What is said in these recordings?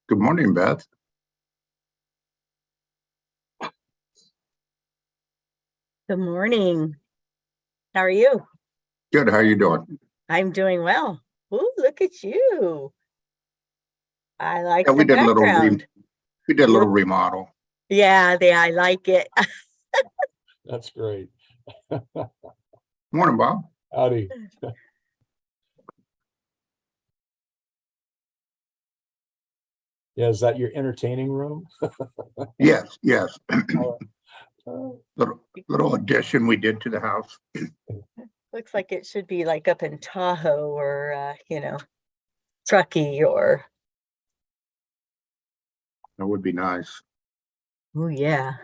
Good morning, Beth. Good morning. How are you? Good. How are you doing? I'm doing well. Ooh, look at you. I like Yeah, the background. we did a little remodel. Yeah, I like it. That's great. Morning, Bob. Howdy. Yeah, is that your entertaining room? Yes, yes. Oh, Little addition we did to the house. Looks like it should be like up in Tahoe or Truckee or That would be nice. oh yeah.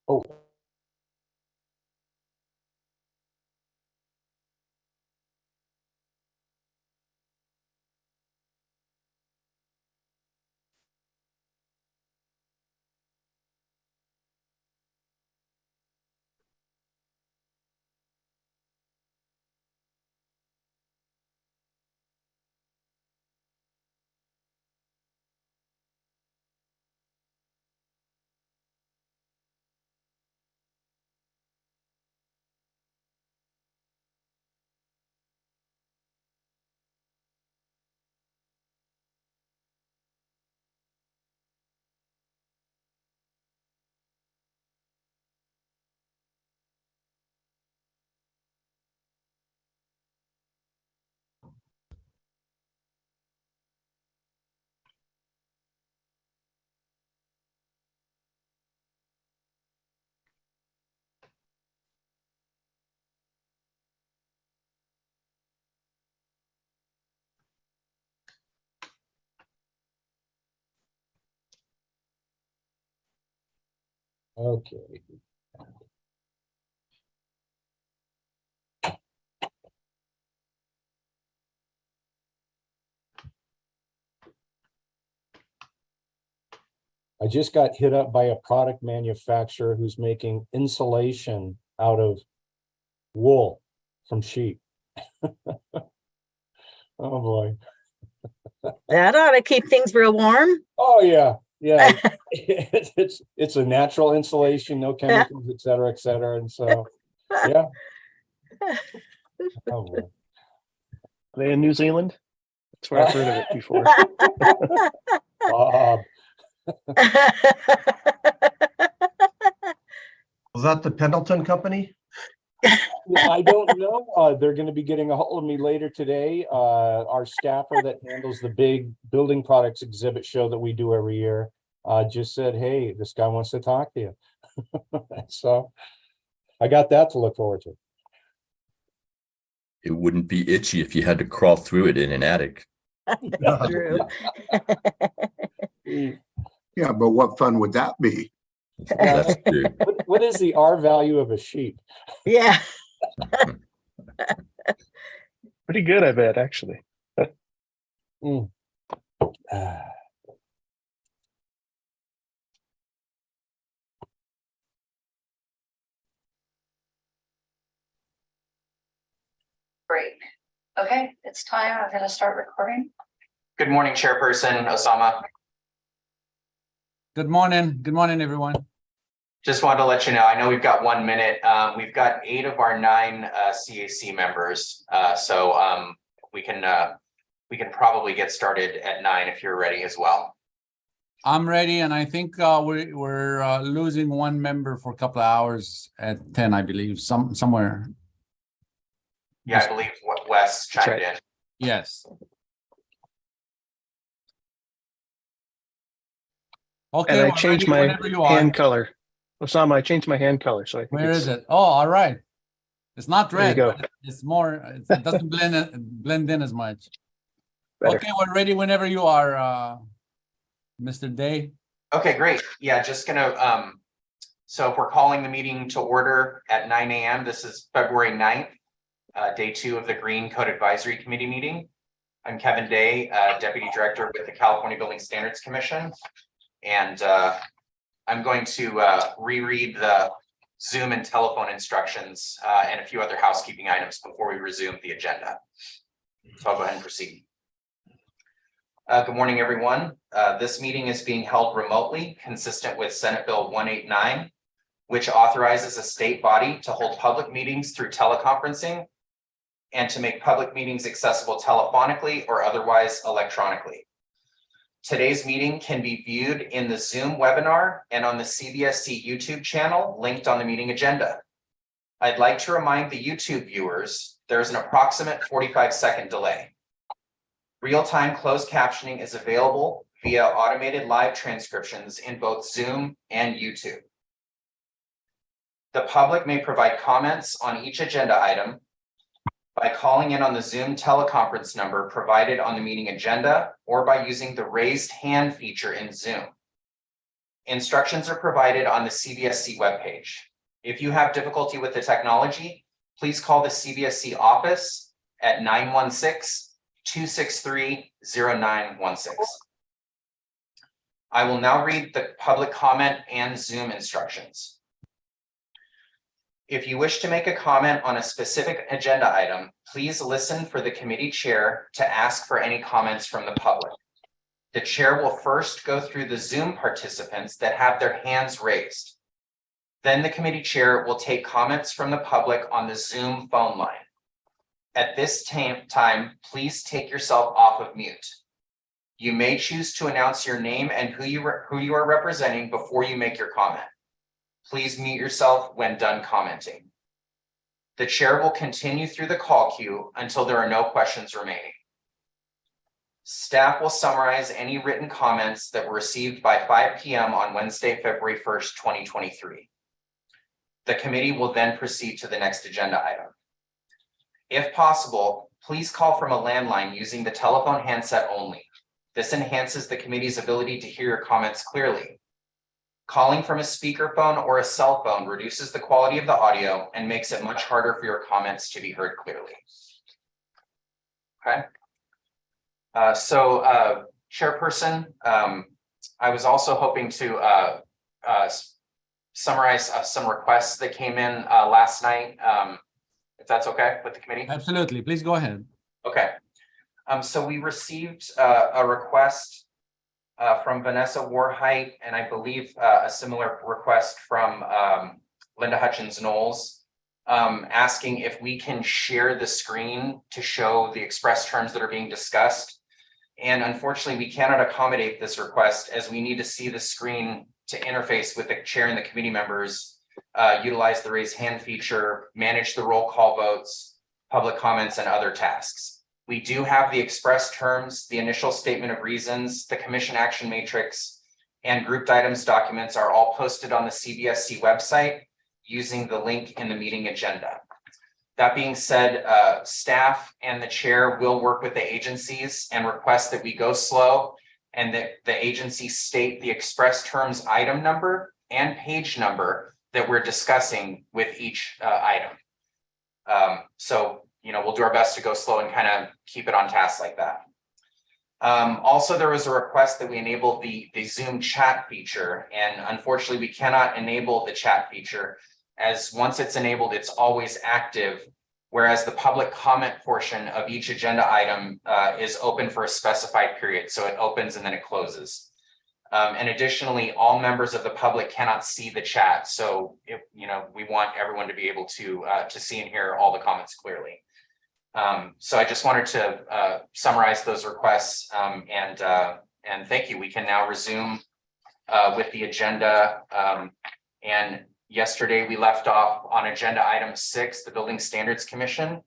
oh, okay. I just got hit up by a product manufacturer who's making insulation out of wool from sheep. Oh boy. That ought to keep things real warm. Oh yeah. Yeah. It's a natural insulation, no chemicals, et cetera, et cetera. And so yeah. Oh boy. Are they in New Zealand? That's where I've heard of it before. Bob. Was that the Pendleton Company? I don't know. They're going to be getting a hold of me later today. Our staffer that handles the big building products exhibit show that we do every year just said, hey, this guy wants to talk to you. So I got that to look forward to. It wouldn't be itchy if you had to crawl through it in an attic. That's true. Yeah, but what fun would that be? That's true. What is the R value of a sheep? Yeah. Pretty good, I bet, actually. Mm. Great. Okay, it's time. I'm gonna start recording. Good morning, Chairperson Osama. Good morning. Good morning, everyone. Just wanted to let you know, I know we've got 1 minute. We've got 8 of our 9 CAC members. So we can probably get started at 9 if you're ready as well. I'm ready, and I think we're losing one member for a couple of hours at 10, I believe, somewhere. Yeah, I believe what Wes chimed right. in. Yes. Okay, And I we're changed ready my whenever you are. hand color. Osama, I changed my hand color, so I think Where it's, is it? Oh, all right. It's not There you red. go. But it's more. It doesn't blend in as much. better. Okay, we're ready whenever you are, Mr. Day. Okay, great. Yeah, just gonna, so if we're calling the meeting to order at 9 a.m., this is February 9th, day 2 of the Green Code Advisory Committee meeting. I'm Kevin Day, Deputy Director with the California Building Standards Commission. And I'm going to reread the Zoom and telephone instructions and a few other housekeeping items before we resume the agenda. So I'll go ahead and proceed. Good morning, everyone. This meeting is being held remotely, consistent with Senate Bill 189, which authorizes a state body to hold public meetings through teleconferencing and to make public meetings accessible telephonically or otherwise electronically. Today's meeting can be viewed in the Zoom webinar and on the CBSC YouTube channel linked on the meeting agenda. I'd like to remind the YouTube viewers there's an approximate 45-second delay. Real-time closed captioning is available via automated live transcriptions in both Zoom and YouTube. The public may provide comments on each agenda item by calling in on the Zoom teleconference number provided on the meeting agenda or by using the raised hand feature in Zoom. Instructions are provided on the CBSC webpage. If you have difficulty with the technology, please call the CBSC office at 916-263-0916. I will now read the public comment and Zoom instructions. If you wish to make a comment on a specific agenda item, please listen for the committee chair to ask for any comments from the public. The chair will first go through the Zoom participants that have their hands raised. Then the committee chair will take comments from the public on the Zoom phone line. At this time, please take yourself off of mute. You may choose to announce your name and who you are representing before you make your comment. Please mute yourself when done commenting. The chair will continue through the call queue until there are no questions remaining. Staff will summarize any written comments that were received by 5 p.m. on Wednesday, February 1st, 2023. The committee will then proceed to the next agenda item. If possible, please call from a landline using the telephone handset only. This enhances the committee's ability to hear your comments clearly. Calling from a speakerphone or a cell phone reduces the quality of the audio and makes it much harder for your comments to be heard clearly. Okay. Chairperson, I was also hoping to summarize some requests that came in last night, if that's okay with the committee. Absolutely. Please go ahead. Okay. So we received a request from Vanessa Warheit, and I believe a similar request from Linda Hutchins Knowles, asking if we can share the screen to show the express terms that are being discussed. And unfortunately, we cannot accommodate this request as we need to see the screen to interface with the chair and the committee members, utilize the raise hand feature, manage the roll call votes, public comments, and other tasks. We do have the express terms, the initial statement of reasons, the commission action matrix, and grouped items documents are all posted on the CBSC website using the link in the meeting agenda. That being said, staff and the chair will work with the agencies and request that we go slow and that the agencies state the express terms item number and page number that we're discussing with each item. So, we'll do our best to go slow and kind of keep it on task like that. Also, there was a request that we enable the Zoom chat feature, and unfortunately, we cannot enable the chat feature, as once it's enabled, it's always active, whereas the public comment portion of each agenda item is open for a specified period, so it opens and then it closes. And additionally, all members of the public cannot see the chat, so we want everyone to be able to see and hear all the comments clearly. So I just wanted to summarize those requests, and thank you. We can now resume with the agenda. And yesterday we left off on agenda item 6, the Building Standards Commission.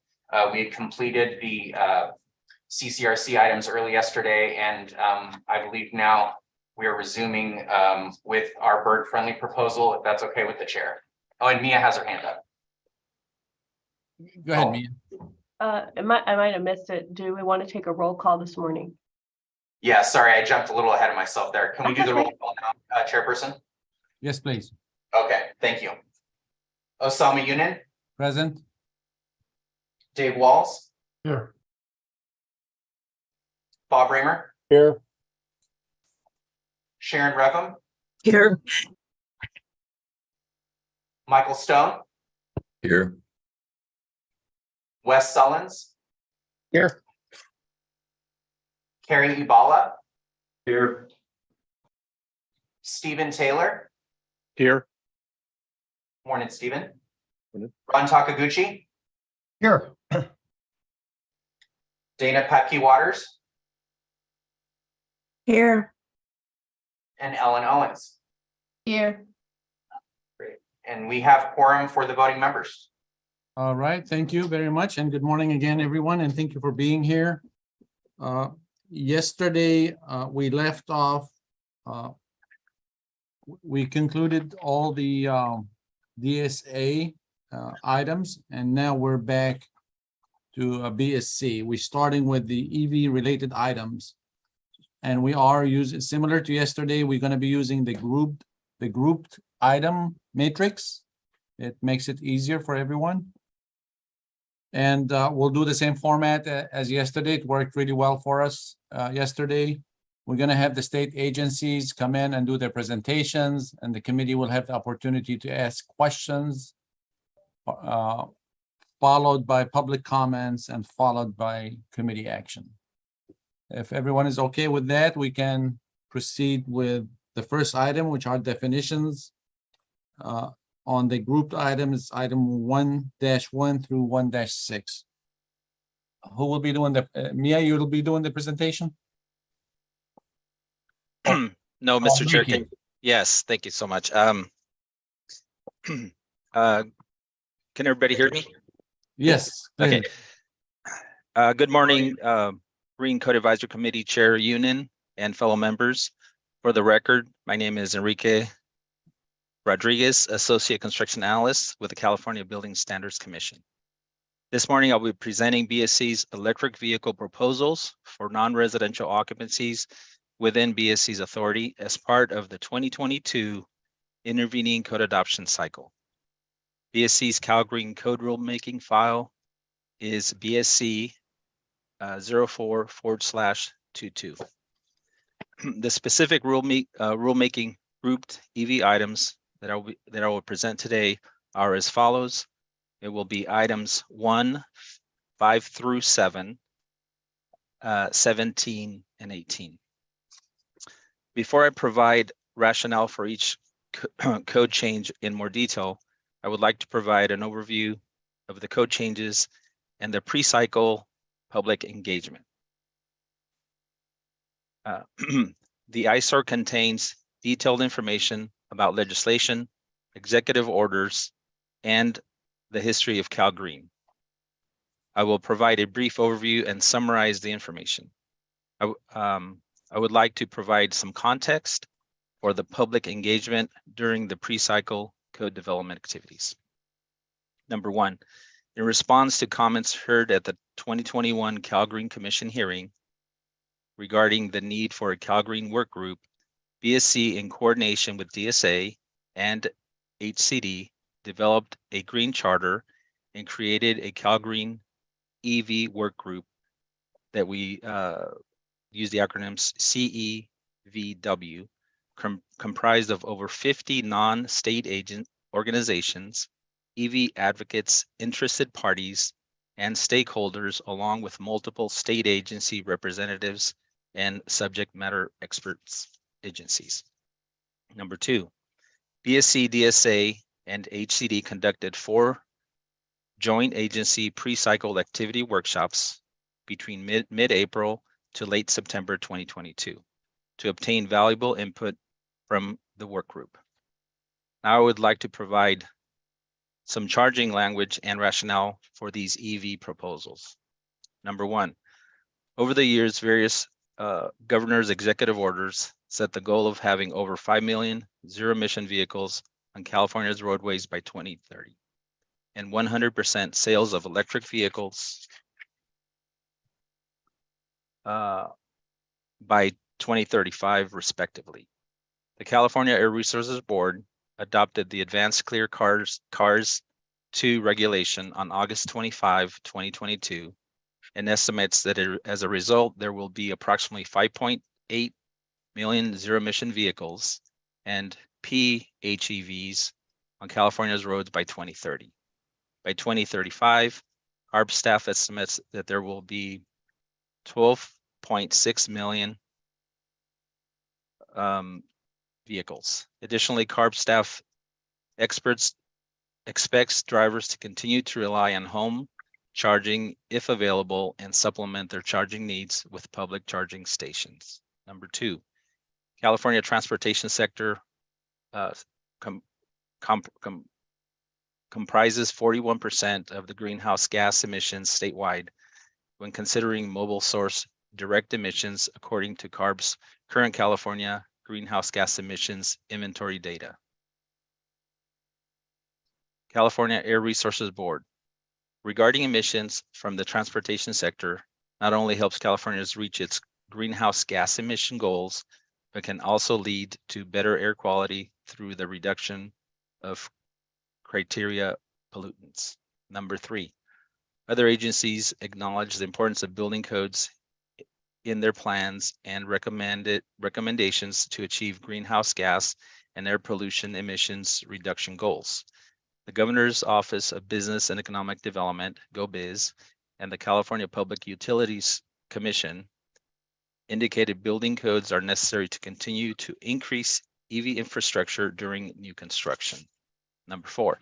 We had completed the CCRC items early yesterday, and I believe now we are resuming with our bird-friendly proposal, if that's okay with the chair. Oh, and Mia has her hand up. Go ahead, Oh. Mia. I might have missed it. Do we want to take a roll call this morning? Yeah, sorry, I jumped a little ahead of myself there. Can we do the roll call now, Chairperson? Yes, please. Okay, thank you. Osama Yunin, Present. Dave Walls, Here. Bob Raymer, Here. Sharon Revum, Here. Michael Stone, Here. Wes Sullins, Here. Carrie Ibala, Here. Stephen Taylor, Here. morning, Stephen. Morning. Ron Takaguchi, Here. Dana Petke Waters, Here. and Ellen Owens. Here. And we have quorum for the voting members. All right, thank you very much, and good morning again, everyone, and thank you for being here. Yesterday, we left off, we concluded all the DSA items, and now we're back to BSC. We're starting with the EV related items, and we are using, similar to yesterday, we're going to be using the grouped item matrix. It makes it easier for everyone. And we'll do the same format as yesterday. It worked really well for us yesterday. We're going to have the state agencies come in and do their presentations, and the committee will have the opportunity to ask questions, followed by public comments and followed by committee action. If everyone is okay with that, we can proceed with the first item, which are definitions. On the grouped items, item 1-1 through 1-6. Who will be doing the, Mia, you'll be doing the presentation? No, Mr. Chair, Ricky. yes, thank you so much. Can everybody hear me? Yes. Okay. clearly. Good morning, Green Code Advisory Committee Chair Yunin and fellow members. For the record, my name is Enrique Rodriguez, Associate Construction Analyst with the California Building Standards Commission. This morning, I'll be presenting BSC's electric vehicle proposals for non-residential occupancies within BSC's authority as part of the 2022 intervening code adoption cycle. BSC's Cal Green Code rulemaking file is BSC 04/22. The specific rulemaking grouped EV items that I will present today are as follows. It will be items 1, 5 through 7, 17, and 18. Before I provide rationale for each code change in more detail, I would like to provide an overview of the code changes and the pre-cycle public engagement. The ISAR contains detailed information about legislation, executive orders, and the history of Cal Green. I will provide a brief overview and summarize the information. I would like to provide some context for the public engagement during the pre-cycle code development activities. Number one, In response to comments heard at the 2021 Cal Green Commission hearing regarding the need for a Cal Green work group, BSC, in coordination with DSA and HCD, developed a green charter and created a Cal Green EV work group that we use the acronyms CEVW, comprised of over 50 non-state agent organizations, EV advocates, interested parties, and stakeholders, along with multiple state agency representatives and subject matter experts agencies. Number 2, BSC, DSA, and HCD conducted 4 joint agency pre-cycle activity workshops between mid-April to late September 2022 to obtain valuable input from the work group. Now I would like to provide some charging language and rationale for these EV proposals. Number 1, over the years, various governor's executive orders set the goal of having over 5 million zero-emission vehicles on California's roadways by 2030 and 100% sales of electric vehicles by 2035, respectively. The California Air Resources Board adopted the Advanced Clear Cars 2 regulation on August 25, 2022, and estimates that as a result, there will be approximately 5.8 million zero-emission vehicles and PHEVs on California's roads by 2030. By 2035, ARB staff estimates that there will be 12.6 million vehicles. Additionally, CARB staff expects drivers to continue to rely on home charging if available and supplement their charging needs with public charging stations. Number 2, California transportation sector comprises 41% of the greenhouse gas emissions statewide when considering mobile source direct emissions, according to CARB's current California greenhouse gas emissions inventory data. California Air Resources Board. Regarding emissions from the transportation sector, not only helps California's reach its greenhouse gas emission goals, but can also lead to better air quality through the reduction of criteria pollutants. Number 3, other agencies acknowledge the importance of building codes in their plans and recommendations to achieve greenhouse gas and air pollution emissions reduction goals. The Governor's Office of Business and Economic Development, GoBiz, and the California Public Utilities Commission indicated building codes are necessary to continue to increase EV infrastructure during new construction. Number 4,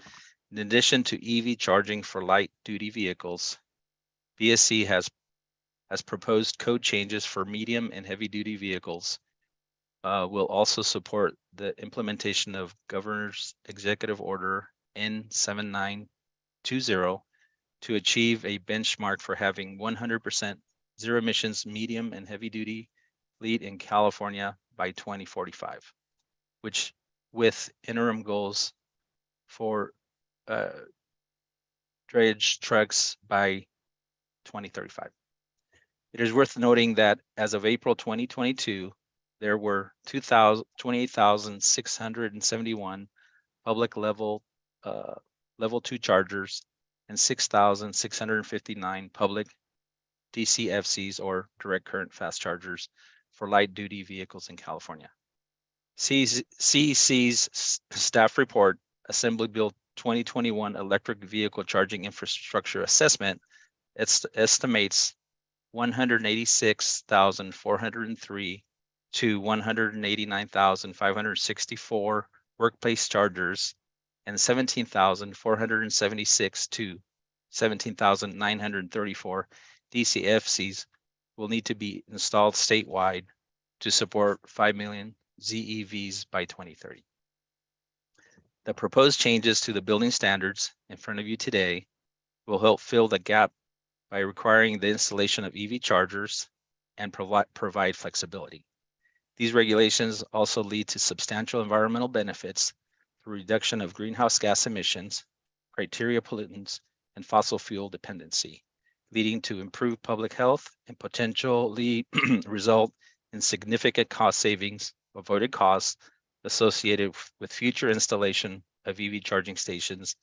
in addition to EV charging for light duty vehicles, BSC has proposed code changes for medium and heavy duty vehicles. Will also support the implementation of Governor's Executive Order N7920 to achieve a benchmark for having 100% zero emissions medium and heavy duty fleet in California by 2045, which with interim goals for drayage trucks by 2035. It is worth noting that as of April 2022, there were 28,671 public level 2 chargers and 6,659 public DCFCs or direct current fast chargers for light duty vehicles in California. CEC's staff report, Assembly Bill 2021 Electric Vehicle Charging Infrastructure Assessment, estimates 186,403 to 189,564 workplace chargers and 17,476 to 17,934 DCFCs will need to be installed statewide to support 5 million ZEVs by 2030. The proposed changes to the building standards in front of you today will help fill the gap by requiring the installation of EV chargers and provide flexibility. These regulations also lead to substantial environmental benefits through reduction of greenhouse gas emissions, criteria pollutants, and fossil fuel dependency, leading to improved public health and potentially result in significant cost savings, avoided costs associated with future installation of EV charging stations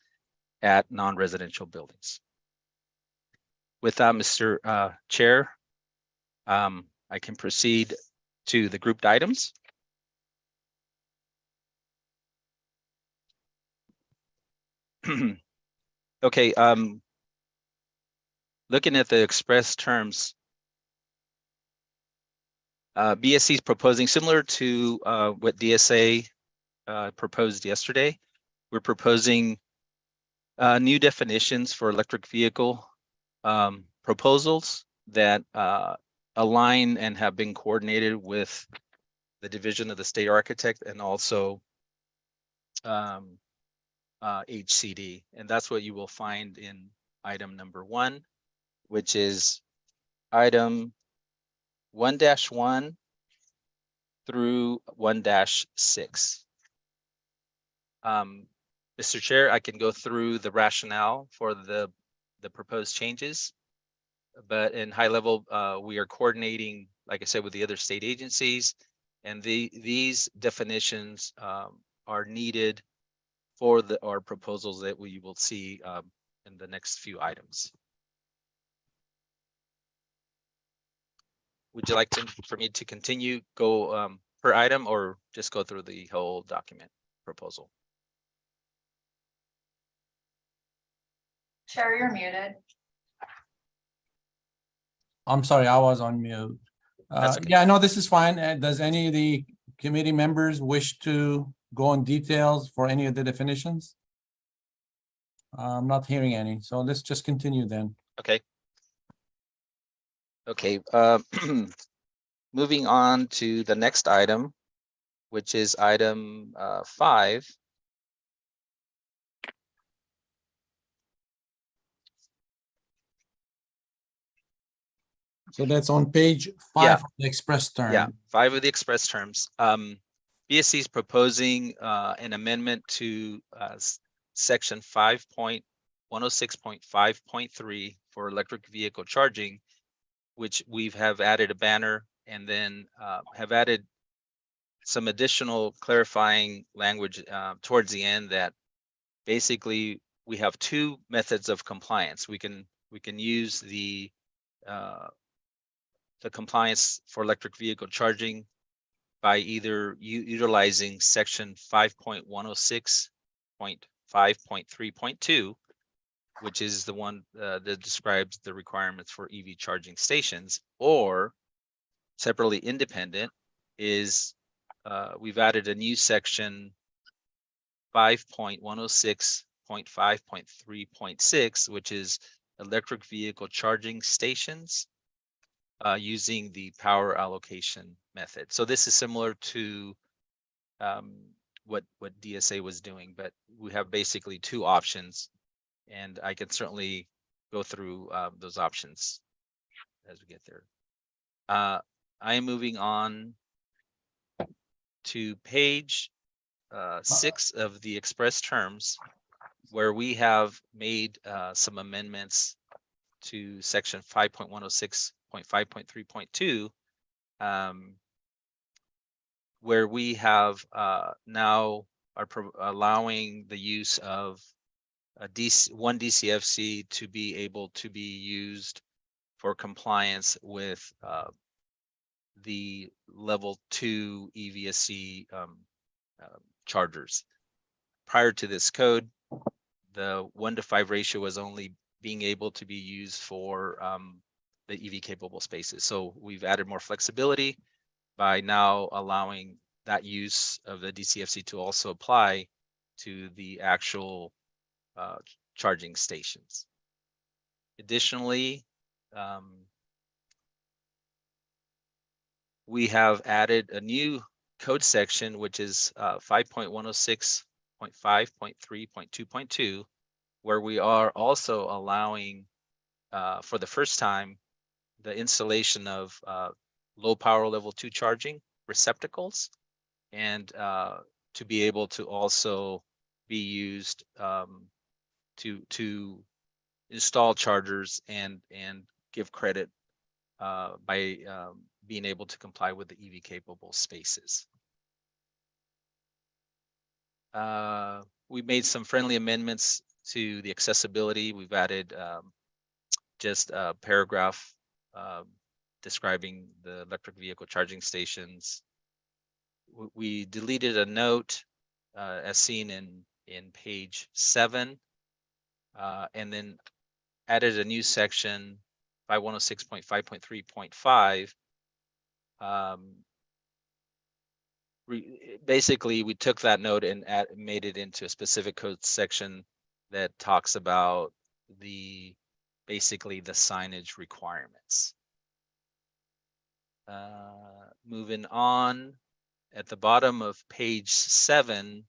at non-residential buildings. With that, Mr. Chair, I can proceed to the grouped items. Okay, looking at the express terms, BSC is proposing similar to what DSA proposed yesterday. We're proposing new definitions for electric vehicle proposals that align and have been coordinated with the Division of the State Architect and also HCD. And that's what you will find in item number 1, which is item 1-1 through 1-6. Mr. Chair, I can go through the rationale for the proposed changes, but in high level, we are coordinating, like I said, with the other state agencies, and these definitions are needed for our proposals that we will see in the next few items. Would you like for me to continue, go per item, or just go through the whole document proposal? Chair, you're muted. I'm sorry, I was on mute. That's okay. Yeah, no, this is fine. Does any of the committee members wish to go in details for any of the definitions? I'm not hearing any, so let's just continue then. Okay. Okay, moving on to the next item, which is item 5. So that's on page 5 Yeah. of the express term. Yeah, 5 of the express terms. BSC is proposing an amendment to section 5.106.5.3 for electric vehicle charging, which have added a banner and then have added some additional clarifying language towards the end that basically we have 2 methods of compliance. We can use the compliance for electric vehicle charging by either utilizing section 5.106.5.3.2, which is the one that describes the requirements for EV charging stations, or separately independent is we've added a new section 5.106.5.3.6, which is electric vehicle charging stations using the power allocation method. So this is similar to what DSA was doing, but we have basically 2 options, and I can certainly go through those options as we get there. I am moving on to page 6 of the express terms, where we have made some amendments to section 5.106.5.3.2, where we have now are allowing the use of one DCFC to be able to be used for compliance with the level 2 EVSC chargers. Prior to this code, the 1-to-5 ratio was only being able to be used for the EV capable spaces. So we've added more flexibility by now allowing that use of the DCFC to also apply to the actual charging stations. Additionally, we have added a new code section, which is 5.106.5.3.2.2, where we are also allowing for the first time the installation of low power level 2 charging receptacles, and to be able to also be used to install chargers and give credit by being able to comply with the EV capable spaces. We made some friendly amendments to the accessibility. We've added just a paragraph describing the electric vehicle charging stations. We deleted a note as seen in page 7, and then added a new section 5106.5.3.5. Basically, we took that note and made it into a specific code section that talks about basically the signage requirements. Moving on, at the bottom of page 7,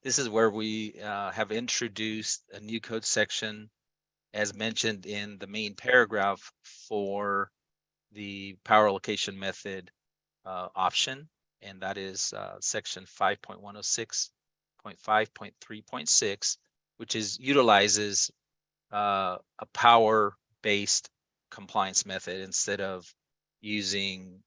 this is where we have introduced a new code section as mentioned in the main paragraph for the power allocation method option, and that is section 5.106.5.3.6, which utilizes a power-based compliance method instead of using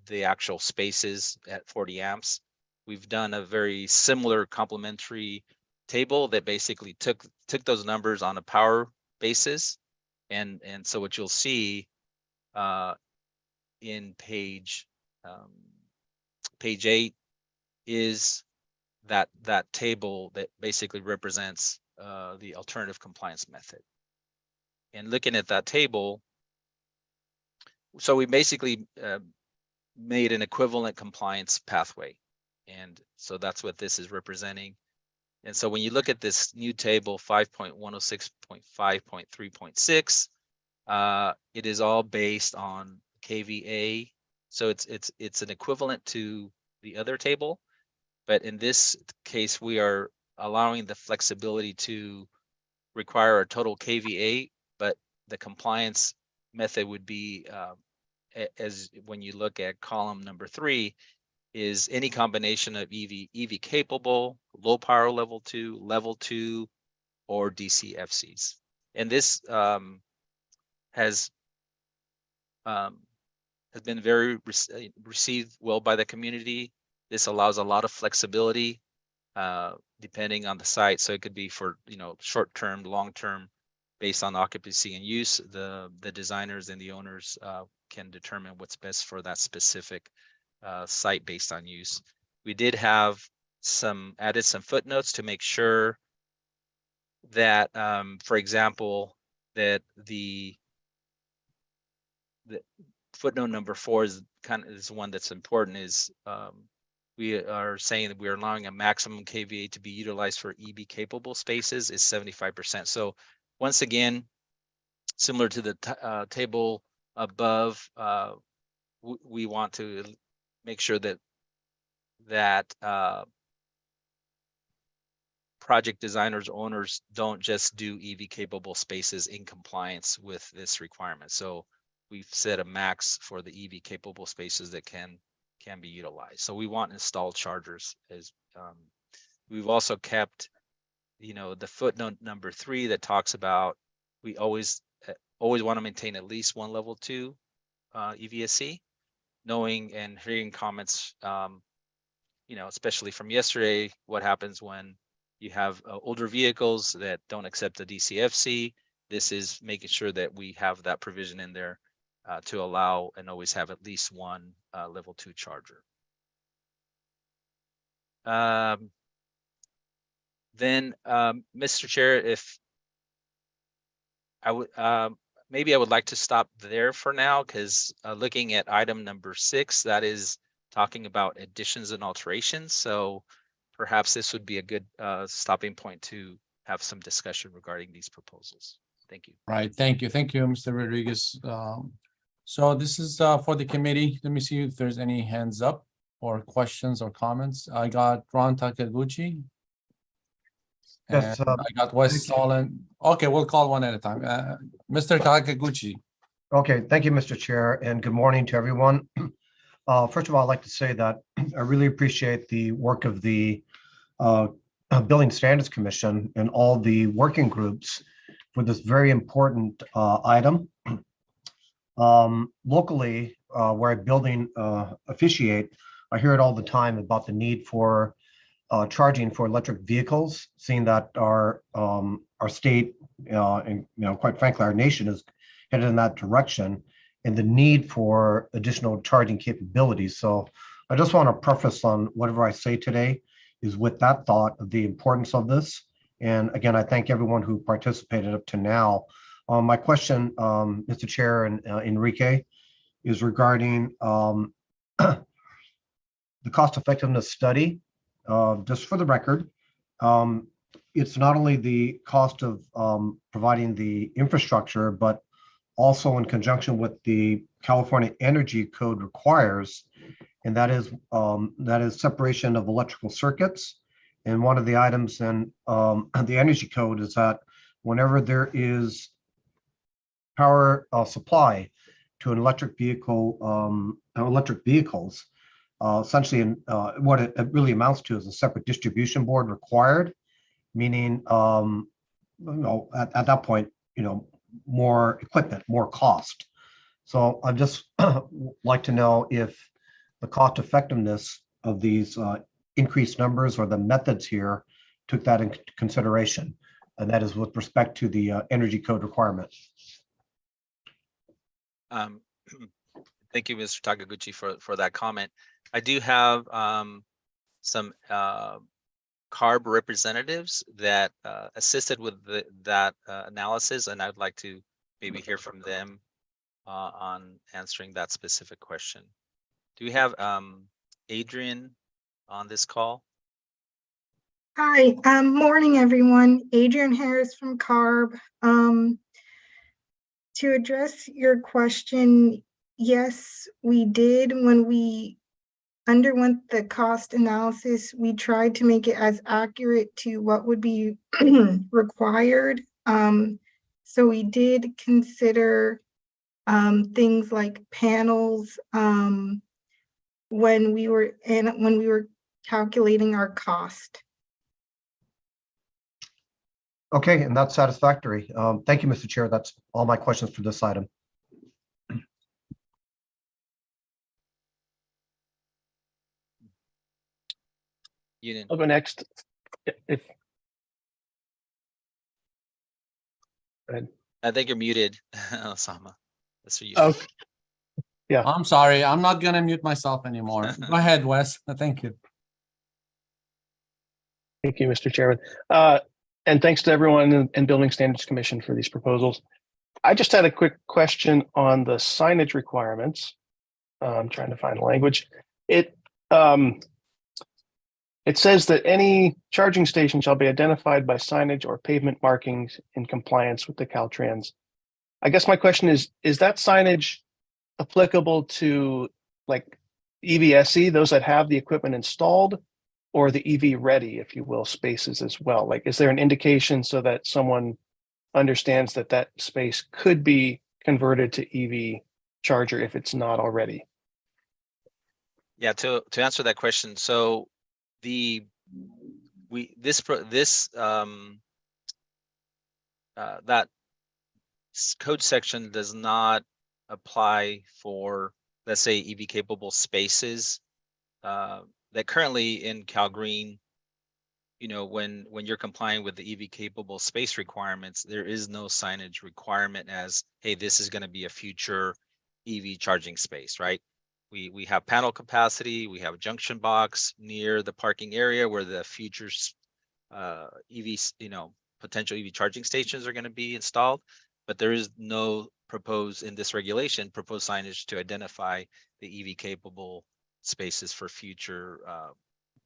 the actual spaces at 40 amps. We've done a very similar complementary table that basically took those numbers on a power basis, and so what you'll see in page 8 is that table that basically represents the alternative compliance method. And looking at that table, so we basically made an equivalent compliance pathway, and so that's what this is representing. And so when you look at this new table 5.106.5.3.6, it is all based on kVA. So it's an equivalent to the other table, but in this case we are allowing the flexibility to require a total kVA, but the compliance method would be as when you look at column number 3, is any combination of EV capable, low power level 2, or DCFCs. And this has been very received well by the community. This allows a lot of flexibility depending on the site. So it could be for short-term, long-term, based on occupancy and use. The designers and the owners can determine what's best for that specific site based on use. We did have added some footnotes to make sure that, for example, that the footnote number 4 is one that's important. Is we are saying that we are allowing a maximum kVA to be utilized for EV capable spaces is 75%. So once again, similar to the table above, we want to make sure that project designers, owners don't just do EV capable spaces in compliance with this requirement. So we've set a max for the EV capable spaces that can be utilized. So we want installed chargers. As we've also kept, the footnote number 3 that talks about we always want to maintain at least one level 2 EVSE, knowing and hearing comments, especially from yesterday, what happens when you have older vehicles that don't accept the DCFC. This is making sure that we have that provision in there to allow and always have at least one level 2 charger. Then, Mr. Chair, if I would, maybe I would like to stop there for now, because looking at item number 6, that is talking about additions and alterations. So perhaps this would be a good stopping point to have some discussion regarding these proposals. Thank you. Right, thank you, Mr. Rodriguez. So this is for the committee. Let me see if there's any hands up or questions or comments. I got Ron Takaguchi. Yes, And I got Wes Solon. Okay, we'll call one at a time. Mr. Takaguchi. Okay, thank you, Mr. Chair, and good morning to everyone. First of all, I'd like to say that I really appreciate the work of the Building Standards Commission and all the working groups for this very important item. Locally, where I building officiate, I hear it all the time about the need for charging for electric vehicles, seeing that our state and quite frankly our nation is headed in that direction, and the need for additional charging capabilities. So I just want to preface on whatever I say today is with that thought of the importance of this. And again, I thank everyone who participated up to now. My question, Mr. Chair and Enrique, is regarding the cost effectiveness study. Just for the record, it's not only the cost of providing the infrastructure, but also in conjunction with the California Energy Code requires, and that is separation of electrical circuits. And one of the items in the Energy Code is that whenever there is power supply to an electric vehicle, electric vehicles, essentially, what it really amounts to is a separate distribution board required, meaning at that point, more equipment, more cost. So I'd just like to know if the cost effectiveness of these increased numbers or the methods here took that into consideration, and that is with respect to the Energy Code requirement. Thank you, Mr. Takaguchi, for that comment. I do have some CARB representatives that assisted with that analysis, and I'd like to maybe hear from them on answering that specific question. Do we have Adrian on this call? Hi, morning everyone. Adrian Harris from CARB. To address your question, yes, we did. When we underwent the cost analysis, we tried to make it as accurate to what would be required. So we did consider things like panels when we were calculating our cost. Okay, and that's satisfactory. Thank you, Mr. Chair. That's all my questions for this item. Union. I'll go next. If Go ahead. I think you're muted, Osama. That's for you. Okay. Yeah. I'm sorry, I'm not gonna mute myself anymore. Go ahead, Wes. Thank you. Thank you, Mr. Chairman. And thanks to everyone in Building Standards Commission for these proposals. I just had a quick question on the signage requirements. I'm trying to find the language. It says that any charging station shall be identified by signage or pavement markings in compliance with the Caltrans. I guess my question is that signage applicable to like EVSE, those that have the equipment installed, or the EV ready, if you will, spaces as well? Like, is there an indication so that someone understands that that space could be converted to EV charger if it's not already? Yeah, to answer that question, so that code section does not apply for, let's say, EV capable spaces that currently in Cal Green, when you're complying with the EV capable space requirements, there is no signage requirement as, hey, this is going to be a future EV charging space, right? We have panel capacity, we have a junction box near the parking area where the future potential EV charging stations are going to be installed, but there is no proposed signage to identify the EV capable spaces for future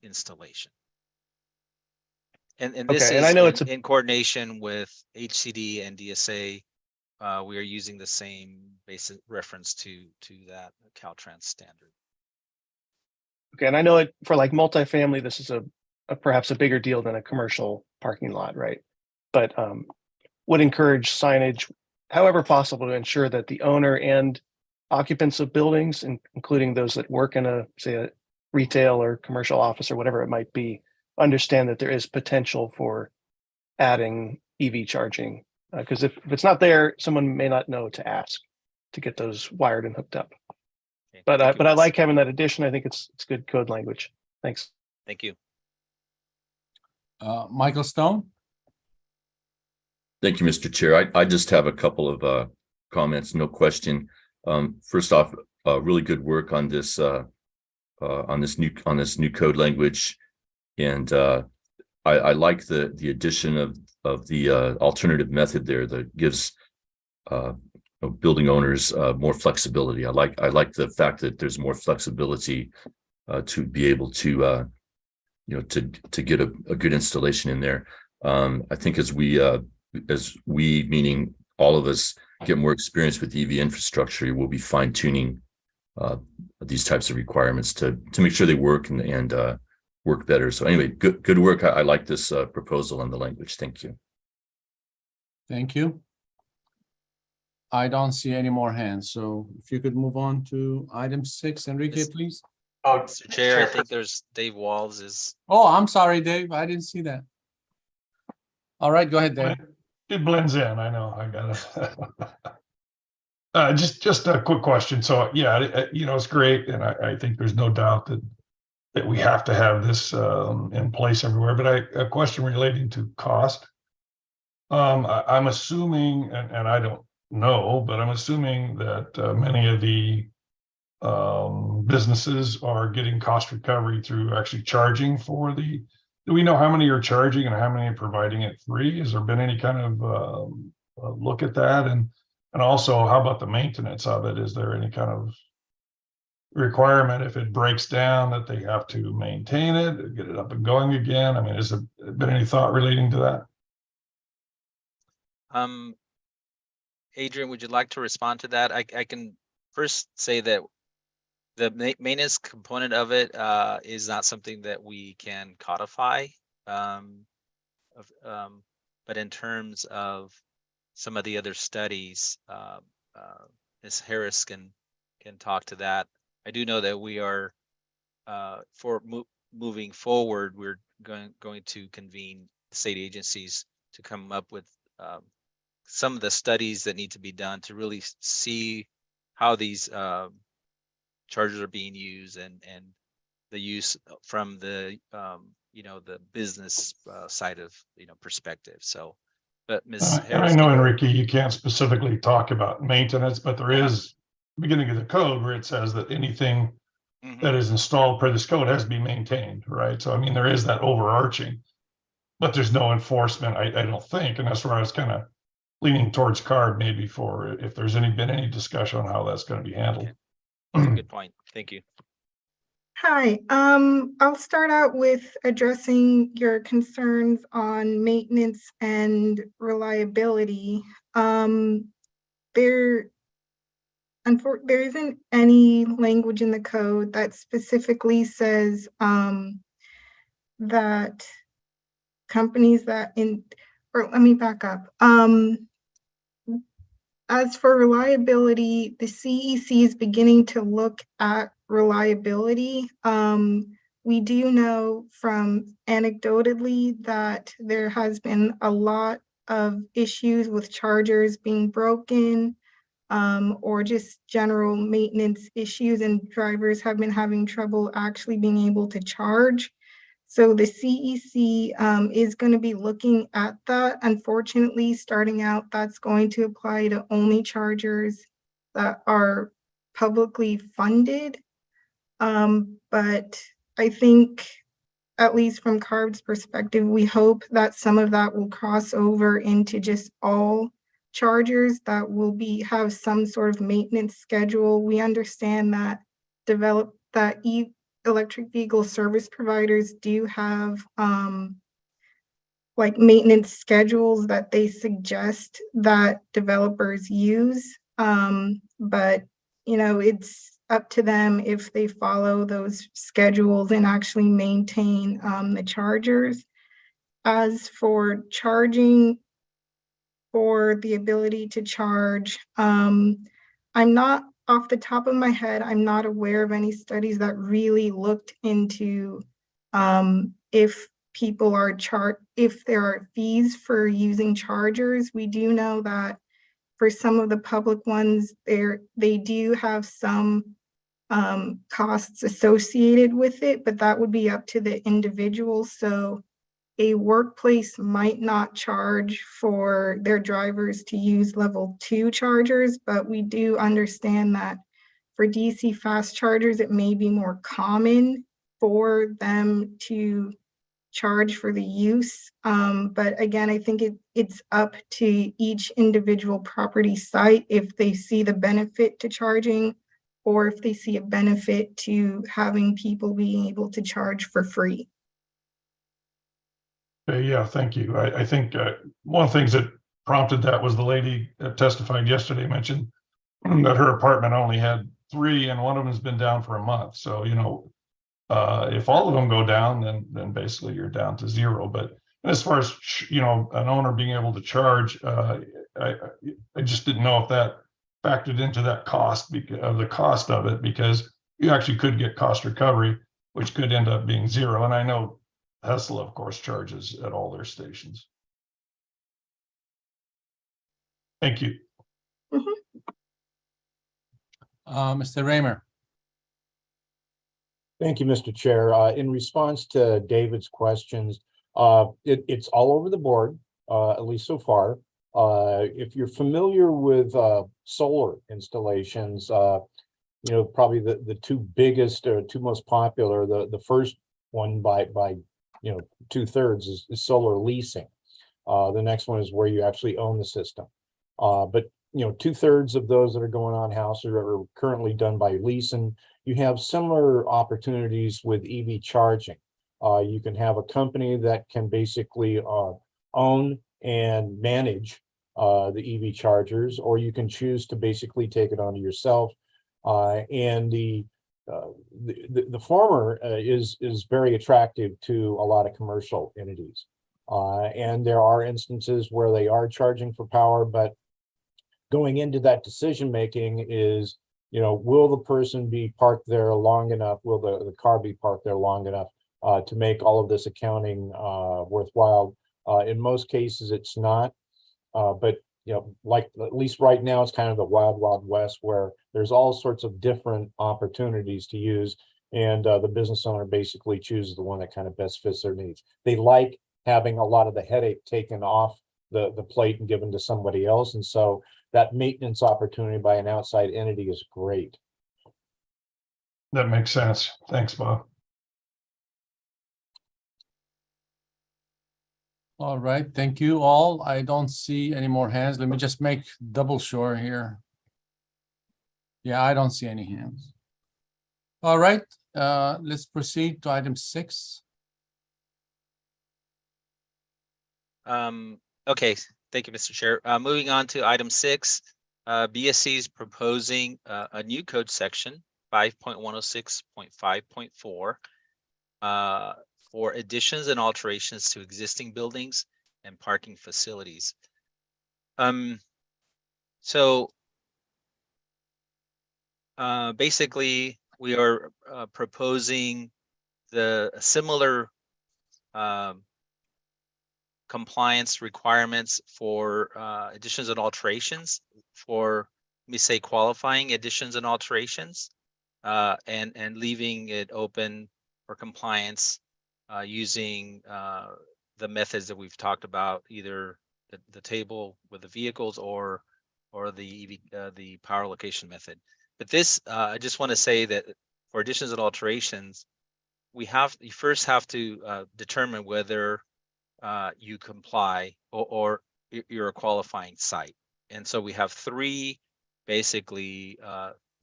installation. And this Okay, is and I know in coordination with HCD and DSA. We are using the same basic reference to that Caltrans standard. Okay, and I know it for like multifamily, this is a perhaps a bigger deal than a commercial parking lot, right? But would encourage signage, however possible, to ensure that the owner and occupants of buildings, including those that work in a retail or commercial office or whatever it might be, understand that there is potential for adding EV charging Because if it's not there, someone may not know to ask to get those wired and hooked up. Okay, But thank you, but I Wes. like having that addition. I think it's good code language. Thanks. Thank you. Michael Stone? Thank you, Mr. Chair. I just have a couple of comments, no question. First off, really good work on this new code language, and I like the addition of the alternative method there that gives building owners more flexibility. I like the fact that there's more flexibility to be able to to get a good installation in there. I think as we meaning all of us get more experience with EV infrastructure, we'll be fine tuning these types of requirements to make sure they work and work better. So anyway, good work. I like this proposal and the language. Thank you. Thank you. I don't see any more hands, so if you could move on to item 6, Enrique, Yes. please. Oh, Mr. Chair, I think there's Dave Walls is, Oh, I'm sorry, Dave. I didn't see that. All right, go ahead, Dave. It blends in, I know, I got it. Just a quick question. So, yeah, it's great, and I think there's no doubt that we have to have this in place everywhere, but a question relating to cost. I'm assuming, and I don't know, but I'm assuming that many of the businesses are getting cost recovery through actually charging for the, do we know how many are charging and how many are providing it free? Has there been any kind of look at that? And also, how about the maintenance of it? Is there any kind of requirement if it breaks down that they have to maintain it, or get it up and going again? I mean, has there been any thought relating to that? Adrian, would you like to respond to that? I can first say that the maintenance component of it is not something that we can codify. But in terms of some of the other studies, Ms. Harris can talk to that. I do know that we are moving forward. We're going to convene state agencies to come up with some of the studies that need to be done to really see how these chargers are being used and the use from the the business side of perspective. So, but Ms. Harris, I know, Enrique, you can't specifically talk about maintenance, but there is beginning of the code where it says that anything that is installed per this code has to be maintained, right? So I mean, there is that overarching, but there's no enforcement, I don't think, and that's where I was kind of leaning towards CARB maybe for if there's been any discussion on how that's going to be handled. That's a good point. Thank you. Hi, I'll start out with addressing your concerns on maintenance and reliability. There isn't any language in the code that specifically says that companies that or let me back up. As for reliability, the CEC is beginning to look at reliability. We do know from anecdotally that there has been a lot of issues with chargers being broken, or just general maintenance issues, and drivers have been having trouble actually being able to charge. So the CEC is going to be looking at that. Unfortunately, starting out, that's going to apply to only chargers that are publicly funded. But I think, at least from CARB's perspective, we hope that some of that will cross over into just all chargers that will have some sort of maintenance schedule. We understand that electric vehicle service providers do have like maintenance schedules that they suggest that developers use. But it's up to them if they follow those schedules and actually maintain the chargers. As for charging, for the ability to charge, I'm not, off the top of my head, I'm not aware of any studies that really looked into if people are if there are fees for using chargers. We do know that for some of the public ones, they do have some costs associated with it, but that would be up to the individual. So a workplace might not charge for their drivers to use level 2 chargers, but we do understand that for DC fast chargers, it may be more common for them to charge for the use. But again, I think it's up to each individual property site if they see the benefit to charging, or if they see a benefit to having people being able to charge for free. Yeah, thank you. I think one of the things that prompted that was the lady that testified yesterday mentioned that her apartment only had 3 and one of them has been down for a month. So, you know, if all of them go down, then basically you're down to 0. But as far as, you know, an owner being able to charge, I just didn't know if that factored into that cost, because of the cost of it, because you actually could get cost recovery, which could end up being 0. And I know Tesla, of course, charges at all their stations. Thank you. Mr. Raymer. Thank you, Mr. Chair. In response to David's questions, it's all over the board, at least so far. If you're familiar with solar installations, you know, probably the 2 biggest or 2 most popular, the first one by you know 2/3 is solar leasing. The next one is where you actually own the system. But you know, 2/3 of those that are going on house are currently done by lease, and you have similar opportunities with EV charging. You can have a company that can basically own and manage the EV chargers, or you can choose to basically take it onto yourself. And the former is very attractive to a lot of commercial entities. And there are instances where they are charging for power, but going into that decision making is, you know, will the person be parked there long enough? Will the car be parked there long enough to make all of this accounting worthwhile? In most cases, it's not. But you know, like at least right now, it's kind of the wild, wild west where there's all sorts of different opportunities to use, and the business owner basically chooses the one that kind of best fits their needs. They like having a lot of the headache taken off the plate and given to somebody else, and so that maintenance opportunity by an outside entity is great. That makes sense. Thanks, Bob. All right, thank you all. I don't see any more hands. Let me just make double sure here. Yeah, I don't see any hands. All right, let's proceed to item 6. Okay, thank you, Mr. Chair. Moving on to item 6, BSC is proposing a new code section 5.106.5.4 for additions and alterations to existing buildings and parking facilities. So basically, we are proposing the similar compliance requirements for additions and alterations for, let me say, qualifying additions and alterations, and leaving it open for compliance using the methods that we've talked about, either the table with the vehicles or the EV, the power location method. But this, I just want to say that for additions and alterations, you first have to determine whether you comply or you're a qualifying site. And so we have 3 basically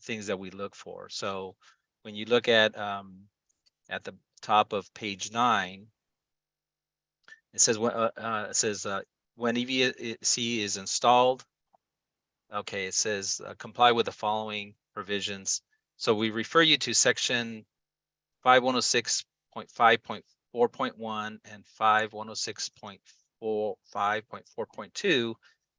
things that we look for. So when you look at the top of page 9, it says when EVC is installed. Okay, it says comply with the following provisions. So we refer you to section 5106.5.4.1 and 5106.5.4.2,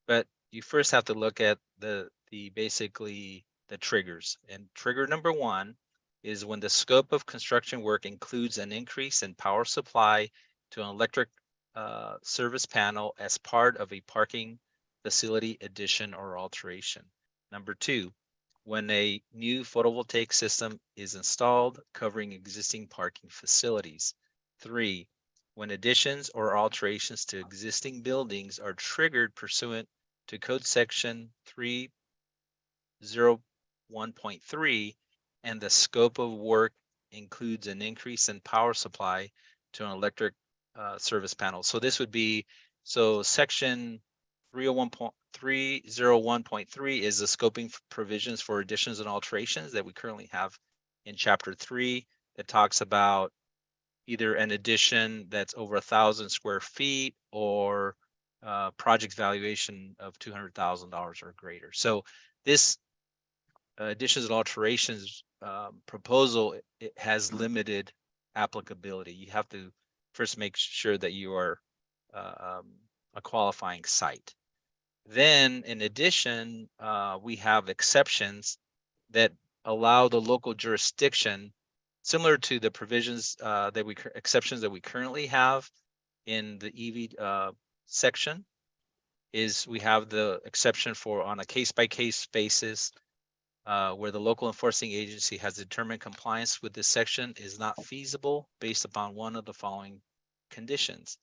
but you first have to look at the basically the triggers. And trigger number 1 is when the scope of construction work includes an increase in power supply to an electric service panel as part of a parking facility addition or alteration. Number 2, when a new photovoltaic system is installed covering existing parking facilities. 3, when additions or alterations to existing buildings are triggered pursuant to Code Section 301.3 and the scope of work includes an increase in power supply to an electric service panel. So this would be, so section 301.3 is the scoping provisions for additions and alterations that we currently have in chapter 3 that talks about either an addition that's over 1,000 square feet or project valuation of $200,000 or greater. So this additions and alterations proposal, it has limited applicability. You have to first make sure that you are a qualifying site. Then in addition, we have exceptions that allow the local jurisdiction, similar to the provisions exceptions that we currently have in the EV section, is we have the exception for on a case-by-case basis where the local enforcing agency has determined compliance with this section is not feasible based upon one of the following conditions.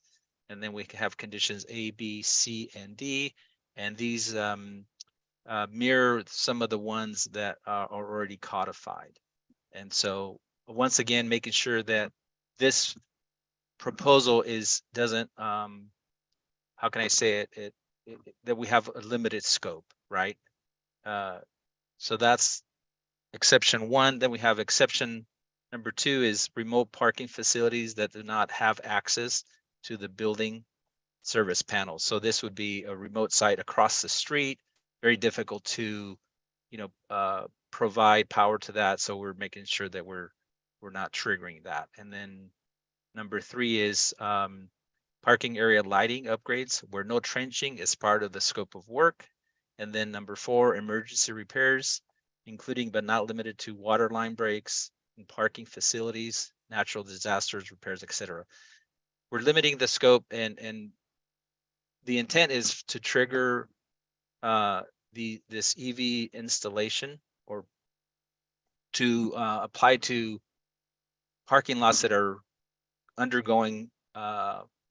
And then we have conditions A, B, C, and D, and these mirror some of the ones that are already codified. And so once again, making sure that this proposal doesn't how can I say it, that we have a limited scope, right? So that's exception 1. Then we have exception number 2 is remote parking facilities that do not have access to the building service panels. So this would be a remote site across the street, very difficult to, provide power to that. So we're making sure that we're not triggering that. And then number 3 is parking area lighting upgrades where no trenching is part of the scope of work. And then number 4, emergency repairs, including but not limited to water line breaks in parking facilities, natural disasters, repairs, etc. We're limiting the scope, and the intent is to trigger this EV installation or to apply to parking lots that are undergoing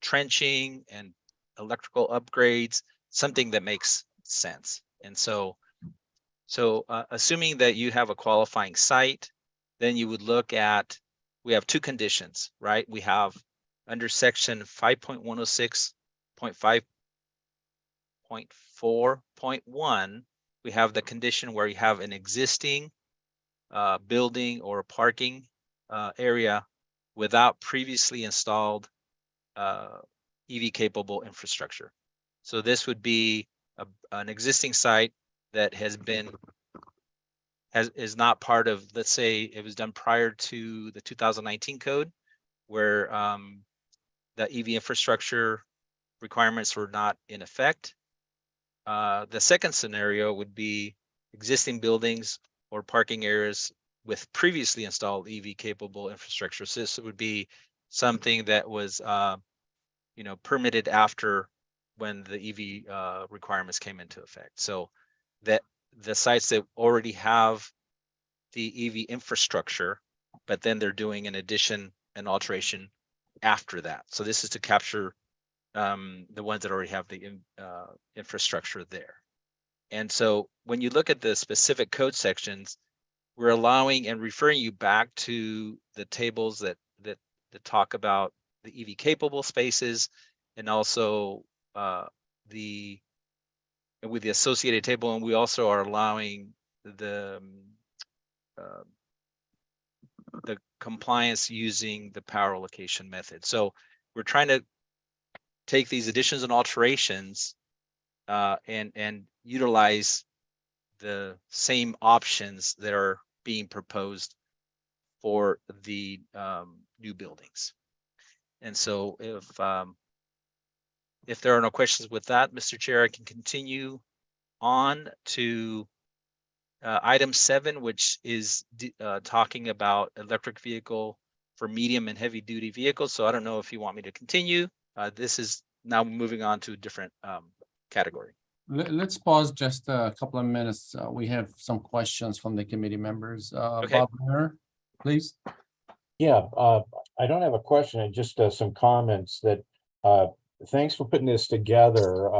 trenching and electrical upgrades, something that makes sense. And so assuming that you have a qualifying site, then you would look at, we have 2 conditions, right? We have under section 5.106.5.4.1, we have the condition where you have an existing building or parking area without previously installed EV capable infrastructure. So this would be an existing site that is not part of, let's say it was done prior to the 2019 code, where the EV infrastructure requirements were not in effect. The second scenario would be existing buildings or parking areas with previously installed EV capable infrastructure. So this would be something that was permitted after when the EV requirements came into effect. So that the sites that already have the EV infrastructure, but then they're doing an addition and alteration after that. So this is to capture the ones that already have the infrastructure there. And so when you look at the specific code sections, we're allowing and referring you back to the tables that talk about the EV capable spaces, and also with the associated table, and we also are allowing the compliance using the power allocation method. So we're trying to take these additions and alterations and utilize the same options that are being proposed for the new buildings. And so if there are no questions with that, Mr. Chair, I can continue on to item 7, which is talking about electric vehicle for medium and heavy duty vehicles. So I don't know if you want me to continue. This is now moving on to a different category. Let's pause just a couple of minutes. We have some questions from the committee members. Okay. Bob Mayer, please. Yeah, I don't have a question, just some comments that, thanks for putting this together.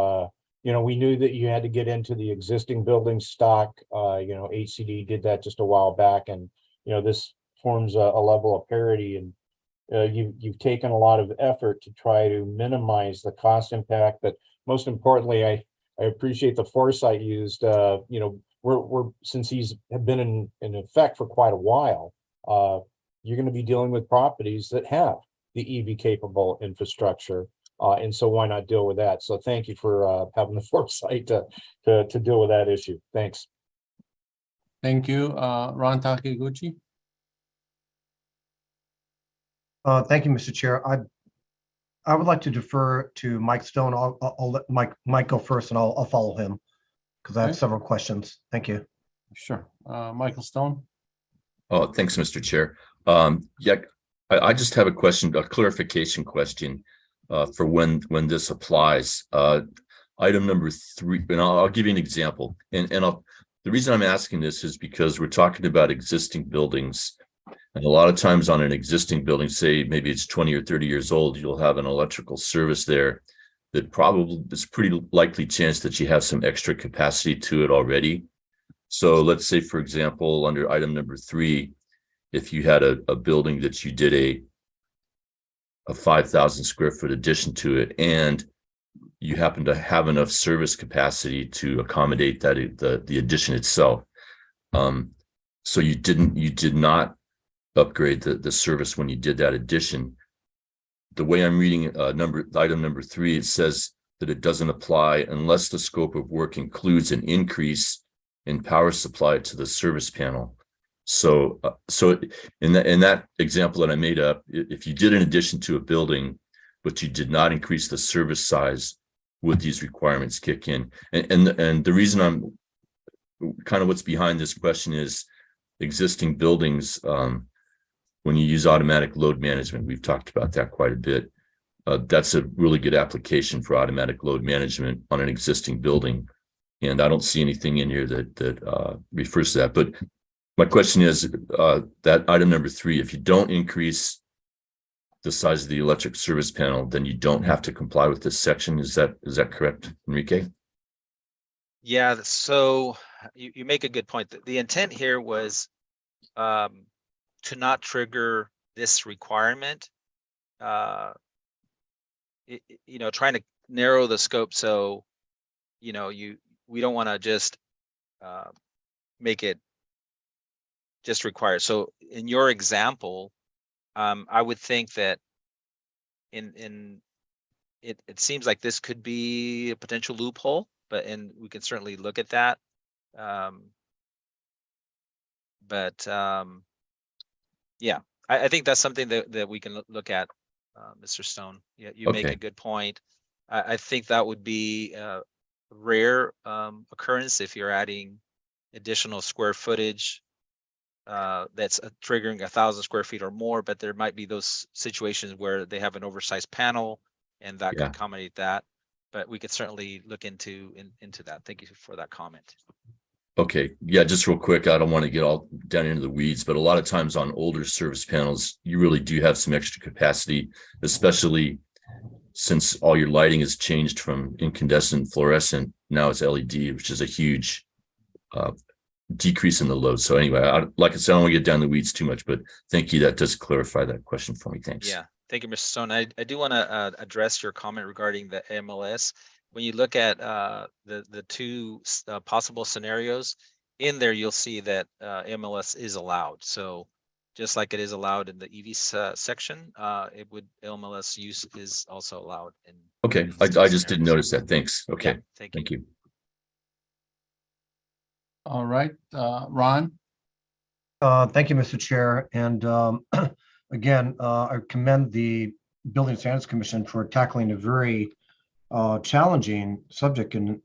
We knew that you had to get into the existing building stock. HCD did that just a while back, and, this forms a level of parity, and you've taken a lot of effort to try to minimize the cost impact, but most importantly, I appreciate the foresight used. We're since he's have been in effect for quite a while, you're going to be dealing with properties that have the EV capable infrastructure. And so why not deal with that? So thank you for having the foresight to deal with that issue. Thanks. Thank you. Ron Takiguchi. Thank you, Mr. Chair. I would like to defer to Mike Stone. I'll let Mike go first, and I'll follow him because I have several questions. Thank you. Sure. Michael Stone. Oh, thanks, Mr. Chair. I just have a question, a clarification question for when this applies. Item number 3, and I'll give you an example. And the reason I'm asking this is because we're talking about existing buildings. And a lot of times on an existing building, say maybe it's 20 or 30 years old, you'll have an electrical service there that probably is pretty likely chance that you have some extra capacity to it already. So let's say, for example, under item number 3, if you had a building that you did a 5,000 square foot addition to it, and you happen to have enough service capacity to accommodate that the addition itself. So you did not upgrade the service when you did that addition. The way I'm reading item number 3, it says that it doesn't apply unless the scope of work includes an increase in power supply to the service panel. So in that example that I made up, if you did an addition to a building, but you did not increase the service size, would these requirements kick in? And the reason I'm kind of what's behind this question is existing buildings. When you use automatic load management, we've talked about that quite a bit. That's a really good application for automatic load management on an existing building. And I don't see anything in here that refers to that. But my question is that item number 3, if you don't increase the size of the electric service panel, then you don't have to comply with this section. Is that correct, Enrique? Yeah, so you make a good point. The intent here was to not trigger this requirement, trying to narrow the scope. So, we don't want to just make it just required. So in your example, I would think that it seems like this could be a potential loophole, and we can certainly look at that. Yeah, I think that's something that we can look at, Mr. Stone. Yeah, you make a good point. I think that would be a rare occurrence if you're adding additional square footage that's triggering 1,000 square feet or more, but there might be those situations where they have an oversized panel and that could accommodate that. But we could certainly look into that. Thank you for that comment. Okay, yeah, just real quick, I don't want to get all down into the weeds, but a lot of times on older service panels, you really do have some extra capacity, especially since all your lighting has changed from incandescent fluorescent, now it's LED, which is a huge decrease in the load. So anyway, like I said, I don't want to get down the weeds too much, but thank you. That does clarify that question for me. Thanks. Yeah, thank you, Mr. Stone. I do want to address your comment regarding the MLS. When you look at the two possible scenarios in there, you'll see that MLS is allowed. So just like it is allowed in the EV section, MLS use is also allowed. Okay, I just didn't notice that. Thanks. Okay, yeah, thank you. All right, Ron. Thank you, Mr. Chair. And again, I commend the Building Standards Commission for tackling a very challenging subject, and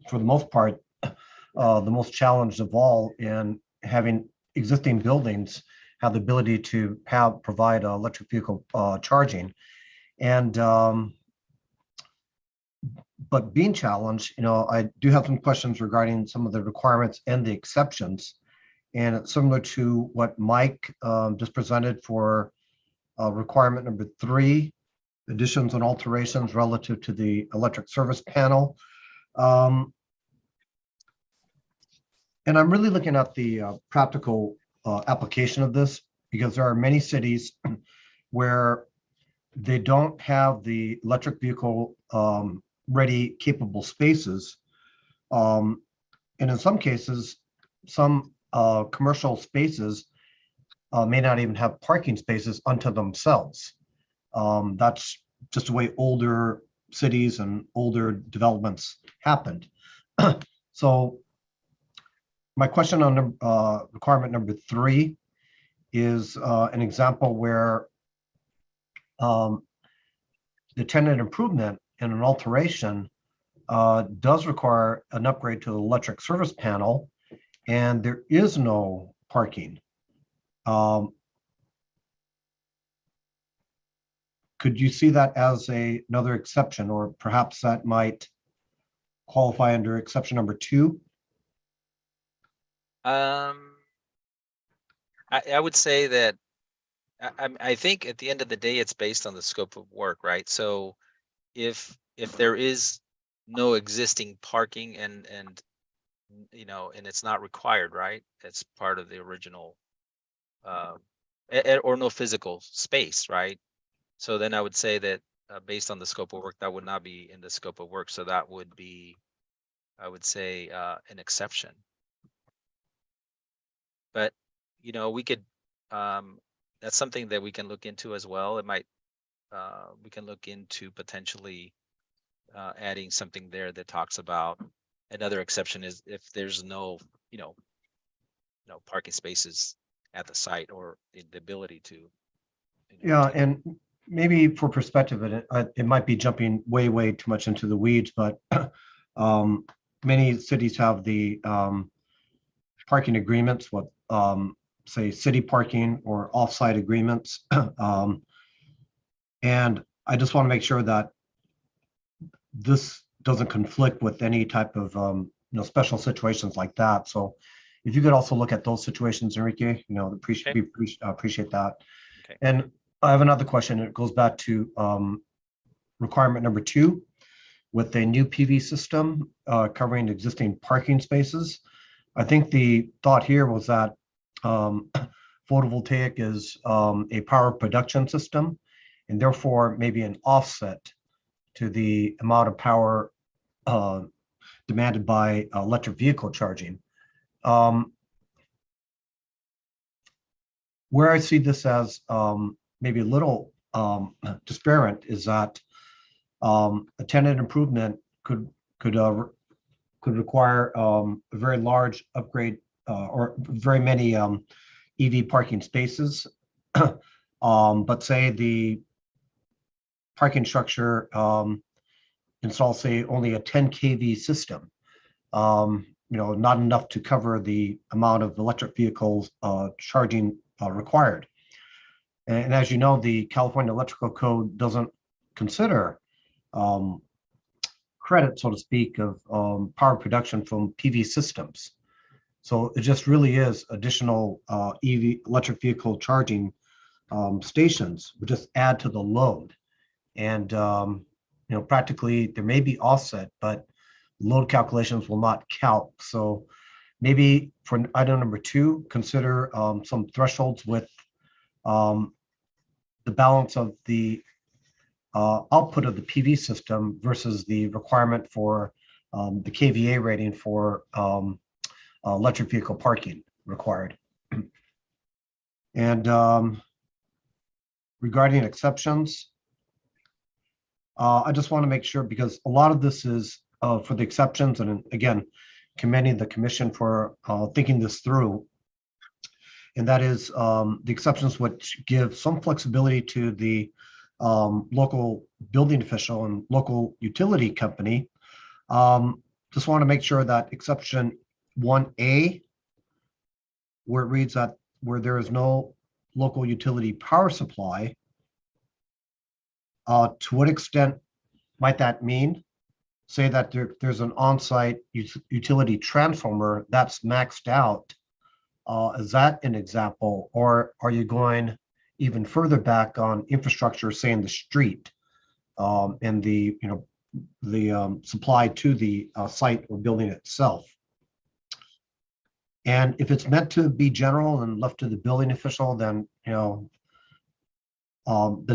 for the most part, the most challenged of all, in having existing buildings have the ability to provide electric vehicle charging. And but being challenged, I do have some questions regarding some of the requirements and the exceptions. And it's similar to what Mike just presented for requirement number 3, additions and alterations relative to the electric service panel. And I'm really looking at the practical application of this, because there are many cities where they don't have the electric vehicle ready capable spaces. And in some cases, some commercial spaces may not even have parking spaces unto themselves. That's just the way older cities and older developments happened. So my question on requirement number 3 is an example where the tenant improvement and an alteration does require an upgrade to the electric service panel, and there is no parking. Could you see that as another exception, or perhaps that might qualify under exception number 2? I would say that I think at the end of the day, it's based on the scope of work, right? So if there is no existing parking and it's not required, right? It's part of the original or no physical space, right? So then I would say that based on the scope of work, that would not be in the scope of work. So that would be, I would say, an exception. But we could that's something that we can look into as well. It might we can look into potentially adding something there that talks about another exception is if there's no parking spaces at the site or the ability to. Yeah, and maybe for perspective, it might be jumping way too much into the weeds, but many cities have the parking agreements with say city parking or off-site agreements. And I just want to make sure that this doesn't conflict with any type of special situations like that. So if you could also look at those situations, Enrique, appreciate that. Okay. And I have another question. It goes back to requirement number 2 with a new PV system covering existing parking spaces. I think the thought here was that photovoltaic is a power production system, and therefore maybe an offset to the amount of power demanded by electric vehicle charging. Where I see this as maybe a little disparate is that a tenant improvement could require a very large upgrade or very many EV parking spaces. But say the parking structure installs, say, only a 10 kV system, not enough to cover the amount of electric vehicles charging required. And as you know, the California Electrical Code doesn't consider credit, so to speak, of power production from PV systems. So it just really is additional EV electric vehicle charging stations would just add to the load. And practically there may be offset, but load calculations will not count. So maybe for item number 2, consider some thresholds with the balance of the output of the PV system versus the requirement for the KVA rating for electric vehicle parking required. And regarding exceptions, I just want to make sure, because a lot of this is for the exceptions, and again, commending the commission for thinking this through. And that is the exceptions which give some flexibility to the local building official and local utility company. Just want to make sure that exception 1A, where it reads that where there is no local utility power supply, to what extent might that mean? Say that there's an on-site utility transformer that's maxed out. Is that an example, or are you going even further back on infrastructure, say in the street, and the supply to the site or building itself? And if it's meant to be general and left to the building official, then then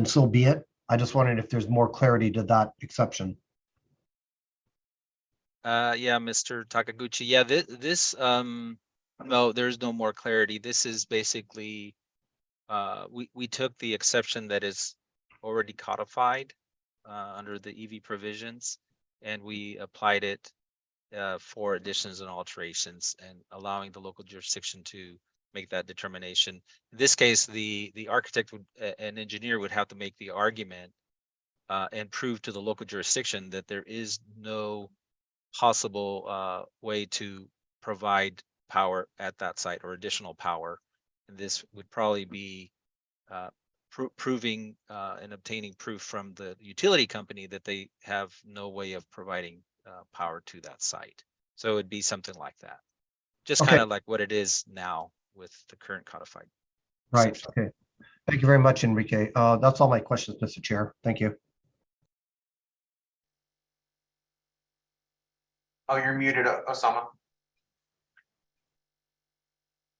so be it. I just wondered if there's more clarity to that exception. Yeah, Mr. Takaguchi. Yeah, this no, there's no more clarity. This is basically we took the exception that is already codified under the EV provisions, and we applied it for additions and alterations, and allowing the local jurisdiction to make that determination. In this case, the architect would an engineer would have to make the argument and prove to the local jurisdiction that there is no possible way to provide power at that site or additional power. And this would probably be proving and obtaining proof from the utility company that they have no way of providing power to that site. So it would be something like that. Just Okay. kind of like what it is now with the current codified. Right. exception. Okay. Thank you very much, Enrique. That's all my questions, Mr. Chair. Thank you. Oh, you're muted, Osama.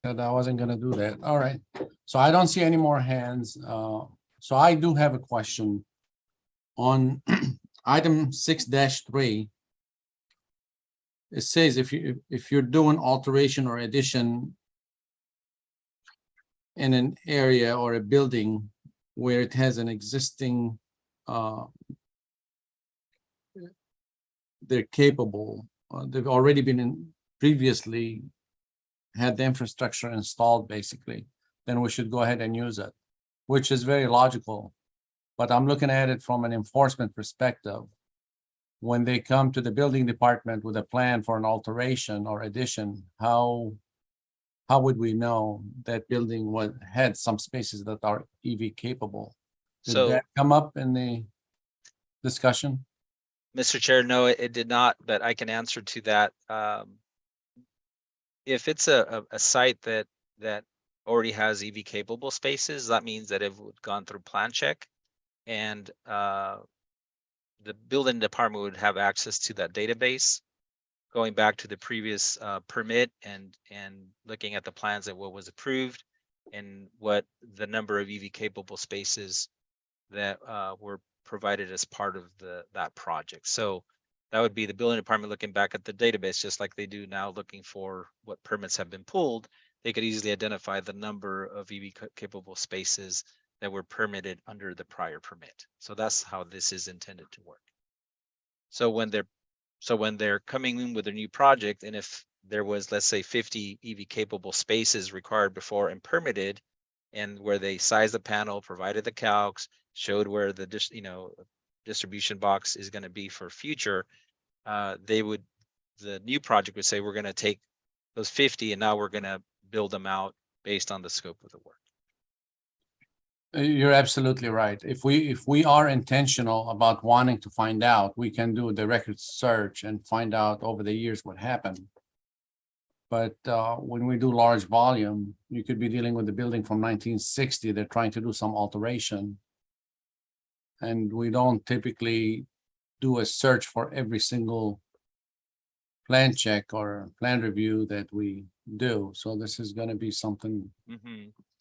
That I wasn't gonna do that. All right. So I don't see any more hands. So I do have a question on item 6-3. It says if you're doing alteration or addition in an area or a building where it has an existing they're capable, they've already been previously had the infrastructure installed, basically, then we should go ahead and use it, which is very logical. But I'm looking at it from an enforcement perspective. When they come to the building department with a plan for an alteration or addition, how would we know that building had some spaces that are EV capable? Did So, that come up in the discussion? Mr. Chair, no, it did not, but I can answer to that. If it's a site that already has EV capable spaces, that means that it would gone through plan check, and the building department would have access to that database, going back to the previous permit and looking at the plans and what was approved and what the number of EV capable spaces that were provided as part of that project. So that would be the building department looking back at the database, just like they do now, looking for what permits have been pulled. They could easily identify the number of EV capable spaces that were permitted under the prior permit. So that's how this is intended to work. So when they're coming in with a new project, and if there was, let's say, 50 EV capable spaces required before and permitted, and where they sized the panel, provided the calcs, showed where the distribution box is going to be for future, the new project would say, we're going to take those 50 and now we're going to build them out based on the scope of the work. You're absolutely right. If we are intentional about wanting to find out, we can do the record search and find out over the years what happened. But when we do large volume, you could be dealing with a building from 1960. They're trying to do some alteration. And we don't typically do a search for every single plan check or plan review that we do. So this is going to be something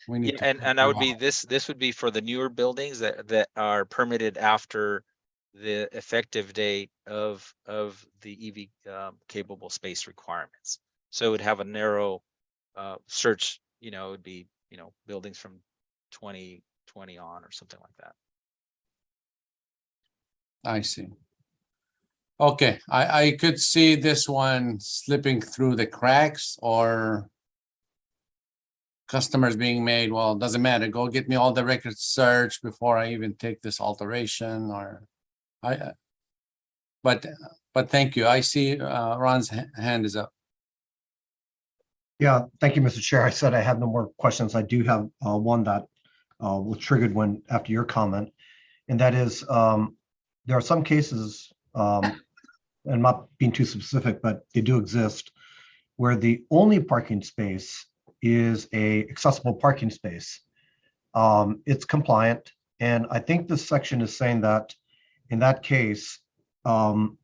we need to. And that would be this would be for the newer buildings that are permitted after the effective date of the EV capable space requirements. So it would have a narrow search, it would be, buildings from 2020 on or something like that. I see. Okay, I could see this one slipping through the cracks, or customers being made, well, it doesn't matter, go get me all the records search before I even take this alteration, or but thank you. I see Ron's hand is up. Yeah, thank you, Mr. Chair. I said I have no more questions. I do have one that was triggered after your comment, and that is there are some cases, and I'm not being too specific, but they do exist, where the only parking space is a accessible parking space. It's compliant, and I think this section is saying that in that case, an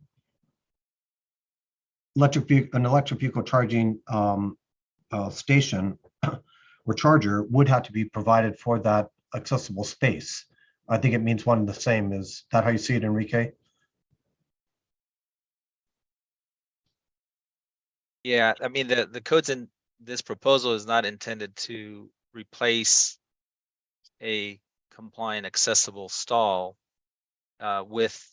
electric vehicle charging station or charger would have to be provided for that accessible space. I think it means one and the same. Is that how you see it, Enrique? Yeah, I mean, the codes in this proposal is not intended to replace a compliant accessible stall with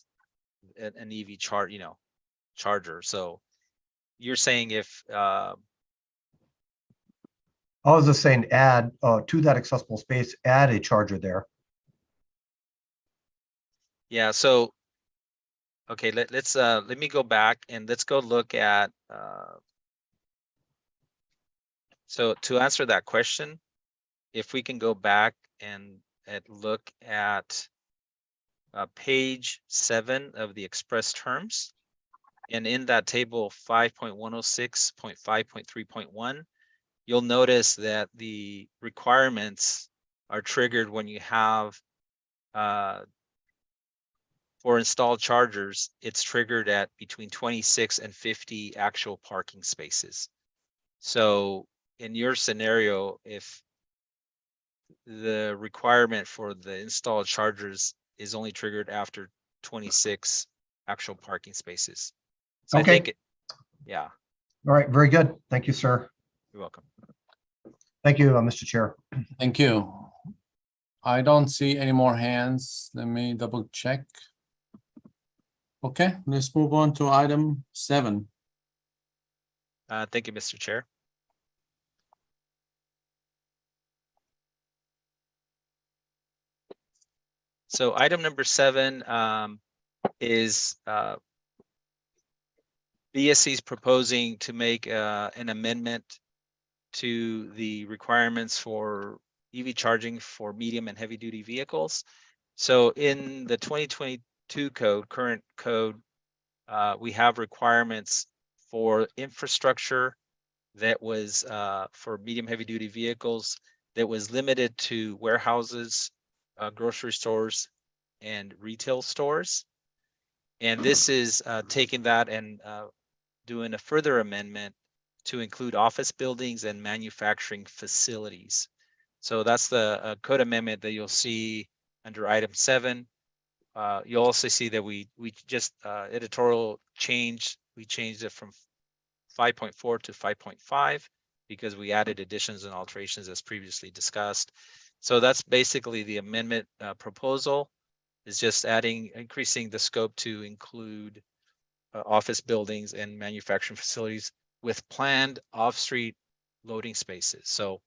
an EV charger. So you're saying if I was just saying add to that accessible space, add a charger there. yeah, so okay, let me go back and let's go look at so to answer that question, if we can go back and look at page 7 of the express terms, and in that table 5.106.5.3.1, you'll notice that the requirements are triggered when you have for installed chargers, it's triggered at between 26 and 50 actual parking spaces. So in your scenario, if the requirement for the installed chargers is only triggered after 26 actual parking spaces. So Okay. I think yeah. All right, very good. Thank you, sir. You're welcome. Thank you, Mr. Chair. Thank you. I don't see any more hands. Let me double check. Okay, let's move on to item 7. Thank you, Mr. Chair. So item number 7 is BSC is proposing to make an amendment to the requirements for EV charging for medium and heavy duty vehicles. So in the 2022 current code, we have requirements for infrastructure that was for medium heavy duty vehicles that was limited to warehouses, grocery stores, and retail stores. And this is taking that and doing a further amendment to include office buildings and manufacturing facilities. So that's the code amendment that you'll see under item 7. You'll also see that we just editorial change. We changed it from 5.4 to 5.5 because we added additions and alterations as previously discussed. So that's basically the amendment proposal, is just increasing the scope to include office buildings and manufacturing facilities with planned off-street loading spaces. So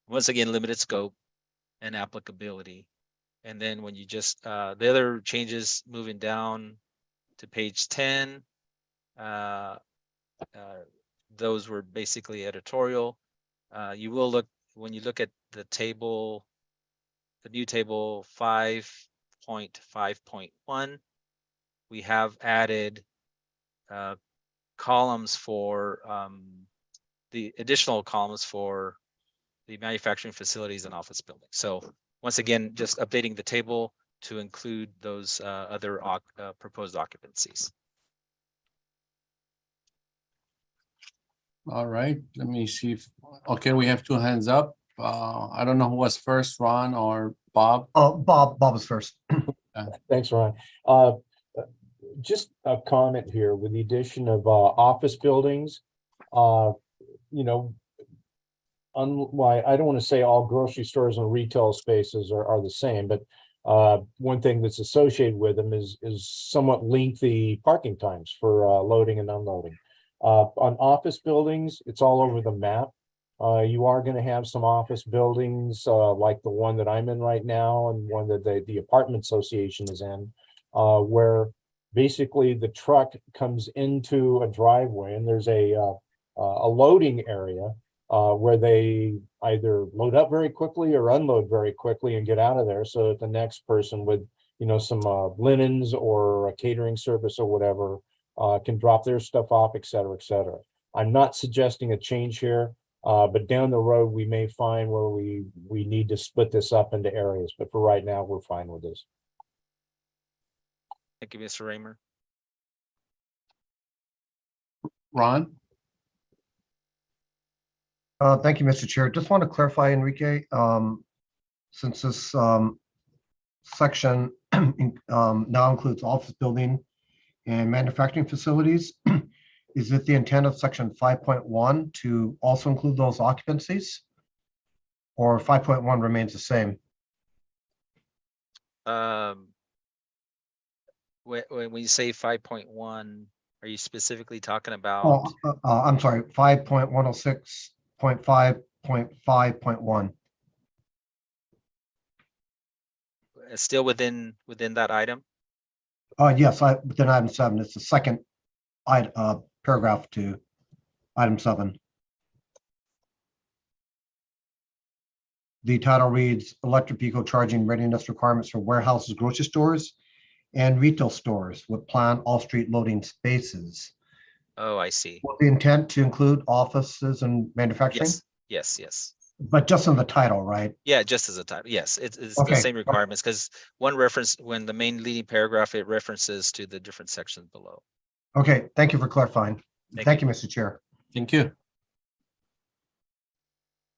once again, limited scope and applicability. And then when you just, the other changes moving down to page 10, those were basically editorial. You will look, when you look at the table, the new table 5.5.1, we have added columns for the additional columns for the manufacturing facilities and office buildings. So once again, just updating the table to include those other proposed occupancies. All right, let me see if, okay, we have 2 hands up. I don't know who was first, Ron or Bob? Bob was first. Thanks, Ron. Just a comment here with the addition of office buildings. You know, why I don't want to say all grocery stores and retail spaces are the same, but one thing that's associated with them is somewhat lengthy parking times for loading and unloading. On office buildings, it's all over the map. You are going to have some office buildings like the one that I'm in right now and one that the apartment association is in, where basically the truck comes into a driveway and there's a loading area, where they either load up very quickly or unload very quickly and get out of there, so that the next person with, you know, some linens or a catering service or whatever can drop their stuff off, et cetera, et cetera. I'm not suggesting a change here, but down the road, we may find where we need to split this up into areas, but for right now, we're fine with this. Thank you, Mr. Raymer. Ron? Thank you, Mr. Chair. Just want to clarify, Enrique, since this section now includes office building and manufacturing facilities, is it the intent of section 5.1 to also include those occupancies? Or 5.1 remains the same? When you say 5.1, are you specifically talking about? Oh, I'm sorry, 5.106.5.5.1. Still within that item? Yes, within item 7, it's the second paragraph to item 7. The title reads electric vehicle charging readiness requirements for warehouses, grocery stores, and retail stores with planned off-street loading spaces. Oh, I see. With the intent to include offices and manufacturing? Yes. But just in the title, right? Yeah, just as a title. Yes, it's the Okay. same requirements, because one reference, when the main leading paragraph, it references to the different sections below. Okay, thank you for clarifying. Thank you, Mr. Chair. Thank you.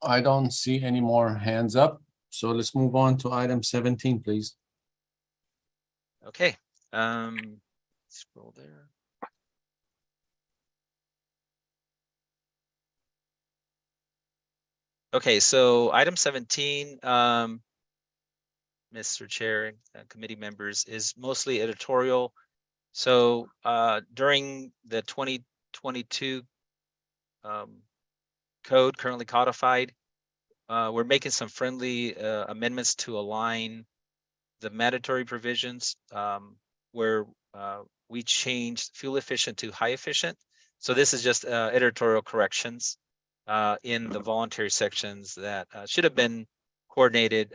I don't see any more hands up, so let's move on to item 17, please. Okay, scroll there. Okay, so item 17, Mr. Chair and committee members, is mostly editorial. So during the 2022 code currently codified, we're making some friendly amendments to align the mandatory provisions where we changed fuel efficient to high efficient. So this is just editorial corrections in the voluntary sections that should have been coordinated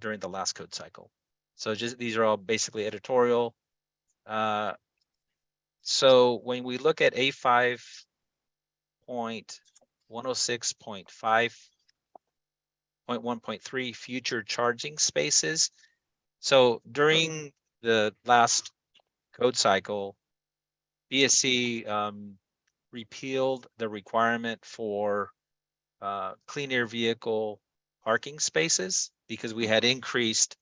during the last code cycle. So just these are all basically editorial. So when we look at A5.106.5.1.3 future charging spaces. So during the last code cycle, BSC repealed the requirement for clean air vehicle parking spaces because we had increased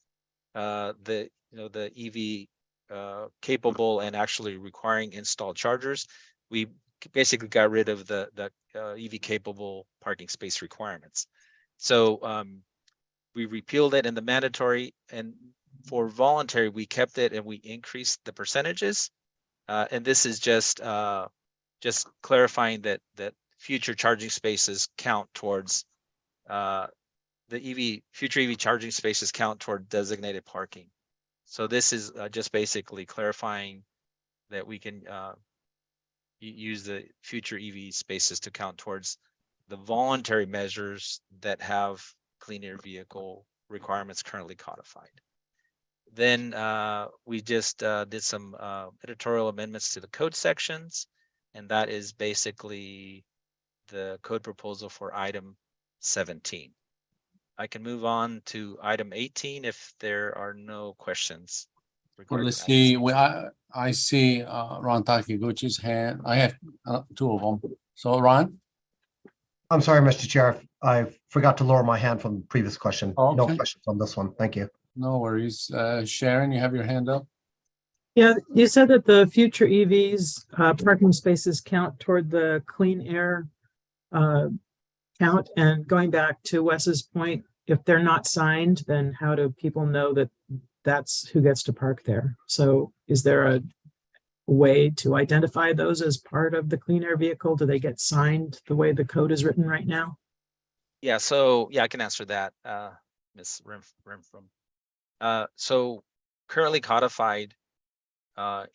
the EV capable and actually requiring installed chargers. We basically got rid of the EV capable parking space requirements. So we repealed it in the mandatory, and for voluntary we kept it and we increased the percentages. And this is just clarifying that future charging spaces count towards future EV charging spaces count toward designated parking. So this is just basically clarifying that we can use the future EV spaces to count towards the voluntary measures that have clean air vehicle requirements currently codified. Then we just did some editorial amendments to the code sections, and that is basically the code proposal for item 17. I can move on to item 18 if there are no questions. Well, let's see. I see Ron Takiguchi's hand. I have two of them. So Ron? I'm sorry, Mr. Chair. I forgot to lower my hand from the previous question. Okay. No questions on this one. Thank you. No worries. Sharon, you have your hand up? Yeah, you said that the future EVs parking spaces count toward the clean air count. And going back to Wes's point, if they're not signed, then how do people know that that's who gets to park there? So is there a way to identify those as part of the clean air vehicle? Do they get signed the way the code is written right now? Yeah, so yeah, I can answer that, Ms. Renfrom. So currently codified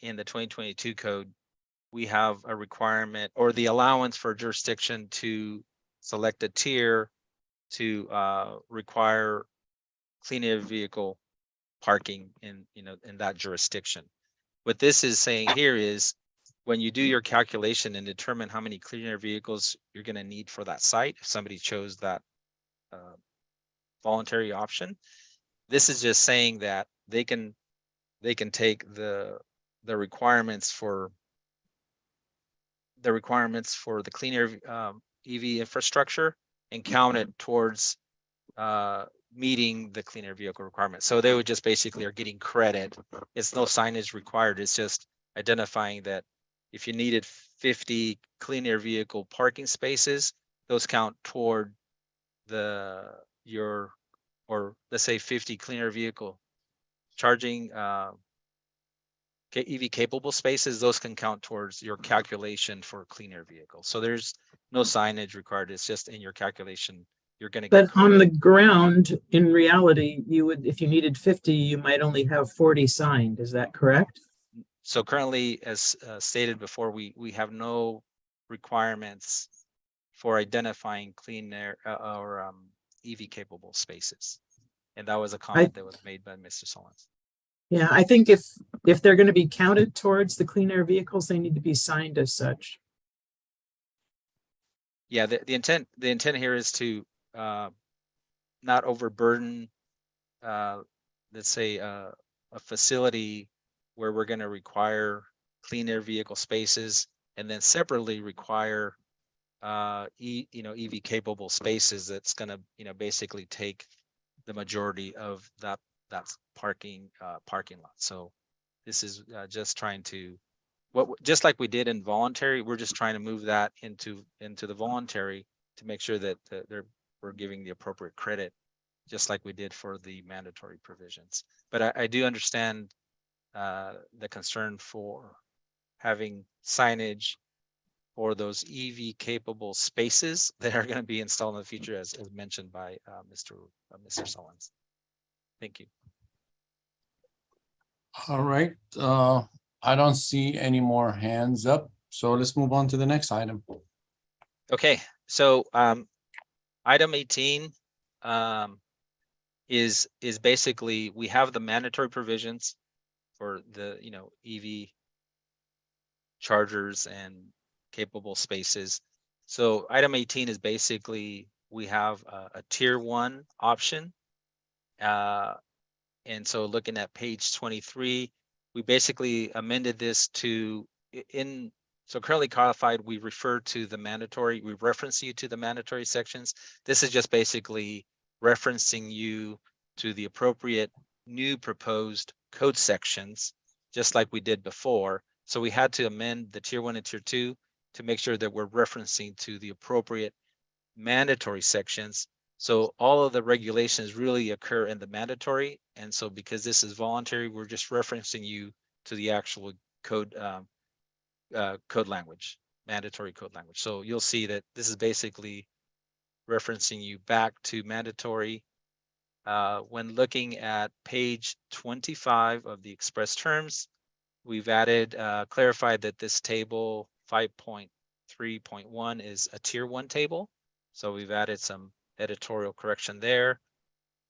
in the 2022 code, we have a requirement or the allowance for jurisdiction to select a tier to require clean air vehicle parking in, in that jurisdiction. What this is saying here is when you do your calculation and determine how many clean air vehicles you're going to need for that site, if somebody chose that voluntary option, this is just saying that they can take the requirements for the clean air EV infrastructure and count it towards meeting the clean air vehicle requirement. So they would just basically are getting credit. It's no signage required. It's just identifying that if you needed 50 clean air vehicle parking spaces, those count toward or let's say 50 clean air vehicle charging EV capable spaces, those can count towards your calculation for clean air vehicles. So there's no signage required. It's just in your calculation, you're going to get. But on the ground, in reality, you would, if you needed 50, you might only have 40 signed. Is that correct? So currently, as stated before, we have no requirements for identifying clean air or EV capable spaces. And that was a comment that was made by Mr. Solons. Yeah, I think if they're going to be counted towards the clean air vehicles, they need to be signed as such. Yeah, the intent here is to not overburden, let's say, a facility where we're going to require clean air vehicle spaces and then separately require EV capable spaces. That's going to basically take the majority of that parking lot. So this is just trying to just like we did in voluntary, we're just trying to move that into the voluntary to make sure that we're giving the appropriate credit, just like we did for the mandatory provisions. But I do understand the concern for having signage for those EV capable spaces that are going to be installed in the future, as mentioned by Mr. Solons. Thank you. All right, I don't see any more hands up, so let's move on to the next item. Okay, so item 18 is basically we have the mandatory provisions for the EV chargers and capable spaces. So item 18 is basically we have a tier 1 option. And so looking at page 23, we basically amended this to so currently codified, we refer to the mandatory, we reference you to the mandatory sections. This is just basically referencing you to the appropriate new proposed code sections, just like we did before. So we had to amend the tier 1 and tier 2 to make sure that we're referencing to the appropriate mandatory sections. So all of the regulations really occur in the mandatory. And so because this is voluntary, we're just referencing you to the actual code code language, mandatory code language. So you'll see that this is basically referencing you back to mandatory. When looking at page 25 of the express terms, we've added, clarified that this table 5.3.1 is a tier 1 table. So we've added some editorial correction there.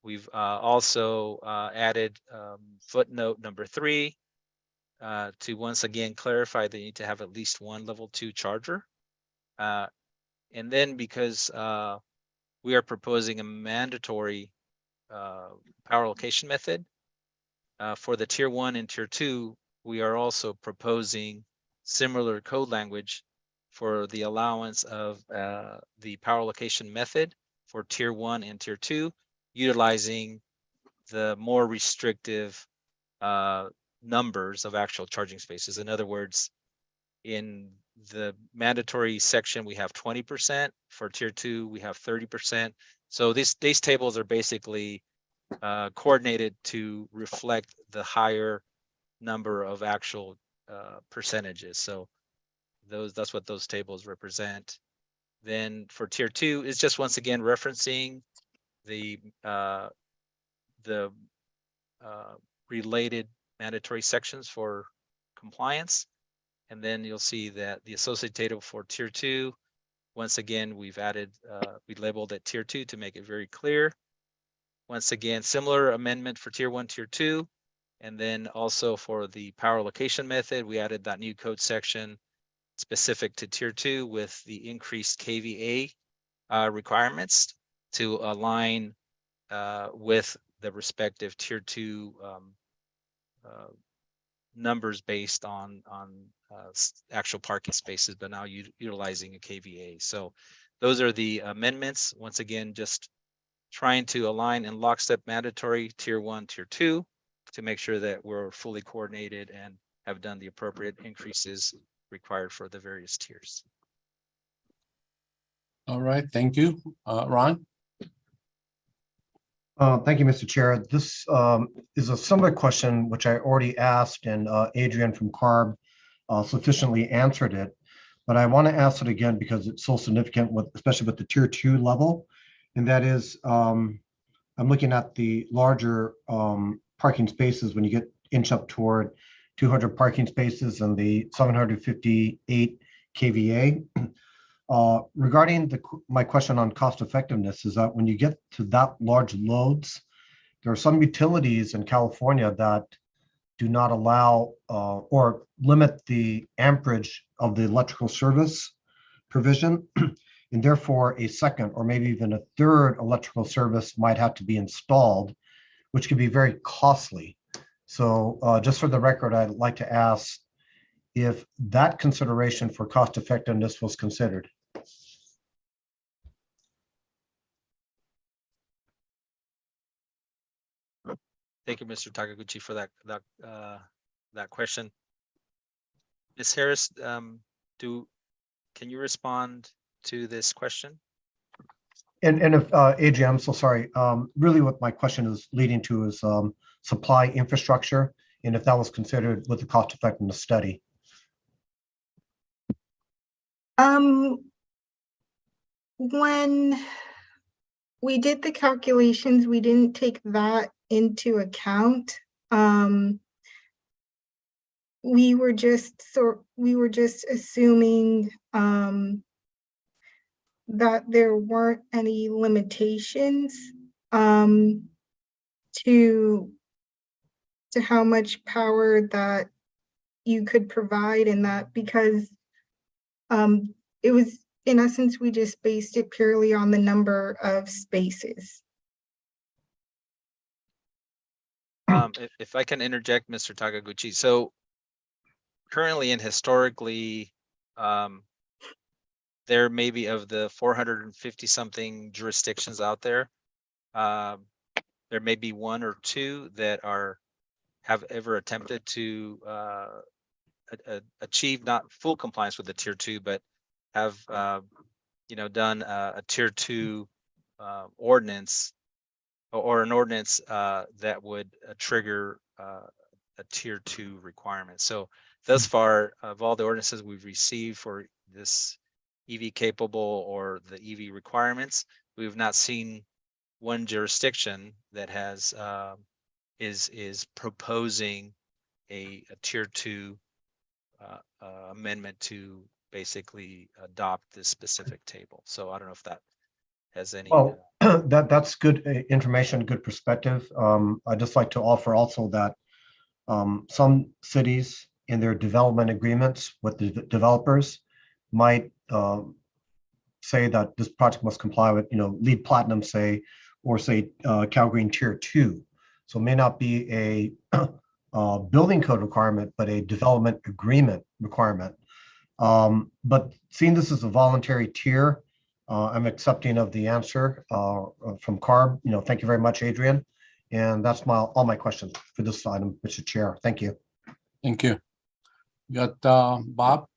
We've also added footnote number 3 to once again clarify that you need to have at least one level 2 charger. And then because we are proposing a mandatory power allocation method for the tier 1 and tier 2, we are also proposing similar code language for the allowance of the power allocation method for tier 1 and tier 2, utilizing the more restrictive numbers of actual charging spaces. In other words, in the mandatory section, we have 20%. For tier 2, we have 30%. So these tables are basically coordinated to reflect the higher number of actual percentages. So that's what those tables represent. Then for tier 2, it's just once again referencing the related mandatory sections for compliance. And then you'll see that the associated table for tier 2 Once again, we labeled it tier 2 to make it very clear. Once again, similar amendment for tier 1, tier 2. And then also for the power allocation method, we added that new code section specific to tier 2 with the increased KVA requirements to align with the respective tier 2 numbers based on actual parking spaces, but now utilizing a KVA. So those are the amendments. Once again, just trying to align in lockstep mandatory tier 1, tier 2 to make sure that we're fully coordinated and have done the appropriate increases required for the various tiers. All right, thank you. Ron? Thank you, Mr. Chair. This is a similar question which I already asked, and Adrian from CARB sufficiently answered it. But I want to ask it again because it's so significant, especially with the tier 2 level. And that is, I'm looking at the larger parking spaces when you inch up toward 200 parking spaces and the 758 kVA. Regarding my question on cost effectiveness is that when you get to that large loads, there are some utilities in California that do not allow or limit the amperage of the electrical service provision. And therefore a second or maybe even a third electrical service might have to be installed, which can be very costly. So just for the record, I'd like to ask if that consideration for cost effectiveness was considered. Thank you, Mr. Takaguchi, for that question. Ms. Harris, can you respond to this question? And if Adrian, I'm so sorry. Really, what my question is leading to is supply infrastructure, and if that was considered with the cost effectiveness study. When we did the calculations, we didn't take that into account. We were just assuming that there weren't any limitations to how much power that you could provide, and that because it was, in essence, we just based it purely on the number of spaces. If I can interject, Mr. Takaguchi. So currently and historically, there may be of the 450 something jurisdictions out there, there may be one or two that have ever attempted to achieve not full compliance with the tier 2, but have done a tier 2 ordinance or an ordinance that would trigger a tier 2 requirement. So thus far, of all the ordinances we've received for this EV capable or the EV requirements, we've not seen one jurisdiction that has is proposing a tier 2 amendment to basically adopt this specific table. So I don't know if that has any. Well, that's good information, good perspective. I'd just like to offer also that some cities in their development agreements with the developers might say that this project must comply with, LEED Platinum, say, or say CalGreen Tier 2. So it may not be a building code requirement, but a development agreement requirement. But seeing this as a voluntary tier, I'm accepting of the answer from CARB. Thank you very much, Adrian. And that's all my questions for this item, Mr. Chair. Thank you. Thank you. You got Bob?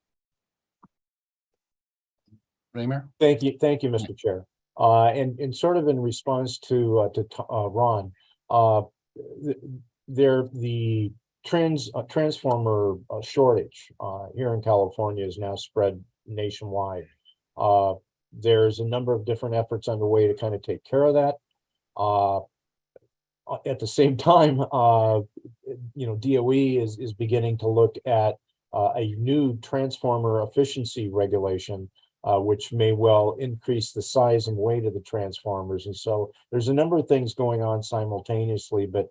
Raymer? Thank you, Mr. Chair. And sort of in response to Ron, the transformer shortage here in California is now spread nationwide. There's a number of different efforts underway to kind of take care of that. At the same time, DOE is beginning to look at a new transformer efficiency regulation which may well increase the size and weight of the transformers. And so there's a number of things going on simultaneously, but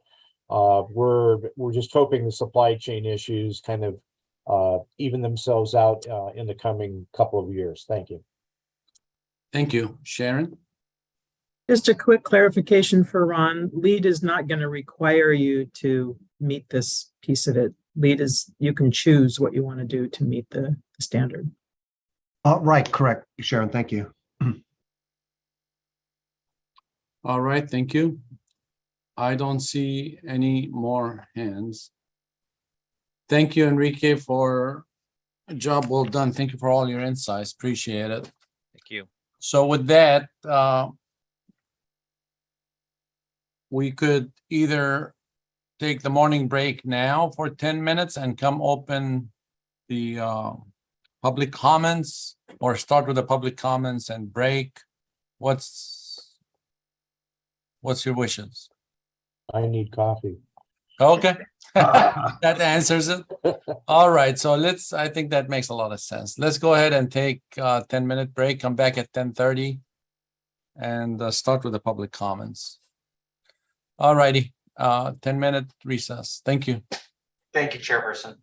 we're just hoping the supply chain issues kind of even themselves out in the coming couple of years. Thank you. Thank you. Sharon? Just a quick clarification for Ron. LEED is not going to require you to meet this piece of it. LEED is, you can choose what you want to do to meet the standard. Right, correct, Sharon, thank you. All right, thank you. I don't see any more hands. Thank you, Enrique, for a job well done. Thank you for all your insights. Appreciate it. Thank you. So with that, we could either take the morning break now for 10 minutes and come open the public comments, or start with the public comments and break. What's your wishes? I need coffee. Okay, that answers it. All right, so I think that makes a lot of sense. Let's go ahead and take a 10-minute break, come back at 10:30 and start with the public comments. All righty, 10-minute recess. Thank you. Thank you, Chairperson.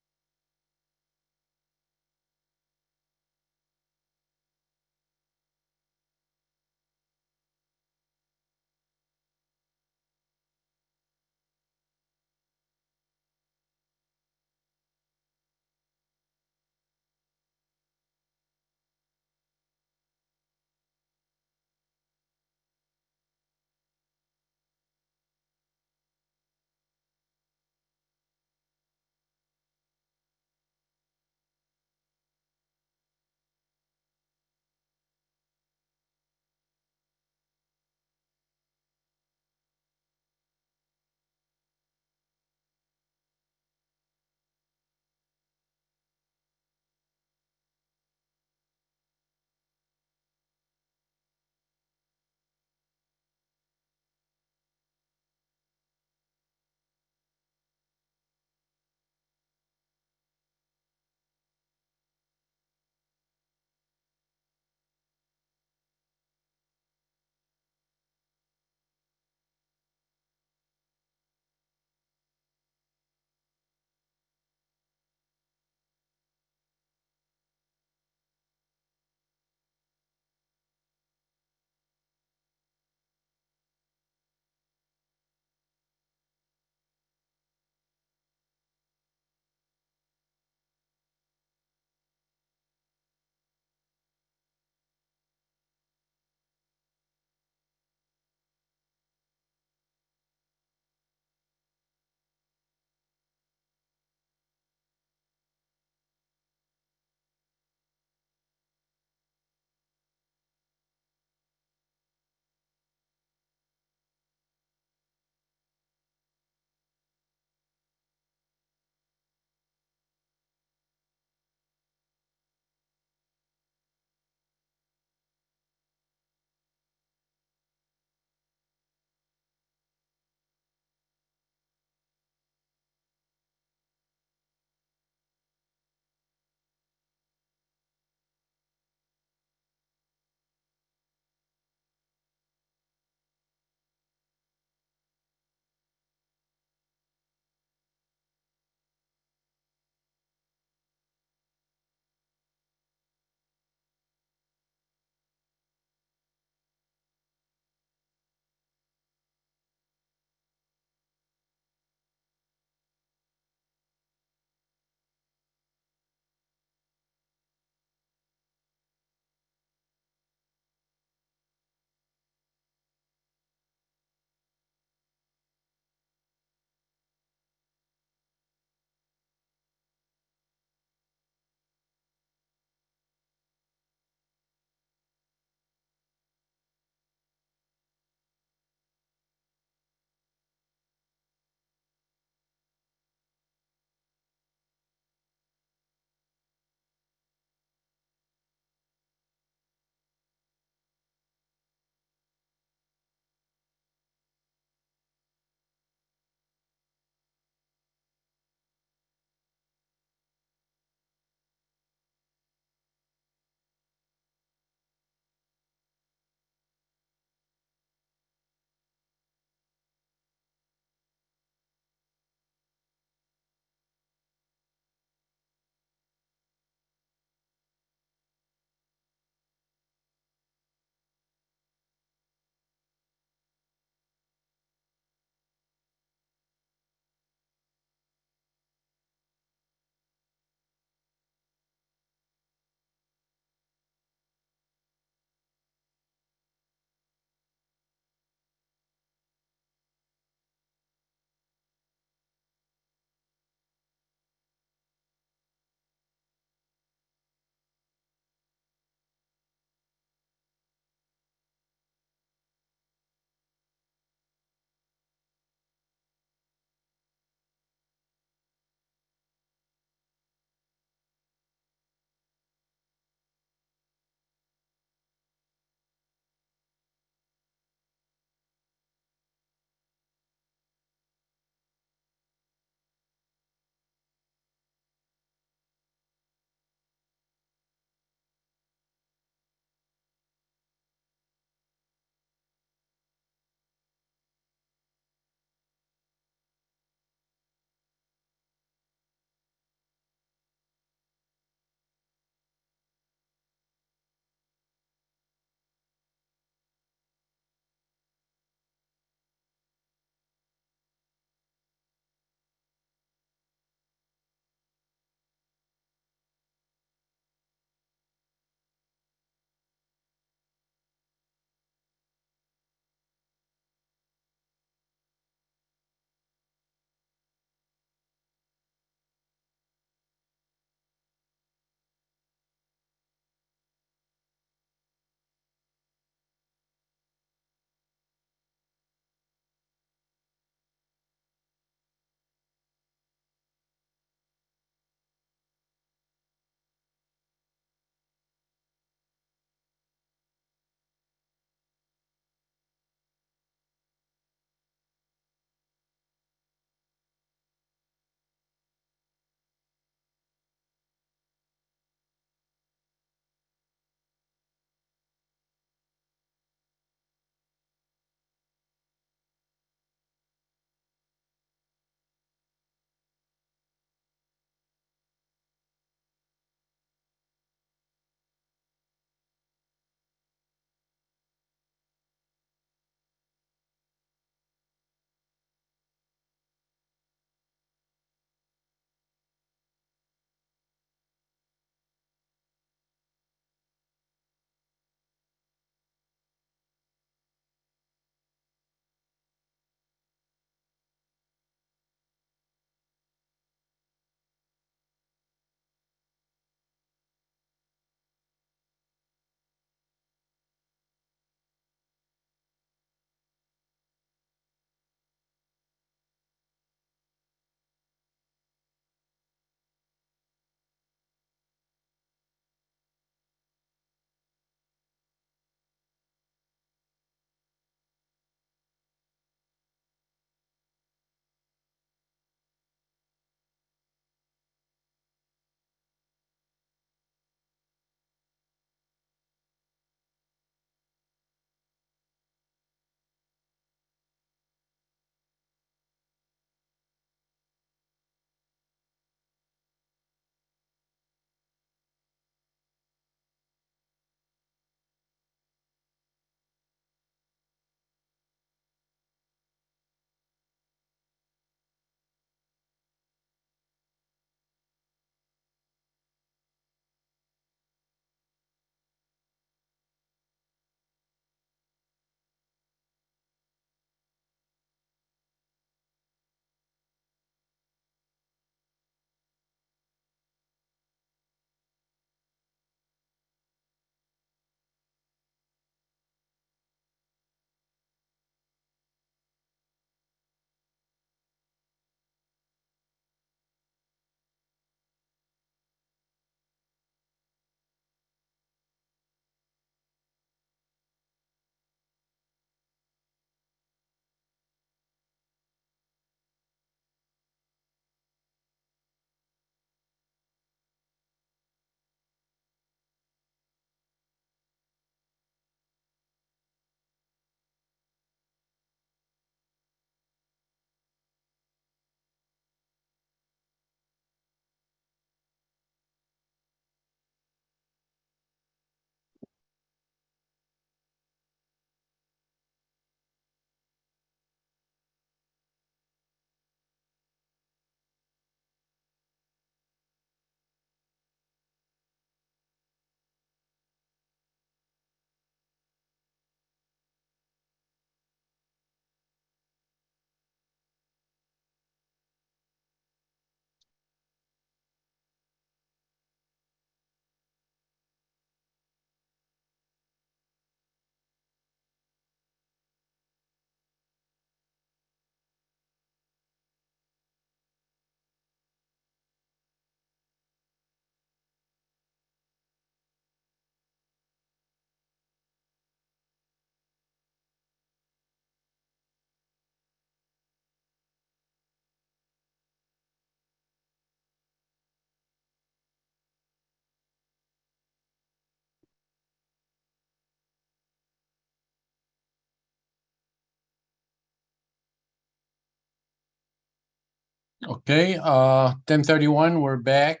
Okay, 10:31, we're back.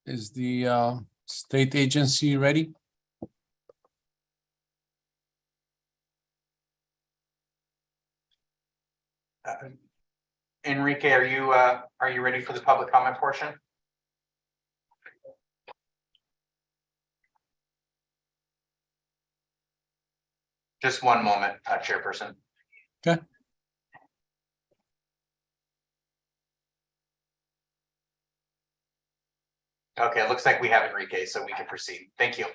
Is the state agency ready? Enrique, are you ready for the public comment portion? Just one moment, Chairperson. Okay. Okay, it looks like we have Enrique, so we can proceed. Thank you. Yeah,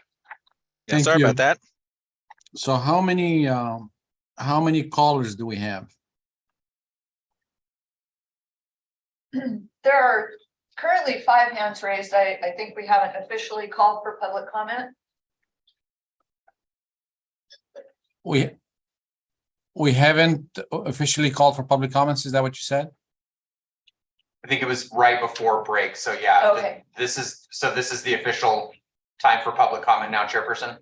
Thank sorry you. about that. So how many callers do we have? There are currently 5 hands raised. I think we haven't officially called for public comment. We haven't officially called for public comments. Is that what you said? I think it was right before break. So yeah, Okay. this is the official time for public comment now, Chairperson.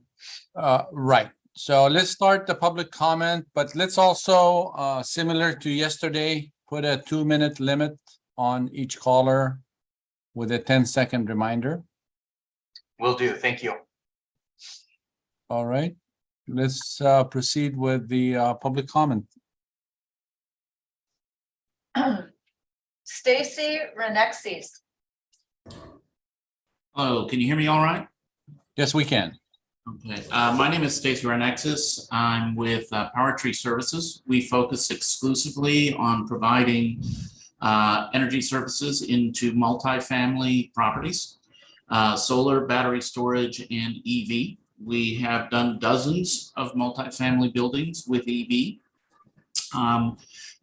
Right. So let's start the public comment, but let's also, similar to yesterday, put a 2-minute limit on each caller with a 10-second reminder. Will do. Thank you. All right. Let's proceed with the public comment. Stacy Renexis. Hello, can you hear me all right? Yes, we can. Okay, my name is Stacy Renexis. I'm with Power Tree Services. We focus exclusively on providing energy services into multifamily properties, solar, battery storage, and EV. We have done dozens of multifamily buildings with EV.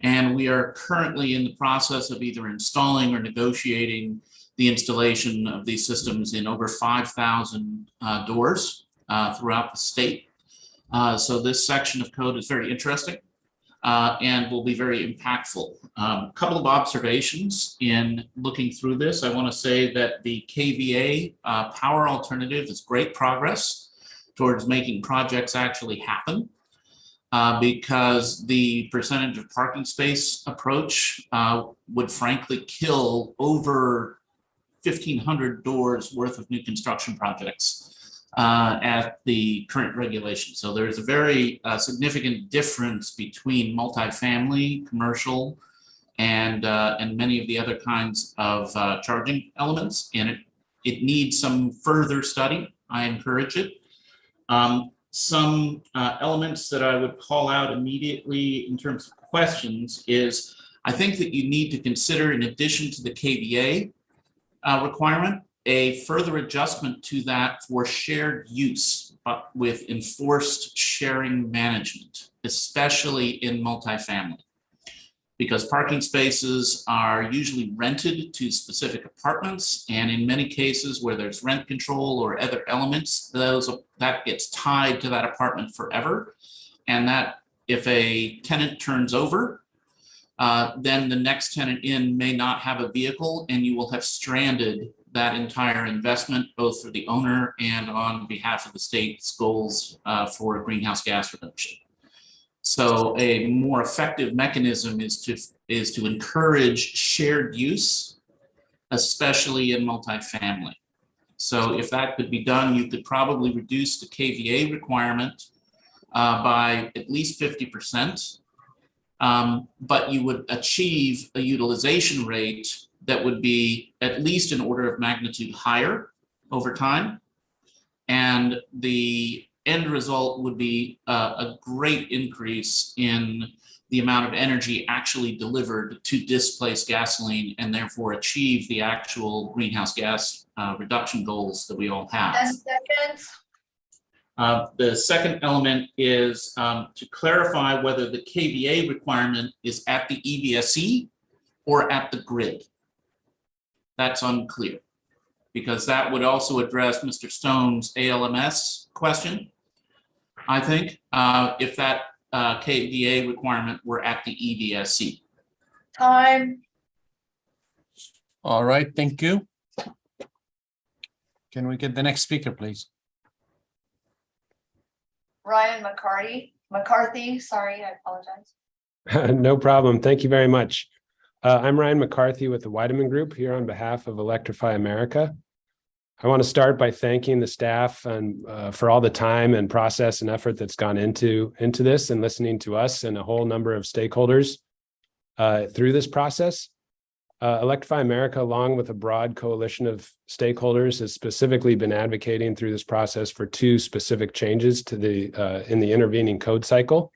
And we are currently in the process of either installing or negotiating the installation of these systems in over 5,000 doors throughout the state. So this section of code is very interesting and will be very impactful. A couple of observations in looking through this. I want to say that the KVA power alternative is great progress towards making projects actually happen. Because the percentage of parking space approach would frankly kill over 1,500 doors worth of new construction projects at the current regulation. So there's a very significant difference between multifamily, commercial, and many of the other kinds of charging elements. And it needs some further study. I encourage it. Some elements that I would call out immediately in terms of questions is I think that you need to consider, in addition to the KVA requirement, a further adjustment to that for shared use with enforced sharing management, especially in multifamily. Because parking spaces are usually rented to specific apartments, and in many cases where there's rent control or other elements, that gets tied to that apartment forever. And that if a tenant turns over, then the next tenant in may not have a vehicle, and you will have stranded that entire investment, both for the owner and on behalf of the state's goals for greenhouse gas reduction. So a more effective mechanism is to encourage shared use, especially in multifamily. So if that could be done, you could probably reduce the KVA requirement by at least 50%, but you would achieve a utilization rate that would be at least an order of magnitude higher over time. And the end result would be a great increase in the amount of energy actually delivered to displace gasoline and therefore achieve the actual greenhouse gas reduction goals that we all have. 10 seconds. The second element is to clarify whether the KVA requirement is at the EVSE or at the grid. That's unclear, because that would also address Mr. Stone's ALMS question, I think, if that KVA requirement were at the EVSE. Time. All right, thank you. Can we get the next speaker, please? Ryan McCarthy, sorry, I apologize. No problem. Thank you very much. I'm Ryan McCarthy with the Weideman Group here on behalf of Electrify America. I want to start by thanking the staff and for all the time and process and effort that's gone into this and listening to us and a whole number of stakeholders through this process. Electrify America, along with a broad coalition of stakeholders, has specifically been advocating through this process for two specific changes to in the intervening code cycle.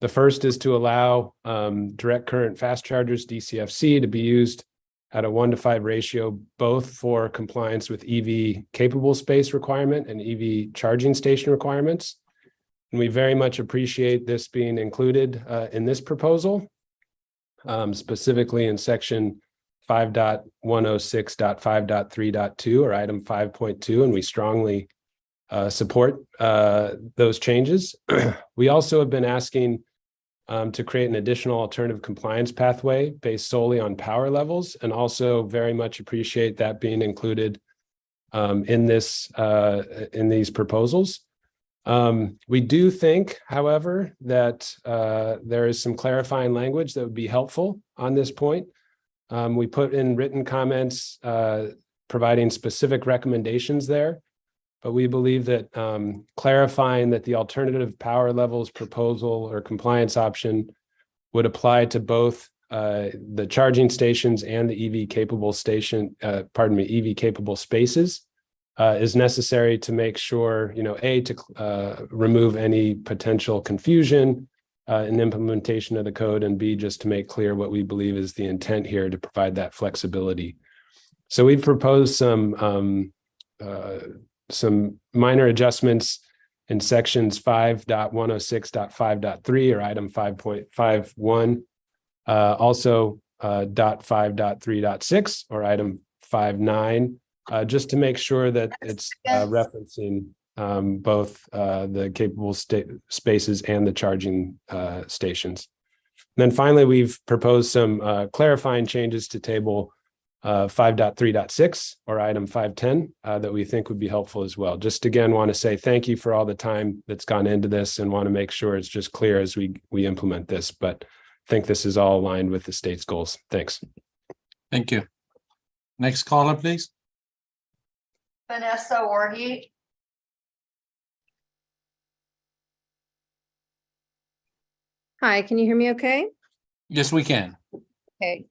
The first is to allow direct current fast chargers, DCFC, to be used at a 1:5 ratio, both for compliance with EV capable space requirement and EV charging station requirements. And we very much appreciate this being included in this proposal, specifically in section 5.106.5.3.2 or item 5.2, and we strongly support those changes. We also have been asking to create an additional alternative compliance pathway based solely on power levels, and also very much appreciate that being included in these proposals. We do think, however, that there is some clarifying language that would be helpful on this point. We put in written comments providing specific recommendations there, but we believe that clarifying that the alternative power levels proposal or compliance option would apply to both the charging stations and the EV capable EV capable spaces is necessary to make sure, to remove any potential confusion in implementation of the code, and B, just to make clear what we believe is the intent here to provide that flexibility. So we've proposed some minor adjustments in sections 5.106.5.3 or item 5.51, also .5.3.6 or item 5.9, just to make sure that it's referencing both the capable spaces and the charging stations. And then finally, we've proposed some clarifying changes to table 5.3.6 or item 5.10 that we think would be helpful as well. Just again, want to say thank you for all the time that's gone into this and want to make sure it's just clear as we implement this, but I think this is all aligned with the state's goals. Thanks. Thank you. Next caller, please. Vanessa Warheat. Hi, can you hear me okay? Yes, we can. Okay.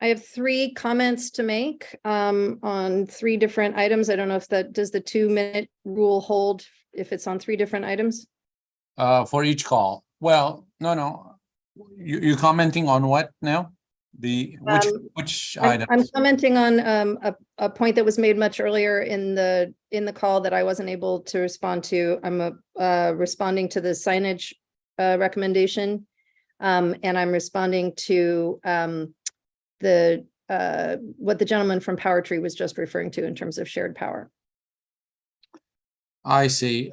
I have 3 comments to make on 3 different items. I don't know if does the 2-minute rule hold if it's on 3 different items? For each call. Well, no. You're commenting on what now? Which item? I'm commenting on a point that was made much earlier in the call that I wasn't able to respond to. I'm responding to the signage recommendation, and I'm responding to what the gentleman from Power Tree was just referring to in terms of shared power. I see.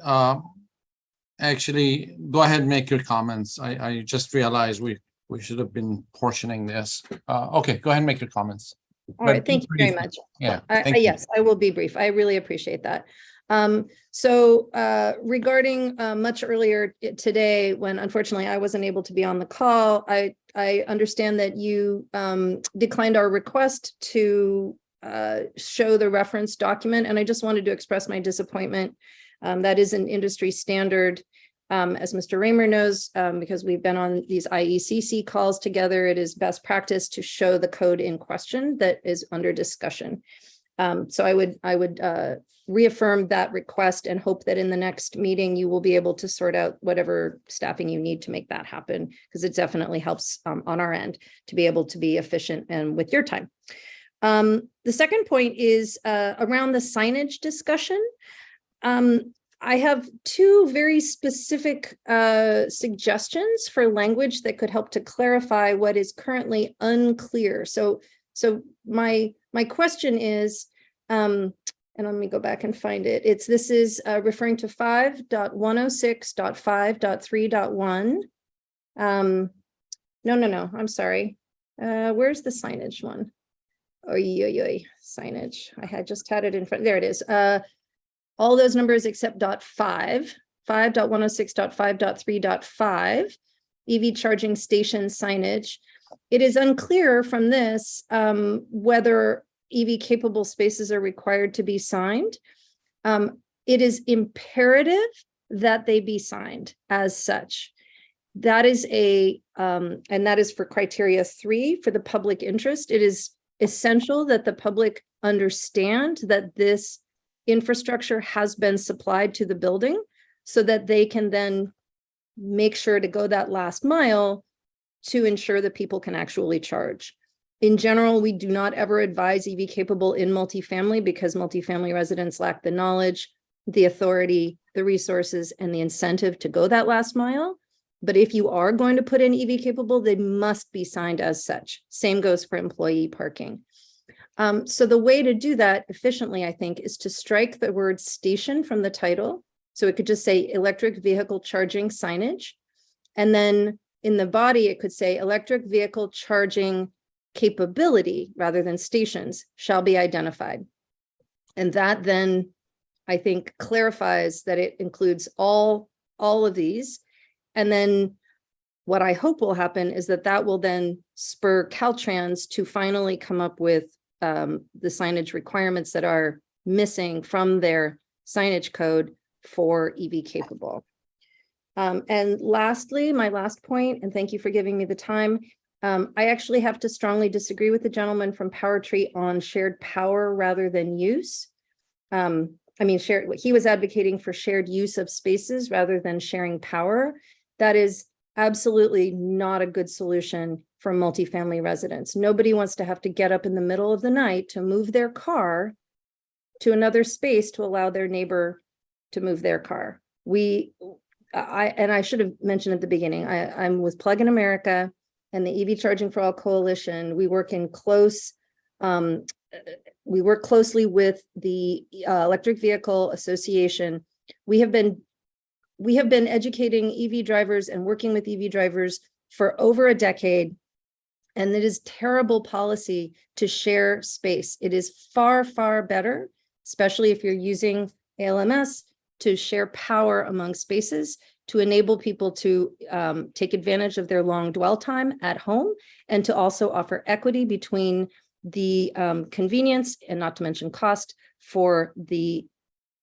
Actually, go ahead and make your comments. I just realized we should have been portioning this. Okay, go ahead and make your comments. All right, thank you very much. Yeah. Yes, I will be brief. I really appreciate that. So regarding much earlier today, when unfortunately I wasn't able to be on the call, I understand that you declined our request to show the reference document, and I just wanted to express my disappointment. That is an industry standard, as Mr. Raymer knows, because we've been on these IECC calls together. It is best practice to show the code in question that is under discussion. So I would reaffirm that request and hope that in the next meeting you will be able to sort out whatever staffing you need to make that happen, because it definitely helps on our end to be able to be efficient and with your time. The second point is around the signage discussion. I have 2 very specific suggestions for language that could help to clarify what is currently unclear. So my question is, and let me go back and find it. This is referring to 5.106.5.3.1. No, I'm sorry. Where's the signage one? Signage. I had just had it in front. There it is. All those numbers except .5, 5.106.5.3.5, EV charging station signage. It is unclear from this whether EV capable spaces are required to be signed. It is imperative that they be signed as such. That is and that is for criteria 3 for the public interest. It is essential that the public understand that this infrastructure has been supplied to the building so that they can then make sure to go that last mile to ensure that people can actually charge. In general, we do not ever advise EV capable in multifamily because multifamily residents lack the knowledge, the authority, the resources, and the incentive to go that last mile. But if you are going to put in EV capable, they must be signed as such. Same goes for employee parking. So the way to do that efficiently, I think, is to strike the word station from the title. So it could just say electric vehicle charging signage. And then in the body, it could say electric vehicle charging capability rather than stations shall be identified. And that then, I think, clarifies that it includes all of these. And then what I hope will happen is that will then spur Caltrans to finally come up with the signage requirements that are missing from their signage code for EV capable. And lastly, my last point, and thank you for giving me the time, I actually have to strongly disagree with the gentleman from Power Tree on shared power rather than use. He was advocating for shared use of spaces rather than sharing power. That is absolutely not a good solution for multifamily residents. Nobody wants to have to get up in the middle of the night to move their car to another space to allow their neighbor to move their car. I should have mentioned at the beginning, I'm with Plug in America and the EV Charging for All Coalition. We work closely with the Electric Vehicle Association. We have been educating EV drivers and working with EV drivers for over a decade. And it is terrible policy to share space. It is far, far better, especially if you're using ALMS, to share power among spaces, to enable people to take advantage of their long dwell time at home, and to also offer equity between the convenience and not to mention cost for the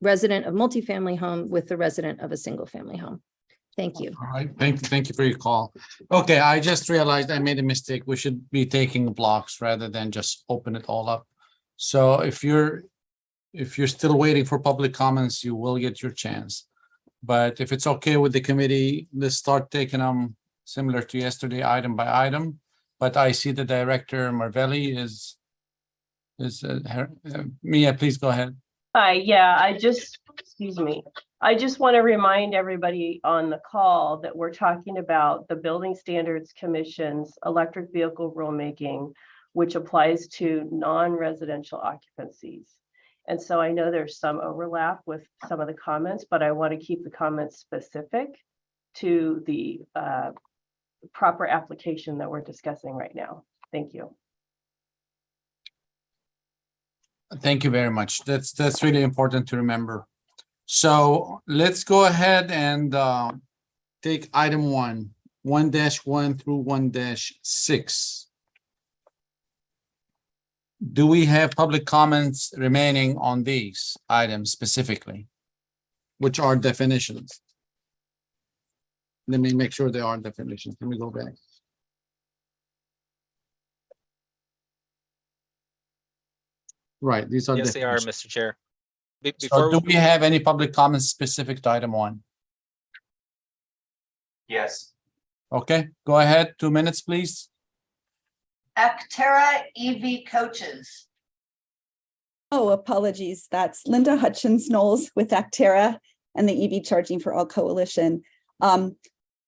resident of multifamily home with the resident of a single family home. Thank you. All right, thank you for your call. Okay, I just realized I made a mistake. We should be taking blocks rather than just open it all up. So if you're still waiting for public comments, you will get your chance. But if it's okay with the committee, let's start taking them similar to yesterday, item by item. But I see the director Marvelli is Mia, please go ahead. Yeah, excuse me. I just want to remind everybody on the call that we're talking about the Building Standards Commission's electric vehicle rulemaking, which applies to non-residential occupancies. And so I know there's some overlap with some of the comments, but I want to keep the comments specific to the proper application that we're discussing right now. Thank you. Thank you very much. That's really important to remember. So let's go ahead and take item 1-1 through 1-6. Do we have public comments remaining on these items specifically, which are definitions? Let me make sure they are definitions. Let me go back. Right, these are Yes, they are, definitions. Mr. Chair. So do we have any public comments specific to item 1? Yes. Okay, go ahead. 2 minutes, please. Actera EV coaches. Oh, apologies. That's Linda Hutchins Knowles with Actera and the EV Charging for All Coalition.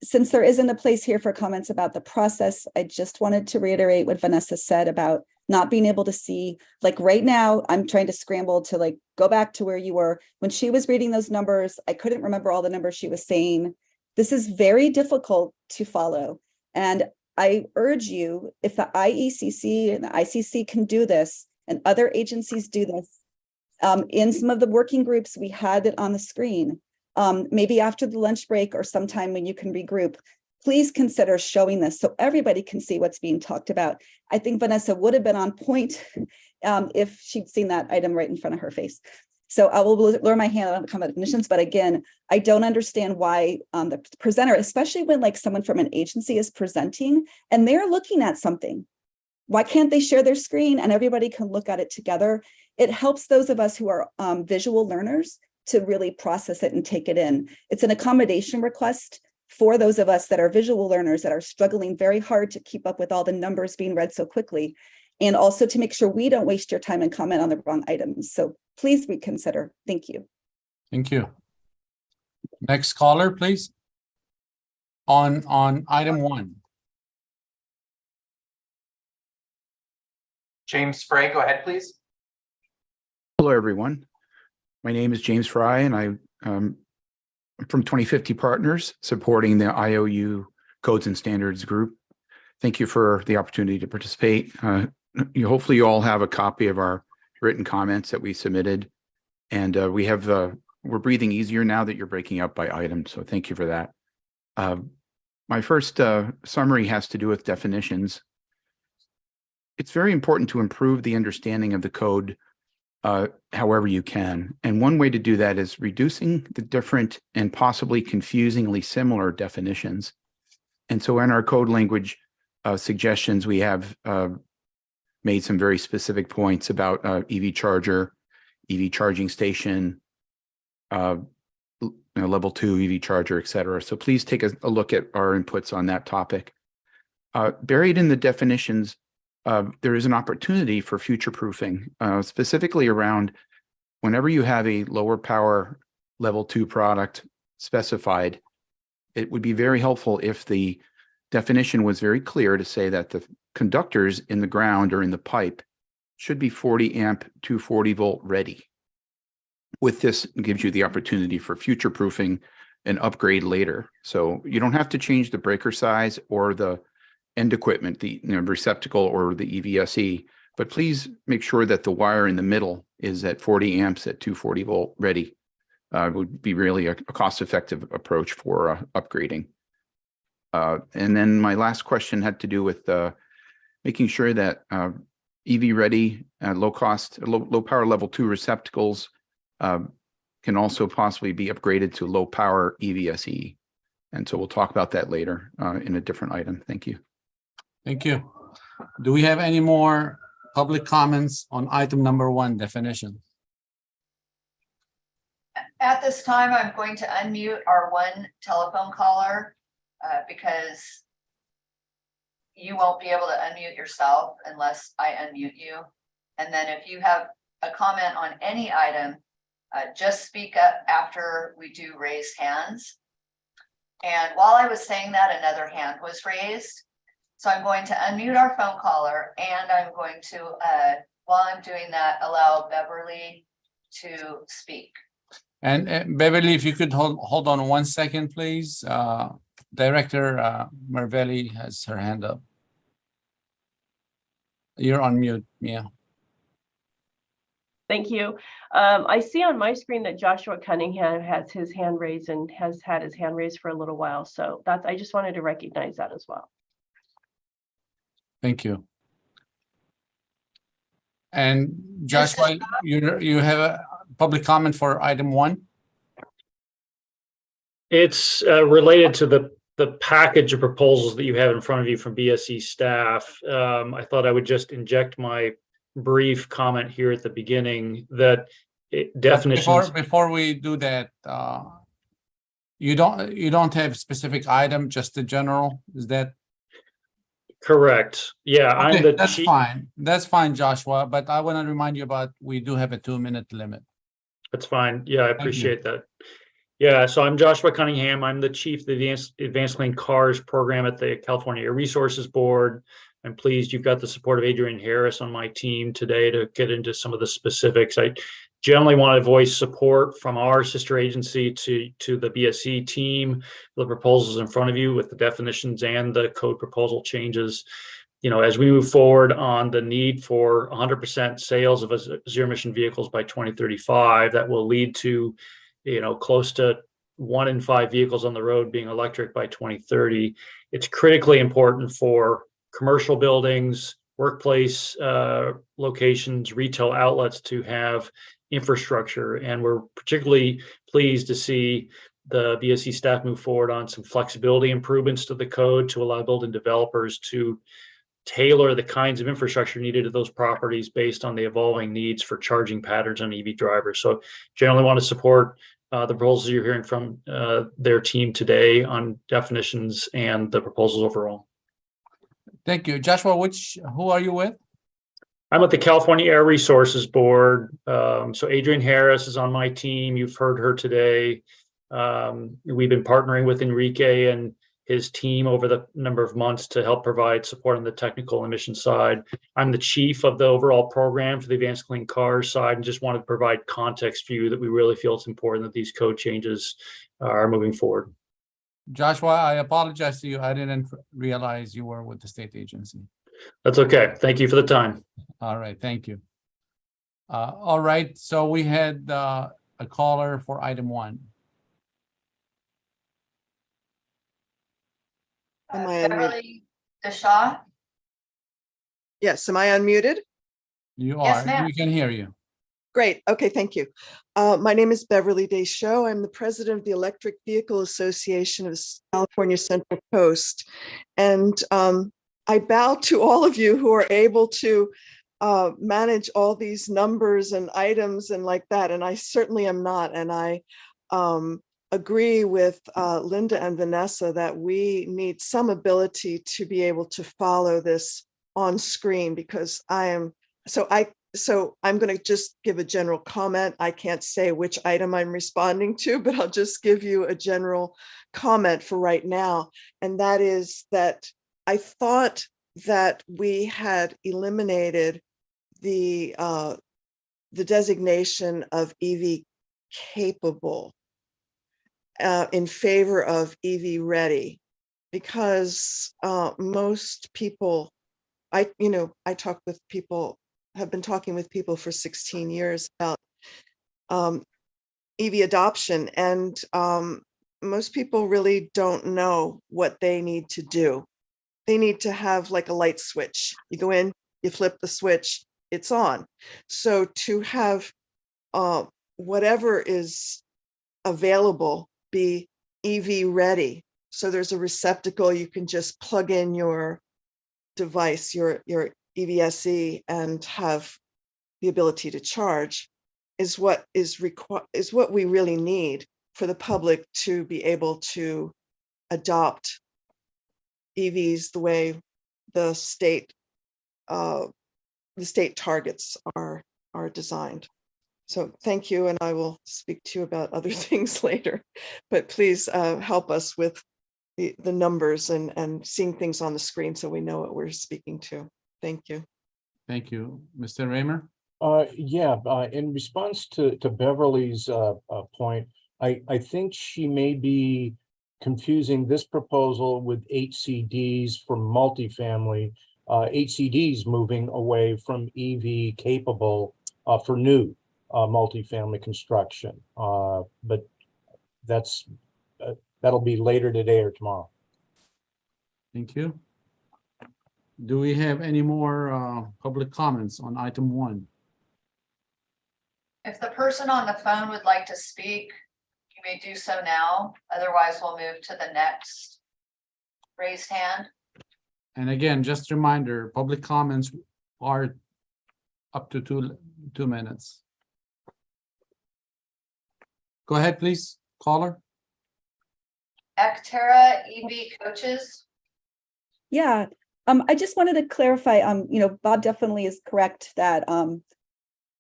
Since there isn't a place here for comments about the process, I just wanted to reiterate what Vanessa said about not being able to see, like right now, I'm trying to scramble to like go back to where you were. When she was reading those numbers, I couldn't remember all the numbers she was saying. This is very difficult to follow. And I urge you, if the IECC and the ICC can do this, and other agencies do this, in some of the working groups, we had it on the screen. Maybe after the lunch break or sometime when you can regroup, please consider showing this so everybody can see what's being talked about. I think Vanessa would have been on point if she'd seen that item right in front of her face. So I will lower my hand on common definitions, but again, I don't understand why the presenter, especially when like someone from an agency is presenting and they're looking at something, why can't they share their screen and everybody can look at it together? It helps those of us who are visual learners to really process it and take it in. It's an accommodation request for those of us that are visual learners that are struggling very hard to keep up with all the numbers being read so quickly, and also to make sure we don't waste your time and comment on the wrong items. So please reconsider. Thank you. Thank you. Next caller, please. On item 1. James Spray, go ahead, please. Hello, everyone. My name is James Fry, and I'm from 2050 Partners, supporting the IOU Codes and Standards Group. Thank you for the opportunity to participate. Hopefully you all have a copy of our written comments that we submitted, and we're breathing easier now that you're breaking up by item, so thank you for that. My first summary has to do with definitions. It's very important to improve the understanding of the code however you can. And one way to do that is reducing the different and possibly confusingly similar definitions. And so in our code language suggestions, we have made some very specific points about EV charger, EV charging station, level 2 EV charger, et cetera. So please take a look at our inputs on that topic. Buried in the definitions, there is an opportunity for future proofing, specifically around whenever you have a lower power level 2 product specified, it would be very helpful if the definition was very clear to say that the conductors in the ground or in the pipe should be 40 amp 240 volt ready. With this, it gives you the opportunity for future proofing and upgrade later. So you don't have to change the breaker size or the end equipment, the receptacle or the EVSE, but please make sure that the wire in the middle is at 40 amps at 240 volt ready. Would be really a cost-effective approach for upgrading. And then my last question had to do with making sure that EV ready, low power level 2 receptacles can also possibly be upgraded to low power EVSE. And so we'll talk about that later in a different item. Thank you. Thank you. Do we have any more public comments on item number 1, definition? At this time, I'm going to unmute our one telephone caller because you won't be able to unmute yourself unless I unmute you. And then if you have a comment on any item, just speak up after we do raise hands. And while I was saying that, another hand was raised. So I'm going to unmute our phone caller, and I'm going to, while I'm doing that, allow Beverly to speak. And Beverly, if you could hold on 1 second, please. Director Marvelli has her hand up. You're on mute, Mia. Thank you. I see on my screen that Joshua Cunningham has his hand raised and has had his hand raised for a little while. So I just wanted to recognize that as well. Thank you. And Joshua, you have a public comment for item 1? It's related to the package of proposals that you have in front of you from BSC staff. I thought I would just inject my brief comment here at the beginning that definitions. Before we do that, you don't have specific item, just the general. Is that correct? Yeah, okay, I'm the that's fine. That's fine, Joshua. But I want to remind you about we do have a 2-minute limit. That's fine. Yeah, I appreciate that. Yeah, so I'm Joshua Cunningham. I'm the chief of the Advanced Clean Cars program at the California Air Resources Board. I'm pleased you've got the support of Adrian Harris on my team today to get into some of the specifics. I generally want to voice support from our sister agency to the BSC team, the proposals in front of you with the definitions and the code proposal changes. As we move forward on the need for 100% sales of zero emission vehicles by 2035, that will lead to close to 1 in 5 vehicles on the road being electric by 2030. It's critically important for commercial buildings, workplace locations, retail outlets to have infrastructure. And we're particularly pleased to see the BSC staff move forward on some flexibility improvements to the code to allow building developers to tailor the kinds of infrastructure needed at those properties based on the evolving needs for charging patterns on EV drivers. So generally want to support the proposals you're hearing from their team today on definitions and the proposals overall. Thank you. Joshua, who are you with? I'm with the California Air Resources Board. So Adrienne Harris is on my team. You've heard her today. We've been partnering with Enrique and his team over the number of months to help provide support on the technical emission side. I'm the chief of the overall program for the Advanced Clean Cars side, and just wanted to provide context for you that we really feel it's important that these code changes are moving forward. Joshua, I apologize to you. I didn't realize you were with the state agency. That's okay. Thank you for the time. All right, thank you. All right, so we had a caller for item 1. Am I unmuted? Beverly Deshaw? Yes, am I unmuted? You Yes, are. ma'am. We can hear you. Great. Okay, thank you. My name is Beverly Deshaw. I'm the president of the Electric Vehicle Association of California Central Coast. And I bow to all of you who are able to manage all these numbers and items and like that. And I certainly am not. And I agree with Linda and Vanessa that we need some ability to be able to follow this on screen, because I'm going to just give a general comment. I can't say which item I'm responding to, but I'll just give you a general comment for right now. And that is that I thought that we had eliminated the designation of EV capable in favor of EV ready, because most people, I talk with people, have been talking with people for 16 years about EV adoption, and most people really don't know what they need to do. They need to have like a light switch. You go in, you flip the switch, it's on. So to have whatever is available be EV ready. So there's a receptacle, you can just plug in your device, your EVSE, and have the ability to charge, is what we really need for the public to be able to adopt EVs the way the state targets are designed. So thank you, and I will speak to you about other things later, but please help us with the numbers and seeing things on the screen so we know what we're speaking to. Thank you. Thank you. Mr. Raymer? In response to Beverly's point, I think she may be confusing this proposal with HCDs for multifamily. HCDs moving away from EV capable for new multifamily construction, but that'll be later today or tomorrow. Thank you. Do we have any more public comments on item 1? If the person on the phone would like to speak, you may do so now. Otherwise, we'll move to the next raised hand. And again, just a reminder, public comments are up to two minutes. Go ahead, please, caller. Actera EV coaches. Yeah, I just wanted to clarify, Bob definitely is correct that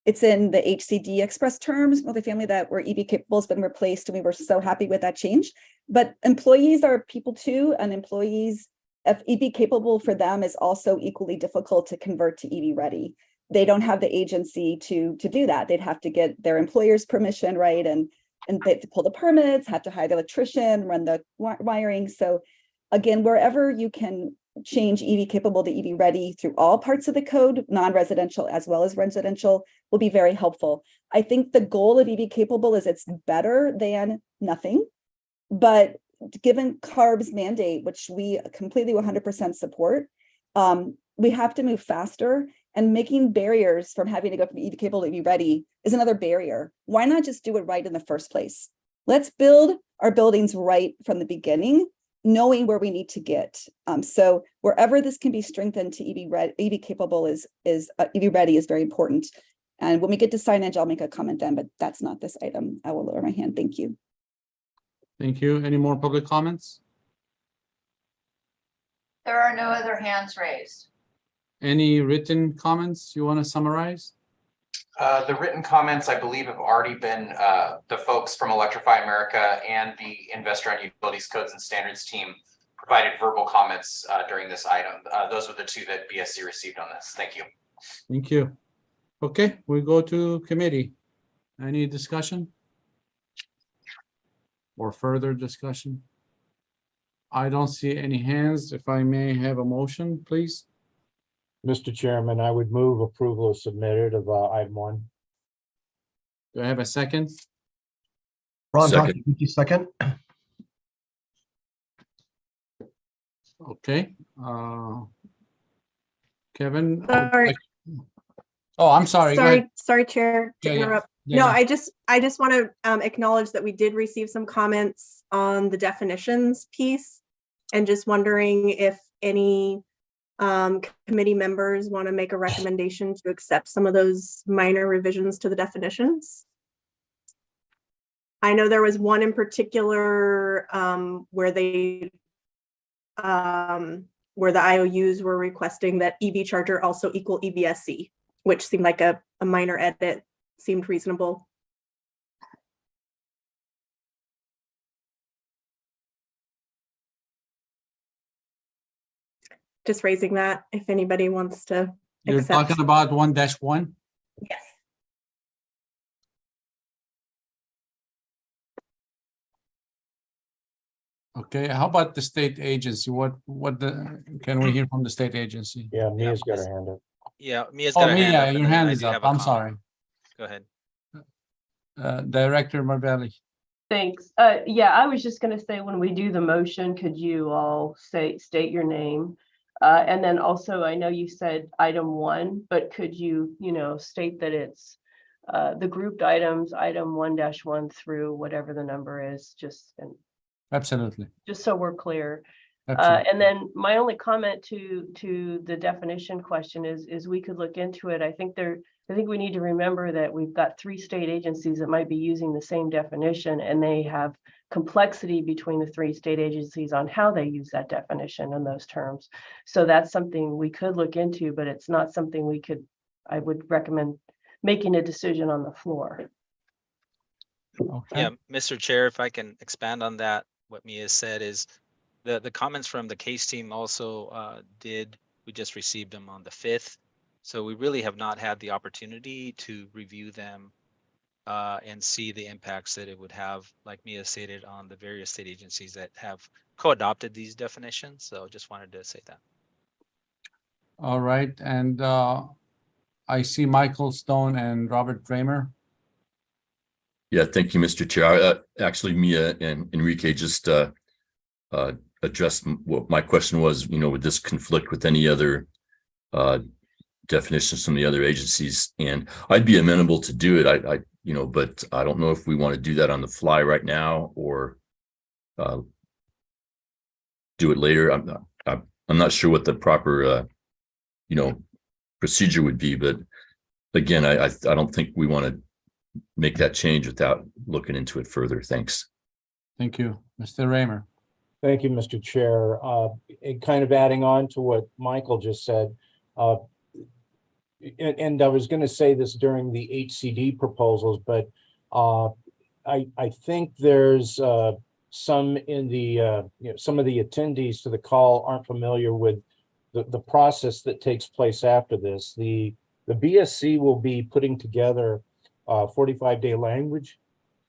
it's in the HCD express terms, multifamily, that were EV capable has been replaced, and we were so happy with that change. But employees are people too, and employees, if EV capable for them is also equally difficult to convert to EV ready. They don't have the agency to do that. They'd have to get their employer's permission, right? And they have to pull the permits, have to hire the electrician, run the wiring. So again, wherever you can change EV capable to EV ready through all parts of the code, non-residential as well as residential, will be very helpful. I think the goal of EV capable is it's better than nothing. But given CARB's mandate, which we completely 100% support, we have to move faster, and making barriers from having to go from EV capable to EV ready is another barrier. Why not just do it right in the first place? Let's build our buildings right from the beginning, knowing where we need to get. So wherever this can be strengthened to EV capable is EV ready is very important. And when we get to signage, I'll make a comment then, but that's not this item. I will lower my hand. Thank you. Thank you. Any more public comments? There are no other hands raised. Any written comments you want to summarize? The written comments, I believe, have already been, the folks from Electrify America and the Investor on Utilities Codes and Standards team provided verbal comments during this item. Those were the two that BSC received on this. Thank you. Thank you. Okay, we go to committee. Any discussion? Or further discussion? I don't see any hands. If I may have a motion, please. Mr. Chairman, I would move approval as submitted of item 1. Do I have a second? Ron, Second. second. Okay. Kevin? Sorry. Oh, I'm sorry. Go ahead. Sorry, Chair, to Yeah, yeah. interrupt. Yeah, No, yeah. I just want to acknowledge that we did receive some comments on the definitions piece, and just wondering if any committee members want to make a recommendation to accept some of those minor revisions to the definitions. I know there was one in particular where the IOUs were requesting that EV charger also equal EVSC, which seemed like a minor edit, seemed reasonable. Just raising that if anybody wants to You're accept. talking about 1-1? Yes. Okay, how about the state agency? Can we hear from the state agency? Yeah, Mia's got her hand up. Yeah, Mia's Oh, got her hand up. Mia, and your then hand I is do up. have a I'm comment. sorry. Go ahead. Director Marbelli. Thanks. Yeah, I was just going to say, when we do the motion, could you all state your name? And then also, I know you said item 1, but could you, state that it's the grouped items, item 1-1 through whatever the number is, just Absolutely. so we're clear. Absolutely. And then my only comment to the definition question is we could look into it. I think we need to remember that we've got 3 state agencies that might be using the same definition, and they have complexity between the 3 state agencies on how they use that definition and those terms. So that's something we could look into, but it's not something I would recommend making a decision on the floor. Okay. Yeah, Mr. Chair, if I can expand on that, what Mia said is the comments from the case team also we just received them on the 5th. So we really have not had the opportunity to review them and see the impacts that it would have, like Mia stated, on the various state agencies that have co-adopted these definitions. So just wanted to say that. All right. And I see Michael Stone and Robert Dramer. Yeah, thank you, Mr. Chair. Actually, Mia and Enrique just addressed what my question was. Would this conflict with any other definitions from the other agencies? And I'd be amenable to do it. But I don't know if we want to do that on the fly right now or do it later. I'm not sure what the proper procedure would be, but again, I don't think we want to make that change without looking into it further. Thanks. Thank you, Mr. Raymer. Thank you, Mr. Chair. And kind of adding on to what Michael just said, and I was going to say this during the HCD proposals, but I think there's some in the some of the attendees to the call aren't familiar with the process that takes place after this. The BSC will be putting together 45-day language,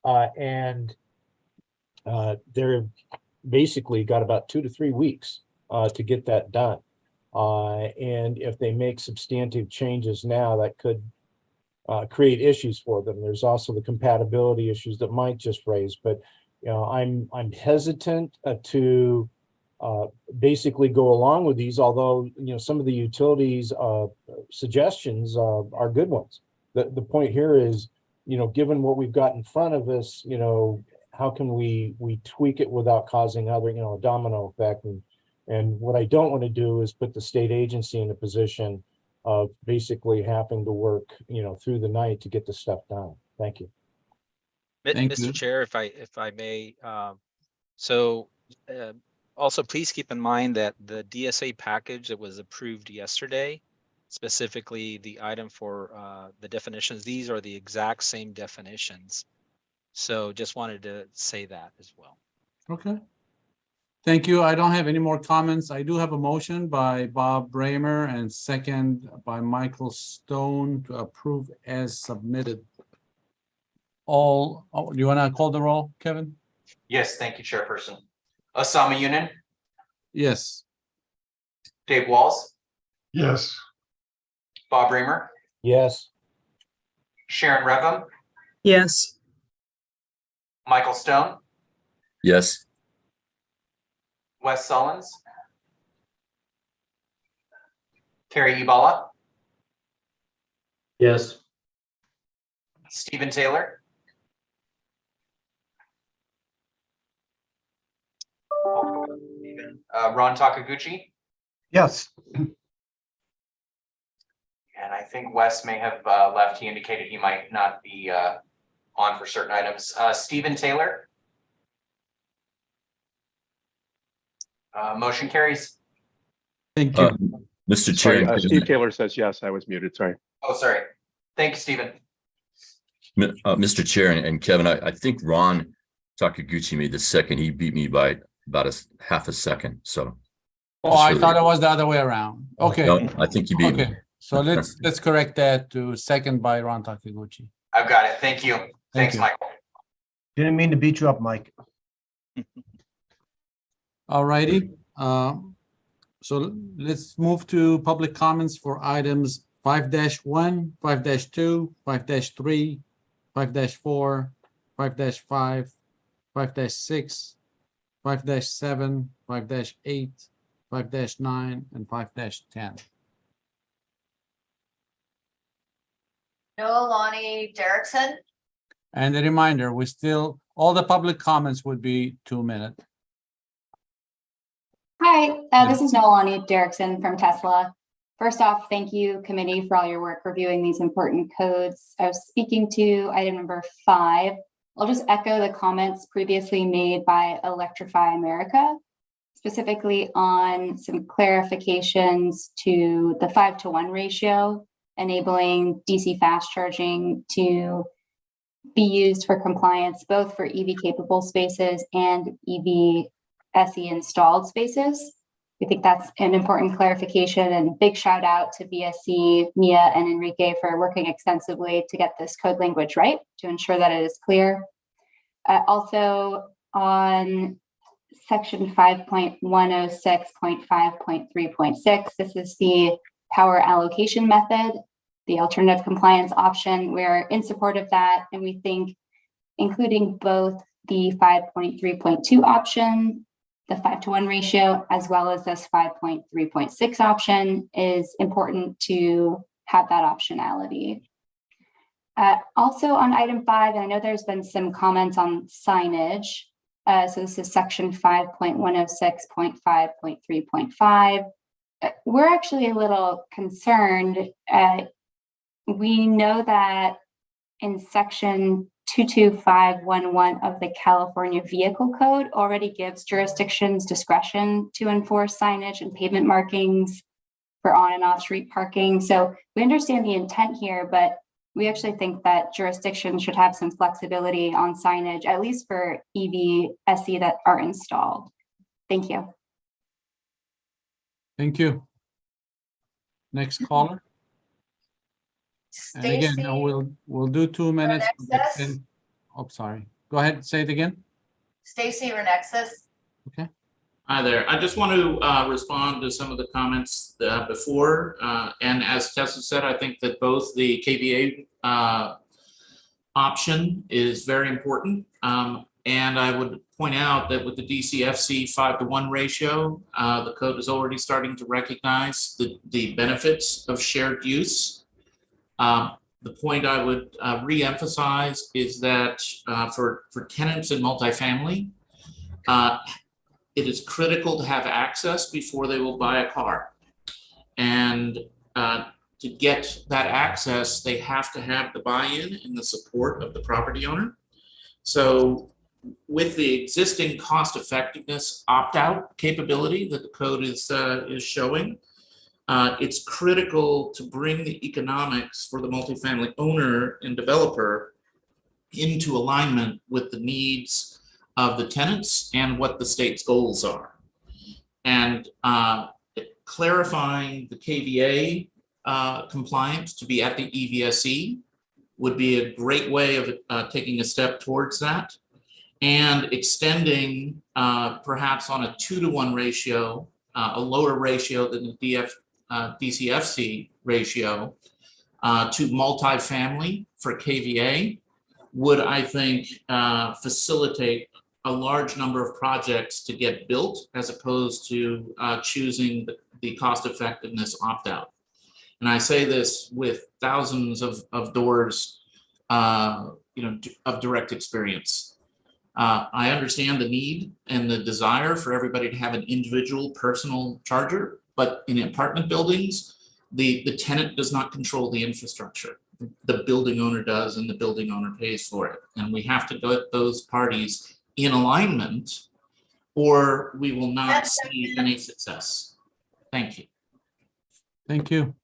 and they're basically got about 2 to 3 weeks to get that done. And if they make substantive changes now, that could create issues for them. There's also the compatibility issues that Mike just raised, but I'm hesitant to basically go along with these, although, some of the utilities suggestions are good ones. The point here is, given what we've got in front of us, how can we tweak it without causing other, a domino effect? And what I don't want to do is put the state agency in a position of basically having to work, through the night to get the stuff done. Thank you. Mr. Chair, if I may, also please keep in mind that the DSA package that was approved yesterday, specifically the item for the definitions, these are the exact same definitions. So just wanted to say that as well. Okay. Thank you. I don't have any more comments. I do have a motion by Bob Bramer and second by Michael Stone to approve as submitted. Do you want to call the roll, Kevin? Yes, thank you, Chairperson. Osama Yunin, Yes. Dave Walls, Yes. Bob Reamer, Yes. Sharon Revum, Yes. Michael Stone, Yes. Wes Sullins, Terry Ibala, Yes. Stephen Taylor, Ron Takaguchi, Yes. and I think Wes may have left. He indicated he might not be on for certain items. Stephen Taylor. Motion carries. Thank you. Mr. Chair. Steve Taylor says yes. I was muted. Sorry. Oh, sorry. Thank you, Stephen. Mr. Chair and Kevin, I think Ron Takaguchi made the second. He beat me by about half a second. So. Oh, I thought it was the other way around. Okay. No, I think you beat me. So let's correct that to second by Ron Takaguchi. I've got it. Thank you. Thanks, Michael. Didn't mean to beat you up, Mike. All righty. So let's move to public comments for items 5-1, 5-2, 5-3, 5-4, 5-5, 5-6, 5-7, 5-8, 5-9, and 5-10. Noah Lonnie Derrickson. And a reminder, all the public comments would be 2 minutes. Hi, this is Noelani Derrickson from Tesla. First off, thank you, committee, for all your work reviewing these important codes. I was speaking to item number 5. I'll just echo the comments previously made by Electrify America, specifically on some clarifications to the 5-to-1 ratio, enabling DC fast charging to be used for compliance, both for EV capable spaces and EV SE installed spaces. We think that's an important clarification, and big shout out to VSC, Mia, and Enrique for working extensively to get this code language right to ensure that it is clear. Also on section 5.106.5.3.6, this is the power allocation method, the alternative compliance option. We're in support of that, and we think including both the 5.3.2 option, the 5-to-1 ratio, as well as this 5.3.6 option is important to have that optionality. Also on item 5, I know there's been some comments on signage. So this is section 5.106.5.3.5. We're actually a little concerned. We know that in section 22511 of the California Vehicle Code already gives jurisdictions discretion to enforce signage and pavement markings for on and off street parking. So we understand the intent here, but we actually think that jurisdictions should have some flexibility on signage, at least for EV SE that are installed. Thank you. Thank you. Next caller. And again, we'll do 2 minutes. Oh, sorry. Go ahead. Say it again. Stacy Renexis. Okay. Hi there. I just want to respond to some of the comments before. And as Tessa said, I think that both the KVA option is very important. And I would point out that with the DCFC 5-to-1 ratio, the code is already starting to recognize the benefits of shared use. The point I would re-emphasize is that for tenants in multifamily, it is critical to have access before they will buy a car. And to get that access, they have to have the buy-in and the support of the property owner. So with the existing cost effectiveness opt-out capability that the code is showing, it's critical to bring the economics for the multifamily owner and developer into alignment with the needs of the tenants and what the state's goals are. And clarifying the KVA compliance to be at the EVSE would be a great way of taking a step towards that, and extending perhaps on a 2-to-1 ratio, a lower ratio than the DCFC ratio to multifamily for KVA would, I think, facilitate a large number of projects to get built as opposed to choosing the cost effectiveness opt-out. And I say this with thousands of doors, of direct experience. I understand the need and the desire for everybody to have an individual personal charger, but in apartment buildings, the tenant does not control the infrastructure. The building owner does, and the building owner pays for it. And we have to get those parties in alignment, or we will not see any success. Thank you. Thank you.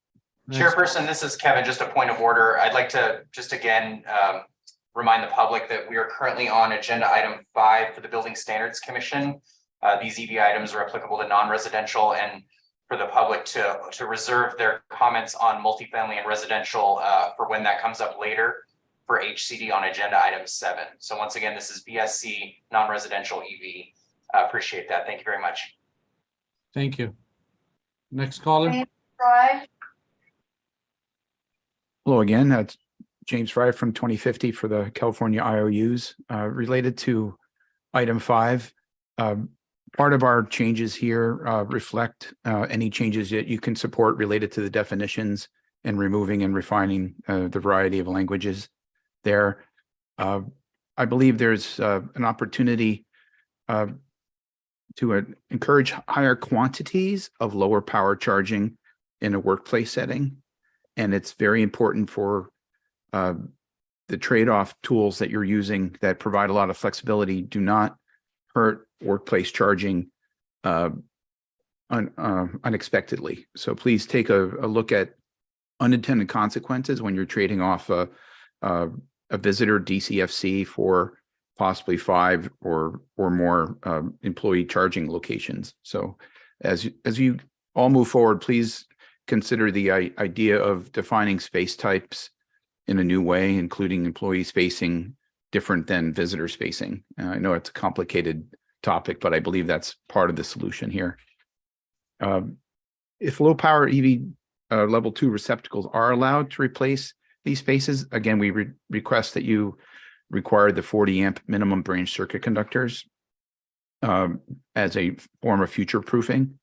Chairperson, this is Kevin. Just a point of order. I'd like to just again remind the public that we are currently on agenda item 5 for the Building Standards Commission. These EV items are applicable to non-residential, and for the public to reserve their comments on multifamily and residential for when that comes up later for HCD on agenda item 7. So once again, this is BSC non-residential EV. Appreciate that. Thank you very much. Thank you. Next caller. Hello again. That's James Fry from 2050 for the California IOUs. Related to item 5, part of our changes here reflect any changes that you can support related to the definitions and removing and refining the variety of languages there. I believe there's an opportunity to encourage higher quantities of lower power charging in a workplace setting. And it's very important for the trade-off tools that you're using that provide a lot of flexibility do not hurt workplace charging unexpectedly. So please take a look at unintended consequences when you're trading off a visitor DCFC for possibly 5 or more employee charging locations. So as you all move forward, please consider the idea of defining space types in a new way, including employee spacing different than visitor spacing. I know it's a complicated topic, but I believe that's part of the solution here. If low power EV level 2 receptacles are allowed to replace these spaces, again, we request that you require the 40 amp minimum branch circuit conductors as a form of future proofing.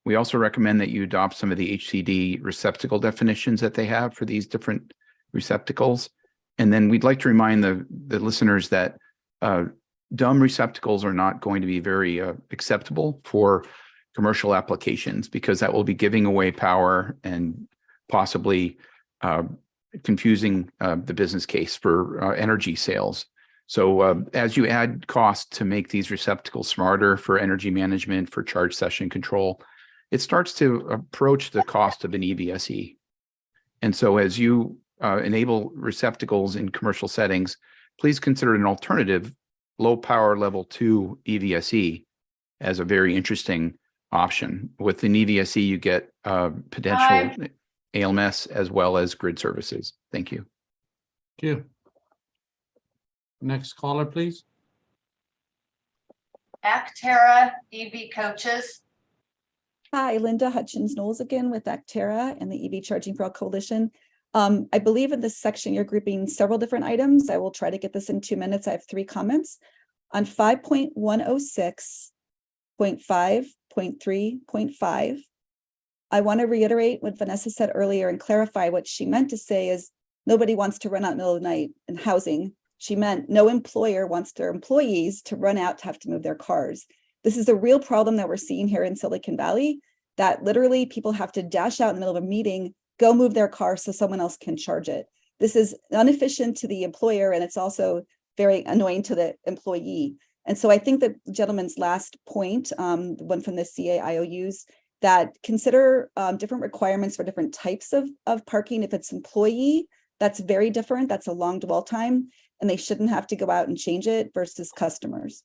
We also recommend that you adopt some of the HCD receptacle definitions that they have for these different receptacles. And then we'd like to remind the listeners that dumb receptacles are not going to be very acceptable for commercial applications, because that will be giving away power and possibly confusing the business case for energy sales. So as you add cost to make these receptacles smarter for energy management, for charge session control, it starts to approach the cost of an EVSE. And so as you enable receptacles in commercial settings, please consider an alternative low power level 2 EVSE as a very interesting option. With an EVSE, you get potential ALMS as well as grid services. Thank you. Thank you. Next caller, please. Actera EV coaches. Hi, Linda Hutchins-Knowles again with Actera and the EV Charging for All Coalition. I believe in this section you're grouping several different items. I will try to get this in 2 minutes. I have 3 comments. on 5.106.5.3.5, I want to reiterate what Vanessa said earlier and clarify what she meant to say is nobody wants to run out in the middle of the night in housing. She meant no employer wants their employees to run out to have to move their cars. This is a real problem that we're seeing here in Silicon Valley, that literally people have to dash out in the middle of a meeting, go move their car so someone else can charge it. This is inefficient to the employer, and it's also very annoying to the employee. And so I think the gentleman's last point, the one from the CAIOUs, that consider different requirements for different types of parking. If it's employee, that's very different. That's a long dwell time, and they shouldn't have to go out and change it versus customers.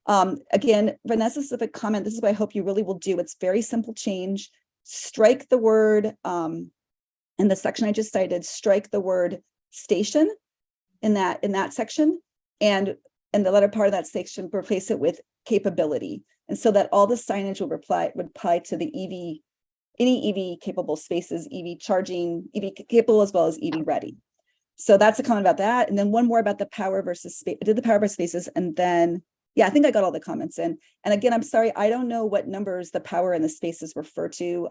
Again, Vanessa's specific comment, this is what I hope you really will do. It's very simple change. Strike the word, in the section I just cited, strike the word station in that section, and the latter part of that section, replace it with capability. And so that all the signage would apply to the EV, any EV capable spaces, EV charging, EV capable as well as EV ready. So that's a comment about that. And then one more about the power versus space. I did the power versus spaces, and then, yeah, I think I got all the comments in. And again, I'm sorry, I don't know what numbers the power and the spaces refer to.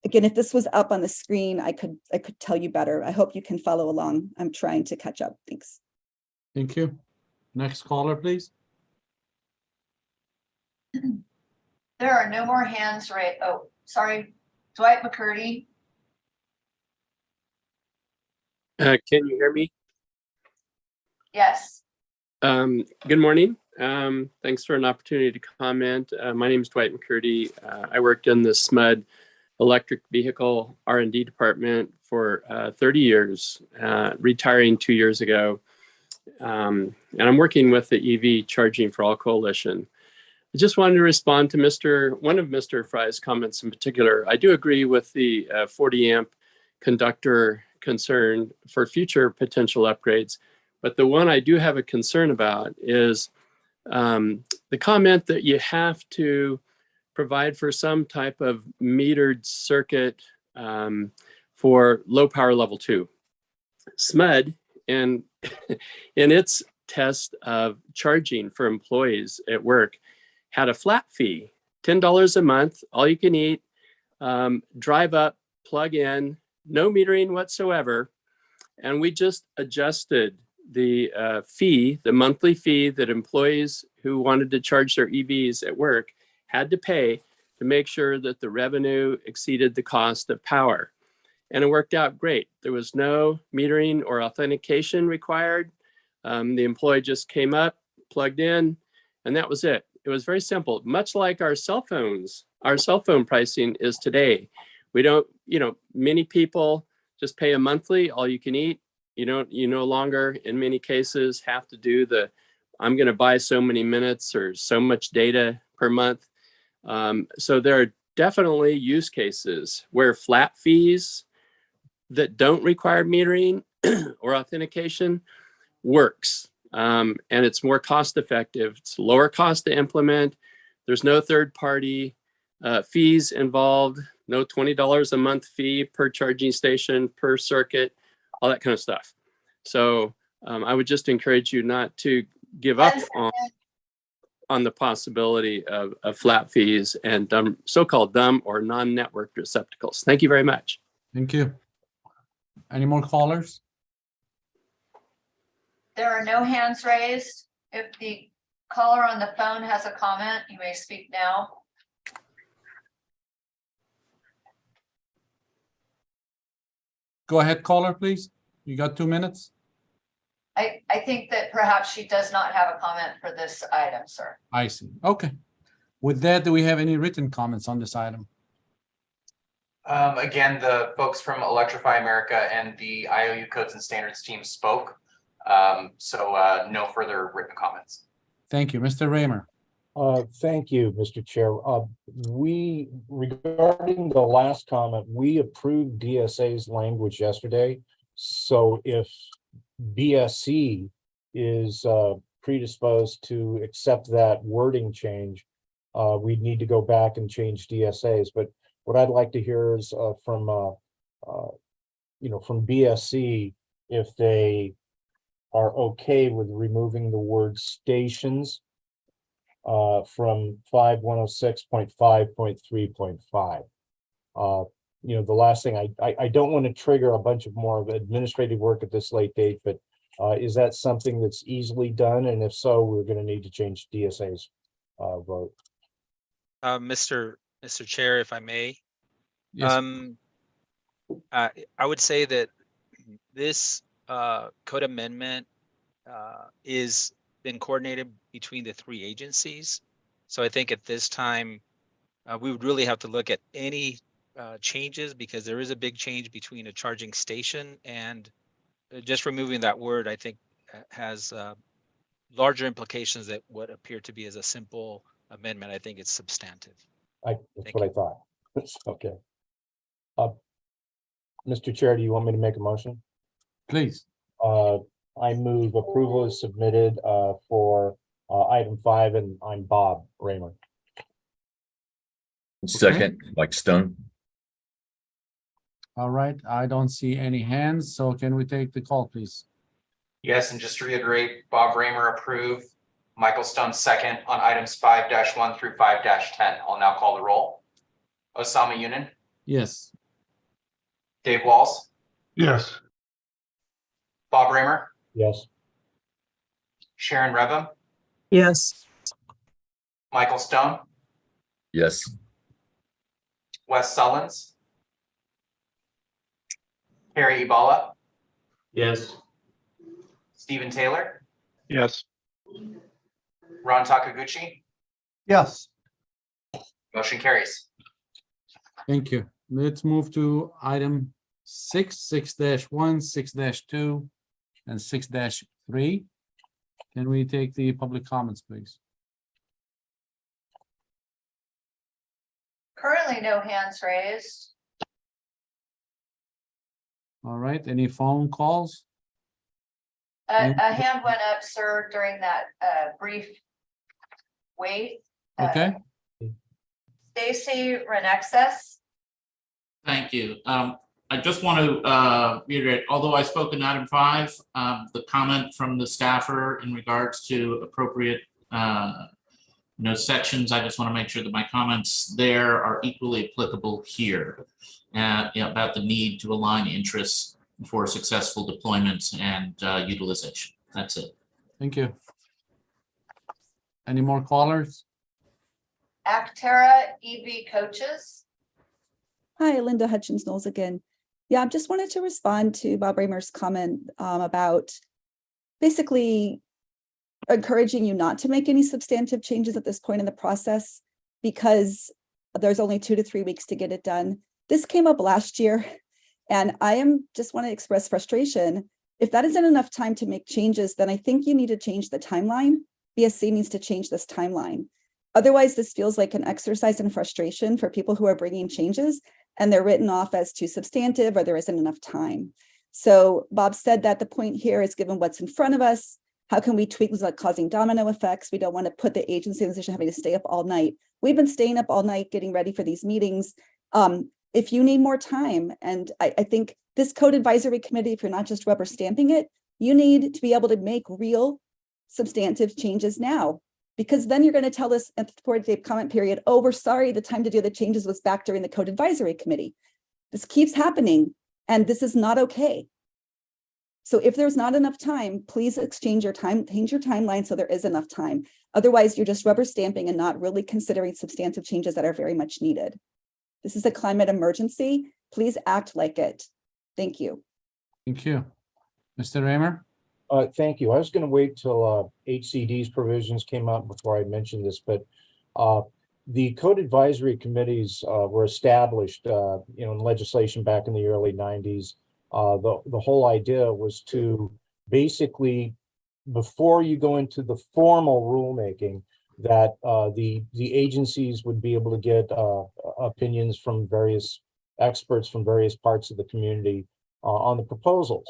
Again, if this was up on the screen, I could tell you better. I hope you can follow along. I'm trying to catch up. Thanks. Thank you. Next caller, please. There are no more hands raised. Oh, sorry. Dwight McCurdy. Can you hear me? Yes. Good morning. Thanks for an opportunity to comment. My name is Dwight McCurdy. I worked in the SMUD electric vehicle R&D department for 30 years, retiring 2 years ago. And I'm working with the EV Charging for All Coalition. I just wanted to respond to one of Mr. Fry's comments in particular. I do agree with the 40 amp conductor concern for future potential upgrades. But the one I do have a concern about is the comment that you have to provide for some type of metered circuit for low power level 2. SMUD, in its test of charging for employees at work, had a flat fee, $10 a month, all you can eat, drive up, plug in, no metering whatsoever. And we just adjusted the fee, the monthly fee that employees who wanted to charge their EVs at work had to pay to make sure that the revenue exceeded the cost of power. And it worked out great. There was no metering or authentication required. The employee just came up, plugged in, and that was it. It was very simple, much like our cell phones. Our cell phone pricing is today. We don't, many people just pay a monthly, all you can eat. You no longer, in many cases, have to do I'm going to buy so many minutes or so much data per month. So there are definitely use cases where flat fees that don't require metering or authentication works. And it's more cost effective. It's lower cost to implement. There's no third party fees involved, no $20 a month fee per charging station, per circuit, all that kind of stuff. So I would just encourage you not to give up on the possibility of flat fees and so-called dumb or non-networked receptacles. Thank you very much. Thank you. Any more callers? There are no hands raised. If the caller on the phone has a comment, you may speak now. Go ahead, caller, please. You got 2 minutes. I think that perhaps she does not have a comment for this item, sir. I see. Okay. With that, do we have any written comments on this item? Again, the folks from Electrify America and the IOU Codes and Standards team spoke. So no further written comments. Thank you. Mr. Raymer. Thank you, Mr. Chair. Regarding the last comment, we approved DSA's language yesterday. So if BSC is predisposed to accept that wording change, we'd need to go back and change DSAs. But what I'd like to hear is from BSC if they are okay with removing the word stations from 5106.5.3.5. The last thing I don't want to trigger a bunch of more of administrative work at this late date, but is that something that's easily done? And if so, we're going to need to change DSA's vote. Mr. Chair, if I may. Yes. I would say that this code amendment is been coordinated between the three agencies. So I think at this time, we would really have to look at any changes, because there is a big change between a charging station, and just removing that word, I think, has larger implications that what appear to be as a simple amendment. I think it's substantive. That's what I thought. Okay. Mr. Chair, do you want me to make a motion? Please. I move approval is submitted for item 5, and I'm Bob Raymer. Second, like Stone. All right, I don't see any hands, so can we take the call, please? Yes, and just to reiterate, Bob Raymer approved, Michael Stone second on items 5-1 through 5-10. I'll now call the roll. Osama Yunin, Yes. Dave Walls, Yes. Bob Raymer, Yes. Sharon Revim, Yes. Michael Stone, Yes. Wes Sullins, Harry Ibala, Yes. Stephen Taylor, Yes. Ron Takaguchi. Yes. Motion carries. Thank you. Let's move to item 6, 6-1, 6-2, and 6-3. Can we take the public comments, please? Currently, no hands raised. All right, any phone calls? A hand went up, sir, during that brief wait. Okay, Stacy Renexus. Thank you. I just want to reiterate, although I spoke in item 5, the comment from the staffer in regards to appropriate sections, I just want to make sure that my comments there are equally applicable here about the need to align interests for successful deployments and utilization. That's it. thank you. Any more callers? Actera EV coaches. Hi, Linda Hutchins-Knowles again. Yeah, I just wanted to respond to Bob Raymer's comment about basically encouraging you not to make any substantive changes at this point in the process, because there's only 2 to 3 weeks to get it done. This came up last year, and just want to express frustration. If that isn't enough time to make changes, then I think you need to change the timeline. BSC needs to change this timeline. Otherwise, this feels like an exercise in frustration for people who are bringing changes, and they're written off as too substantive or there isn't enough time. So Bob said that the point here is, given what's in front of us, how can we tweak without causing domino effects? We don't want to put the agency in a position of having to stay up all night. We've been staying up all night getting ready for these meetings. If you need more time, and I think this code advisory committee, if you're not just rubber stamping it, you need to be able to make real substantive changes now, because then you're going to tell us at the 40-day comment period, oh, we're sorry, the time to do the changes was back during the code advisory committee. This keeps happening, and this is not okay. So if there's not enough time, please change your timeline so there is enough time. Otherwise, you're just rubber stamping and not really considering substantive changes that are very much needed. This is a climate emergency. Please act like it. Thank you. Thank you. Mr. Raymer? Thank you. I was going to wait till HCD's provisions came out before I mentioned this, but the code advisory committees were established, in legislation back in the early 90s. The whole idea was to basically, before you go into the formal rulemaking, that the agencies would be able to get opinions from various experts from various parts of the community on the proposals.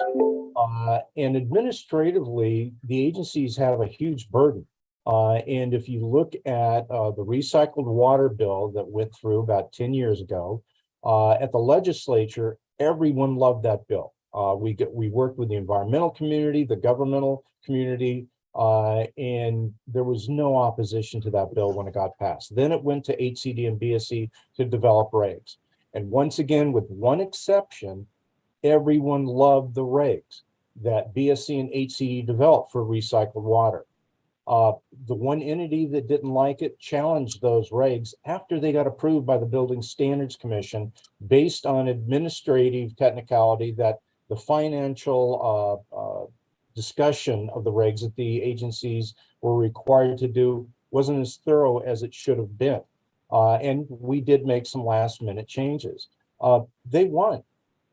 And administratively, the agencies have a huge burden. And if you look at the recycled water bill that went through about 10 years ago, at the legislature, everyone loved that bill. We worked with the environmental community, the governmental community, and there was no opposition to that bill when it got passed. Then it went to HCD and BSC to develop regs. And once again, with one exception, everyone loved the regs that BSC and HCD developed for recycled water. The one entity that didn't like it challenged those regs after they got approved by the Building Standards Commission based on administrative technicality that the financial discussion of the regs that the agencies were required to do wasn't as thorough as it should have been. And we did make some last minute changes. They won.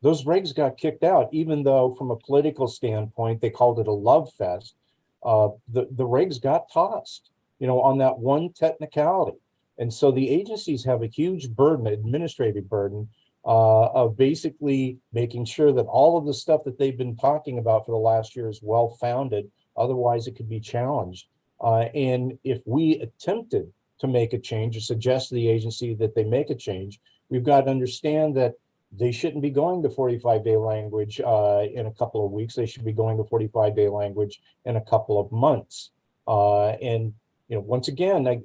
Those regs got kicked out, even though from a political standpoint, they called it a love fest. The regs got tossed, on that one technicality. And so the agencies have a huge burden, administrative burden, of basically making sure that all of the stuff that they've been talking about for the last year is well-founded. Otherwise, it could be challenged. And if we attempted to make a change or suggest to the agency that they make a change, we've got to understand that they shouldn't be going to 45-day language in a couple of weeks. They should be going to 45-day language in a couple of months. And once again,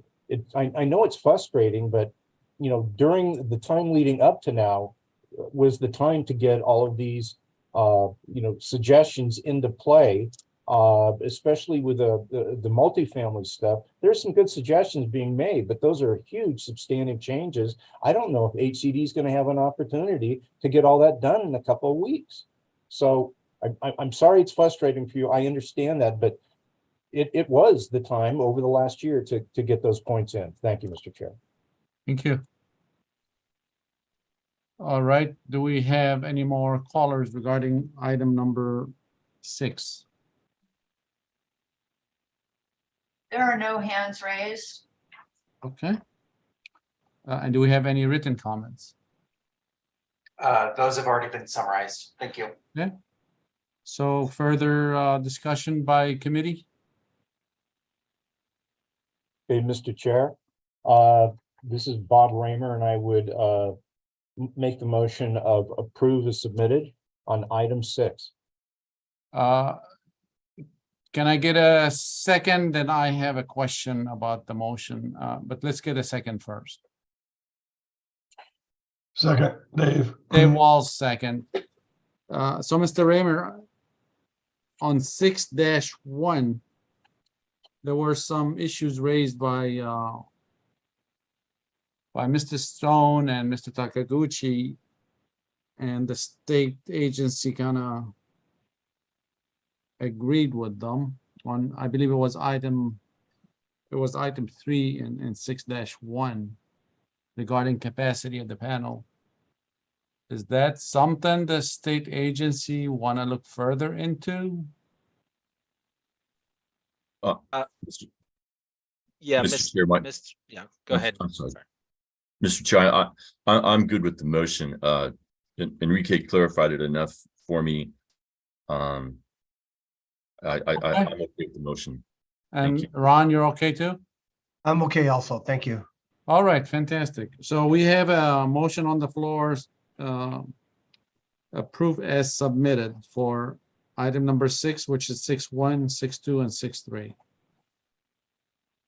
I know it's frustrating, but during the time leading up to now was the time to get all of these suggestions into play. Especially with the multifamily stuff, there's some good suggestions being made, but those are huge substantive changes. I don't know if HCD is going to have an opportunity to get all that done in a couple of weeks. So I'm sorry it's frustrating for you. I understand that, but it was the time over the last year to get those points in. Thank you, Mr. Chair. Thank you. All right, do we have any more callers regarding item number 6? There are no hands raised. Okay. And do we have any written comments? Those have already been summarized. Thank you. Yeah. So further discussion by committee? Okay, Mr. Chair, this is Bob Raymer, and I would make the motion of approve as submitted on item 6. Can I get a second? Then I have a question about the motion, but let's get a second first. Second, Dave. Dave Walls, second. So Mr. Raymer, on 6-1, there were some issues raised by Mr. Stone and Mr. Takaguchi, and the state agency kind of agreed with them on, I believe it was item 3 in 6-1 regarding capacity of the panel. Is that something the state agency want to look further into? Yeah, Mr. Chair, yeah, go ahead. I'm sorry. Mr. Chair, I'm good with the motion. Enrique clarified it enough for me. I'm okay with the motion. And Ron, you're okay too? I'm okay also. Thank you. All right, fantastic. So we have a motion on the floor, approved as submitted for item number 6, which is 6-1, 6-2, and 6-3.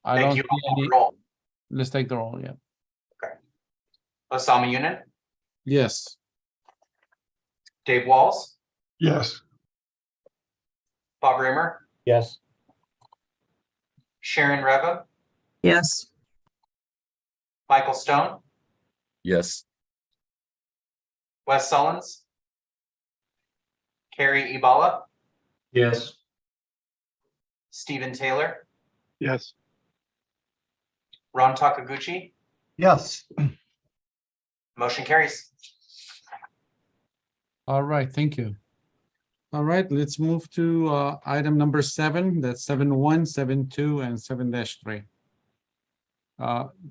Thank you. Roll. Let's take the roll, yeah. Okay. Osama Yunin, Yes. Dave Walls, Yes. Bob Raymer, Yes. Sharon Reva, Yes. Michael Stone, Yes. Wes Sullins, Carrie Ibala, Yes. Stephen Taylor, Yes. Ron Takaguchi. Yes. Motion carries. All right, thank you. All right, let's move to item number 7. That's 7-1, 7-2, and 7-3.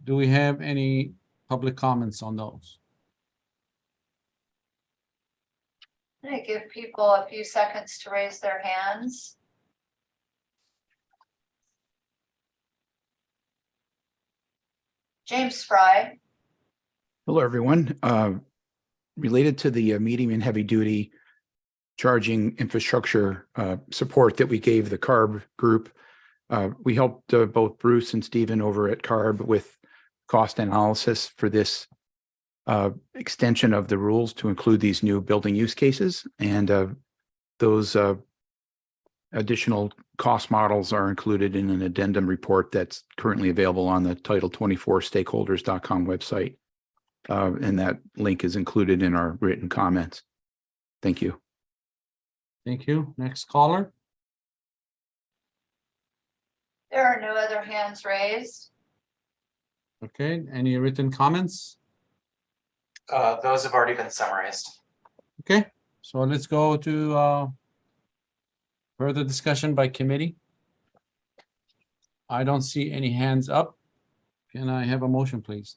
Do we have any public comments on those? I'm going to give people a few seconds to raise their hands. James Fry. Hello, everyone. Related to the medium and heavy duty, charging infrastructure support that we gave the CARB group. We helped both Bruce and Stephen over at CARB with cost analysis for this extension of the rules to include these new building use cases. And those additional cost models are included in an addendum report that's currently available on the Title 24 stakeholders.com website. And that link is included in our written comments. Thank you. Thank you. Next caller. There are no other hands raised. Okay, any written comments? Those have already been summarized. Okay, so let's go to further discussion by committee. I don't see any hands up. Can I have a motion, please?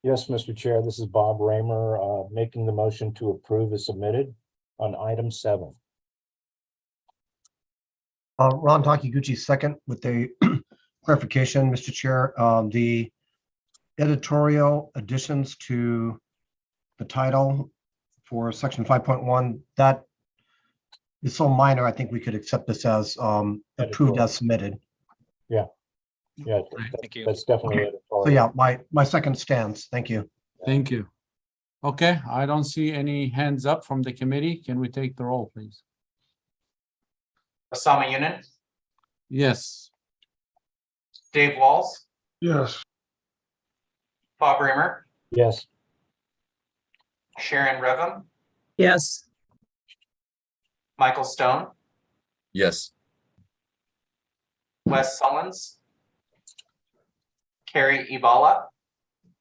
Yes, Mr. Chair, this is Bob Raymer, making the motion to approve as submitted on item 7. Ron Takiguchi, second, with a clarification, Mr. Chair. The editorial additions to the title for section 5.1, that is so minor, I think we could accept this as approved as submitted. Yeah. Yeah, Thank you. that's definitely Okay. editorial. So yeah, my second stands. Thank you. Thank you. Okay, I don't see any hands up from the committee. Can we take the roll, please? Osama Yunin, Yes. Dave Walls, Yes. Bob Raymer, Yes. Sharon Revum, Yes. Michael Stone, Yes. Wes Sullins, Carrie Ibala,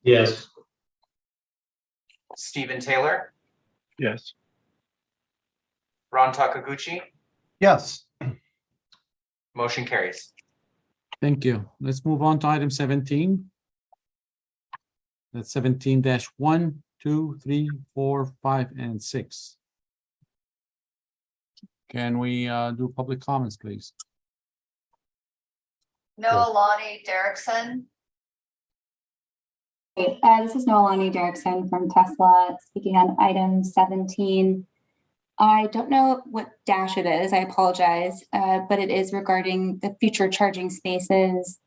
Yes. Stephen Taylor, Yes. Ron Takaguchi, Yes. motion carries. Thank you. Let's move on to item 17. That's 17-1, 2, 3, 4, 5, and 6. Can we do public comments, please? Noah Lonnie Derrickson. This is Noelani Derrickson from Tesla, speaking on item 17. I don't know what dash it is, I apologize, but it is regarding the future charging spaces.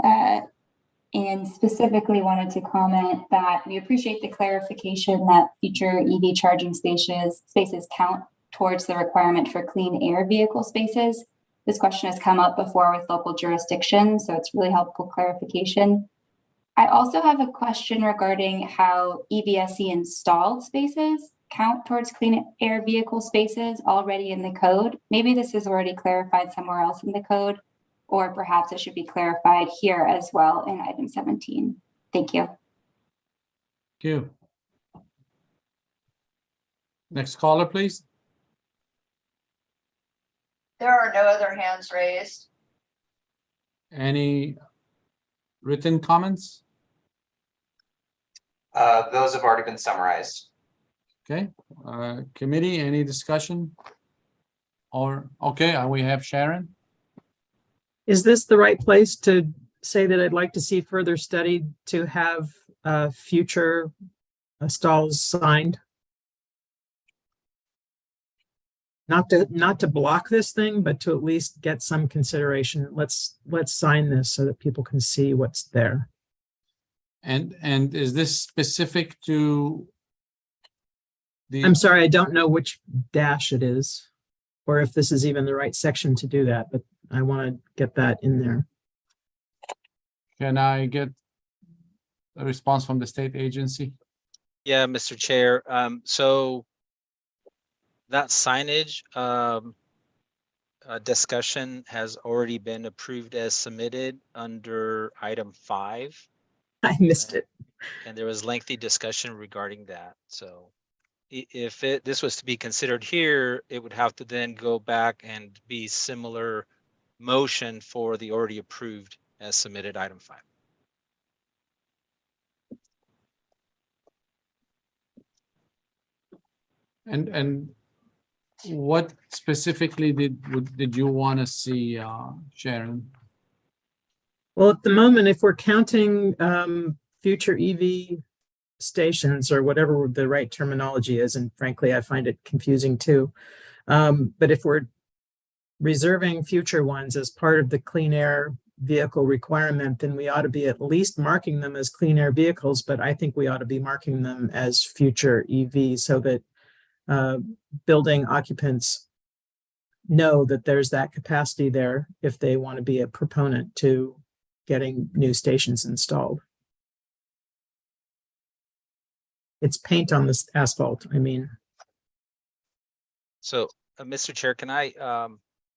And specifically wanted to comment that we appreciate the clarification that future EV charging spaces count towards the requirement for clean air vehicle spaces. This question has come up before with local jurisdictions, so it's really helpful clarification. I also have a question regarding how EVSE installed spaces count towards clean air vehicle spaces already in the code. Maybe this is already clarified somewhere else in the code, or perhaps it should be clarified here as well in item 17. Thank you. Thank you. Next caller, please. There are no other hands raised. Any written comments? Those have already been summarized. Okay, committee, any discussion? Or, okay, we have Sharon. Is this the right place to say that I'd like to see further study to have future stalls signed? Not to block this thing, but to at least get some consideration. Let's sign this so that people can see what's there. And is this specific to the? I'm sorry, I don't know which dash it is, or if this is even the right section to do that, but I want to get that in there. Can I get a response from the state agency? Yeah, Mr. Chair. So that signage discussion has already been approved as submitted under item 5. I missed it. And there was lengthy discussion regarding that. So if this was to be considered here, it would have to then go back and be similar motion for the already approved as submitted item 5. And what specifically did you want to see, Sharon? Well, at the moment, if we're counting future EV stations or whatever the right terminology is. And frankly, I find it confusing too. But if we're reserving future ones as part of the clean air vehicle requirement, then we ought to be at least marking them as clean air vehicles, but I think we ought to be marking them as future EVs so that building occupants know that there's that capacity there if they want to be a proponent to getting new stations installed. It's paint on this asphalt, I mean. So, Mr. Chair, can I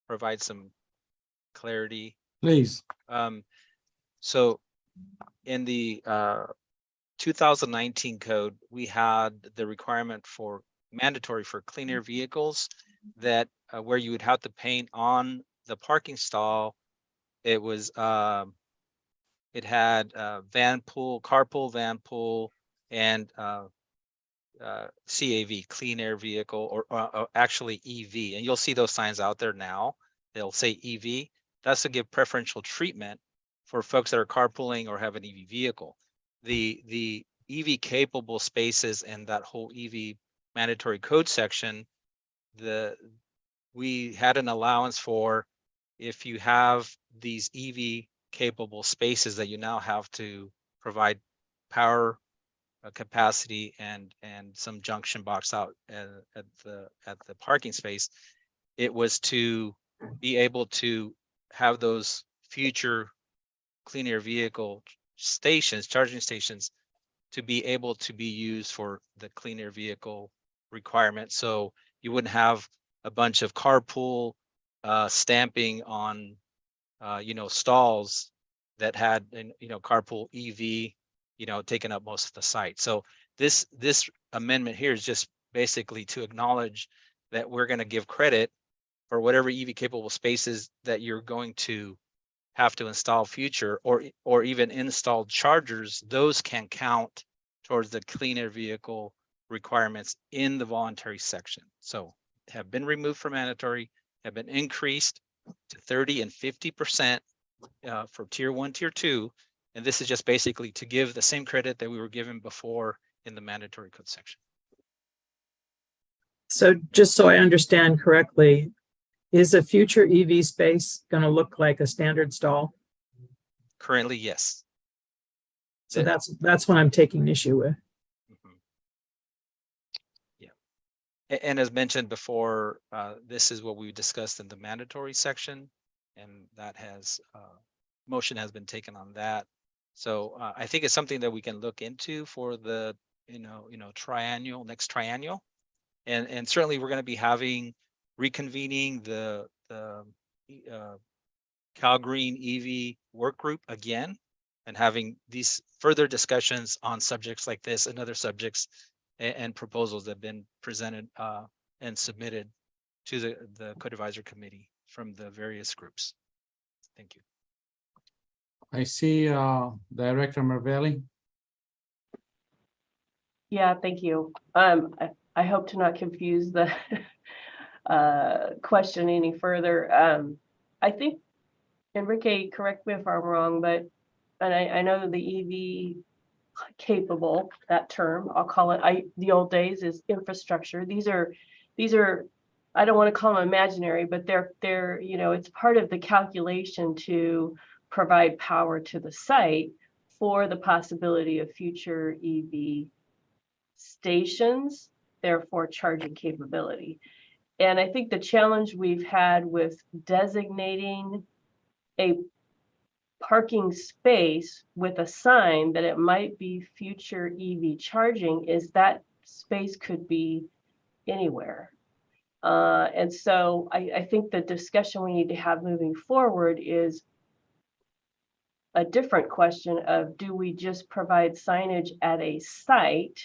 provide some clarity? Please. So in the 2019 code, we had the requirement for mandatory for clean air vehicles that where you would have to paint on the parking stall. It was it had van pool, carpool, van pool, and CAV, clean air vehicle, or actually EV. And you'll see those signs out there now. They'll say EV. That's to give preferential treatment for folks that are carpooling or have an EV vehicle. The EV capable spaces and that whole EV mandatory code section, we had an allowance for if you have these EV capable spaces that you now have to provide power capacity and some junction box out at the parking space. It was to be able to have those future clean air vehicle stations, charging stations, to be able to be used for the clean air vehicle requirement. So you wouldn't have a bunch of carpool stamping on stalls that had carpool EV taking up most of the site. So this amendment here is just basically to acknowledge that we're going to give credit for whatever EV capable spaces that you're going to have to install future or even installed chargers. Those can count towards the clean air vehicle requirements in the voluntary section. So have been removed from mandatory, have been increased to 30 and 50% for tier 1, tier 2. And this is just basically to give the same credit that we were given before in the mandatory code section. So just so I understand correctly, is a future EV space going to look like a standard stall? Currently, yes. So that's what I'm taking issue with. Yeah. And as mentioned before, this is what we discussed in the mandatory section, and that has motion has been taken on that. So I think it's something that we can look into for the next triennial, and certainly we're going to be reconvening the Cal Green EV work group again, and having these further discussions on subjects like this and other subjects and proposals that have been presented and submitted to the Code Advisory Committee from the various groups. Thank you. I see Director Marvelli. Yeah, thank you. I hope to not confuse the question any further. I think, Enrique, correct me if I'm wrong, but I know that the EV capable, that term, I'll call it, the old days is infrastructure. These are, I don't want to call them imaginary, but they're it's part of the calculation to provide power to the site for the possibility of future EV stations, therefore charging capability. And I think the challenge we've had with designating a parking space with a sign that it might be future EV charging is that space could be anywhere. And so I think the discussion we need to have moving forward is a different question of, do we just provide signage at a site,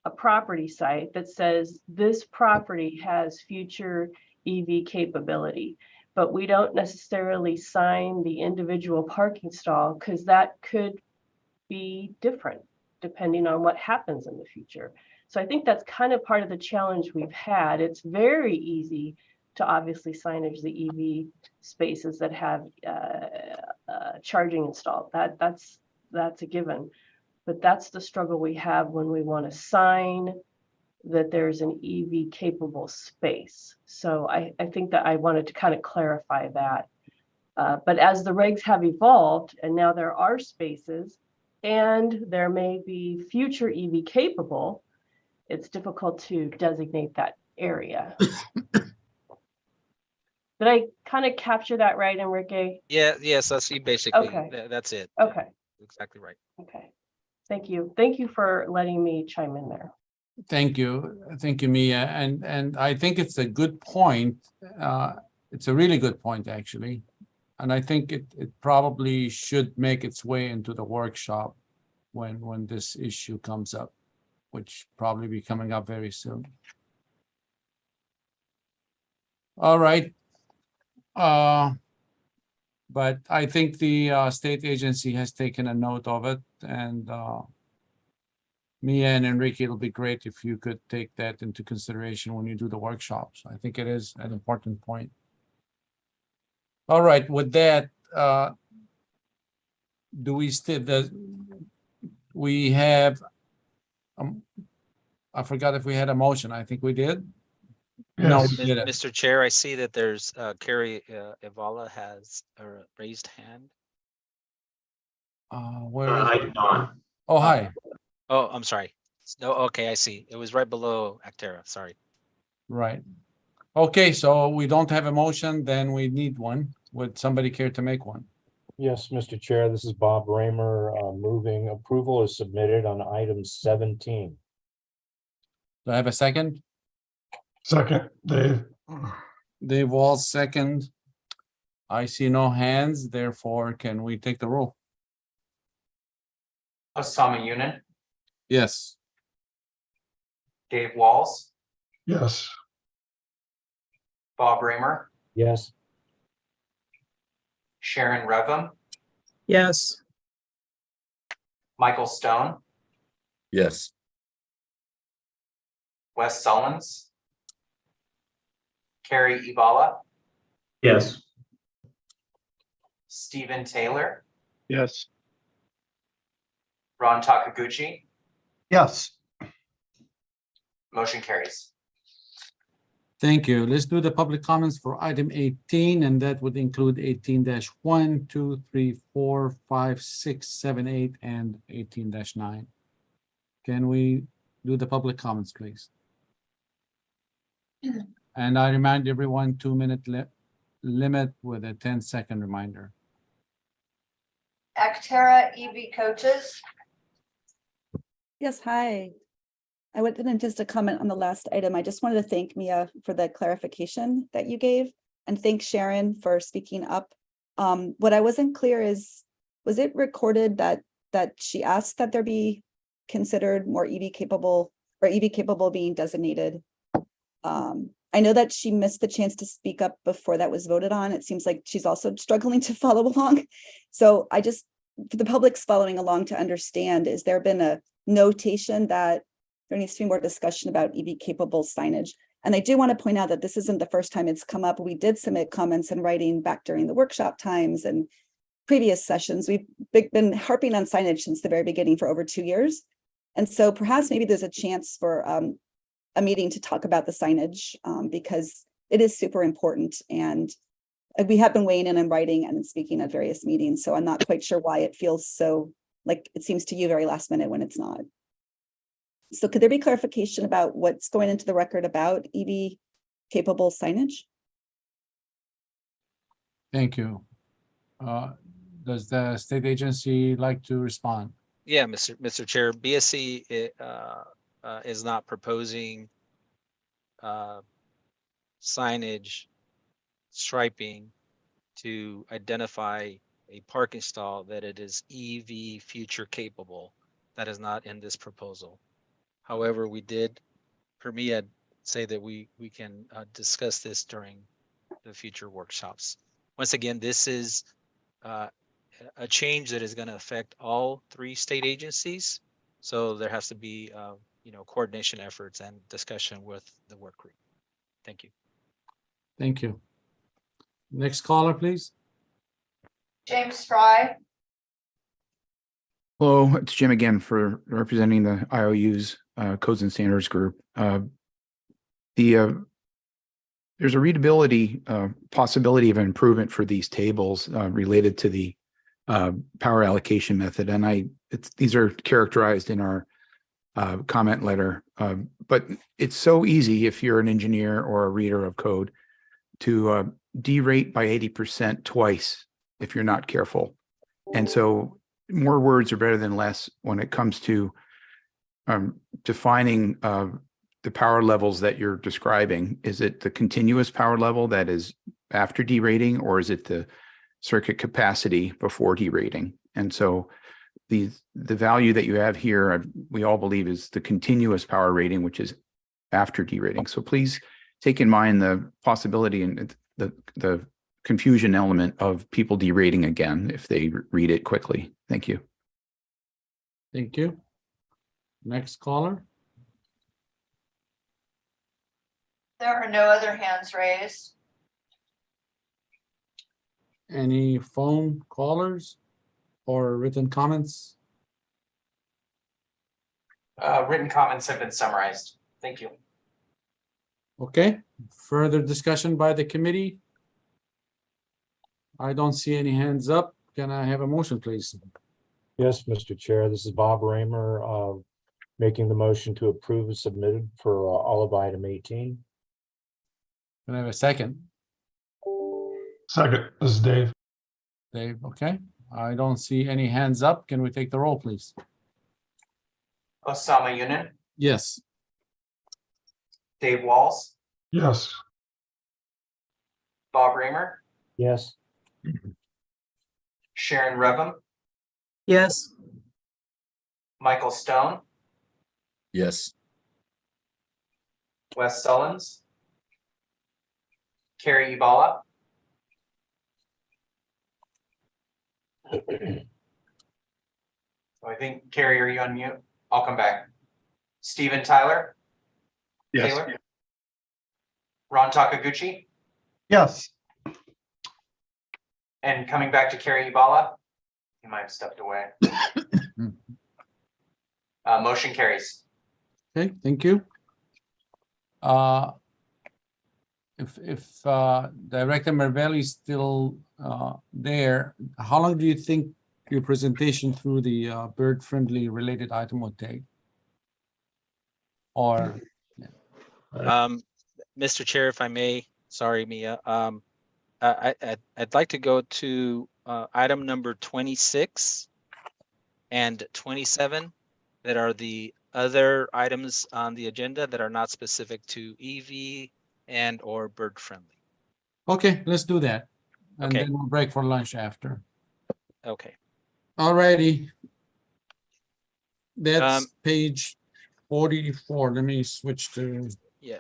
a property site that says this property has future EV capability, but we don't necessarily sign the individual parking stall because that could be different depending on what happens in the future. So I think that's kind of part of the challenge we've had. It's very easy to obviously signage the EV spaces that have charging installed. That's a given. But that's the struggle we have when we want to sign that there's an EV capable space. So I think that I wanted to kind of clarify that. But as the regs have evolved and now there are spaces and there may be future EV capable, it's difficult to designate that area. Did I kind of capture that right, Enrique? Yeah, yes, that's basically, Okay. that's it. Okay. Exactly right. Okay. Thank you. Thank you for letting me chime in there. Thank you, Mia, and I think it's a good point. It's a really good point, actually, and I think it probably should make its way into the workshop when this issue comes up, which probably be coming up very soon. All right. But I think the state agency has taken a note of it, and Mia and Enrique, it'll be great if you could take that into consideration when you do the workshops. I think it is an important point. All right, with that, do we still, we have, I forgot if we had a motion. I think we did. No, we didn't. Mr. Chair, I see that there's Carrie Evala has a raised hand. Where is I did not. Oh, hi. Oh, I'm sorry. No, okay, I see. It was right below Actera. Sorry. Right. Okay, so we don't have a motion, then we need one. Would somebody care to make one? Yes, Mr. Chair, this is Bob Raymer, moving approval is submitted on item 17. Do I have a second? Second, Dave. Dave Walls, second. I see no hands, therefore can we take the roll? Osama Yunin, Yes. Dave Walls, Yes. Bob Raymer, Yes. Sharon Revum, Yes. Michael Stone, Yes. Wes Sullins, Carrie Evala, Yes. Stephen Taylor, Yes. Ron Takaguchi, Yes. motion carries. Thank you. Let's do the public comments for item 18, and that would include 18-1, 2, 3, 4, 5, 6, 7, 8, and 18-9. Can we do the public comments, please? And I remind everyone 2-minute limit with a 10-second reminder. Actera EV coaches. Yes, hi. I went in just a comment on the last item. I just wanted to thank Mia for the clarification that you gave and thank Sharon for speaking up. What I wasn't clear is, was it recorded that she asked that there be considered more EV capable or EV capable being designated? I know that she missed the chance to speak up before that was voted on. It seems like she's also struggling to follow along. So I just, for the public's following along to understand, is there been a notation that there needs to be more discussion about EV capable signage? And I do want to point out that this isn't the first time it's come up. We did submit comments in writing back during the workshop times and previous sessions. We've been harping on signage since the very beginning for over 2 years. And so perhaps maybe there's a chance for a meeting to talk about the signage because it is super important. And we have been weighing in and writing and speaking at various meetings. So I'm not quite sure why it feels so like it seems to you very last minute when it's not. So could there be clarification about what's going into the record about EV capable signage? Thank you. Does the state agency like to respond? Yeah, Mr. Chair, BSC is not proposing signage striping to identify a parking stall that it is EV future capable. That is not in this proposal. However, we did, Permia, say that we can discuss this during the future workshops. Once again, this is a change that is going to affect all 3 state agencies. So there has to be, coordination efforts and discussion with the work group. Thank you. Thank you. Next caller, please. James Fry. Hello, it's Jim again for representing the IOU's Codes and Standards Group. There's a readability possibility of improvement for these tables related to the power allocation method, and these are characterized in our comment letter. But it's so easy if you're an engineer or a reader of code to derate by 80% twice if you're not careful. And so more words are better than less when it comes to defining the power levels that you're describing. Is it the continuous power level that is after derating, or is it the circuit capacity before derating? And so the value that you have here, we all believe, is the continuous power rating, which is after derating. So please take in mind the possibility and the confusion element of people derating again if they read it quickly. Thank you. Thank you. Next caller. There are no other hands raised. Any phone callers or written comments? Written comments have been summarized. Thank you. Okay, further discussion by the committee? I don't see any hands up. Can I have a motion, please? Yes, Mr. Chair, this is Bob Raymer, making the motion to approve as submitted for all of item 18. Can I have a second? Second, this is Dave. Dave, okay. I don't see any hands up. Can we take the roll, please? Osama Yunin, Yes. Dave Walls, Yes. Bob Raymer, Yes. Sharon Revum, Yes. Michael Stone, Yes. Wes Sullins, Carrie Ibala, I think, Carrie, are you on mute? I'll come back. Steven Tyler, Yes. Taylor, Ron Takaguchi, Yes. and coming back to Carrie Ibala. He might have stepped away. Motion carries. Okay, thank you. If Director Marvelli is still there, how long do you think your presentation through the bird-friendly related item would take? Or Mr. Chair, if I may, sorry, Mia, I'd like to go to item number 26 and 27 that are the other items on the agenda that are not specific to EV and or bird friendly. okay, let's do that. And Okay. then we'll break for lunch after. Okay. Alrighty. That's page 44. Let me switch to. Yeah.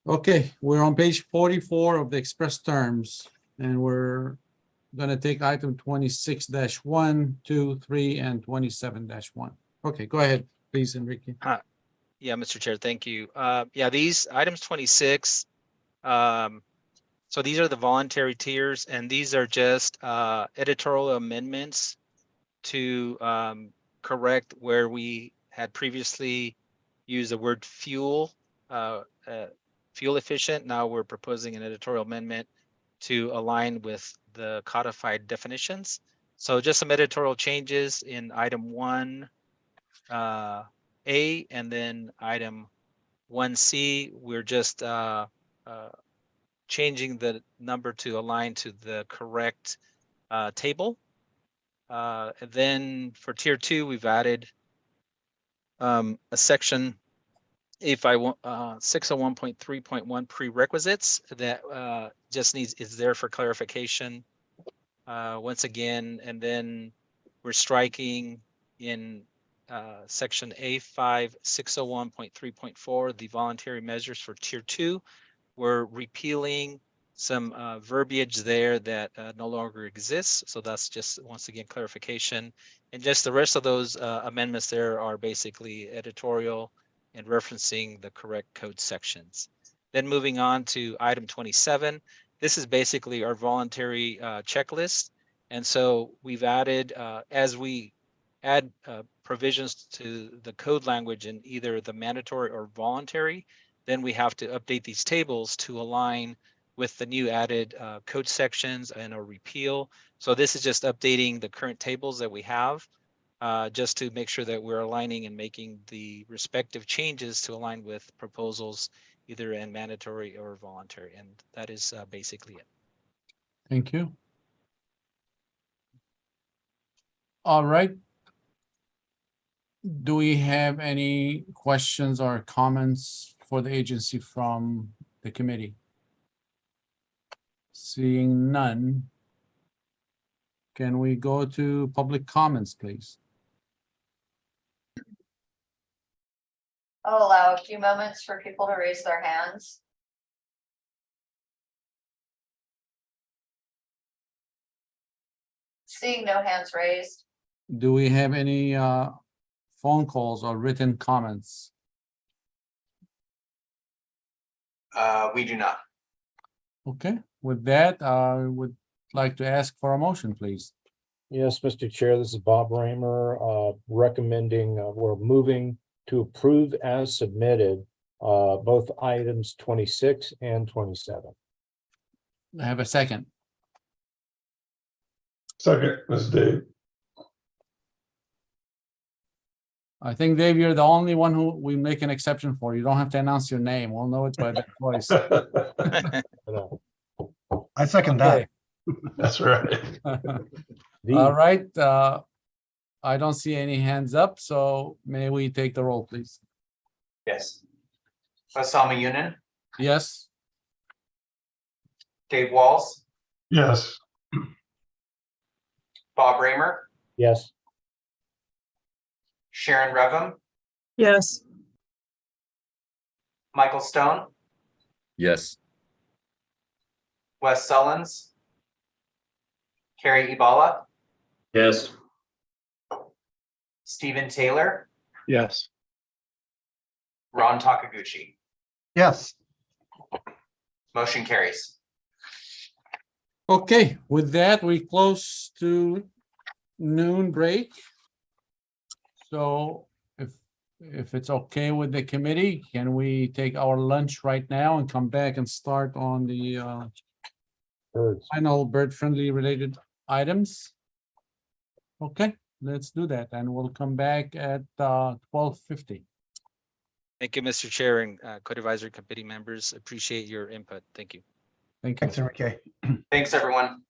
Okay, we're on page 44 of the express terms, and we're gonna take item 26-1, 2, 3, and 27-1. Okay, go ahead, please, Enrique. Yeah, Mr. Chair, thank you. Yeah, these items 26. So these are the voluntary tiers, and these are just editorial amendments to correct where we had previously used the word fuel efficient. Now we're proposing an editorial amendment to align with the codified definitions. So just some editorial changes in item 1A, and then item 1C. We're just changing the number to align to the correct table. And then for tier 2, we've added a section 601.3.1 prerequisites that just is there for clarification once again. And then we're striking in section A5 601.3.4 the voluntary measures for tier 2. We're repealing some verbiage there that no longer exists. So that's just, once again, clarification. And just the rest of those amendments there are basically editorial and referencing the correct code sections. Then moving on to item 27. This is basically our voluntary checklist. And so we've added, as we add provisions to the code language in either the mandatory or voluntary, then we have to update these tables to align with the new added code sections and a repeal. So this is just updating the current tables that we have, just to make sure that we're aligning and making the respective changes to align with proposals either in mandatory or voluntary. And that is basically it. Thank you. All right. Do we have any questions or comments for the agency from the committee? Seeing none. Can we go to public comments, please? I'll allow a few moments for people to raise their hands. Seeing no hands raised. Do we have any phone calls or written comments? We do not. Okay, with that, I would like to ask for a motion, please. Yes, Mr. Chair, this is Bob Raymer, recommending, we're moving to approve as submitted, both items 26 and 27. I have a second. Second, this is Dave. I think, Dave, you're the only one who we make an exception for. You don't have to announce your name. We'll know it by that voice. I second that. That's right. All right. I don't see any hands up, so may we take the roll, please? Yes. Osama Yunin, Yes. Dave Walls, Yes. Bob Raymer, Yes. Sharon Revum, Yes. Michael Stone, Yes. Wes Sullins, Carrie Ibala, Yes. Stephen Taylor, Yes. Ron Takaguchi. Yes. Motion carries. Okay, with that, we close to noon break. So if it's okay with the committee, can we take our lunch right now and come back and start on the final bird-friendly related items? Okay, let's do that, and we'll come back at 12:50. Thank you, Mr. Chair and Code Advisory Committee members. Appreciate your input. Thank you. Thank you. Thanks, Enrique. Thanks, everyone.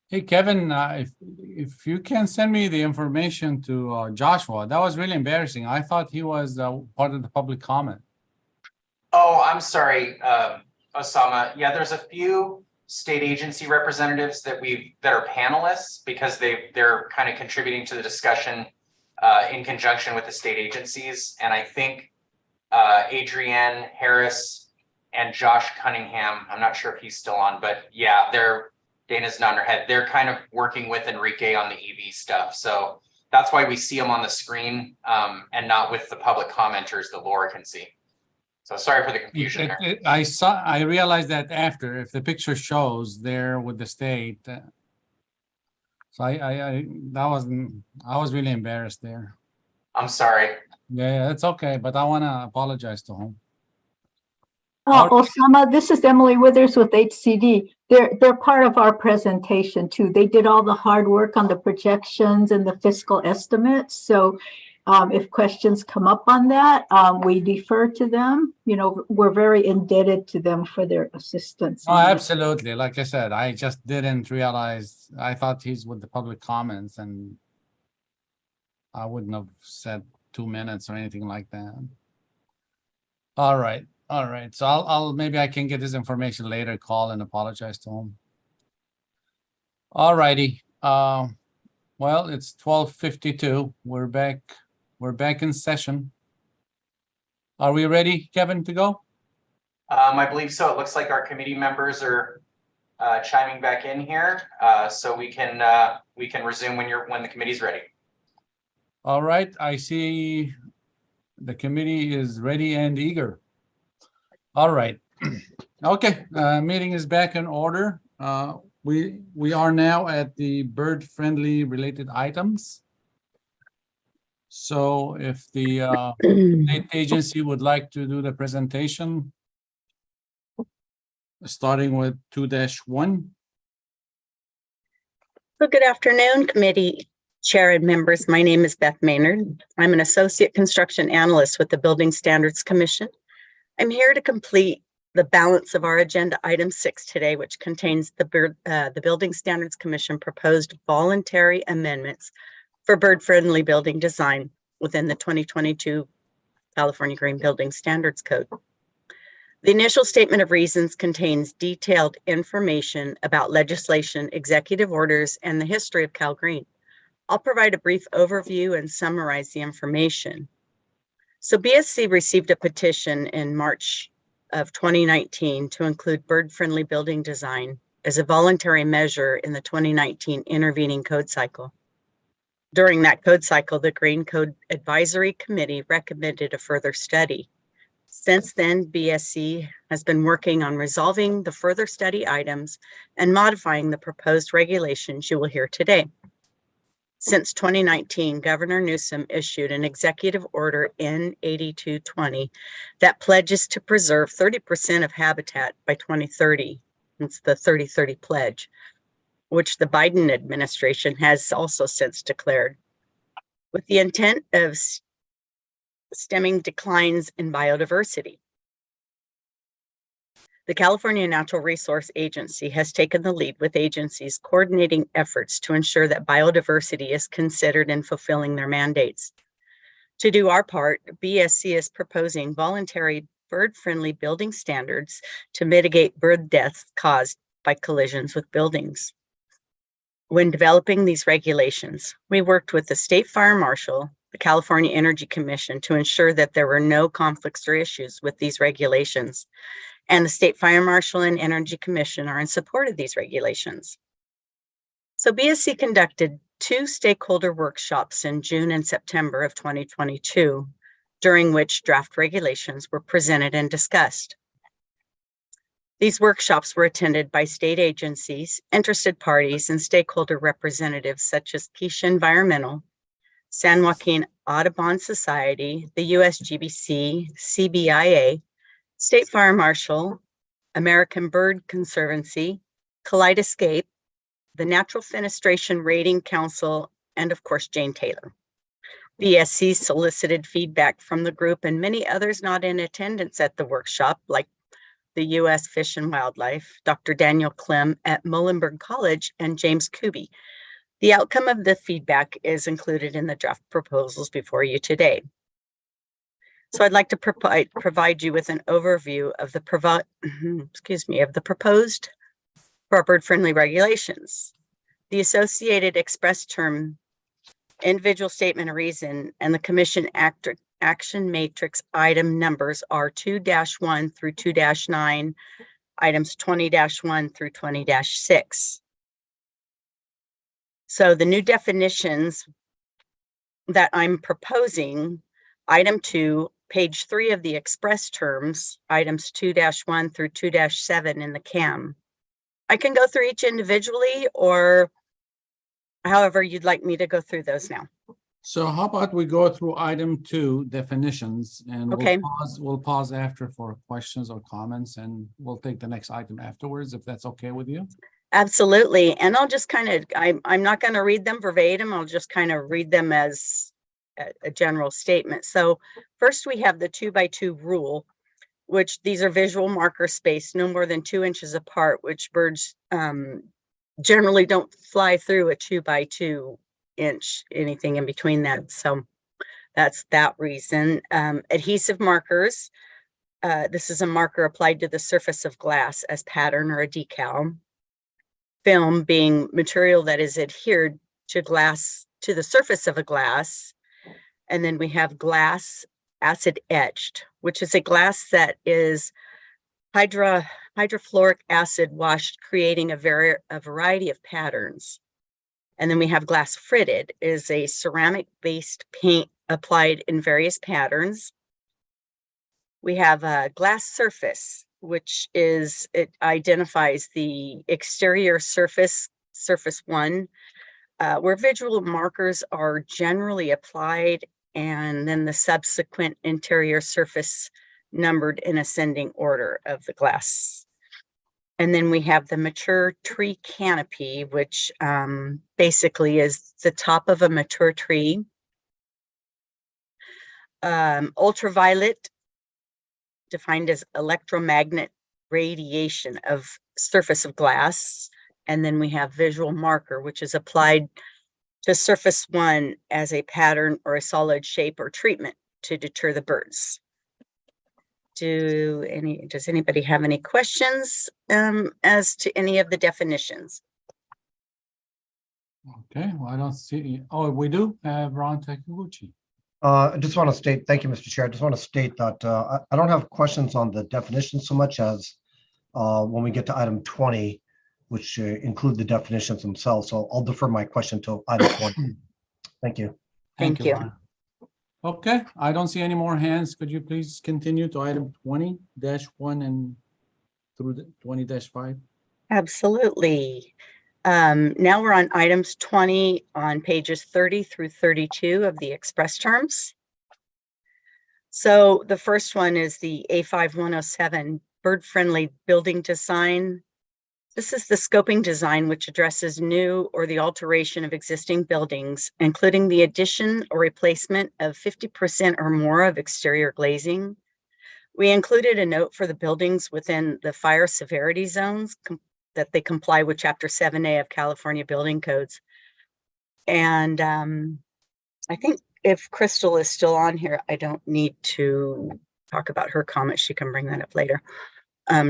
Hey, Kevin, if you can send me the information to Joshua, that was really embarrassing. I thought he was part of the public comment. Oh, I'm sorry, Osama. Yeah, there's a few state agency representatives that are panelists because they're kind of contributing to the discussion in conjunction with the state agencies. And I think Adrienne Harris and Josh Cunningham, I'm not sure if he's still on, but yeah, Dana's nodding her head. They're kind of working with Enrique on the EV stuff. So that's why we see them on the screen and not with the public commenters that Laura can see. So sorry for the confusion there. I realized that after, if the picture shows there with the state. So I was really embarrassed there. I'm sorry. Yeah, it's okay, but I want to apologize to him. Osama, this is Emily Withers with HCD. They're part of our presentation too. They did all the hard work on the projections and the fiscal estimates. So if questions come up on that, we defer to them. You know, we're very indebted to them for their assistance. Oh, absolutely. Like I said, I just didn't realize. I thought he's with the public comments, and I wouldn't have said 2 minutes or anything like that. All right. So I'll maybe I can get this information later, call and apologize to him. All righty. Well, it's 12:52. We're back in session. Are we ready, Kevin, to go? I believe so. It looks like our committee members are chiming back in here, so we can resume when the committee's ready. All right. I see the committee is ready and eager. All right. Okay. Meeting is back in order. We are now at the bird-friendly related items. So if the state agency would like to do the presentation, starting with 2-1. So good afternoon, committee chair and members. My name is Beth Maynard. I'm an associate construction analyst with the Building Standards Commission. I'm here to complete the balance of our agenda item 6 today, which contains the Building Standards Commission proposed voluntary amendments for bird-friendly building design within the 2022 California Green Building Standards Code. The initial statement of reasons contains detailed information about legislation, executive orders, and the history of Cal Green. I'll provide a brief overview and summarize the information. So BSC received a petition in March of 2019 to include bird-friendly building design as a voluntary measure in the 2019 intervening code cycle. During that code cycle, the Green Code Advisory Committee recommended a further study. Since then, BSC has been working on resolving the further study items and modifying the proposed regulations you will hear today. Since 2019, Governor Newsom issued an executive order N8220 that pledges to preserve 30% of habitat by 2030. It's the 30-30 pledge, which the Biden administration has also since declared, with the intent of stemming declines in biodiversity. The California Natural Resource Agency has taken the lead with agencies coordinating efforts to ensure that biodiversity is considered in fulfilling their mandates. To do our part, BSC is proposing voluntary bird-friendly building standards to mitigate bird deaths caused by collisions with buildings. When developing these regulations, we worked with the State Fire Marshal, the California Energy Commission to ensure that there were no conflicts or issues with these regulations. And the State Fire Marshal and Energy Commission are in support of these regulations. So BSC conducted 2 stakeholder workshops in June and September of 2022, during which draft regulations were presented and discussed. These workshops were attended by state agencies, interested parties, and stakeholder representatives such as Keisha Environmental, San Joaquin Audubon Society, the USGBC, CBIA, State Fire Marshal, American Bird Conservancy, Kaleidoscape, the Natural Fenestration Rating Council, and of course, Jane Taylor. BSC solicited feedback from the group and many others not in attendance at the workshop, like the U.S. Fish and Wildlife, Dr. Daniel Clem at Muhlenberg College, and James Kuby. The outcome of the feedback is included in the draft proposals before you today. So I'd like to provide you with an overview of the proposed for bird-friendly regulations. The associated express term, individual statement of reason, and the commission action matrix item numbers are 2-1 through 2-9, items 20-1 through 20-6. So the new definitions that I'm proposing, item 2, page 3 of the express terms, items 2-1 through 2-7 in the CAM. I can go through each individually, or however you'd like me to go through those now. So how about we go through item 2, definitions, and Okay. we'll pause after for questions or comments, and we'll take the next item afterwards, if that's okay with you. Absolutely. And I'll just kind of, I'm not going to read them verbatim. I'll just kind of read them as a general statement. So first we have the 2x2 rule, which these are visual marker spaced no more than 2 inches apart, which birds generally don't fly through a 2x2 inch, anything in between that. So that's that reason. Adhesive markers. This is a marker applied to the surface of glass as pattern or a decal. Film being material that is adhered to glass, to the surface of a glass. And then we have glass acid etched, which is a glass that is hydrofluoric acid washed, creating a variety of patterns. And then we have glass fritted, is a ceramic based paint applied in various patterns. We have a glass surface, which is, it identifies the exterior surface, surface 1, where visual markers are generally applied, and then the subsequent interior surface numbered in ascending order of the glass. And then we have the mature tree canopy, which basically is the top of a mature tree. Ultraviolet, defined as electromagnet radiation of surface of glass. And then we have visual marker, which is applied to surface 1 as a pattern or a solid shape or treatment to deter the birds. Does anybody have any questions as to any of the definitions? Okay, well, I don't see, oh, we do have Ron Takiguchi. I just want to state, thank you, Mr. Chair. I just want to state that I don't have questions on the definition so much as when we get to item 20, which include the definitions themselves. So I'll defer my question to item 20. Thank you. Thank you. Ron. Okay, I don't see any more hands. Could you please continue to item 20-1 and through the 20-5? Absolutely. Now we're on items 20 on pages 30 through 32 of the express terms. So the first one is the A5107 bird-friendly building design. This is the scoping design, which addresses new or the alteration of existing buildings, including the addition or replacement of 50% or more of exterior glazing. We included a note for the buildings within the fire severity zones that they comply with Chapter 7A of California Building Codes. And I think if Crystal is still on here, I don't need to talk about her comments. She can bring that up later.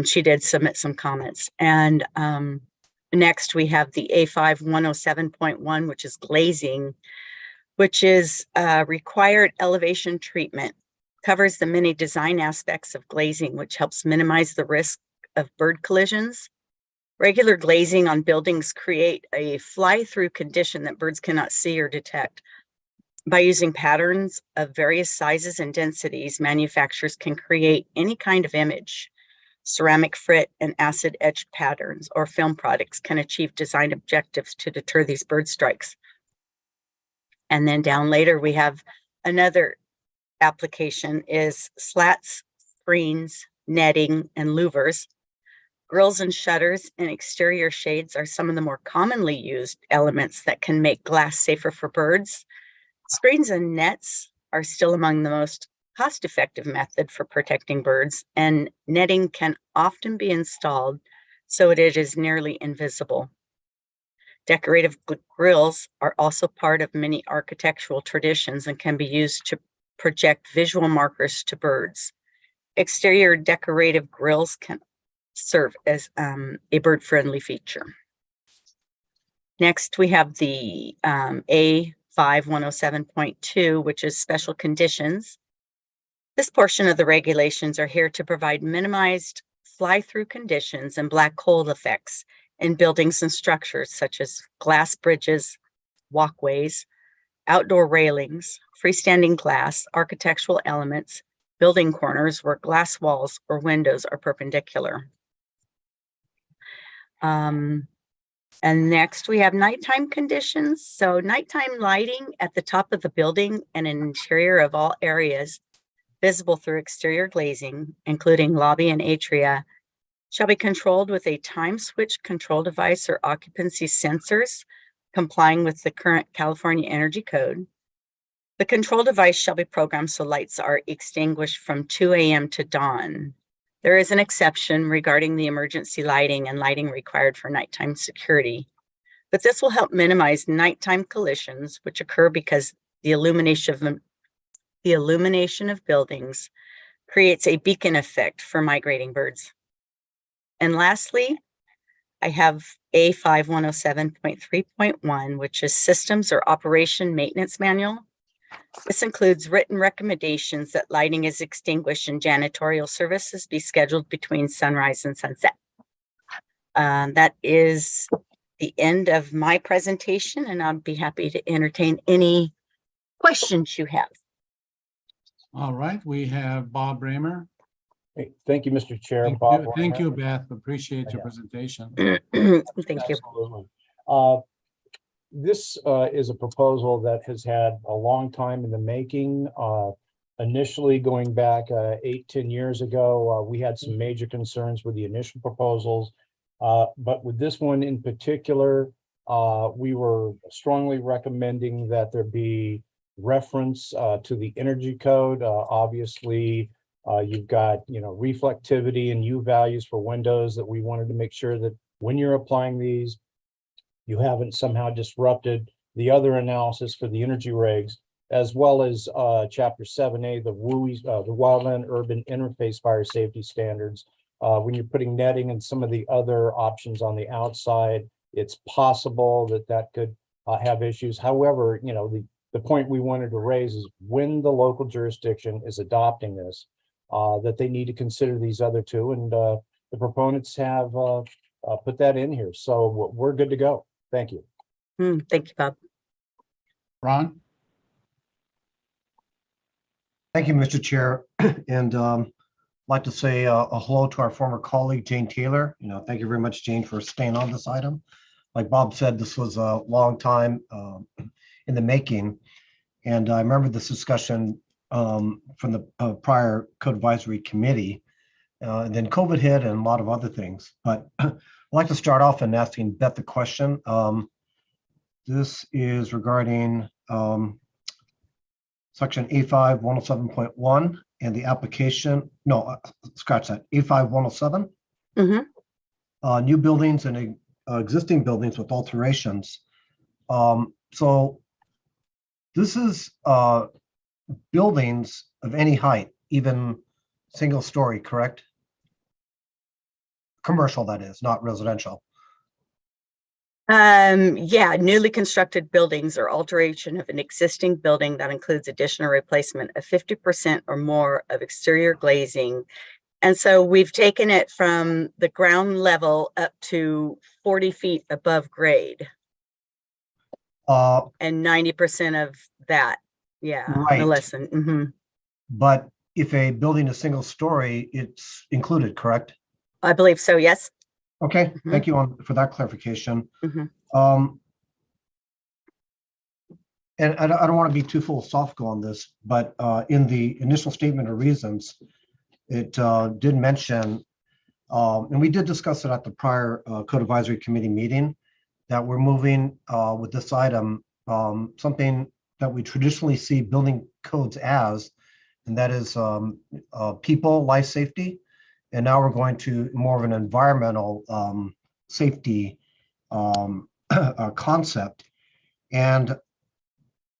She did submit some comments. And next we have the A5107.1, which is glazing, which is required elevation treatment, covers the many design aspects of glazing, which helps minimize the risk of bird collisions. Regular glazing on buildings create a fly-through condition that birds cannot see or detect. By using patterns of various sizes and densities, manufacturers can create any kind of image. Ceramic frit and acid etched patterns or film products can achieve design objectives to deter these bird strikes. And then down later, we have another application is slats, screens, netting, and louvers. Grills and shutters and exterior shades are some of the more commonly used elements that can make glass safer for birds. Screens and nets are still among the most cost-effective method for protecting birds, and netting can often be installed so it is nearly invisible. Decorative grills are also part of many architectural traditions and can be used to project visual markers to birds. Exterior decorative grills can serve as a bird-friendly feature. Next, we have the A5107.2, which is special conditions. This portion of the regulations are here to provide minimized fly-through conditions and black hole effects in buildings and structures such as glass bridges, walkways, outdoor railings, freestanding glass, architectural elements, building corners where glass walls or windows are perpendicular. And next we have nighttime conditions. So nighttime lighting at the top of the building and interior of all areas visible through exterior glazing, including lobby and atria, shall be controlled with a time switch control device or occupancy sensors, complying with the current California Energy Code. The control device shall be programmed so lights are extinguished from 2 a.m. to dawn. There is an exception regarding the emergency lighting and lighting required for nighttime security, but this will help minimize nighttime collisions, which occur because the illumination of buildings creates a beacon effect for migrating birds. And lastly, I have A5107.3.1, which is Systems or Operation Maintenance Manual. This includes written recommendations that lighting is extinguished and janitorial services be scheduled between sunrise and sunset. That is the end of my presentation, and I'd be happy to entertain any questions you have. All right, we have Bob Raymer. Hey, thank you, Mr. Chair. Thank Bob you, thank Warner. you, Beth. Appreciate your presentation. Thank you. Absolutely. This is a proposal that has had a long time in the making. Initially going back 8-10 years ago, we had some major concerns with the initial proposals. But with this one in particular, we were strongly recommending that there be reference to the energy code. Obviously, you've got, reflectivity and U values for windows that we wanted to make sure that when you're applying these, you haven't somehow disrupted the other analysis for the energy regs, as well as Chapter 7A, the WUIs, the Wildland Urban Interface Fire Safety Standards. When you're putting netting and some of the other options on the outside, it's possible that that could have issues. However, the point we wanted to raise is when the local jurisdiction is adopting this, that they need to consider these other two, and the proponents have put that in here. So we're good to go. Thank you. Thank you, Bob. Ron? Thank you, Mr. Chair. And I'd like to say a hello to our former colleague, Jane Taylor. Thank you very much, Jane, for staying on this item. Like Bob said, this was a long time in the making. And I remember this discussion from the prior Code Advisory Committee. And then COVID hit and a lot of other things. But I'd like to start off in asking Beth the question. This is regarding section A5107.1 and the application. No, scratch that. A5107. New buildings and existing buildings with alterations. So this is buildings of any height, even single story, correct? Commercial, that is, not residential. Yeah, newly constructed buildings or alteration of an existing building that includes addition or replacement of 50% or more of exterior glazing. And so we've taken it from the ground level up to 40 feet above grade. And 90% of that, yeah, right. no less than. But if a building is single story, it's included, correct? I believe so, yes. Okay, thank you for that clarification. And I don't want to be too philosophical on this, but in the initial statement of reasons, it did mention, and we did discuss it at the prior Code Advisory Committee meeting, that we're moving with this item, something that we traditionally see building codes as and that is people, life safety. And now we're going to more of an environmental safety concept. And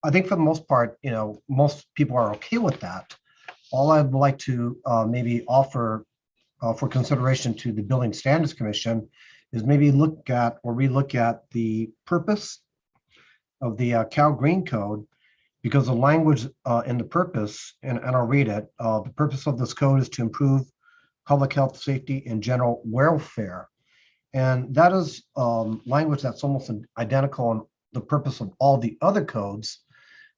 I think for the most part, most people are okay with that. All I'd like to maybe offer for consideration to the Building Standards Commission is maybe look at or relook at the purpose of the Cal Green Code, because the language in the purpose, and I'll read it, the purpose of this code is to improve public health, safety, and general welfare. And that is language that's almost identical in the purpose of all the other codes,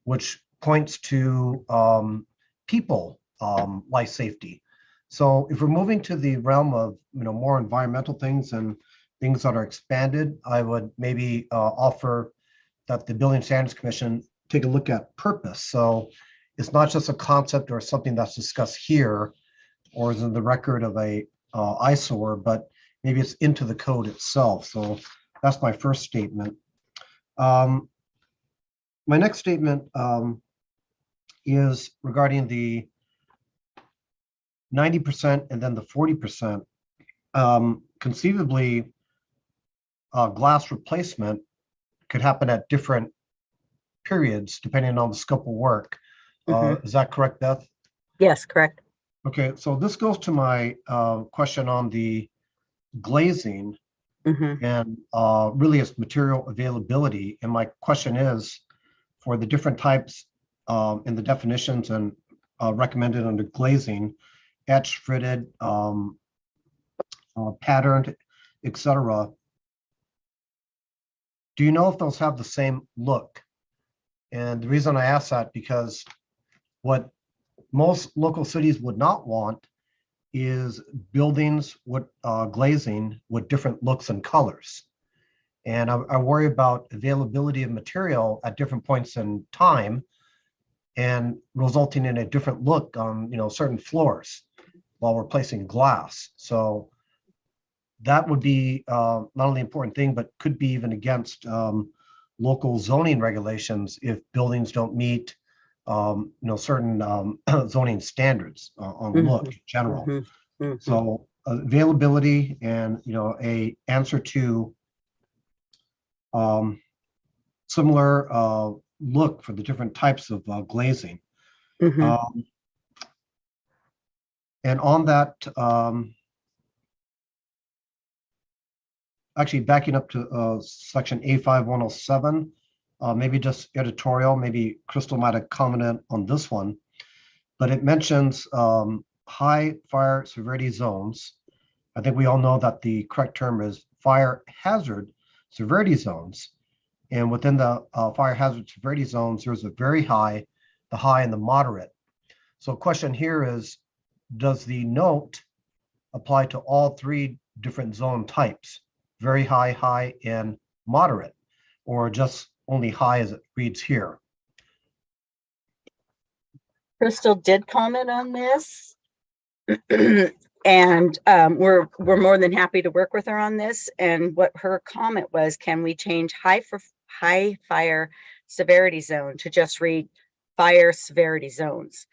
which points to people, life safety. So if we're moving to the realm of more environmental things and things that are expanded, I would maybe offer that the Building Standards Commission take a look at purpose. So it's not just a concept or something that's discussed here or is in the record of a eyesore, but maybe it's into the code itself. So that's my first statement. My next statement is regarding the 90% and then the 40%. Conceivably, glass replacement could happen at different periods depending on the scope of work. Is that correct, Beth? Yes, correct. Okay, so this goes to my question on the glazing and really its material availability. And my question is, for the different types in the definitions and recommended under glazing, etched, fritted, patterned, etc. Do you know if those have the same look? And the reason I ask that, because what most local cities would not want is buildings with glazing with different looks and colors. And I worry about availability of material at different points in time and resulting in a different look on certain floors while we're placing glass. So that would be not only an important thing, but could be even against local zoning regulations if buildings don't meet certain zoning standards on look in general. So availability and a answer to similar look for the different types of glazing. And on that, actually backing up to section A5107, maybe just editorial, maybe Crystal might have commented on this one, but it mentions high fire severity zones. I think we all know that the correct term is fire hazard severity zones. And within the fire hazard severity zones, there's a very high, the high, and the moderate. So question here is, does the note apply to all three different zone types? Very high, high, and moderate, or just only high as it reads here? Crystal did comment on this. And we're more than happy to work with her on this. And what her comment was, can we change high fire severity zone to just read fire severity zones?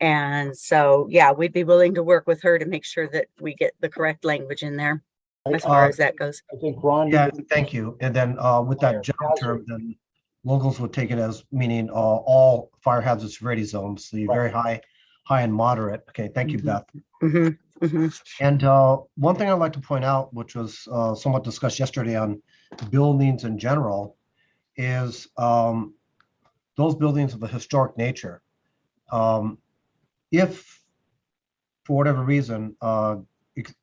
And so, yeah, we'd be willing to work with her to make sure that we get the correct language in there as far as that goes. I think Ron. Yeah, thank you. And then with that general term, then locals would take it as meaning all fire hazard severity zones, the very high, and moderate. Okay, thank you, Beth. And one thing I'd like to point out, which was somewhat discussed yesterday on buildings in general, is those buildings of a historic nature. If, for whatever reason,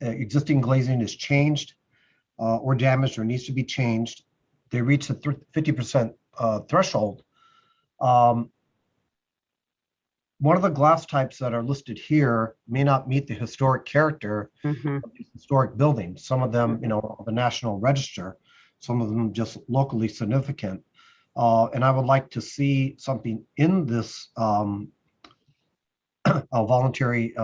existing glazing is changed or damaged or needs to be changed, they reach the 50% threshold. One of the glass types that are listed here may not meet the historic character of these historic buildings. Some of them, of the National Register, some of them just locally significant. And I would like to see something in this voluntary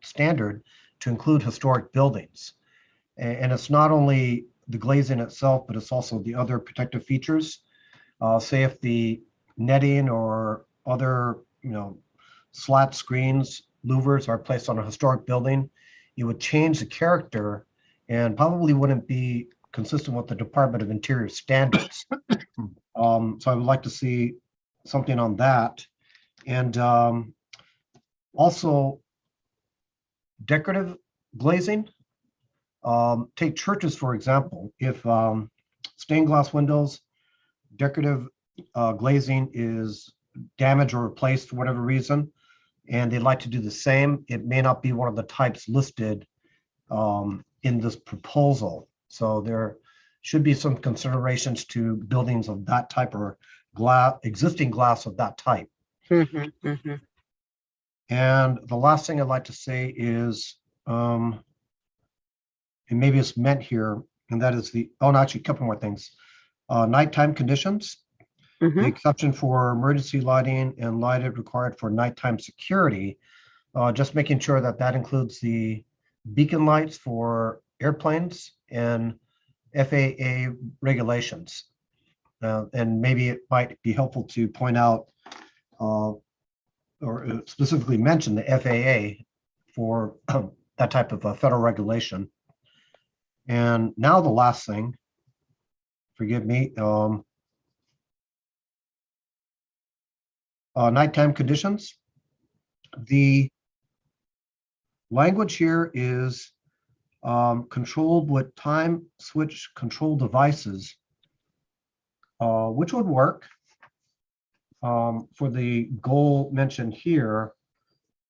standard to include historic buildings. And it's not only the glazing itself, but it's also the other protective features. Say if the netting or other, slat screens, louvers are placed on a historic building, it would change the character and probably wouldn't be consistent with the Department of Interior standards. So I would like to see something on that. And also decorative glazing. Take churches, for example. If stained glass windows, decorative glazing is damaged or replaced for whatever reason, and they'd like to do the same, it may not be one of the types listed in this proposal. So there should be some considerations to buildings of that type or existing glass of that type. And the last thing I'd like to say is, and maybe it's meant here, and that is actually a couple more things. Nighttime conditions, the exception for emergency lighting and lighted required for nighttime security, just making sure that that includes the beacon lights for airplanes and FAA regulations. And maybe it might be helpful to point out or specifically mention the FAA for that type of a federal regulation. And now the last thing, forgive me, nighttime conditions. The language here is controlled with time switch control devices, which would work for the goal mentioned here,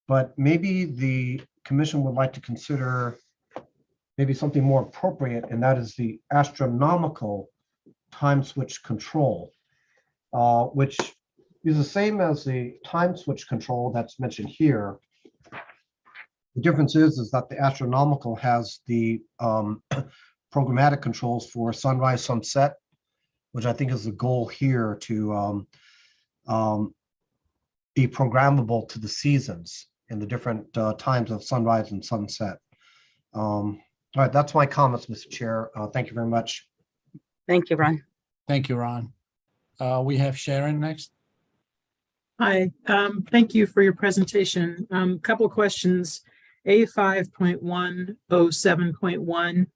but maybe the commission would like to consider maybe something more appropriate, and that is the astronomical time switch control, which is the same as the time switch control that's mentioned here. The difference is that the astronomical has the programmatic controls for sunrise, sunset, which I think is the goal here to be programmable to the seasons and the different times of sunrise and sunset. All right, that's my comments, Mr. Chair. Thank you very much. Thank you, Ron. Thank you, Ron. We have Sharon next. Hi, thank you for your presentation. Couple of questions. A5.107.1,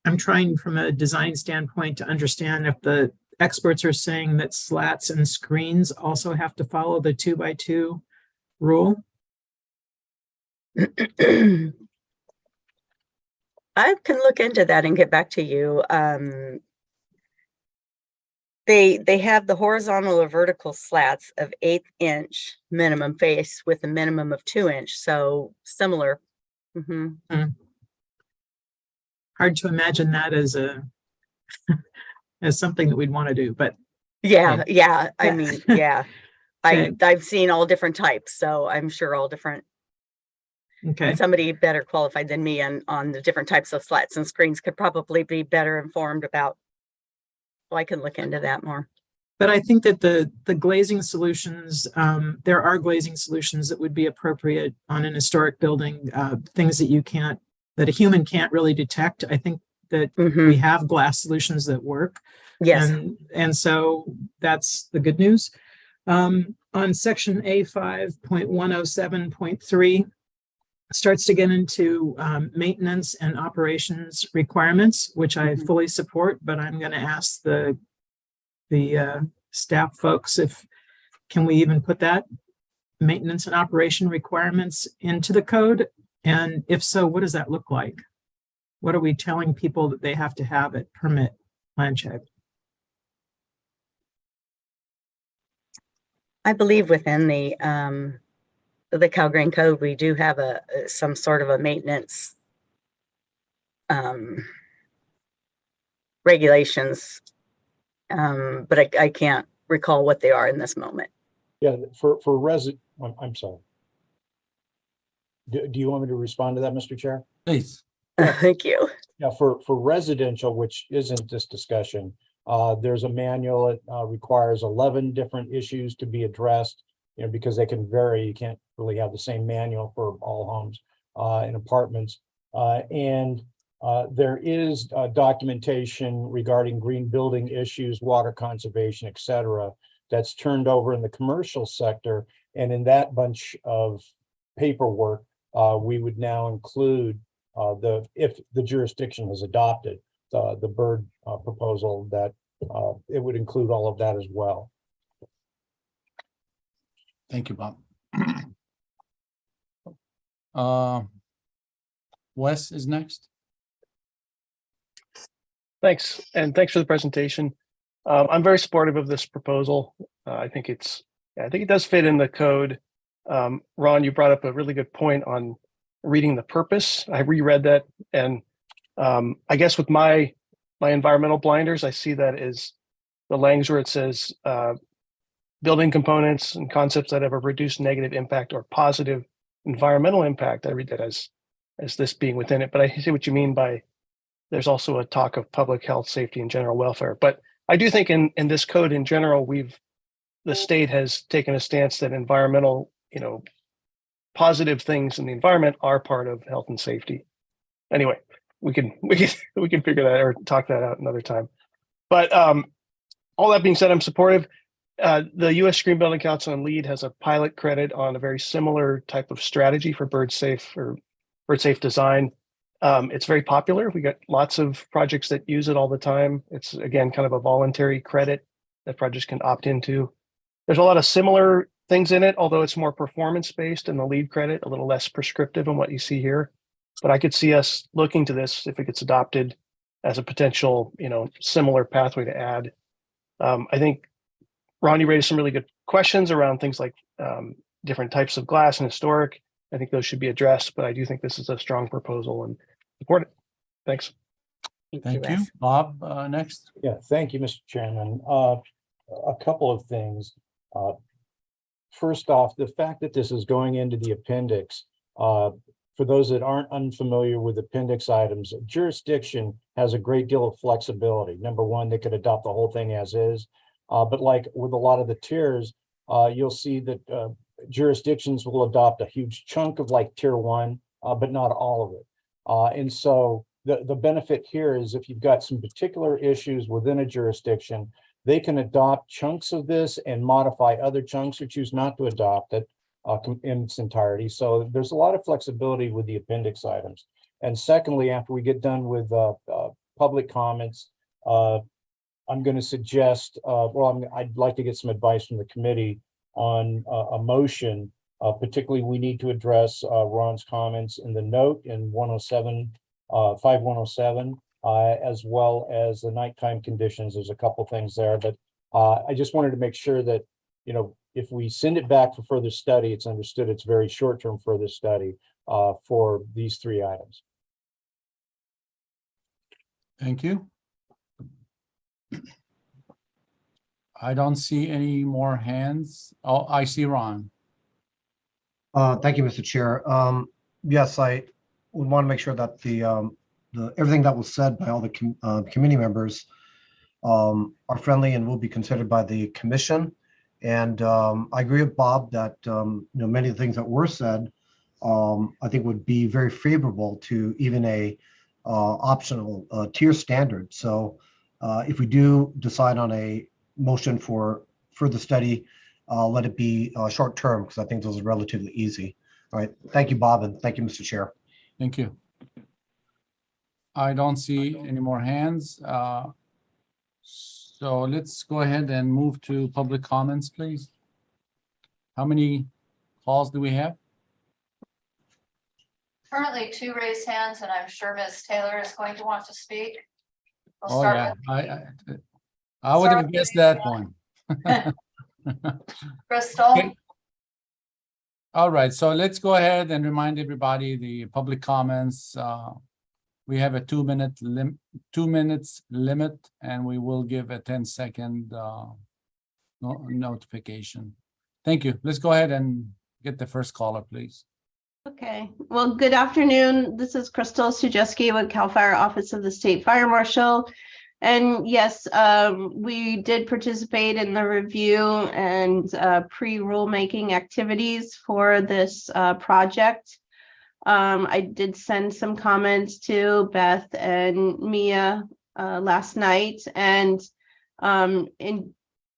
I'm trying from a design standpoint to understand if the experts are saying that slats and screens also have to follow the 2x2 rule. I can look into that and get back to you. They have the horizontal or vertical slats of 1/8 inch minimum face with a minimum of 2 inch. So similar. Hard to imagine that as as something that we'd want to do, but yeah. I mean, yeah. Okay. I've seen all different types, so I'm sure all different. Okay. And somebody better qualified than me on the different types of slats and screens could probably be better informed about. So I can look into that more. But I think that the glazing solutions, there are glazing solutions that would be appropriate on an historic building, things that a human can't really detect. I think that we have glass solutions that work. Yes. And so that's the good news. On section A5.107.3, starts to get into maintenance and operations requirements, which I fully support, but I'm going to ask the staff folks can we even put that maintenance and operation requirements into the code? And if so, what does that look like? What are we telling people that they have to have at permit plan check? I believe within the Calgrain code, we do have some sort of a maintenance regulations, but I can't recall what they are in this moment. Yeah, for I'm sorry. Do you want me to respond to that, Mr. Chair? Please. Thank you. Yeah, for residential, which isn't this discussion, there's a manual. It requires 11 different issues to be addressed, because they can vary. You can't really have the same manual for all homes and apartments. And there is documentation regarding green building issues, water conservation, et cetera. that's turned over in the commercial sector. And in that bunch of paperwork, we would now include if the jurisdiction has adopted the bird proposal, that it would include all of that as well. Thank you, Bob. Wes is next. Thanks, and thanks for the presentation. I'm very supportive of this proposal. I think it does fit in the code. Ron, you brought up a really good point on reading the purpose. I reread that, and I guess with my environmental blinders, I see that as the language where it says building components and concepts that have a reduced negative impact or positive environmental impact. I read that as this being within it, but I see what you mean by there's also a talk of public health, safety, and general welfare. But I do think in this code in general, the state has taken a stance that environmental, positive things in the environment are part of health and safety. Anyway, we can figure that or talk that out another time. But all that being said, I'm supportive. The U.S. Green Building Council and LEED has a pilot credit on a very similar type of strategy for bird safe design. It's very popular. We got lots of projects that use it all the time. It's, again, kind of a voluntary credit that projects can opt into. There's a lot of similar things in it, although it's more performance-based in the LEED credit, a little less prescriptive in what you see here. But I could see us looking to this if it gets adopted as a potential, similar pathway to add. I think Ronnie raised some really good questions around things like different types of glass and historic. I think those should be addressed, but I do think this is a strong proposal and support it. Thanks. Thank you. Bob, next. Yeah, thank you, Mr. Chairman. A couple of things. First off, the fact that this is going into the appendix, for those that aren't unfamiliar with appendix items, jurisdiction has a great deal of flexibility. Number one, they could adopt the whole thing as is, but like with a lot of the tiers, you'll see that jurisdictions will adopt a huge chunk of like tier 1, but not all of it. And so the benefit here is if you've got some particular issues within a jurisdiction, they can adopt chunks of this and modify other chunks or choose not to adopt it in its entirety. So there's a lot of flexibility with the appendix items. And secondly, after we get done with public comments, I'm going to suggest, I'd like to get some advice from the committee on a motion. Particularly, we need to address Ron's comments in the note in 5107, as well as the nighttime conditions. There's a couple things there, but I just wanted to make sure that, if we send it back for further study, it's understood it's very short-term further study for these 3 items. Thank you. I don't see any more hands. Oh, I see Ron. Thank you, Mr. Chair. Yes, I would want to make sure that the everything that was said by all the committee members are friendly and will be considered by the commission. And I agree with Bob that many of the things that were said, I think would be very favorable to even a optional tier standard. So if we do decide on a motion for further study, let it be short term, because I think those are relatively easy. All right. Thank you, Bob, and thank you, Mr. Chair. Thank you. I don't see any more hands. So let's go ahead and move to public comments, please. How many calls do we have? Currently 2 raised hands, and I'm sure Ms. Taylor is going to want to speak. We'll Oh, start yeah. I would have guessed that one. Crystal. Okay. All right, so let's go ahead and remind everybody the public comments. We have a 2 minutes limit, and we will give a 10-second notification. Thank you. Let's go ahead and get the first caller, please. Okay, well, good afternoon. This is Crystal Sujeski with CAL FIRE Office of the State Fire Marshal. And yes, we did participate in the review and pre-rulemaking activities for this project. I did send some comments to Beth and Mia last night, and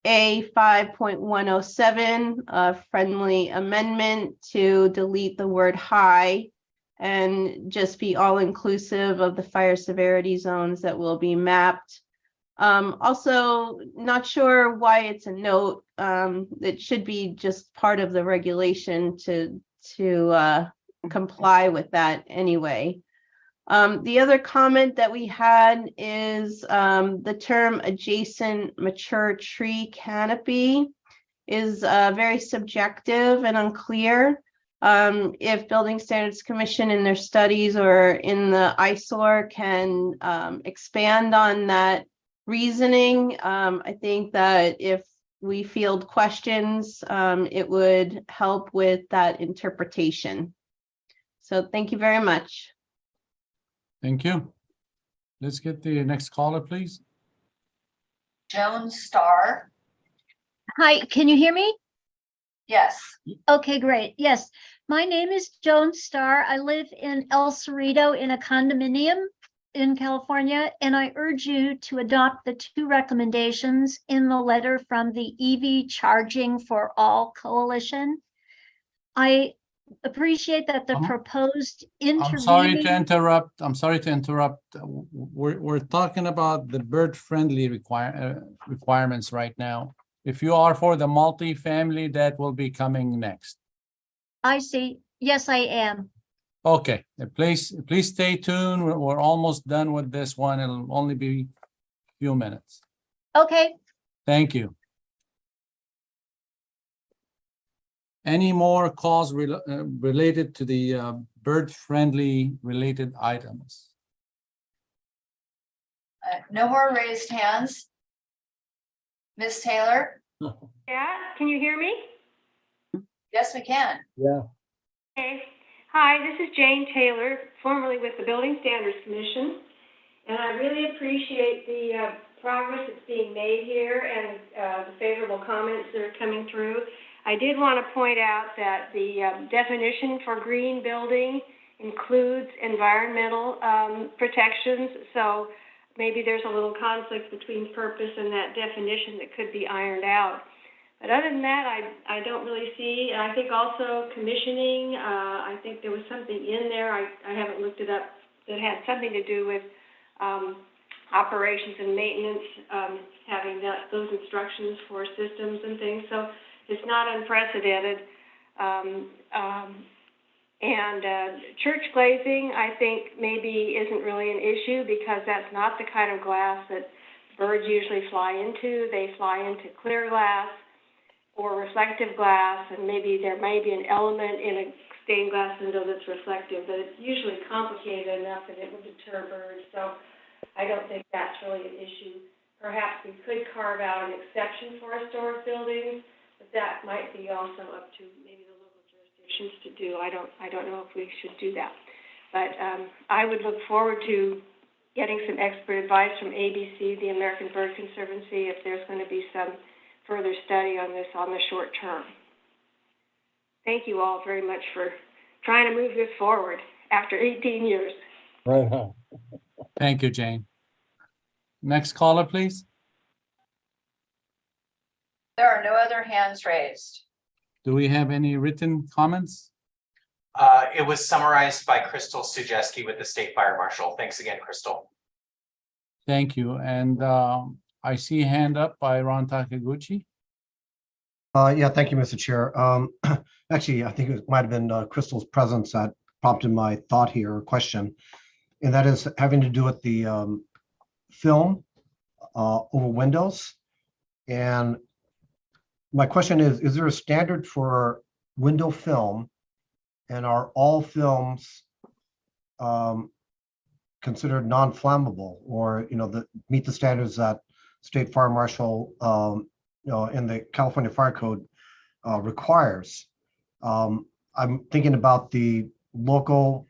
A 5.107, a friendly amendment to delete the word high and just be all inclusive of the fire severity zones that will be mapped. Also, not sure why it's a note. It should be just part of the regulation to comply with that anyway. The other comment that we had is the term adjacent mature tree canopy is very subjective and unclear. If Building Standards Commission in their studies or in the eyesore can expand on that reasoning, I think that if we field questions, it would help with that interpretation. So thank you very much. Thank you. Let's get the next caller, please. Joan Starr. Hi, can you hear me? Yes. Okay, great. Yes, my name is Joan Starr. I live in El Cerrito in a condominium in California, and I urge you to adopt the 2 recommendations in the letter from the EV Charging for All Coalition. I appreciate that the proposed I'm sorry to intervening. interrupt. I'm sorry to interrupt. We're talking about the bird-friendly requirements right now. If you are for the multifamily, that will be coming next. I see. Yes, I am. Okay, please stay tuned. We're almost done with this one. It'll only be a few minutes. Okay. Thank you. Any more calls related to the bird-friendly related items? No more raised hands. Ms. Taylor? Yeah, can you hear me? Yes, we can. Yeah. Okay. Hi, this is Jane Taylor, formerly with the Building Standards Commission. And I really appreciate the progress that's being made here and the favorable comments that are coming through. I did want to point out that the definition for green building includes environmental protections. So maybe there's a little conflict between purpose and that definition that could be ironed out. But other than that, I don't really see. I think also commissioning, I think there was something in there, I haven't looked it up, that had something to do with operations and maintenance, having those instructions for systems and things. So it's not unprecedented. Church glazing, I think maybe isn't really an issue because that's not the kind of glass that birds usually fly into. They fly into clear glass or reflective glass, and maybe there may be an element in a stained glass window that's reflective, but it's usually complicated enough that it would deter birds. So I don't think that's really an issue. Perhaps we could carve out an exception for historic buildings, but that might be also up to maybe the local jurisdictions to do. I don't know if we should do that. But I would look forward to getting some expert advice from ABC, the American Bird Conservancy, if there's going to be some further study on this on the short term. Thank you all very much for trying to move this forward after 18 years. Right on. Thank you, Jane. Next caller, please. There are no other hands raised. Do we have any written comments? It was summarized by Crystal Sujeski with the State Fire Marshal. Thanks again, Crystal. Thank you. And I see a hand up by Ron Takaguchi. Yeah, thank you, Mr. Chair. Actually, I think it might have been Crystal's presence that prompted my thought here or question, and that is having to do with the film over windows. And my question is there a standard for window film, and are all films considered non-flammable, or that meet the standards that State Fire Marshal in the California Fire Code requires? I'm thinking about the local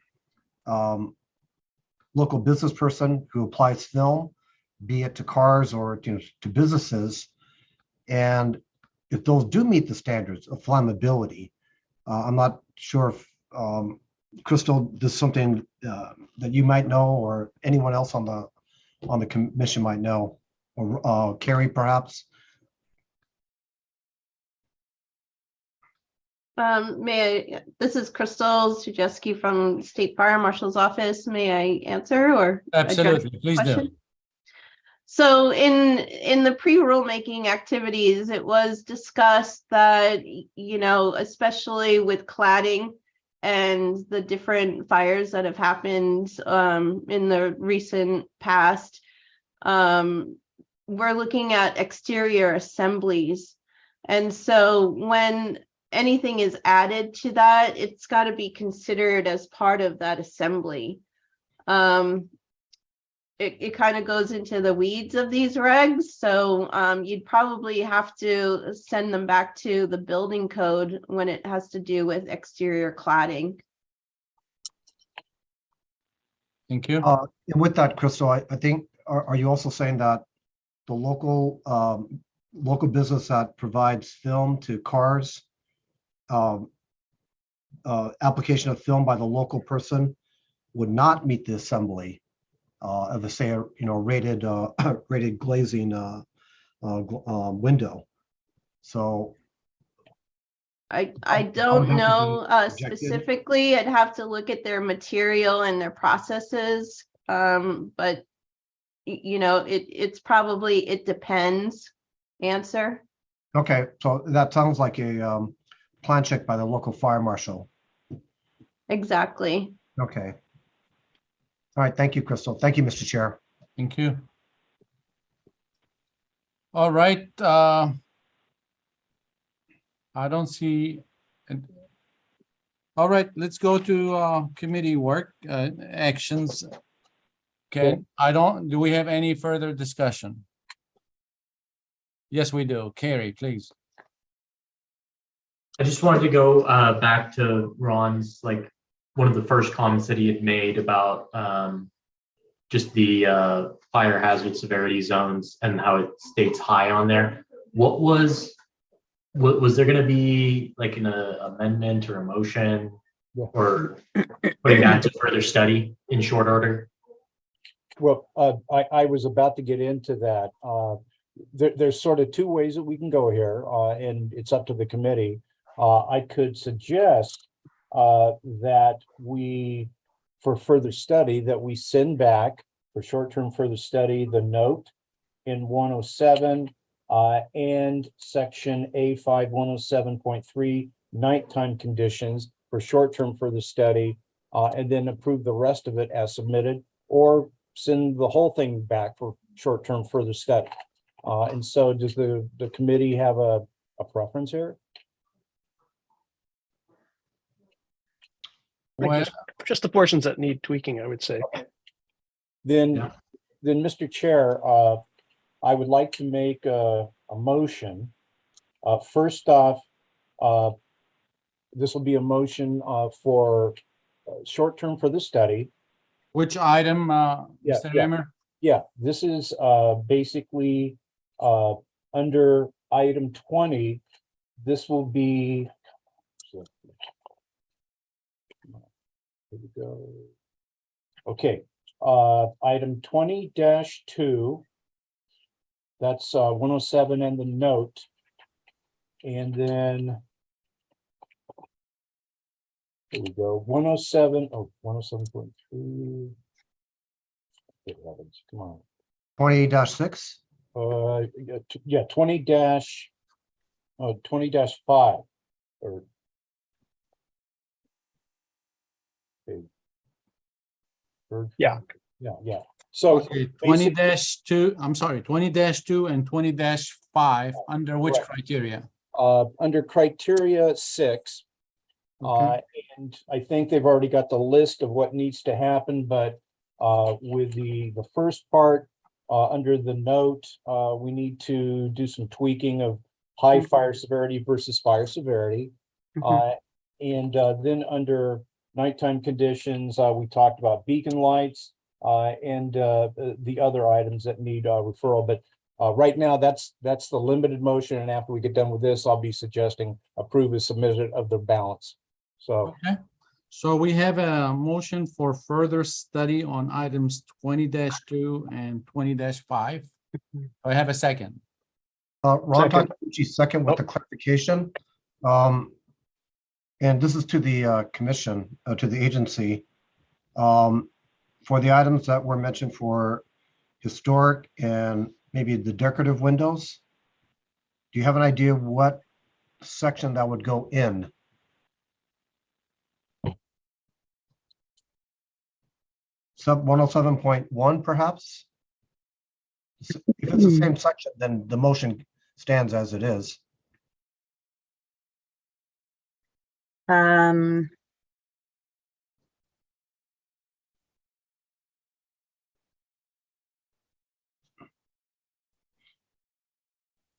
business person who applies film, be it to cars or to businesses, and if those do meet the standards of flammability. I'm not sure if Crystal, there's something that you might know, or anyone else on the commission might know, or Carrie perhaps. This is Crystal Sujeski from State Fire Marshal's Office. May I answer or address Absolutely, the please do. question? So in the pre-rulemaking activities, it was discussed that, you know, especially with cladding and the different fires that have happened in the recent past, we're looking at exterior assemblies. And so when anything is added to that, it's got to be considered as part of that assembly. It kind of goes into the weeds of these regs. So you'd probably have to send them back to the building code when it has to do with exterior cladding. Thank you. And with that, Crystal, I think, are you also saying that the local local business that provides film to cars, application of film by the local person would not meet the assembly of the, say, rated rated glazing window? So I don't know specifically. I'd have to look at their material and their processes. But you know, it's probably, it depends answer. okay, so that sounds like a plan check by the local fire marshal. Exactly. Okay. All right, thank you, Crystal. Thank you, Mr. Chair. Thank you. All right. I don't see. All right, let's go to committee work actions. Okay, do we have any further discussion? Yes, we do. Carrie, please. I just wanted to go back to Ron's, like, one of the first comments that he had made about just the fire hazard severity zones and how it states high on there. What was there going to be like an amendment or a motion or putting that to further study in short order? Well, I was about to get into that. There's sort of two ways that we can go here, and it's up to the committee. I could suggest that we, for further study, that we send back for short-term further study the note in 107 and section A5 107.3 nighttime conditions for short-term further study, and then approve the rest of it as submitted, or send the whole thing back for short-term further study. And so does the committee have a preference here? Well, just the portions that need tweaking, I would say. Then, Mr. Chair, I would like to make a motion. First off, this will be a motion for short-term for the study. Which item, Mr. Hammer? Yeah, this is basically under item 20. This will be. Here we go. Okay, item 20-2. That's 107 and the note. And then here we go. 107. Oh, 107.3. Come on. 20-6. Yeah, 20-5 or. Yeah. Yeah. So okay, 20-2, I'm sorry, 20-2 and 20-5 under which criteria? Under criteria 6. Okay. And I think they've already got the list of what needs to happen, but with the first part under the note, we need to do some tweaking of high fire severity versus fire severity. And then under nighttime conditions, we talked about beacon lights and the other items that need referral. But right now, that's the limited motion. And after we get done with this, I'll be suggesting approve as submitted of the balance. So, okay. So we have a motion for further study on items 20-2 and 20-5. I have a second. Ron Takeuchi, second with the clarification. And this is to the commission, to the agency. For the items that were mentioned for historic and maybe the decorative windows, do you have an idea of what section that would go in? Sub 107.1 perhaps? If it's the same section, then the motion stands as it is.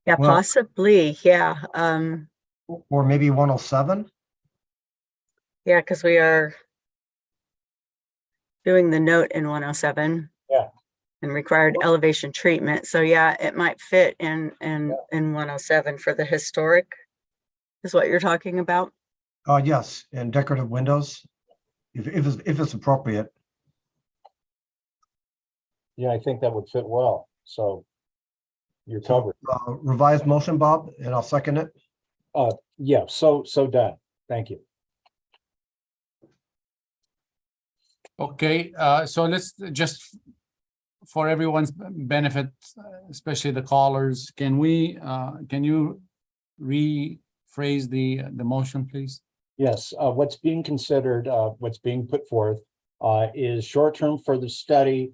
Yeah, Well- possibly, yeah. Or maybe 107? Yeah, because we are doing the note in 107. Yeah. And required elevation treatment. So yeah, it might fit in 107 for the historic, is what you're talking about. Yes, and decorative windows, if it's appropriate. Yeah, I think that would fit well. So you're covered. Revised motion, Bob, and I'll second it. Yeah, so done. Thank you. Okay, so let's just, for everyone's benefit, especially the callers, can you rephrase the motion, please? Yes, what's being considered, what's being put forth is short-term further study,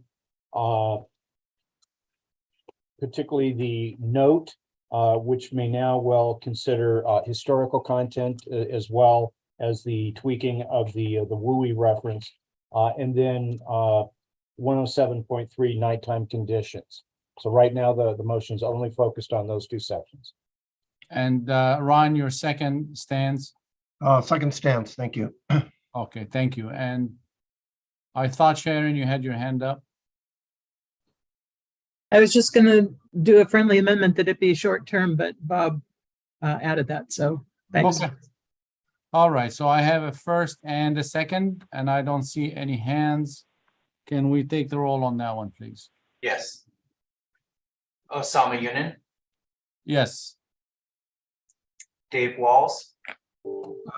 particularly the note, which may now well consider historical content as well as the tweaking of the WUI reference, and then 107.3 nighttime conditions. So right now the motion is only focused on those two sections. And Ron, your second stands? Second stance, thank you. Okay, thank you. And I thought, Sharon, you had your hand up. I was just gonna do a friendly amendment that it be short term, but Bob added that, so thanks. Okay. All right, so I have a first and a second, and I don't see any hands. Can we take the roll on that one, please? Yes. Osama Yunin, Yes. Dave Walls,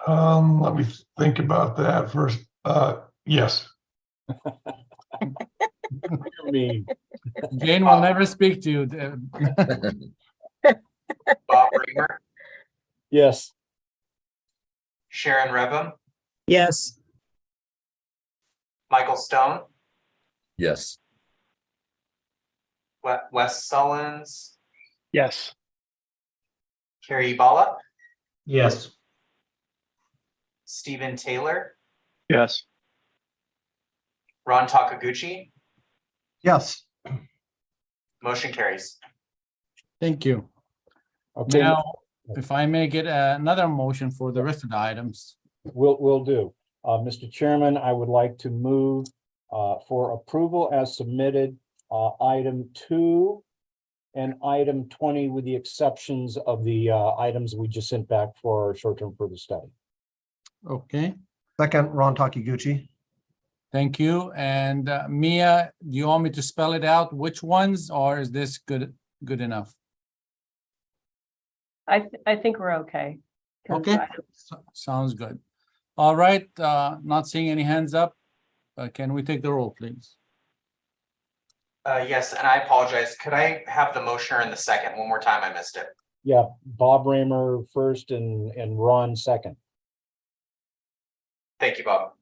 Let me think about that first. Yes. You're mean. Jane will never speak to you. Bob Reamer, Yes. Sharon Revum, Yes. Michael Stone, Yes. Wes Sullins, Yes. Carrie Bala, Yes. Stephen Taylor, Yes. Ron Takaguchi, Yes. motion carries. Thank you. Okay. Now, if I may get another motion for the rest of the items. Will do. Mr. Chairman, I would like to move for approval as submitted, item 2 and item 20, with the exceptions of the items we just sent back for short-term further study. Okay, Second, Ron Takiguchi. thank you. And Mia, do you want me to spell it out? Which ones, or is this good enough? I think we're okay. 'Cause Okay, sounds good. All right, not seeing any hands up. Can we take the roll, please? Yes, and I apologize. Could I have the motioner in the second one more time? I missed it. Yeah, Bob Raymer first and Ron second. Thank you, Bob.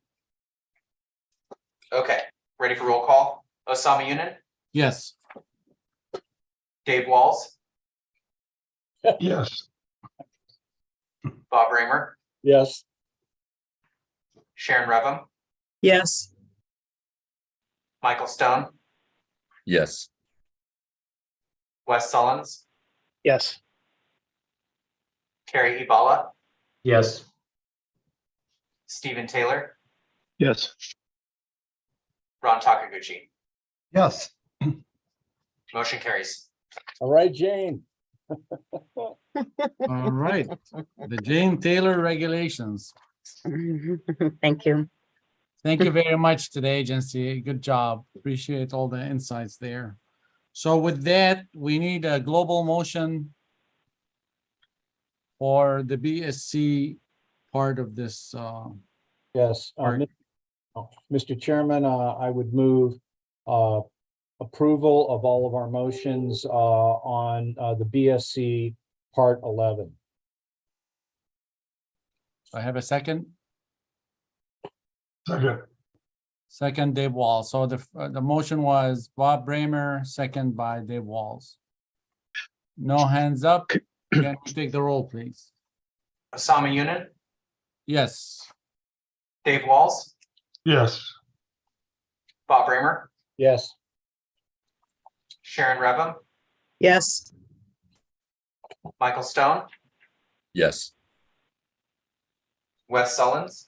Okay, ready for roll call? Osama Yunin, Yes. Dave Walls, Yes. Bob Raymer, Yes. Sharon Revum, Yes. Michael Stone, Yes. Wes Sullins, Yes. Carrie Ibala, Yes. Stephen Taylor, Yes. Ron Takaguchi. Yes. Motion carries. All right, Jane. All right, the Jane Taylor regulations. Thank you. Thank you very much to the agency. Good job. Appreciate all the insights there. So with that, we need a global motion for the BSC part of this. Yes, Part. Mr. Chairman, I would move approval of all of our motions on the BSC Part 11. I have a second. Second. Second, Dave Walls. So the motion was Bob Bramer, second by Dave Walls. No hands up. Can you take the roll, please? Osama Yunin, Yes. Dave Walls, Yes. Bob Bramer, Yes. Sharon Revum, Yes. Michael Stone, Yes. Wes Sullins,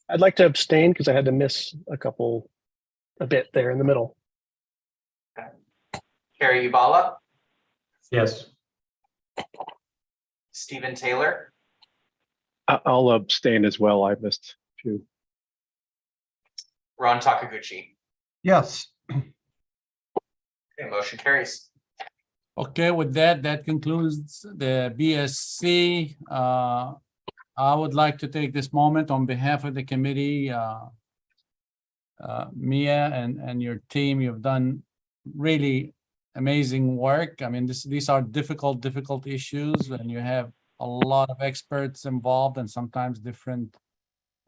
I'd like to abstain because I had to miss a bit there in the middle. Carrie Ubala, Yes. Stephen Taylor, I'll abstain as well. I missed a few. Ron Takaguchi. Yes. Okay, motion carries. Okay, with that concludes the BSC. I would like to take this moment on behalf of the committee. Mia and your team, you've done really amazing work. I mean, these are difficult issues, and you have a lot of experts involved, and sometimes different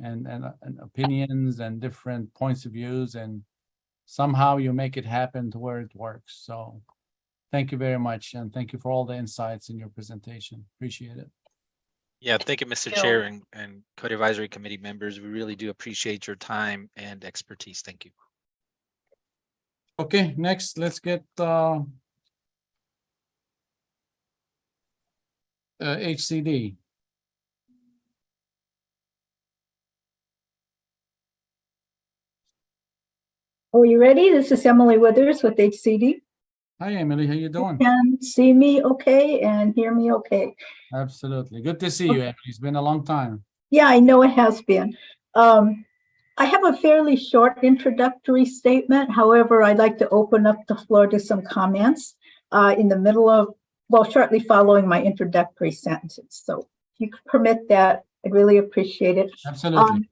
and opinions and different points of views, and somehow you make it happen to where it works. So thank you very much, and thank you for all the insights in your presentation. Appreciate it. Yeah, thank you, Mr. Chair and Code Advisory Committee members. We really do appreciate your time and expertise. Thank you. Okay, next, let's get HCD. Are you ready? This is Emily Withers with HCD. Hi, Emily. How you doing? You can see me okay and hear me okay. Absolutely. Good to see you, Emily. It's been a long time. Yeah, I know it has been. I have a fairly short introductory statement. However, I'd like to open up the floor to some comments in the middle of, well, shortly following my introductory sentences. So if you could permit that, I'd really appreciate it. Absolutely.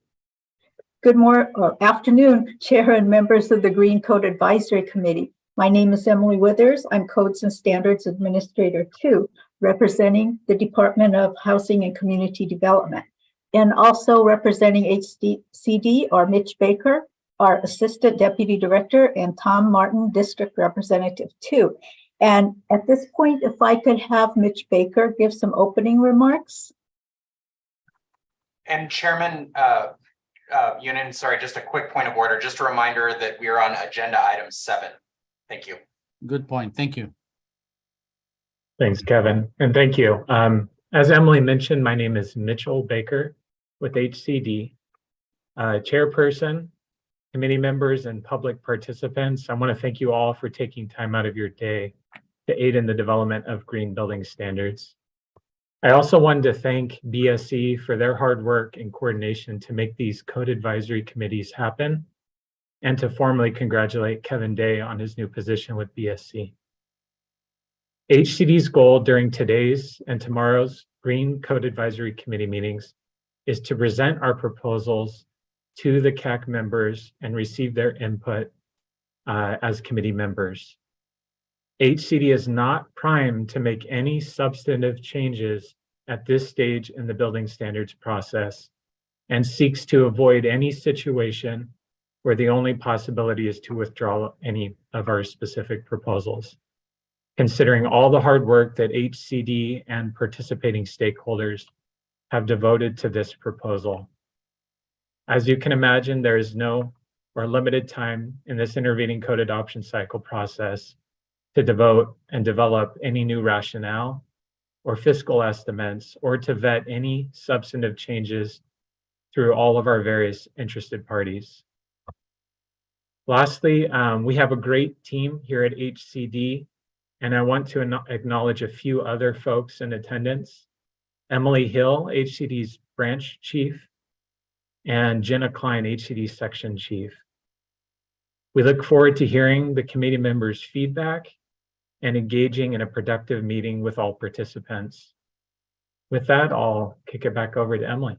Good morning or afternoon, Chair and members of the Green Code Advisory Committee. My name is Emily Withers. I'm Codes and Standards Administrator 2, representing the Department of Housing and Community Development. And also representing HCD are Mitch Baker, our Assistant Deputy Director, and Tom Martin, District Representative 2. And at this point, if I could have Mitch Baker give some opening remarks. And Chairman Yunin, sorry, just a quick point of order. Just a reminder that we are on agenda item 7. Thank you. Good point. Thank you. Thanks, Kevin. And thank you. As Emily mentioned, my name is Mitchell Baker with HCD. Chairperson, committee members, and public participants, I want to thank you all for taking time out of your day to aid in the development of green building standards. I also wanted to thank BSC for their hard work and coordination to make these code advisory committees happen, and to formally congratulate Kevin Day on his new position with BSC. HCD's goal during today's and tomorrow's Green Code Advisory Committee meetings is to present our proposals to the CAC members and receive their input as committee members. HCD is not primed to make any substantive changes at this stage in the building standards process, and seeks to avoid any situation where the only possibility is to withdraw any of our specific proposals, considering all the hard work that HCD and participating stakeholders have devoted to this proposal. As you can imagine, there is no or limited time in this intervening code adoption cycle process to devote and develop any new rationale or fiscal estimates, or to vet any substantive changes through all of our various interested parties. Lastly, we have a great team here at HCD, and I want to acknowledge a few other folks in attendance. Emily Hill, HCD's branch chief, and Jenna Klein, HCD section chief. We look forward to hearing the committee members' feedback and engaging in a productive meeting with all participants. With that, I'll kick it back over to Emily.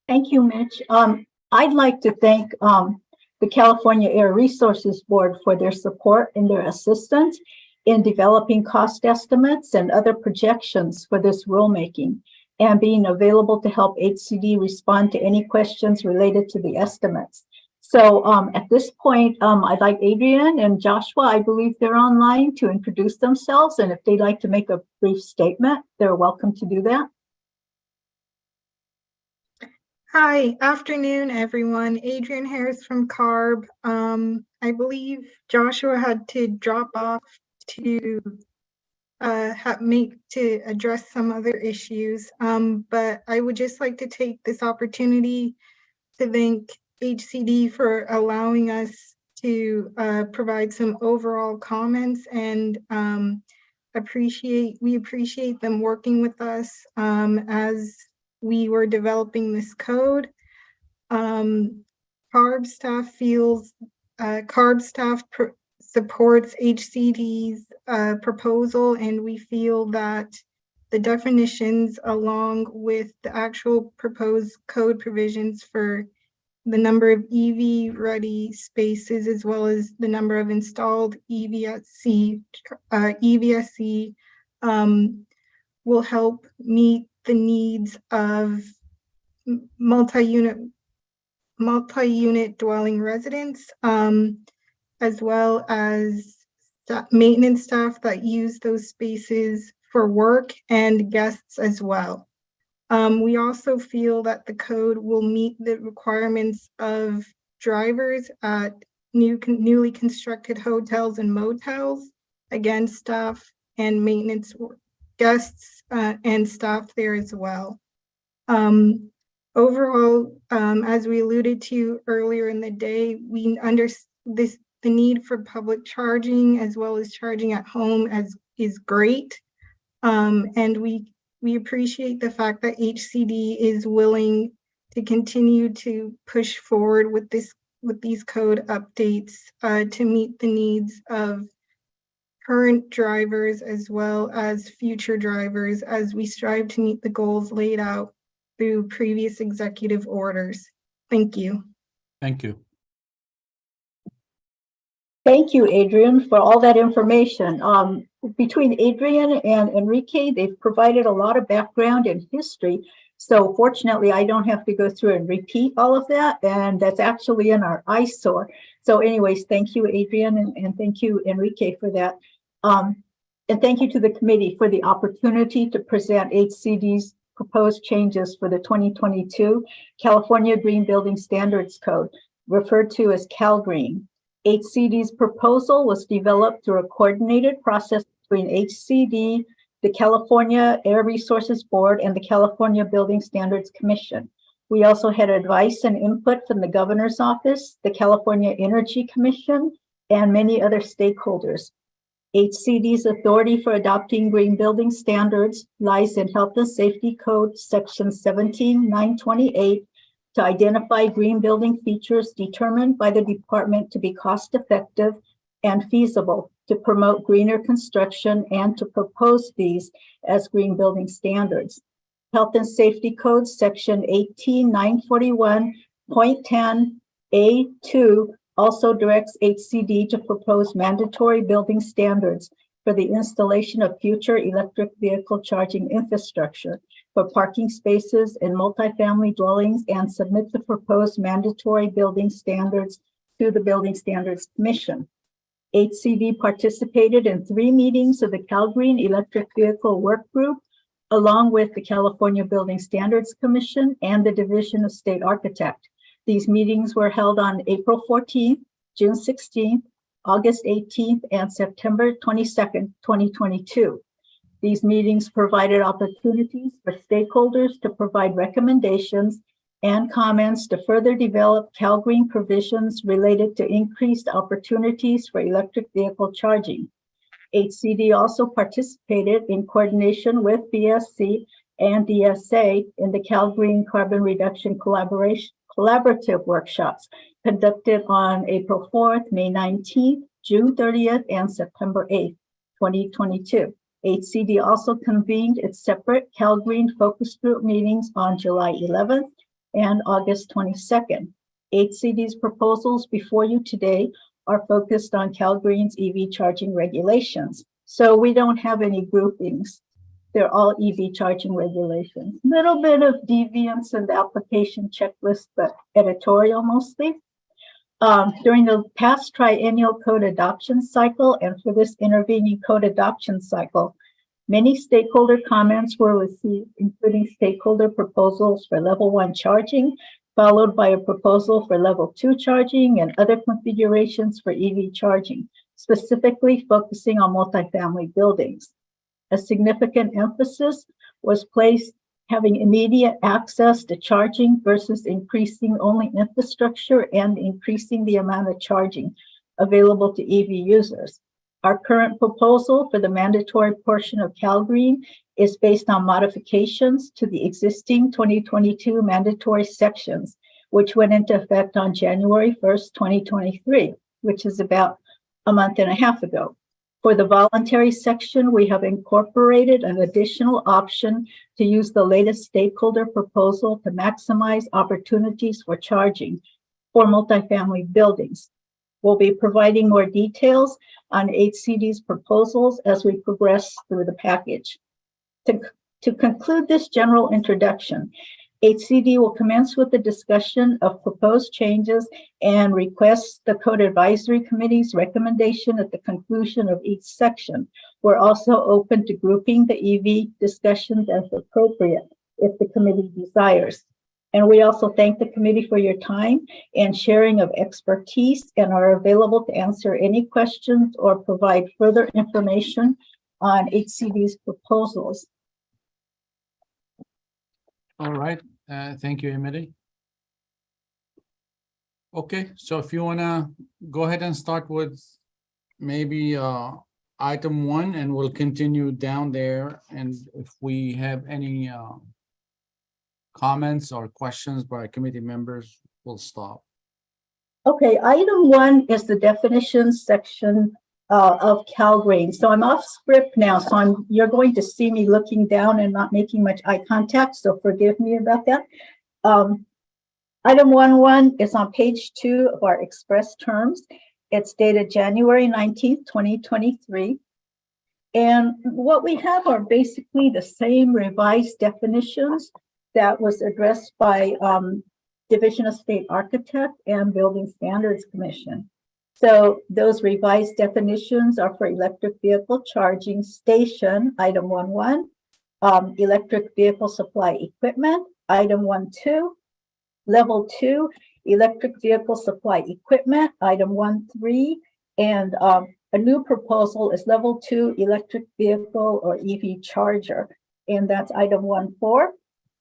Thank you, Mitch. I'd like to thank the California Air Resources Board for their support and their assistance in developing cost estimates and other projections for this rulemaking, and being available to help HCD respond to any questions related to the estimates. So at this point, I'd like Adrian and Joshua, I believe they're online, to introduce themselves. And if they'd like to make a brief statement, they're welcome to do that. Hi, afternoon, everyone. Adrian Harris from CARB. I believe Joshua had to drop off to address some other issues. But I would just like to take this opportunity to thank HCD for allowing us to provide some overall comments, and we appreciate them working with us as we were developing this code. CARB staff supports HCD's proposal, and we feel that the definitions, along with the actual proposed code provisions for the number of EV-ready spaces, as well as the number of installed EVSE, will help meet the needs of multi-unit dwelling residents, as well as maintenance staff that use those spaces for work, and guests as well. We also feel that the code will meet the requirements of drivers at newly constructed hotels and motels, again, staff and maintenance guests and staff there as well. Overall, as we alluded to earlier in the day, we understand the need for public charging as well as charging at home is great. And we appreciate the fact that HCD is willing to continue to push forward with these code updates to meet the needs of current drivers as well as future drivers, as we strive to meet the goals laid out through previous executive orders. Thank you. Thank you. Thank you, Adrian, for all that information. Between Adrian and Enrique, they've provided a lot of background and history. So fortunately, I don't have to go through and repeat all of that. And that's actually in our eyesore. So anyways, thank you, Adrian, and thank you, Enrique, for that. And thank you to the committee for the opportunity to present HCD's proposed changes for the 2022 California Green Building Standards Code, referred to as CalGreen. HCD's proposal was developed through a coordinated process between HCD, the California Air Resources Board, and the California Building Standards Commission. We also had advice and input from the Governor's Office, the California Energy Commission, and many other stakeholders. HCD's authority for adopting green building standards lies in Health and Safety Code Section 17928, to identify green building features determined by the department to be cost-effective and feasible, to promote greener construction, and to propose these as green building standards. Health and Safety Code Section 18941.10A2 also directs HCD to propose mandatory building standards for the installation of future electric vehicle charging infrastructure for parking spaces in multifamily dwellings, and submit the proposed mandatory building standards to the Building Standards Commission. HCD participated in 3 meetings of the CalGreen Electric Vehicle Work Group, along with the California Building Standards Commission and the Division of State Architect. These meetings were held on April 14th, June 16th, August 18th, and September 22nd, 2022. These meetings provided opportunities for stakeholders to provide recommendations and comments to further develop CalGreen provisions related to increased opportunities for electric vehicle charging. HCD also participated in coordination with BSC and DSA in the CalGreen Carbon Reduction Collaborative workshops conducted on April 4th, May 19th, June 30th, and September 8th, 2022. HCD also convened its separate CalGreen focus group meetings on July 11th and August 22nd. HCD's proposals before you today are focused on CalGreen's EV charging regulations. So we don't have any groupings. They're all EV charging regulations. Little bit of deviance in the application checklist, but editorial mostly. During the past triennial code adoption cycle and for this intervening code adoption cycle, many stakeholder comments were received, including stakeholder proposals for level 1 charging, followed by a proposal for level 2 charging and other configurations for EV charging, specifically focusing on multifamily buildings. A significant emphasis was placed having immediate access to charging versus increasing only infrastructure and increasing the amount of charging available to EV users. Our current proposal for the mandatory portion of CalGreen is based on modifications to the existing 2022 mandatory sections, which went into effect on January 1st, 2023, which is about a month and a half ago. For the voluntary section, we have incorporated an additional option to use the latest stakeholder proposal to maximize opportunities for charging for multifamily buildings. We'll be providing more details on HCD's proposals as we progress through the package. To conclude this general introduction, HCD will commence with the discussion of proposed changes and request the Code Advisory Committee's recommendation at the conclusion of each section. We're also open to grouping the EV discussions as appropriate if the committee desires. And we also thank the committee for your time and sharing of expertise and are available to answer any questions or provide further information on HCD's proposals. All right, thank you, Emily. Okay, so if you wanna go ahead and start with maybe item 1, and we'll continue down there. And if we have any comments or questions by committee members, we'll stop. Okay, item 1 is the definitions section of CalGreen. So I'm off script now, so you're going to see me looking down and not making much eye contact, so forgive me about that. Item 1.1 is on page 2 of our express terms. It's dated January 19th, 2023. And what we have are basically the same revised definitions that was addressed by Division of State Architect and Building Standards Commission. So those revised definitions are for electric vehicle charging station, item 1.1, electric vehicle supply equipment, item 1.2, level 2, electric vehicle supply equipment, item 1.3, and a new proposal is level 2 electric vehicle or EV charger, and that's item 1.4.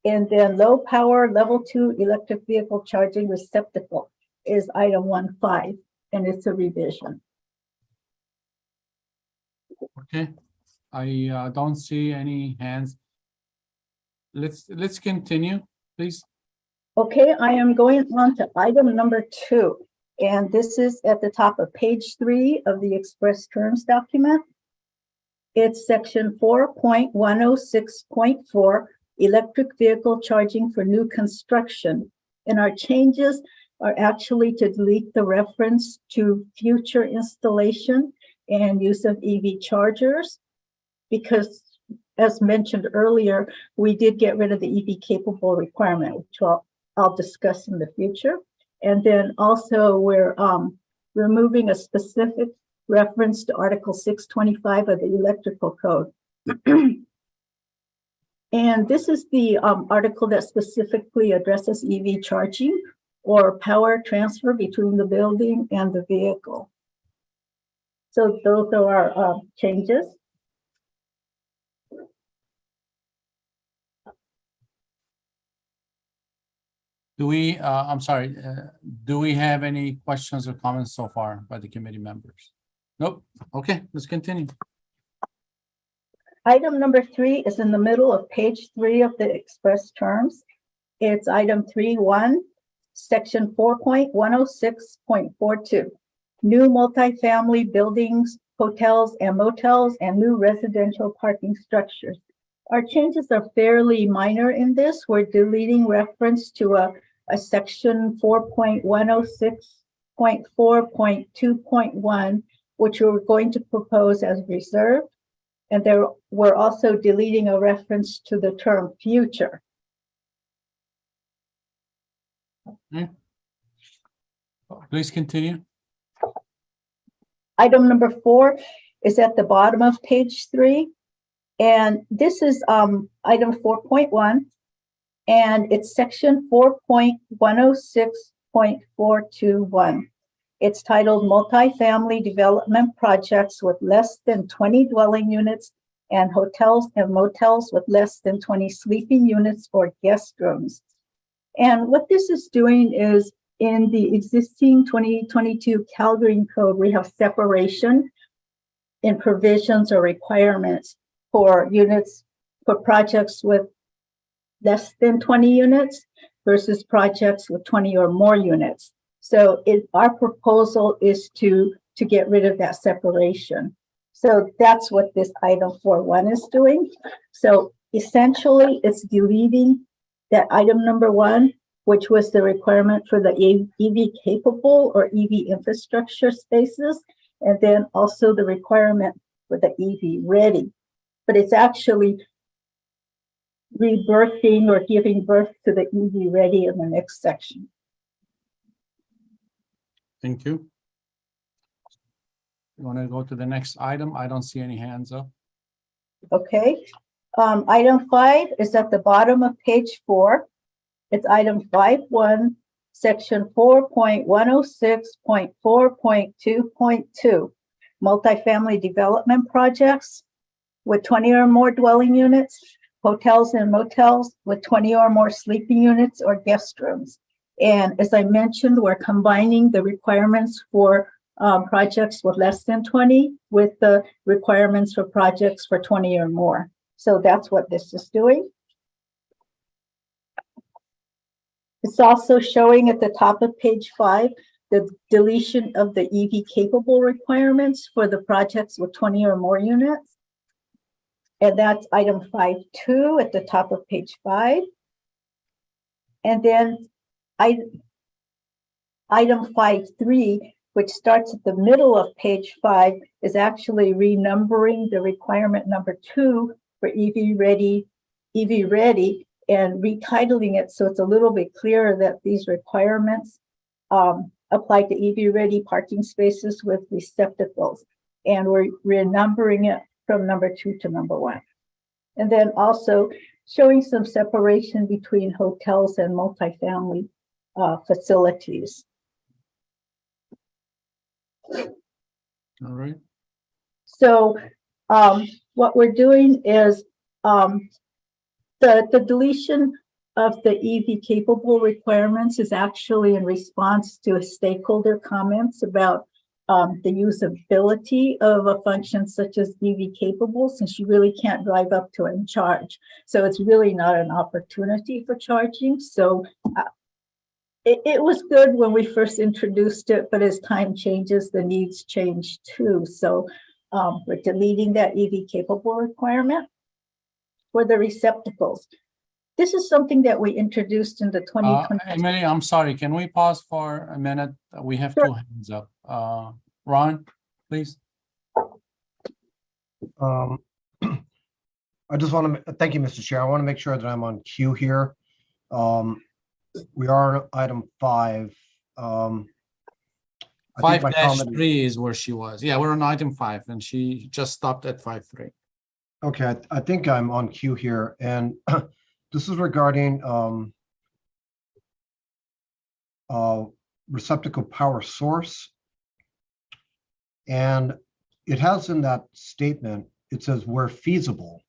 And then low power level 2 electric vehicle charging receptacle is item 1.5, and it's a revision. Okay, I don't see any hands. Let's continue, please. Okay, I am going on to item number 2, and this is at the top of page 3 of the express terms document. It's section 4.106.4, electric vehicle charging for new construction. And our changes are actually to delete the reference to future installation and use of EV chargers, because as mentioned earlier, we did get rid of the EV capable requirement, which I'll discuss in the future. And then also we're removing a specific reference to Article 625 of the Electrical Code. And this is the article that specifically addresses EV charging or power transfer between the building and the vehicle. So those are our changes. Do we, I'm sorry, do we have any questions or comments so far by the committee members? Nope. Okay, let's continue. Item number 3 is in the middle of page 3 of the express terms. It's item 3.1, section 4.106.42. New multifamily buildings hotels and motels, and new residential parking structures. Our changes are fairly minor in this. We're deleting reference to a section 4.106.4.2.1, which we're going to propose as reserved. And there, we're also deleting a reference to the term future. Please continue. Item number 4 is at the bottom of page 3. And this is item 4.1. And it's section 4.106.421. It's titled Multifamily Development Projects with Less than 20 Dwelling Units and Hotels and Motels with Less than 20 Sleeping Units or Guest Rooms. And what this is doing is, in the existing 2022 Calgary Code, we have separation in provisions or requirements for units, for projects with less than 20 units versus projects with 20 or more units. So our proposal is to get rid of that separation. So that's what this item 4.1 is doing. So essentially it's deleting that item number 1, which was the requirement for the EV capable or EV infrastructure spaces, and then also the requirement for the EV ready. But it's actually rebirthing or giving birth to the EV ready in the next section. Thank you. You want to go to the next item? I don't see any hands up. Okay. Item 5 is at the bottom of page 4. It's item 5.1, section 4.106.4.2.2, multifamily development projects with 20 or more dwelling units, hotels and motels with 20 or more sleeping units or guest rooms. And as I mentioned, we're combining the requirements for projects with less than 20 with the requirements for projects for 20 or more. So that's what this is doing. It's also showing at the top of page 5 the deletion of the EV capable requirements for the projects with 20 or more units. And that's item 5.2 at the top of page 5. And then item 5.3, which starts at the middle of page 5, is actually renumbering the requirement number 2 for EV ready, and retitling it so it's a little bit clearer that these requirements apply to EV ready parking spaces with receptacles. And we're renumbering it from number 2 to number 1. And then also showing some separation between hotels and multifamily facilities. All right. So what we're doing is the deletion of the EV capable requirements is actually in response to stakeholder comments about the usability of a function such as EV capable, since you really can't drive up to it and charge. So it's really not an opportunity for charging. So it was good when we first introduced it, but as time changes, the needs change too. So we're deleting that EV capable requirement for the receptacles. This is something that we introduced in the 2020. Emily, I'm sorry. Can we pause for a minute? We have Sure. 2 hands up. Ron, please. I just want to thank you, Mr. Chair. I want to make sure that I'm on cue here. We are on item 5. I think my comment 5-3 is where she was. Yeah, we're on item 5 and she just stopped at 5.3. Okay, I think I'm on cue here, and this is regarding receptacle power source. And it has in that statement, it says where feasible.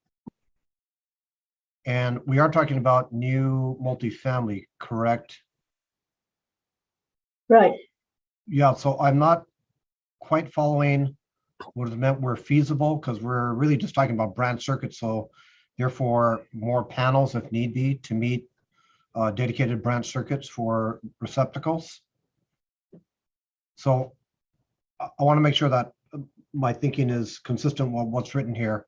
And we are talking about new multifamily, correct? Right. Yeah, so I'm not quite following what is meant where feasible, because we're really just talking about branch circuits. So therefore, more panels if need be to meet dedicated branch circuits for receptacles. So I want to make sure that my thinking is consistent with what's written here.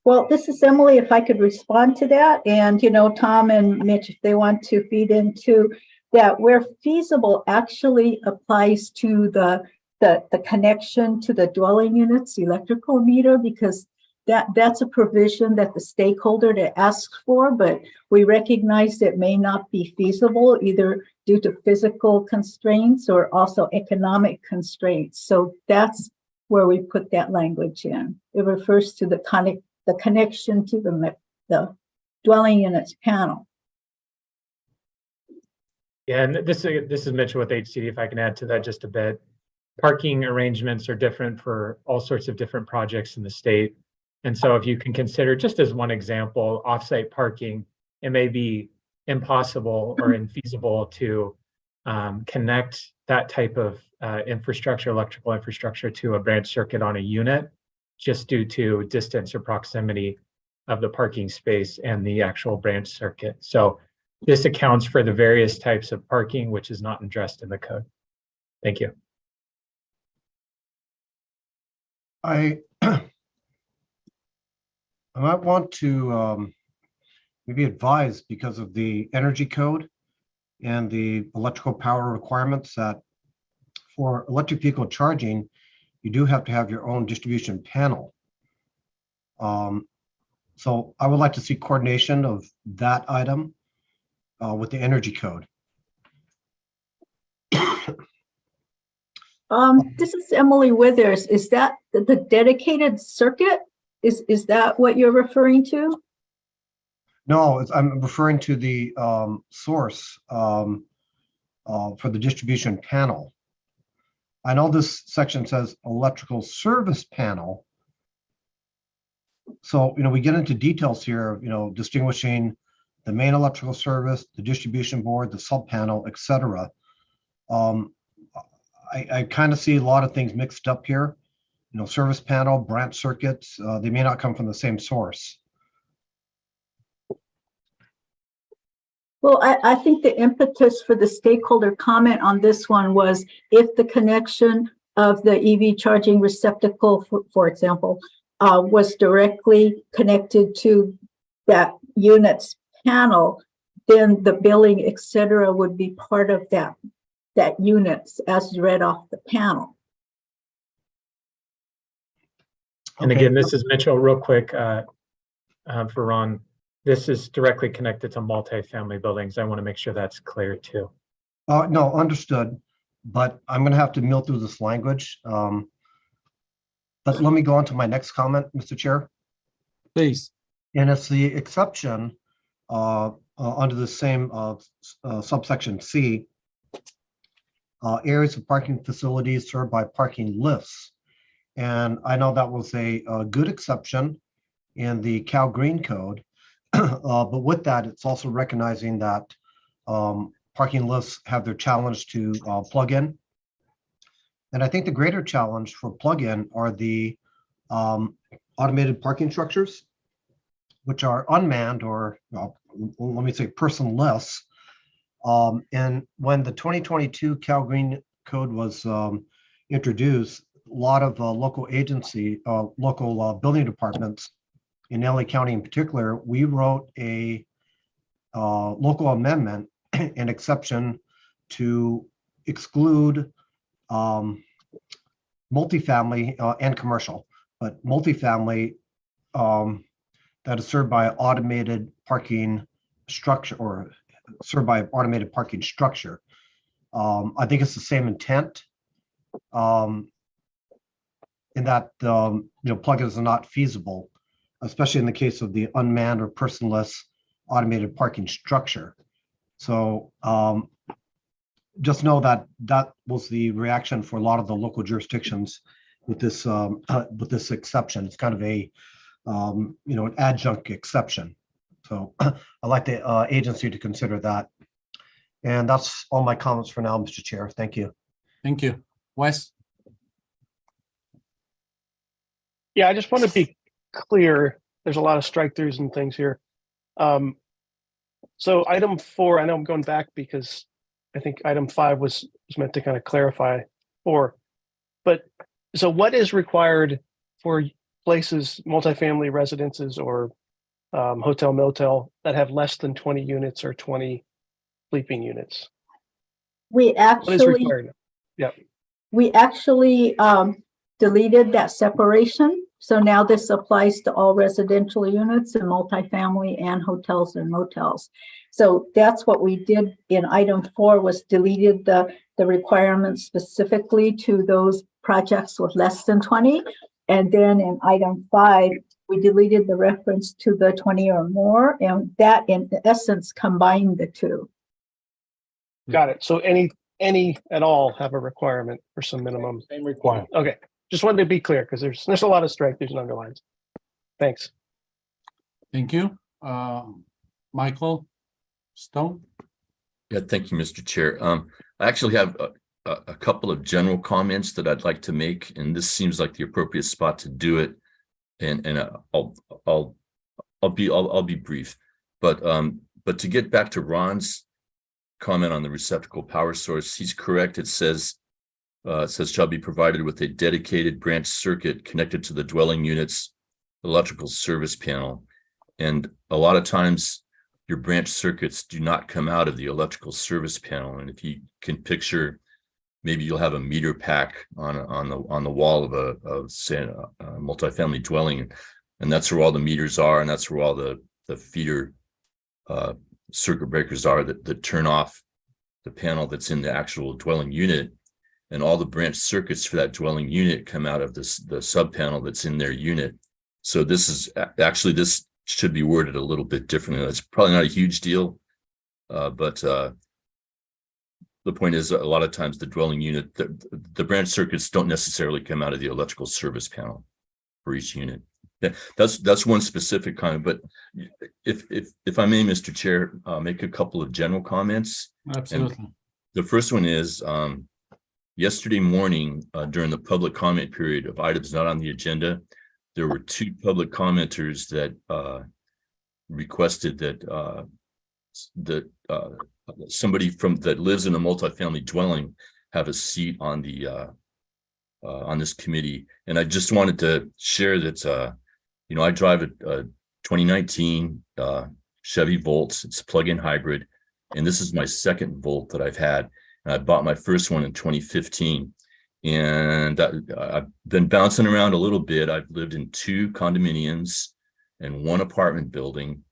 Well, this is Emily, if I could respond to that. And, Tom and Mitch, if they want to feed into that, where feasible actually applies to the connection to the dwelling units electrical meter, because that's a provision that the stakeholder that asks for, but we recognize that may not be feasible either due to physical constraints or also economic constraints. So that's where we put that language in. It refers to the connection to the dwelling units panel. Yeah, and this is Mitchell with HCD, if I can add to that just a bit. Parking arrangements are different for all sorts of different projects in the state. And so if you can consider, just as one example, offsite parking, it may be impossible or infeasible to connect that type of infrastructure, electrical infrastructure, to a branch circuit on a unit, just due to distance or proximity of the parking space and the actual branch circuit. So this accounts for the various types of parking, which is not addressed in the code. Thank you. I might want to maybe advise, because of the energy code and the electrical power requirements, that for electric vehicle charging, you do have to have your own distribution panel. So I would like to see coordination of that item with the energy code. This is Emily Withers. Is that the dedicated circuit? Is that what you're referring to? No, I'm referring to the source for the distribution panel. I know this section says electrical service panel. So, we get into details here, distinguishing the main electrical service, the distribution board, the sub panel, etc. I kind of see a lot of things mixed up here. Service panel, branch circuits, they may not come from the same source. Well, I think the impetus for the stakeholder comment on this one was if the connection of the EV charging receptacle, for example, was directly connected to that unit's panel, then the billing, et cetera, would be part of that units as read off the panel. And again, this is Mitchell, real quick, for Ron. This is directly connected to multifamily buildings. I want to make sure that's clear too. No, understood. But I'm going to have to mill through this language. But let me go on to my next comment, Mr. Chair. Please. And it's the exception under the same subsection C, areas of parking facilities served by parking lifts. And I know that was a good exception in the Cal Green Code. But with that, it's also recognizing that parking lifts have their challenge to plug in. And I think the greater challenge for plug-in are the automated parking structures, which are unmanned or, let me say, personless. And when the 2022 Cal Green Code was introduced, a lot of local building departments in LA County in particular, we wrote a local amendment, an exception to exclude multifamily and commercial, but multifamily that is served by automated parking structure or served by automated parking structure. I think it's the same intent in that plugins are not feasible, especially in the case of the unmanned or personless automated parking structure. So just know that that was the reaction for a lot of the local jurisdictions with this exception. It's kind of a an adjunct exception. So I'd like the agency to consider that. And that's all my comments for now, Mr. Chair. Thank you. Thank you. Wes? Yeah, I just want to be clear. There's a lot of strike throughs and things here. So item 4, I know I'm going back because I think item 5 was meant to kind of clarify 4. But so what is required for places, multifamily residences or hotel motel that have less than 20 units or 20 sleeping units? We What is actually, required? Yeah. we actually deleted that separation. So now this applies to all residential units and multifamily and hotels and motels. So that's what we did in item 4, was deleted the requirements specifically to those projects with less than 20. And then in item 5, we deleted the reference to the 20 or more, and that in essence combined the two. Got it. So any at all have a requirement for some minimum. Same requirement. Okay. Just wanted to be clear because there's a lot of strike throughs and underlines. Thanks. Thank you. Michael Stone? Yeah, thank you, Mr. Chair. I actually have a couple of general comments that I'd like to make, and this seems like the appropriate spot to do it. And I'll be brief, but to get back to Ron's comment on the receptacle power source, he's correct. It says shall be provided with a dedicated branch circuit connected to the dwelling unit's electrical service panel. And a lot of times your branch circuits do not come out of the electrical service panel. And if you can picture, maybe you'll have a meter pack on the wall of say a multifamily dwelling, and that's where all the meters are, and that's where all the feeder circuit breakers are that turn off the panel that's in the actual dwelling unit. And all the branch circuits for that dwelling unit come out of the sub panel that's in their unit. So this should be worded a little bit differently. That's probably not a huge deal, but the point is, a lot of times the dwelling unit, the branch circuits don't necessarily come out of the electrical service panel for each unit. Yeah, that's one specific comment. But if I may, Mr. Chair, make a couple of general comments. Absolutely. And the first one is yesterday morning during the public comment period of items not on the agenda, there were 2 public commenters that requested that somebody that lives in a multifamily dwelling have a seat on the on this committee. And I just wanted to share that I drive a 2019 Chevy Volt. It's a plug-in hybrid, and this is my second Volt that I've had. And I bought my first one in 2015, and I've been bouncing around a little bit. I've lived in 2 condominiums and 1 apartment building,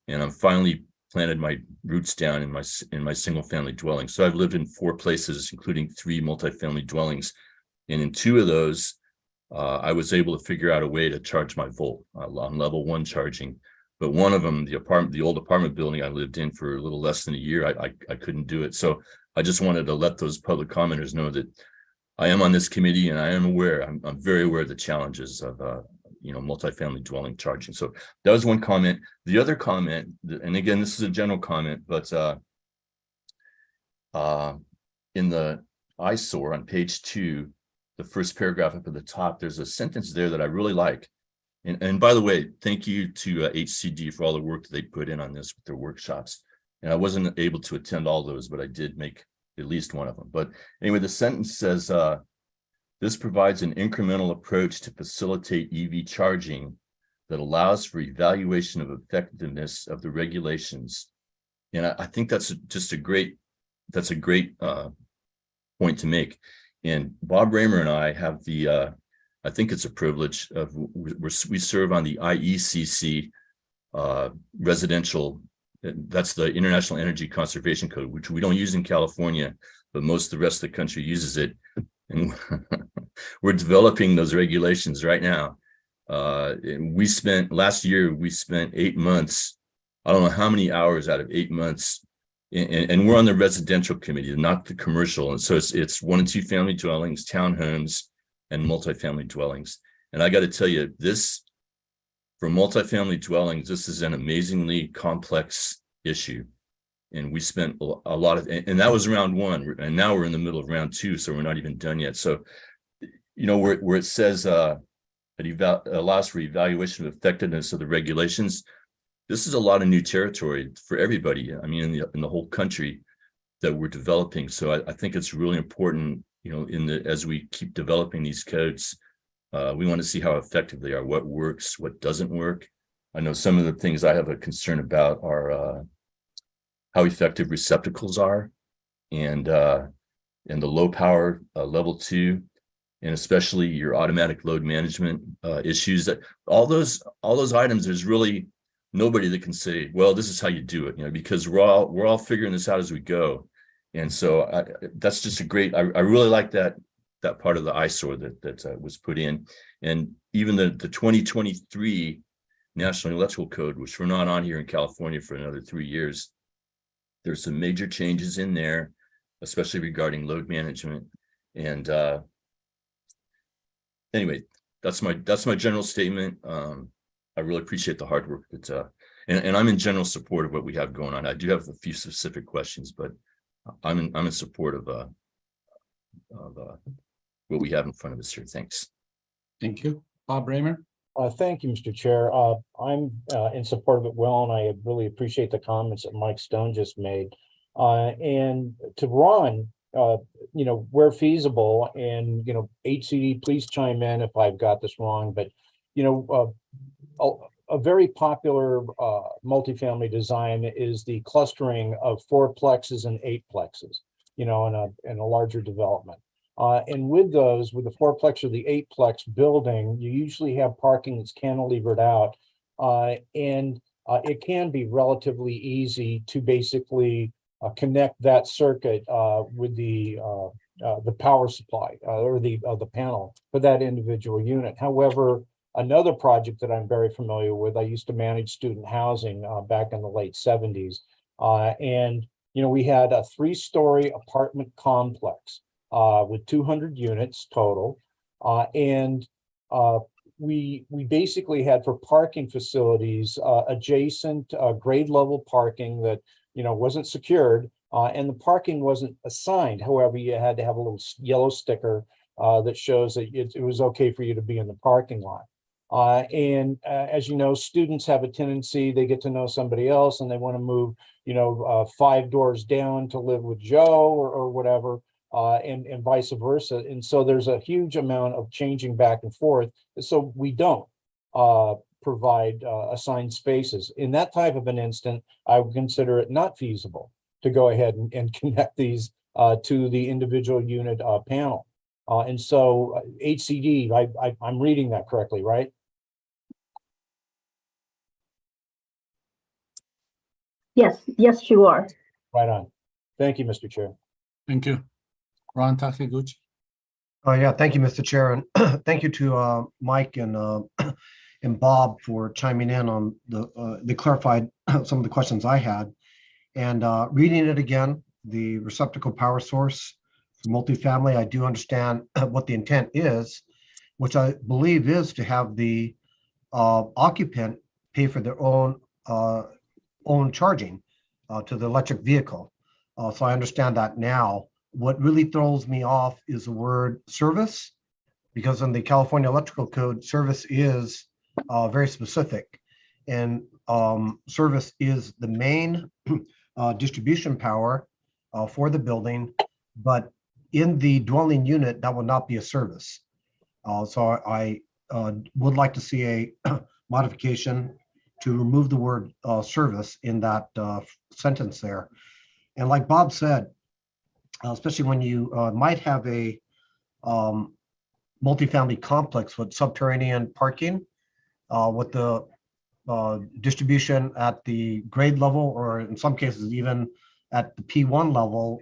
and I'm finally planted my roots down in my single family dwelling. So I've lived in 4 places, including 3 multifamily dwellings. And in 2 of those, I was able to figure out a way to charge my Volt on level 1 charging. But one of them, the old apartment building I lived in for a little less than a year, I couldn't do it. So I just wanted to let those public commenters know that I am on this committee, and I am aware, I'm very aware of the challenges of multifamily dwelling charging. So that was one comment. The other comment, and again, this is a general comment, but in the eyesore on page 2, the first paragraph up at the top, there's a sentence there that I really like. And by the way, thank you to HCD for all the work that they put in on this with their workshops. And I wasn't able to attend all those, but I did make at least one of them. But anyway, the sentence says, this provides an incremental approach to facilitate EV charging that allows for evaluation of effectiveness of the regulations. And I think that's just a great point to make. And Bob Raymer and I have I think it's a privilege of, we serve on the IECC residential, that's the International Energy Conservation Code, which we don't use in California, but most of the rest of the country uses it. And we're developing those regulations right now. And last year, we spent 8 months, I don't know how many hours out of 8 months, and we're on the residential committee, not the commercial. And so it's 1 and 2 family dwellings, townhomes, and multifamily dwellings. And I got to tell you, for multifamily dwellings, this is an amazingly complex issue. And we spent a lot of, and that was round 1, and now we're in the middle of round 2, so we're not even done yet. So, where it says it allows for evaluation of effectiveness of the regulations, this is a lot of new territory for everybody. I mean, in the whole country that we're developing. So I think it's really important as we keep developing these codes, we want to see how effective they are, what works, what doesn't work. I know some of the things I have a concern about are how effective receptacles are, and the low power level 2, and especially your automatic load management issues. That all those items, there's really nobody that can say, well, this is how you do it, because we're all figuring this out as we go. And so that's just a great. I really like that part of the eyesore that was put in, and even the 2023 National Electrical Code, which we're not on here in California for another 3 years. There's some major changes in there, especially regarding load management. And anyway, that's my general statement. I really appreciate the hard work that, and I'm in general support of what we have going on. I do have a few specific questions, but I'm in support of what we have in front of us here. Thanks. Thank you. Bob Raymer. Thank you, Mr. Chair. I'm in support of it well, and I really appreciate the comments that Mike Stone just made. And to Ron, where feasible, and HCD, please chime in if I've got this wrong, but a very popular multifamily design is the clustering of 4 plexes and 8 plexes, in a larger development. And with the 4-plex or the 8-plex building, you usually have parking that's cantilevered out. And it can be relatively easy to basically connect that circuit with the power supply or the panel for that individual unit. However, another project that I'm very familiar with, I used to manage student housing back in the late 70s. And, we had a 3-story apartment complex with 200 units total. And we basically had, for parking facilities, adjacent grade level parking that, wasn't secured, and the parking wasn't assigned. However, you had to have a little yellow sticker that shows that it was okay for you to be in the parking lot. And as you know, students have a tendency, they get to know somebody else and they want to move, 5 doors down to live with Joe or whatever, and vice versa. And so there's a huge amount of changing back and forth. So we don't provide assigned spaces. In that type of an instant, I would consider it not feasible to go ahead and connect these to the individual unit panel. And so HCD, I'm reading that correctly, right? Yes, you are. Right on. Thank you, Mr. Chair. Thank you. Ron Takiguchi. Yeah, thank you, Mr. Chair, and thank you to Mike and Bob for chiming in on they clarified some of the questions I had. And reading it again, the receptacle power source for multifamily, I do understand what the intent is, which I believe is to have the occupant pay for their own charging to the electric vehicle. So I understand that now. What really throws me off is the word service, because in the California Electrical Code, service is very specific, and service is the main distribution power for the building, but in the dwelling unit, that would not be a service. So I would like to see a modification to remove the word service in that sentence there. And like Bob said, especially when you might have a multifamily complex with subterranean parking, with the distribution at the grade level, or in some cases even at the P1 level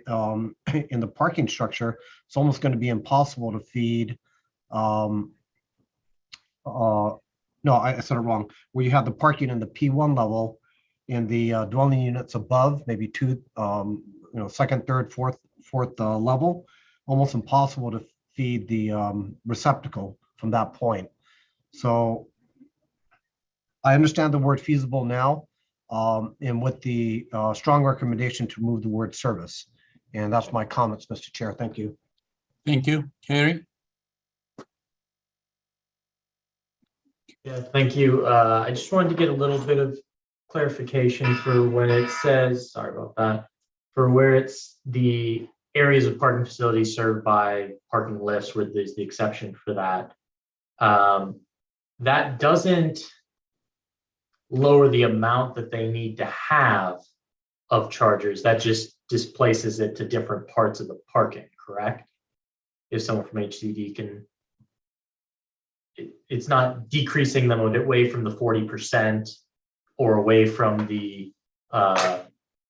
in the parking structure, it's almost going to be impossible to feed. No, I said it wrong. Where you have the parking in the P1 level in the dwelling units above, maybe 2, second, third, fourth level, almost impossible to feed the receptacle from that point. So I understand the word feasible now, and with the strong recommendation to remove the word service. And that's my comments, Mr. Chair. Thank you. Thank you. Harry? Yeah, thank you. I just wanted to get a little bit of clarification for when it says, sorry about that, for where it's the areas of parking facilities served by parking lifts where there's the exception for that. That doesn't lower the amount that they need to have of chargers. That just displaces it to different parts of the parking, correct? If someone from HCD can, it's not decreasing them away from the 40% or away from the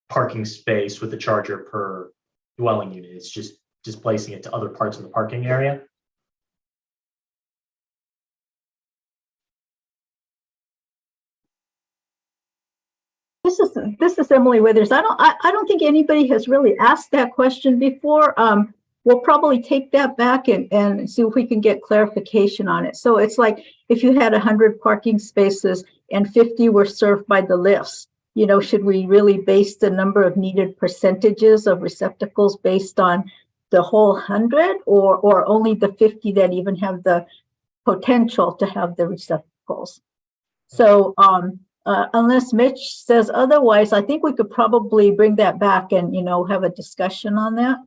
parking space with the charger per dwelling unit. It's just displacing it to other parts of the parking area. This is Emily Withers. I don't think anybody has really asked that question before. We'll probably take that back and see if we can get clarification on it. So it's like if you had 100 parking spaces and 50 were served by the lifts, you know, should we really base the number of needed percentages of receptacles based on the whole 100 or only the 50 that even have the potential to have the receptacles? So unless Mitch says otherwise, I think we could probably bring that back and, you know, have a discussion on that.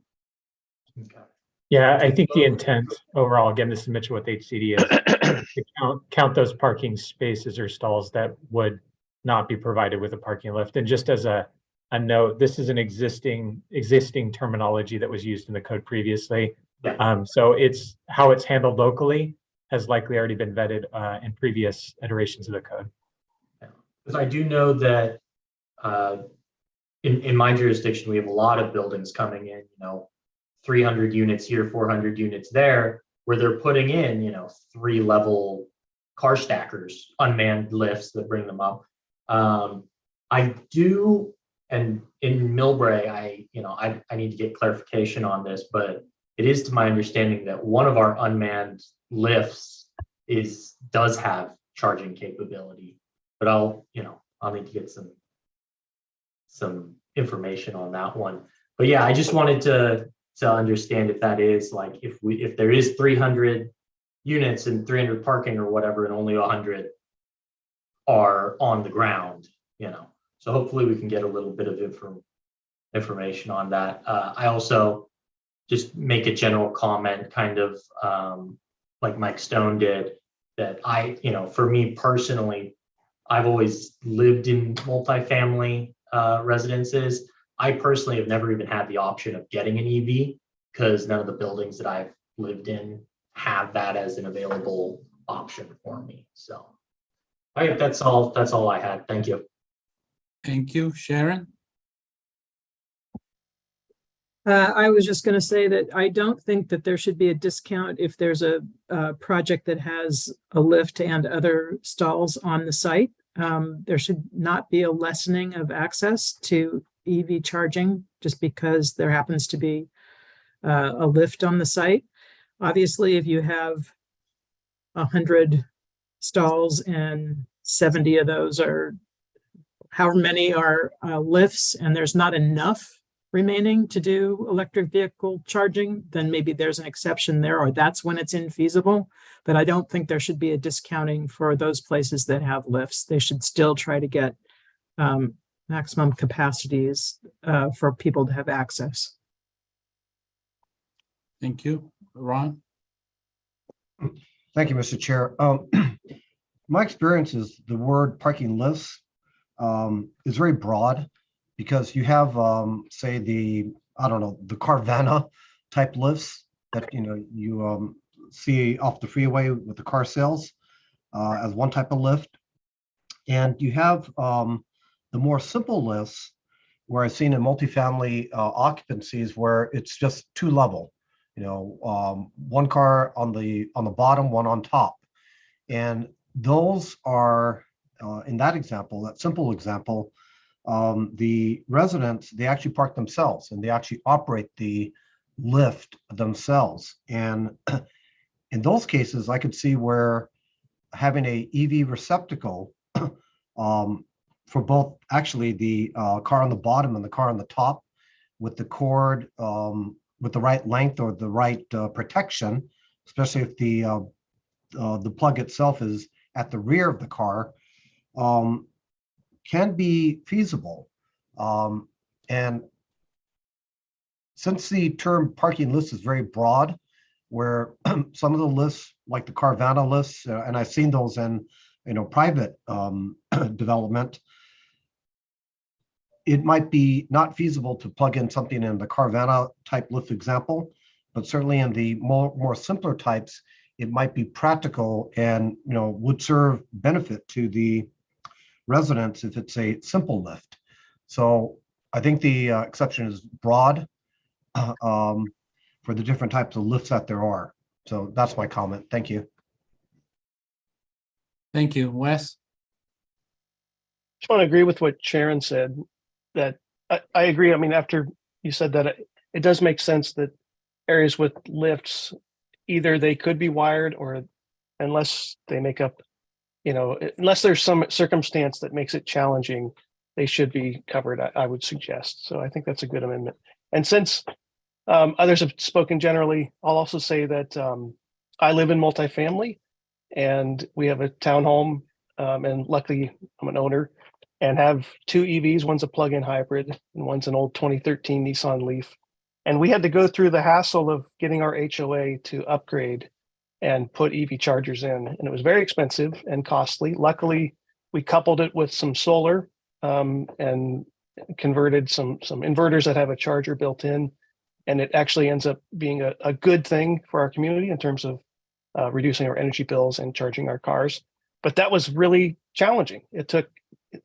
Yeah, I think the intent overall, again, this is Mitchell with HCD, is to count those parking spaces or stalls that would not be provided with a parking lift. And just as a note, this is an existing terminology that was used in the code previously. So it's how it's handled locally has likely already been vetted in previous iterations of the code. Because I do know that in my jurisdiction, we have a lot of buildings coming in, you know, 300 units here, 400 units there, where they're putting in, you know, 3-level car stackers, unmanned lifts that bring them up. I do, and in Millbrae, I need to get clarification on this, but it is to my understanding that one of our unmanned lifts does have charging capability. But I'll need to get some information on that one. But yeah, I just wanted to understand if that is like, if there is 300 units and 300 parking or whatever, and only 100 are on the ground, you know. So hopefully we can get a little bit of information on that. I also just make a general comment, kind of like Mike Stone did, that for me personally, I've always lived in multifamily residences. I personally have never even had the option of getting an EV because none of the buildings that I've lived in have that as an available option for me. So I think that's all I had. Thank you. Thank you. Sharon? I was just going to say that I don't think that there should be a discount if there's a project that has a lift and other stalls on the site. There should not be a lessening of access to EV charging just because there happens to be a lift on the site. Obviously, if you have 100 stalls and 70 of those are, however many are lifts, and there's not enough remaining to do electric vehicle charging, then maybe there's an exception there, or that's when it's infeasible. But I don't think there should be a discounting for those places that have lifts. They should still try to get maximum capacities for people to have access. Thank you. Ron? Thank you, Mr. Chair. My experience is the word parking lifts is very broad because you have, say, the Carvana type lifts that, you see off the freeway with the car sales as one type of lift. And you have the more simple lifts where I've seen in multifamily occupancies where it's just 2-level, one car on the bottom, one on top. And those are, in that example, that simple example, the residents, they actually park themselves and they actually operate the lift themselves. And in those cases, I could see where having a EV receptacle for both actually the car on the bottom and the car on the top with the cord with the right length or the right protection, especially if the plug itself is at the rear of the car, can be feasible. And since the term parking list is very broad, where some of the lists, like the Carvana lists, and I've seen those in, private development, it might be not feasible to plug in something in the Carvana type list example, but certainly in the more simpler types, it might be practical and, would serve benefit to the residents if it's a simple lift. So I think the exception is broad for the different types of lifts that there are. So that's my comment. Thank you. Thank you, Wes. Just want to agree with what Sharon said, that I agree. I mean, after you said that, it does make sense that areas with lifts, either they could be wired, or unless they make up, unless there's some circumstance that makes it challenging, they should be covered, I would suggest. So I think that's a good amendment. And since others have spoken generally, I'll also say that I live in multifamily, and we have a townhome, and luckily I'm an owner and have two EVs. One's a plug-in hybrid and one's an old 2013 Nissan Leaf. And we had to go through the hassle of getting our HOA to upgrade and put EV chargers in. And it was very expensive and costly. Luckily, we coupled it with some solar and converted some inverters that have a charger built in. And it actually ends up being a good thing for our community in terms of reducing our energy bills and charging our cars. But that was really challenging. It took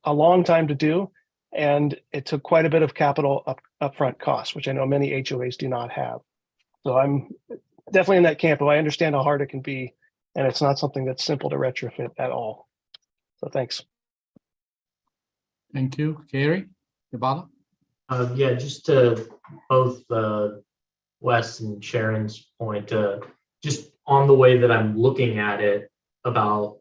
a long time to do, and it took quite a bit of capital upfront costs, which I know many HOAs do not have. So I'm definitely in that camp, but I understand how hard it can be, and it's not something that's simple to retrofit at all. So thanks. Thank you, Carrie. Yabala? Yeah, just to both Wes and Sharon's point, just on the way that I'm looking at it about,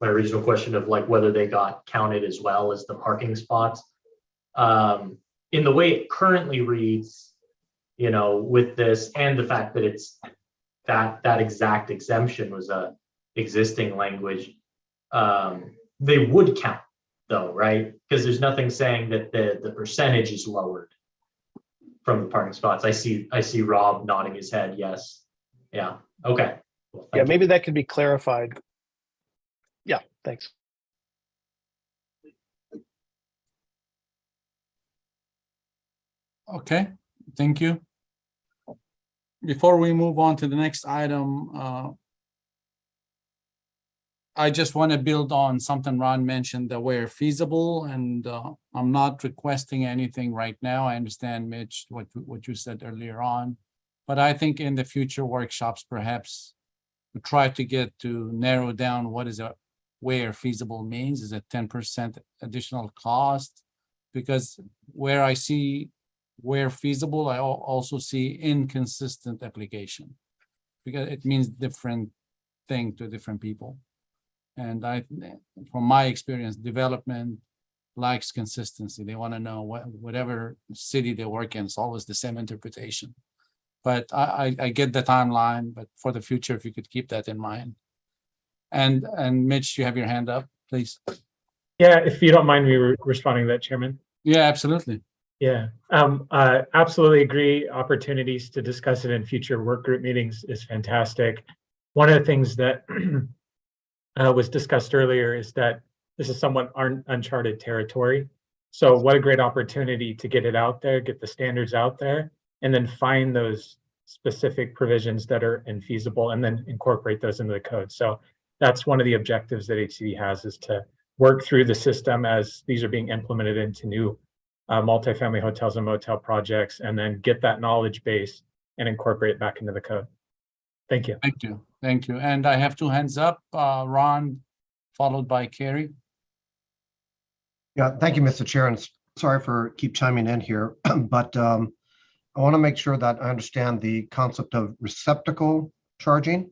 my original question of like whether they got counted as well as the parking spots. In the way it currently reads, with this and the fact that it's that exact exemption was a existing language, they would count though, right? Because there's nothing saying that the percentage is lowered from the parking spots. I see Rob nodding his head. Yes. Yeah. Okay. Well, yeah, maybe that could be clarified. Yeah, thanks. Okay, thank you. Before we move on to the next item, I just want to build on something Ron mentioned, that where feasible, and I'm not requesting anything right now. I understand, Mitch, what you said earlier on, but I think in the future workshops, perhaps we try to get to narrow down what is where feasible means. Is it 10% additional cost? Because where I see where feasible, I also see inconsistent application, because it means different thing to different people. And from my experience, development likes consistency. They want to know whatever city they work in, it's always the same interpretation. But I get the timeline, but for the future, if you could keep that in mind. And Mitch, you have your hand up, please. Yeah, if you don't mind me responding to that, Chairman. Yeah, absolutely. Yeah, absolutely agree. Opportunities to discuss it in future work group meetings is fantastic. One of the things that was discussed earlier is that this is somewhat uncharted territory. So what a great opportunity to get it out there, get the standards out there, and then find those specific provisions that are infeasible and then incorporate those into the code. So that's one of the objectives that HCD has, is to work through the system as these are being implemented into new multifamily hotels and motel projects, and then get that knowledge base and incorporate it back into the code. Thank you. Thank you. Thank you. And I have two hands up, Ron, followed by Carrie. Yeah, thank you, Mr. Chair, and sorry for keep chiming in here, but I want to make sure that I understand the concept of receptacle charging.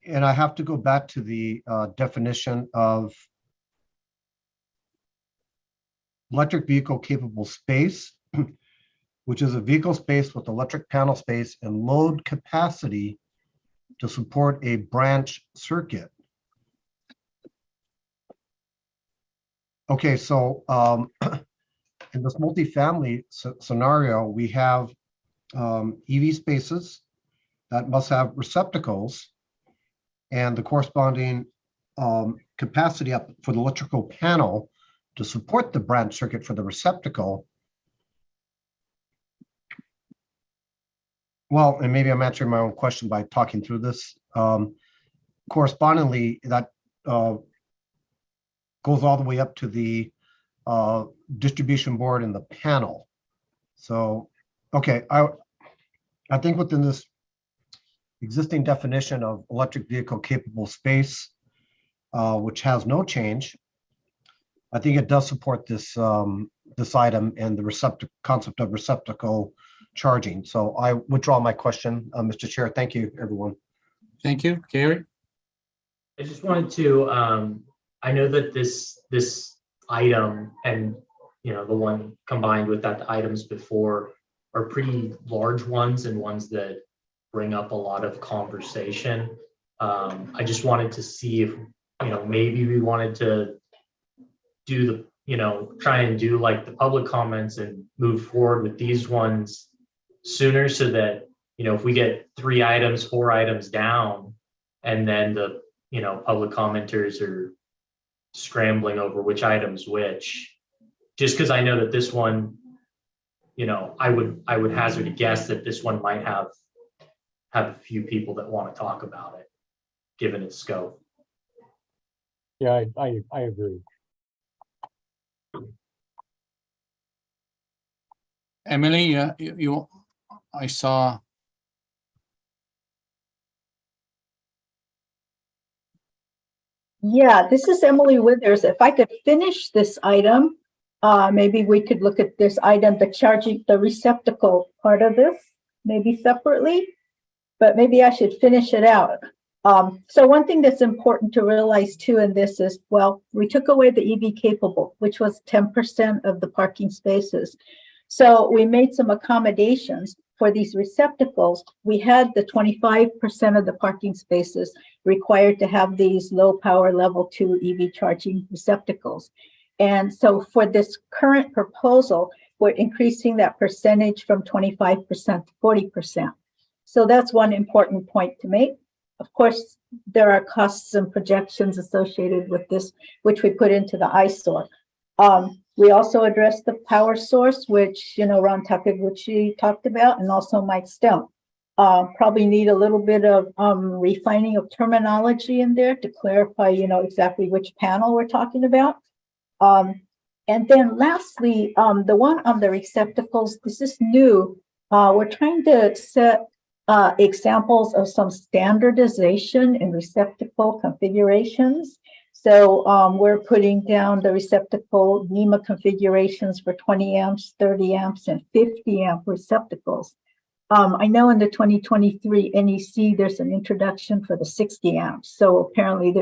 And I have to go back to the definition of electric vehicle capable space, which is a vehicle space with electric panel space and load capacity to support a branch circuit. Okay, so in this multifamily scenario, we have EV spaces that must have receptacles and the corresponding capacity up for the electrical panel to support the branch circuit for the receptacle. Well, and maybe I'm answering my own question by talking through this. Correspondingly, that goes all the way up to the distribution board and the panel. So, okay, I think within this existing definition of electric vehicle capable space, which has no change, I think it does support this this item and the concept of receptacle charging. So I withdraw my question, Mr. Chair. Thank you, everyone. Thank you, Gary. I just wanted to, I know that this item and, you know, the one combined with that, the items before are pretty large ones and ones that bring up a lot of conversation. I just wanted to see if, you know, maybe we wanted to do the, you know, try and do like the public comments and move forward with these ones sooner so that, you know, if we get 3 items, 4 items down, and then the, you know, public commenters are scrambling over which items which, just because I know that this one, you know, I would hazard a guess that this one might have a few people that want to talk about it, given its scope. Yeah, I agree. Emily, you I saw. Yeah, this is Emily Withers. If I could finish this item, maybe we could look at this item, the receptacle part of this, maybe separately, but maybe I should finish it out. So one thing that's important to realize too in this is, well, we took away the EV capable, which was 10% of the parking spaces. So we made some accommodations for these receptacles. We had the 25% of the parking spaces required to have these low power level 2 EV charging receptacles. And so for this current proposal, we're increasing that percentage from 25% to 40%. So that's one important point to make. Of course, there are costs and projections associated with this, which we put into the eyesore. We also addressed the power source, which, you know, Ron Takaguchi talked about, and also Mike Stone. Probably need a little bit of refining of terminology in there to clarify, you know, exactly which panel we're talking about. And then lastly, the one on the receptacles, this is new. We're trying to set examples of some standardization in receptacle configurations. So we're putting down the receptacle NEMA configurations for 20 amps, 30 amps, and 50 amp receptacles. I know in the 2023 NEC, there's an introduction for the 60 amps. So apparently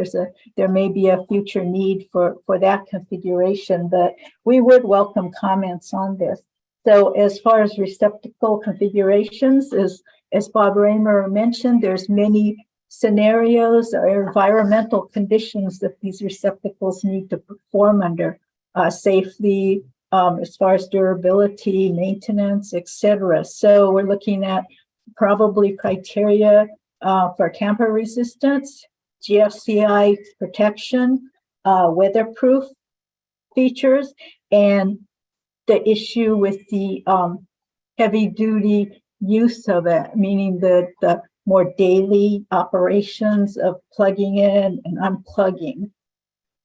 there may be a future need for that configuration, but we would welcome comments on this. So as far as receptacle configurations, as Bob Raymer mentioned, there's many scenarios or environmental conditions that these receptacles need to perform under safely, as far as durability, maintenance, etc. So we're looking at probably criteria for tamper resistance, GFCI protection, weatherproof features, and the issue with the heavy duty use of it, meaning the more daily operations of plugging in and unplugging.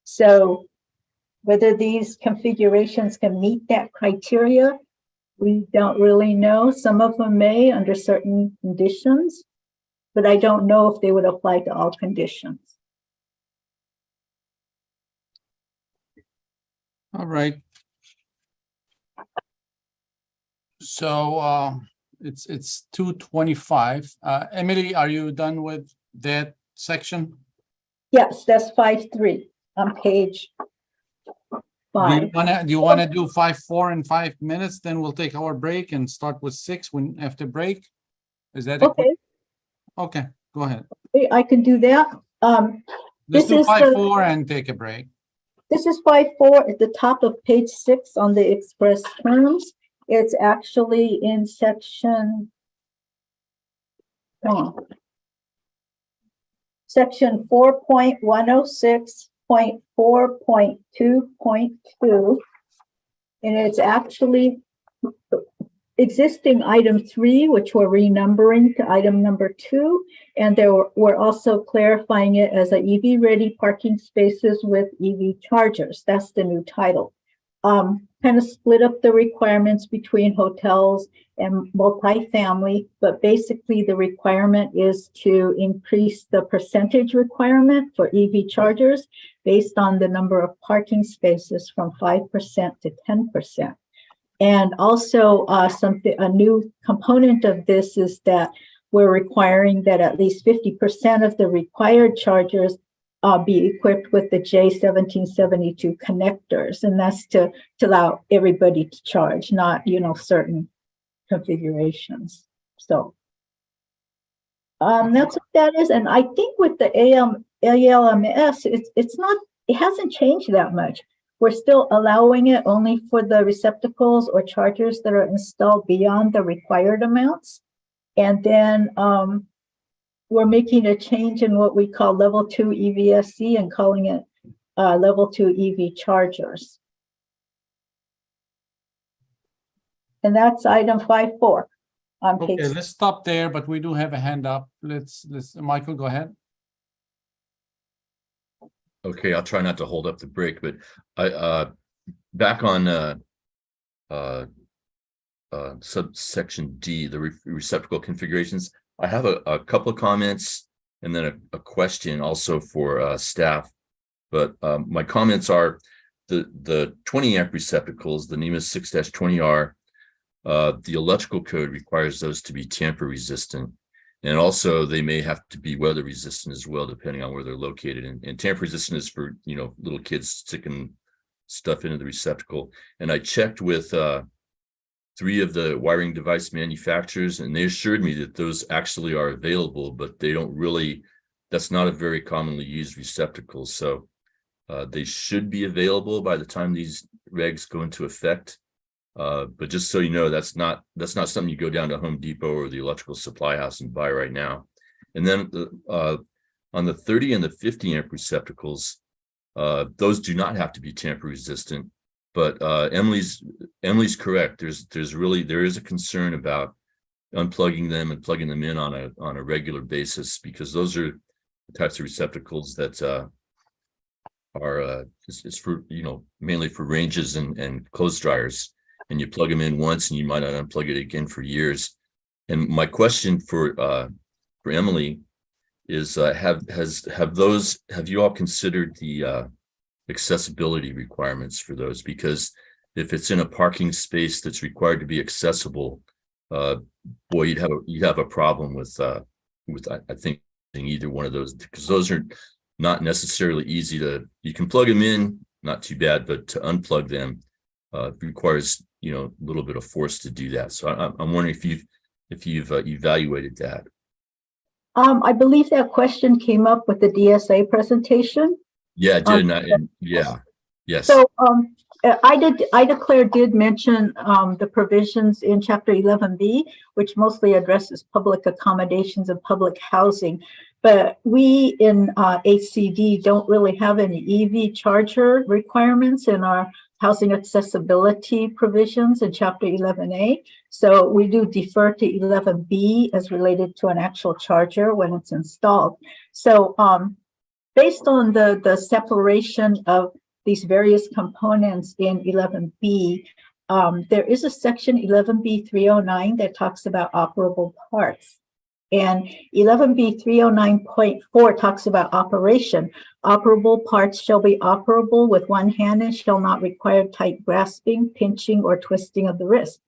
So whether these configurations can meet that criteria, we don't really know. Some of them may under certain conditions, but I don't know if they would apply to all conditions. All right. So it's 2:25. Emily, are you done with that section? Yes, that's 5.3 on page 5. Do you wanna do 5.4 in 5 minutes? Then we'll take our break and start with 6 when after break. Is that okay? Okay, go ahead. I can do that. Let's This do is 5.4 and take a break. This is 5.4 at the top of page 6 on the express terms. It's actually in section, section 4.106.4.2.2. And it's actually existing item 3, which we're renumbering to item number 2. And we're also clarifying it as a EV ready parking spaces with EV chargers. That's the new title. Kind of split up the requirements between hotels and multifamily, but basically the requirement is to increase the percentage requirement for EV chargers based on the number of parking spaces from 5% to 10%. And also a new component of this is that we're requiring that at least 50% of the required chargers be equipped with the J1772 connectors. And that's to allow everybody to charge, not, certain configurations. So that's what that is. And I think with the ALMS, it hasn't changed that much. We're still allowing it only for the receptacles or chargers that are installed beyond the required amounts. And then we're making a change in what we call level 2 EVSE and calling it level 2 EV chargers. And that's item 5.4 on page. Okay, let's stop there, but we do have a hand up. Let's Michael, go ahead. Okay, I'll try not to hold up the break, but I back on subsection D, the receptacle configurations. I have a couple of comments and then a question also for staff. But my comments are the 20 amp receptacles, the NEMA 6-20R. The electrical code requires those to be tamper resistant. And also they may have to be weather resistant as well, depending on where they're located. And tamper resistant is for, little kids sticking stuff into the receptacle. And I checked with 3 of the wiring device manufacturers, and they assured me that those actually are available, but they don't really, that's not a very commonly used receptacle. So they should be available by the time these regs go into effect. But just so you know, that's not something you go down to Home Depot or the electrical supply house and buy right now. And then on the 30 and the 50 amp receptacles, those do not have to be tamper resistant. But Emily's correct. There is a concern about unplugging them and plugging them in on a regular basis, because those are the types of receptacles that are it's for mainly for ranges and clothes dryers. And you plug them in once and you might not unplug it again for years. And my question for Emily is, have you all considered the accessibility requirements for those? Because if it's in a parking space that's required to be accessible, boy, you'd have a problem with I think either one of those, because those are not necessarily easy you can plug them in, not too bad, but to unplug them requires a little bit of force to do that. So I'm wondering if you've evaluated that. I believe that question came up with the DSA presentation. Yeah, it did. Yes. So I did mention the provisions in Chapter 11B, which mostly addresses public accommodations and public housing. But we in HCD don't really have any EV charger requirements in our housing accessibility provisions in Chapter 11A. So we do defer to 11B as related to an actual charger when it's installed. So based on the separation of these various components in 11B, there is a section 11B 309 that talks about operable parts. And 11B 309.4 talks about operation. Operable parts shall be operable with one hand and shall not require tight grasping, pinching, or twisting of the wrist.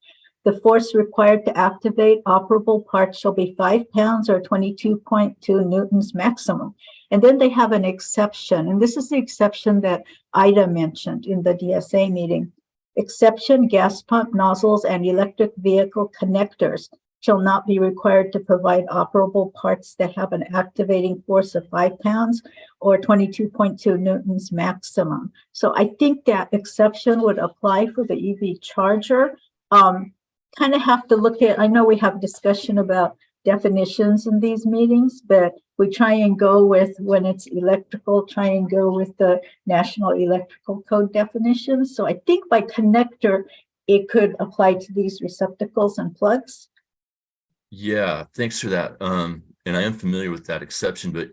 The force required to activate operable parts shall be 5 pounds or 22.2 newtons maximum. And then they have an exception, and this is the exception that Ida mentioned in the DSA meeting. Exception: gas pump nozzles and electric vehicle connectors shall not be required to provide operable parts that have an activating force of 5 pounds or 22.2 newtons maximum. So I think that exception would apply for the EV charger. Kind of have to look at, I know we have discussion about definitions in these meetings, but we try and go with, when it's electrical, try and go with the National Electrical Code definitions. So I think by connector, it could apply to these receptacles and plugs. Yeah, thanks for that. And I am familiar with that exception, but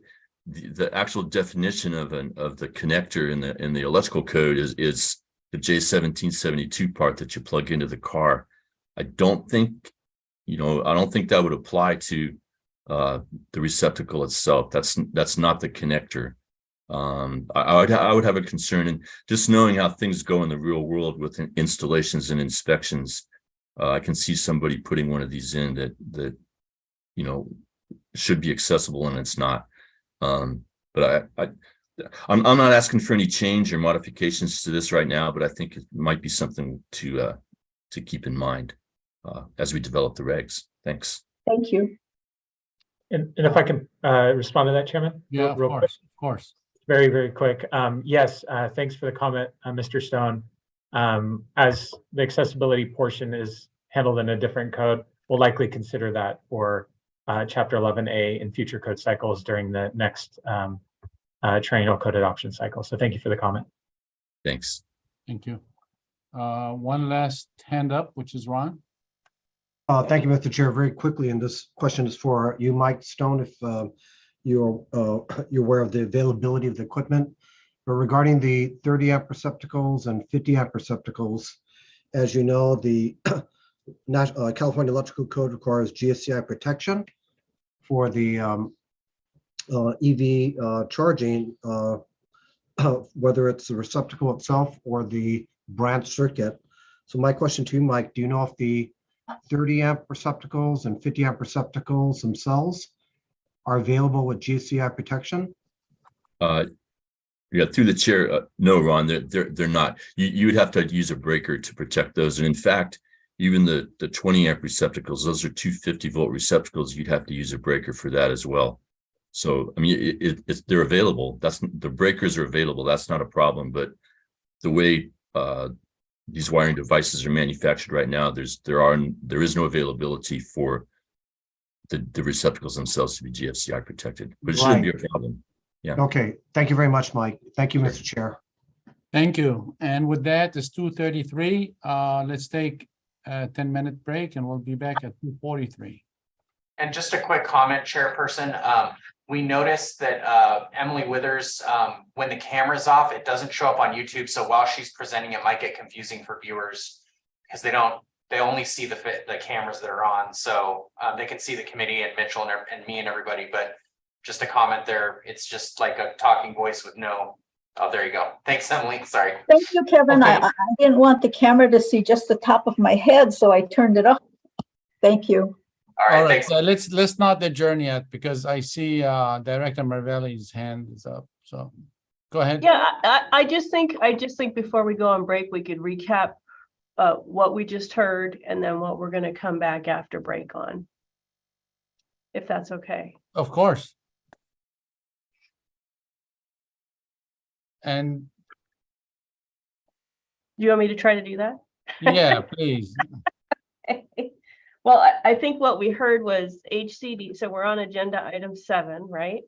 the actual definition of the connector in the electrical code is the J1772 part that you plug into the car. I don't think that would apply to the receptacle itself. That's not the connector. I would have a concern, and just knowing how things go in the real world with installations and inspections, I can see somebody putting one of these in that should be accessible and it's not. But I'm not asking for any change or modifications to this right now, but I think it might be something to keep in mind as we develop the regs. Thanks. Thank you. And if I can respond to that, Chairman? Yeah, real of quick. course. Very, very quick. Yes, thanks for the comment, Mr. Stone. As the accessibility portion is handled in a different code, we'll likely consider that for Chapter 11A in future code cycles during the next triennial code adoption cycle. So thank you for the comment. Thanks. Thank you. One last hand up, which is Ron. Thank you, Mr. Chair. Very quickly, and this question is for you, Mike Stone, if you're aware of the availability of the equipment. But regarding the 30 amp receptacles and 50 amp receptacles, as you know, the California Electrical Code requires GSCI protection for the EV charging, whether it's the receptacle itself or the branch circuit. So my question to you, Mike, do you know if the 30 amp receptacles and 50 amp receptacles themselves are available with GSCI protection? Yeah, through the chair, no, Ron, they're not. You would have to use a breaker to protect those. And in fact, even the 20 amp receptacles, those are 250 volt receptacles. You'd have to use a breaker for that as well. So, I mean, they're available. The breakers are available. That's not a problem. But the way these wiring devices are manufactured right now, there is no availability for the receptacles themselves to be GFCI protected, but it shouldn't be a problem. Yeah. Okay. Thank you very much, Mike. Thank you, Mr. Chair. Thank you. And with that, it's 2:33. Let's take a 10-minute break and we'll be back at 2:43. And just a quick comment, Chairperson. We noticed that Emily Withers, when the camera's off, it doesn't show up on YouTube. So while she's presenting, it might get confusing for viewers because they only see the cameras that are on. So they can see the committee and Mitchell and me and everybody, but just a comment there. It's just like a talking voice with no. Oh, there you go. Thanks, Emily. Sorry. Thank you, Kevin. Okay. I didn't want the camera to see just the top of my head, so I turned it off. Thank you. All right. Thanks. Let's not adjourn yet because I see Director Marvelli's hand is up. So go ahead. Yeah, I just think before we go on break, we could recap what we just heard and then what we're going to come back after break on, if that's okay. Of course. And you want me to try to do that? Yeah, please. Well, I think what we heard was HCD. So we're on agenda item 7, right?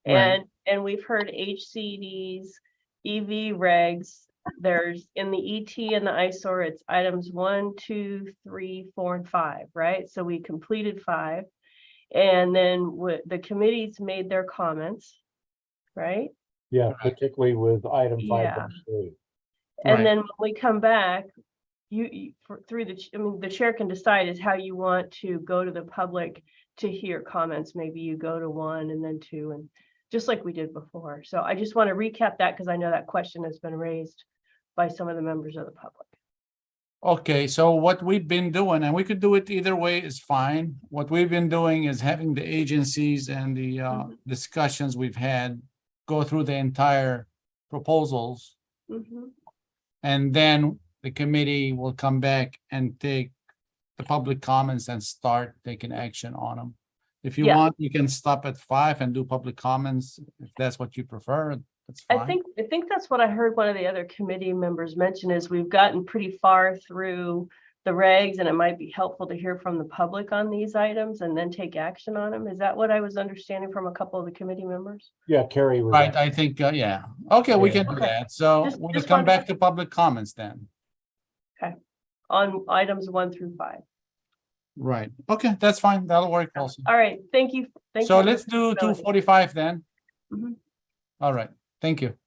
Right. And we've heard HCD's EV regs. There's in the ET and the ISOR, it's items 1, 2, 3, 4, and 5, right? So we completed 5. And then the committees made their comments, right? Yeah, particularly with item 5.3. And Right. then when we come back, the chair can decide is how you want to go to the public to hear comments. Maybe you go to 1 and then 2, and just like we did before. So I just want to recap that because I know that question has been raised by some of the members of the public. Okay, so what we've been doing, and we could do it either way, is fine. What we've been doing is having the agencies and the discussions we've had go through the entire proposals, and then the committee will come back and take the public comments and start taking action on them. If you Yeah. want, you can stop at 5 and do public comments, if that's what you prefer, that's I fine. think that's what I heard one of the other committee members mention is we've gotten pretty far through the regs and it might be helpful to hear from the public on these items and then take action on them. Is that what I was understanding from a couple of the committee members? Yeah, Carrie. was Right, at- I think, yeah. Okay, we Yeah. can do Okay. that. So Just- we'll just come wanted- back to public comments then. On items 1 through 5. Right, okay, that's fine. That'll work also. All right, thank you. Thank So you for let's do the ability. 2:45 then. Mhm. All right, thank you.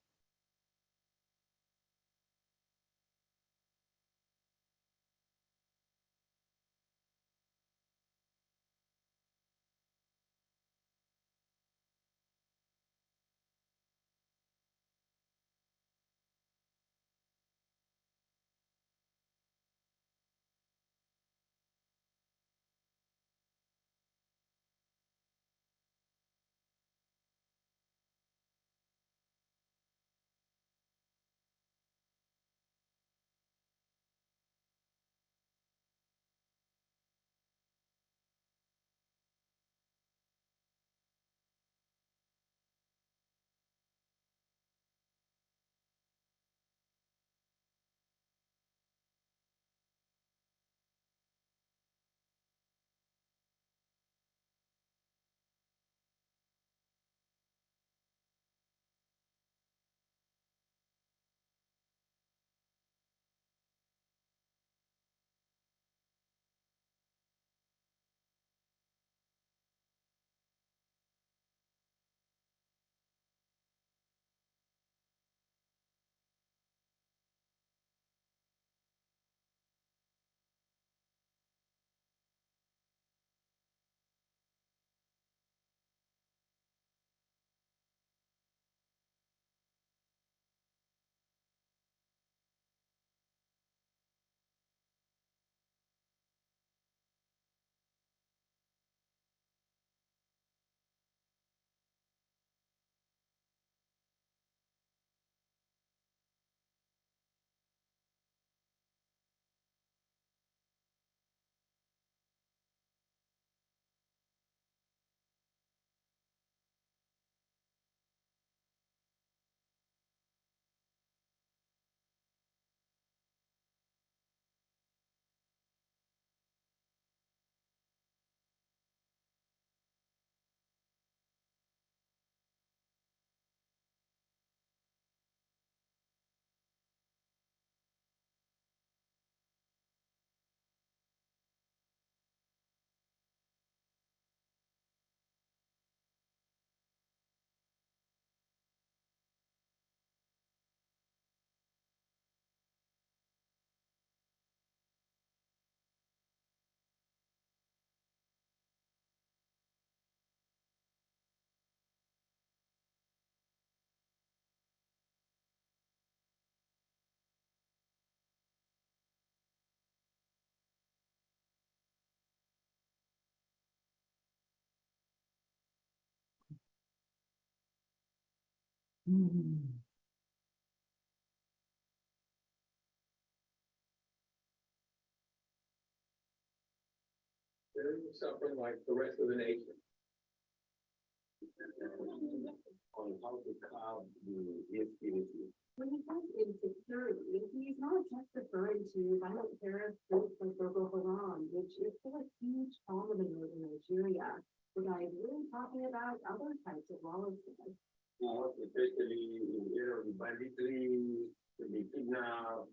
Suffering like the rest of the nation. On how to calm the instability. When he says insecurity, he's not just referring to violent terrorist groups like Boko Haram, which is still a huge problem in Nigeria. But I'm really talking about other types of lawlessness. Especially in the area of the banditry, the kidnap,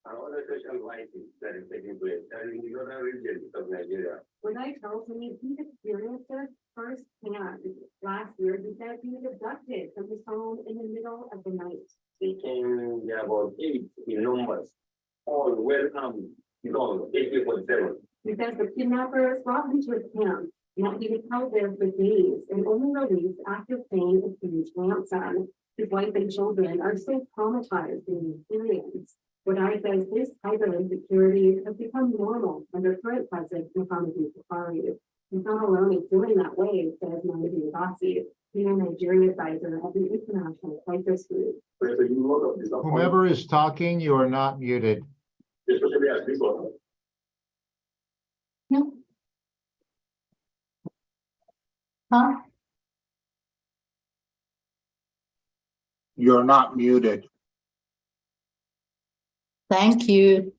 and other social vices that is taking place, and in the other regions of Nigeria. When I told him he's experienced it firsthand, last year he said he was abducted from his home in the middle of the night. Speaking about 8 in numbers, all welcome, AK-47. He says the kidnappers brought him to a camp, yet he was held there for days and only released after paying a huge ransom. His wife and children are so traumatized in the experience. What I says this type of insecurity has become normal under current President Muhammadu Buhari. He's not alone in feeling that way, says Mahmoud Abbasi, senior Nigeria advisor at the International Crisis Group. Whomever is talking, you are not muted. Huh? You're not muted. Thank you.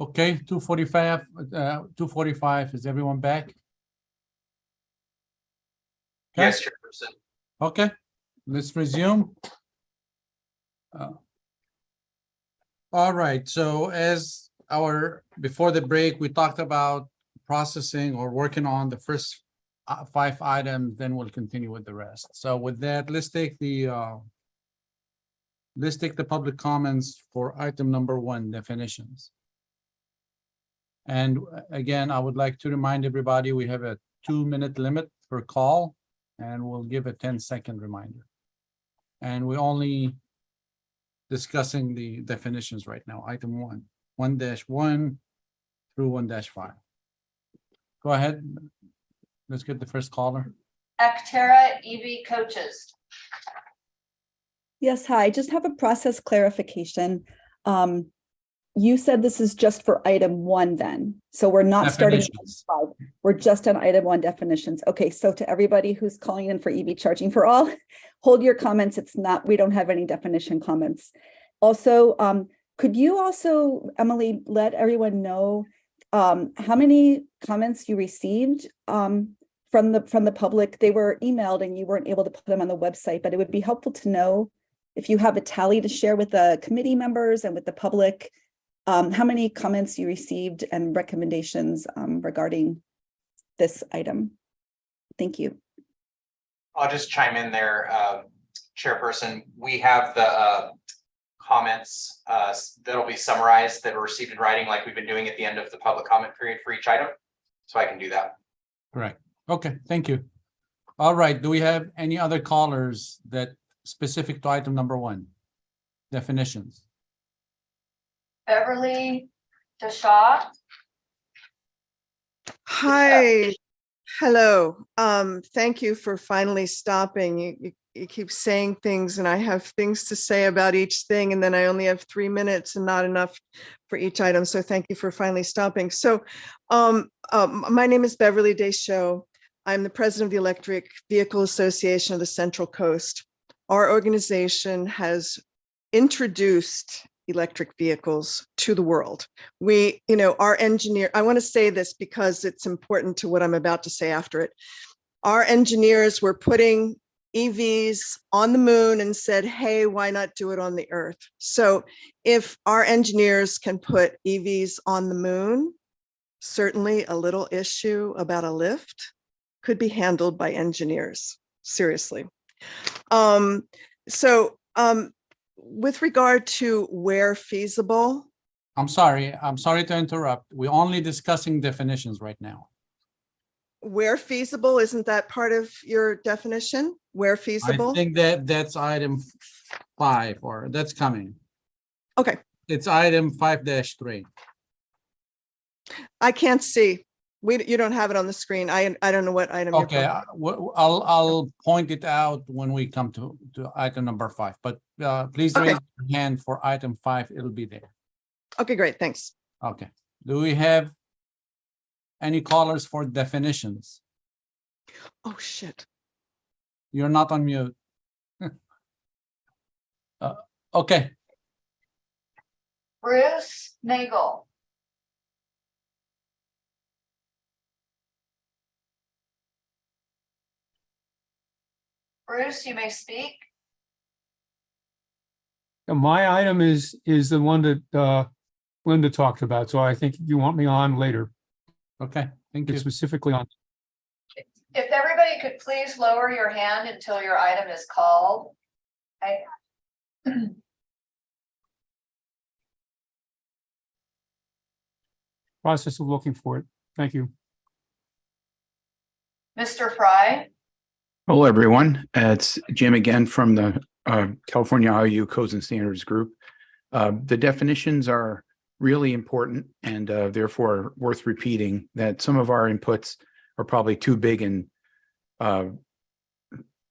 Okay, 2:45, 2:45, is everyone back? Okay. Yes, Chairperson. Okay, let's resume. All right, so as before the break, we talked about processing or working on the first 5 items, then we'll continue with the rest. So with that, let's take the public comments for item number 1, definitions. And again, I would like to remind everybody, we have a 2-minute limit per call, and we'll give a 10-second reminder. And we only discussing the definitions right now. Item 1-1 through 1-5. Go ahead. Let's get the first caller. Actera EV coaches. Yes, hi. I just have a process clarification. You said this is just for item 1 then. So we're not starting with Definitions. 5. We're just on item 1 definitions. Okay, so to everybody who's calling in for EV charging for all, hold your comments. We don't have any definition comments. Also, could you also, Emily, let everyone know how many comments you received from the public? They were emailed and you weren't able to put them on the website, but it would be helpful to know if you have a tally to share with the committee members and with the public, how many comments you received and recommendations regarding this item. Thank you. I'll just chime in there, Chairperson. We have the comments that'll be summarized that were received in writing, like we've been doing at the end of the public comment period for each item. So I can do that. Correct. Okay, thank you. All right, do we have any other callers that specific to item number 1? Definitions. Beverly DeShaw. Hi, hello. Thank you for finally stopping. You keep saying things and I have things to say about each thing, and then I only have 3 minutes and not enough for each item. So thank you for finally stopping. So my name is Beverly Deschaux. I'm the president of the Electric Vehicle Association of the Central Coast. Our organization has introduced electric vehicles to the world. Our engineer, I want to say this because it's important to what I'm about to say after it. Our engineers were putting EVs on the moon and said, hey, why not do it on the earth? So if our engineers can put EVs on the moon, certainly a little issue about a lift could be handled by engineers, seriously. With regard to where feasible. I'm sorry to interrupt. We're only discussing definitions right now. Where feasible, isn't that part of your definition? Where feasible? I think that's item 5, or that's coming. Okay. It's item 5-3. I can't see. You don't have it on the screen. I don't know what item. Okay, I'll point it out when we come to item number 5, but please raise your hand for item 5. It'll be there. Okay, great. Thanks. Okay. Do we have any callers for definitions? Oh, shit. You're not on mute. Okay. Bruce Nagel. Bruce, you may speak. My item is the one that Linda talked about, so I think you want me on later. Okay, thank you. Specifically on. If everybody could please lower your hand until your item is called. Process of looking for it. Thank you. Mr. Fry. Hello, everyone. It's Jim again from the California IOU Codes and Standards Group. The definitions are really important and therefore worth repeating. That some of our inputs are probably too big and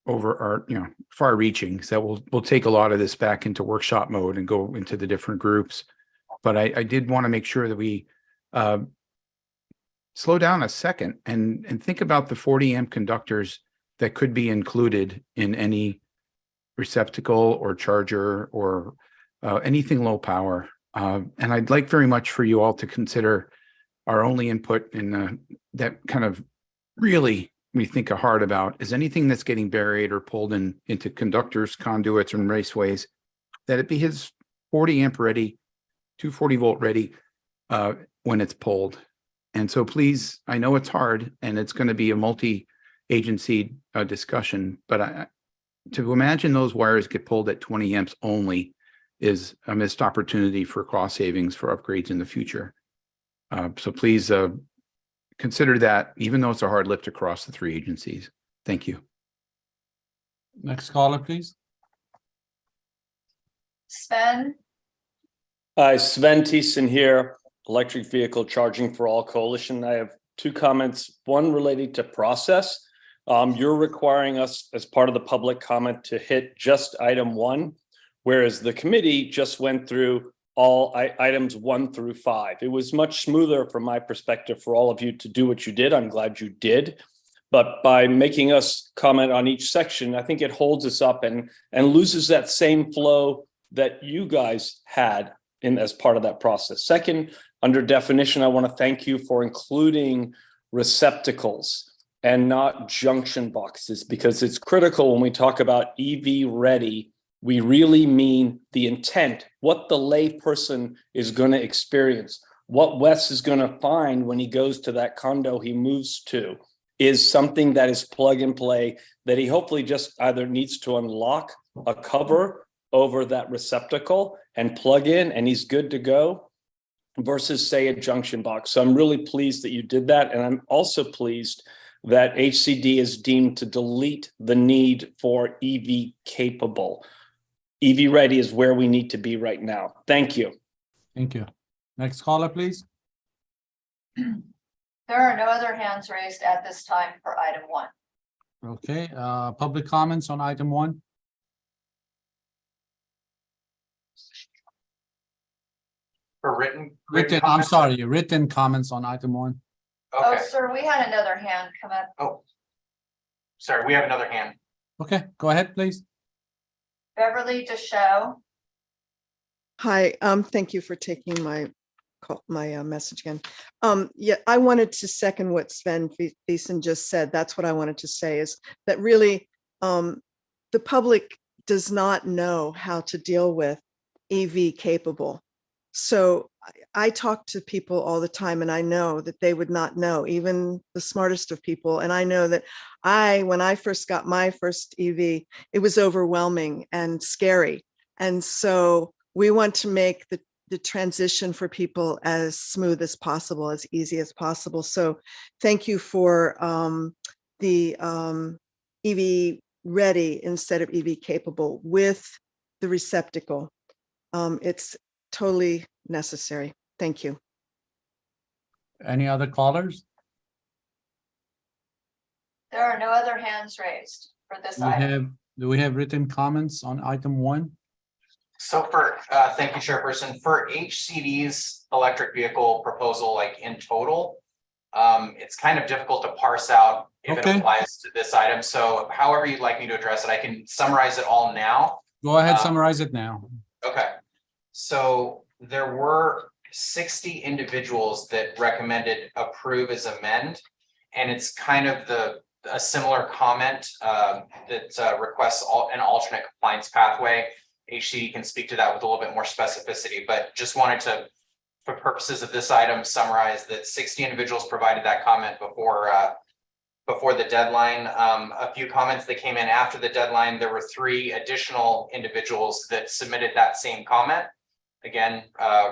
far-reaching. So we'll take a lot of this back into workshop mode and go into the different groups. But I did want to make sure that we slow down a second and think about the 40 amp conductors that could be included in any receptacle or charger or anything low power. And I'd like very much for you all to consider our only input in that kind of really we think hard about is anything that's getting buried or pulled into conductors, conduits, and raceways, that it be his 40 amp ready, 240 volt ready when it's pulled. And so please, I know it's hard and it's going to be a multi-agency discussion, but to imagine those wires get pulled at 20 amps only is a missed opportunity for cost savings for upgrades in the future. So please consider that, even though it's a hard lift across the 3 agencies. Thank you. Next caller, please. Sven, Hi, Sven Thiessen here, Electric Vehicle Charging for All Coalition. I have 2 comments, one related to process. You're requiring us as part of the public comment to hit just item 1, whereas the committee just went through all items 1 through 5. It was much smoother from my perspective for all of you to do what you did. I'm glad you did. But by making us comment on each section, I think it holds us up and loses that same flow that you guys had as part of that process. Second, under definition, I want to thank you for including receptacles and not junction boxes, because it's critical when we talk about EV ready. We really mean the intent, what the layperson is going to experience, what Wes is going to find when he goes to that condo he moves to is something that is plug and play, that he hopefully just either needs to unlock a cover over that receptacle and plug in and he's good to go, versus say a junction box. So I'm really pleased that you did that. And I'm also pleased that HCD is deemed to delete the need for EV capable. EV ready is where we need to be right now. Thank you. Thank you. Next caller, please. there are no other hands raised at this time for item 1. Okay, public comments on item 1. For written I'm comments? sorry, written comments on item 1. Oh, Okay. sir, we had another hand come up. Oh, sorry, we have another hand. Okay, go ahead, please. Beverly DeShow. Hi, thank you for taking my call, my message again. Yeah, I wanted to second what Sven Thiessen just said. That's what I wanted to say, is that really the public does not know how to deal with EV capable. So I talk to people all the time and I know that they would not know, even the smartest of people. And I know that when I first got my first EV, it was overwhelming and scary. And so we want to make the transition for people as smooth as possible, as easy as possible. So thank you for the EV ready instead of EV capable with the receptacle. It's totally necessary. Thank you. Any other callers? There are no other hands raised for this item. Do we have written comments on item 1? So thank you, Chairperson. For HCD's electric vehicle proposal, like in total, it's kind of difficult to parse out if it applies to this item. So however you'd like me to address it, I can summarize it all now. Go ahead, summarize it now. Okay. So there were 60 individuals that recommended approve as amend, and it's kind of a similar comment that requests an alternate compliance pathway. HCD can speak to that with a little bit more specificity, but just wanted to, for purposes of this item, summarize that 60 individuals provided that comment before the deadline. A few comments that came in after the deadline, there were 3 additional individuals that submitted that same comment. Again,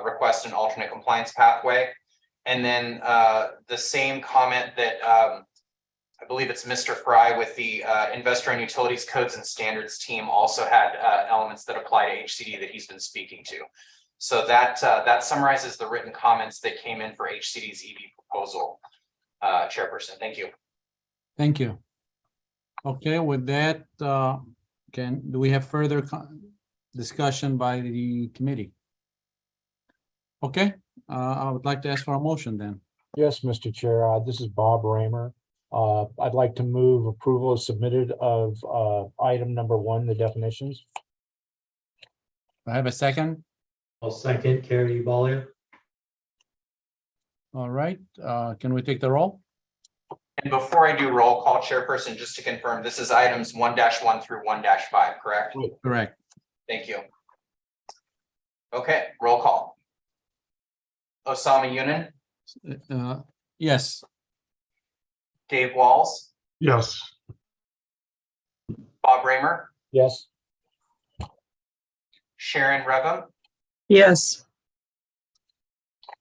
request an alternate compliance pathway. And then the same comment that I believe it's Mr. Fry with the Investor and Utilities Codes and Standards team also had elements that apply to HCD that he's been speaking to. So that summarizes the written comments that came in for HCD's EV proposal. Chairperson, thank you. Thank you. Okay, with that, do we have further discussion by the committee? Okay, I would like to ask for a motion then. Yes, Mr. Chair, this is Bob Raymer. I'd like to move approval as submitted of item number 1, the definitions. I have a second. I'll second Carrie Bollier. All right, can we take the roll? And before I do roll call, Chairperson, just to confirm, this is items 1-1 through 1-5, correct? Correct. Thank you. Okay, roll call. Osama Yunin, Yes. Dave Walls, Yes. Bob Raymer, Yes. Sharon Revum, Yes.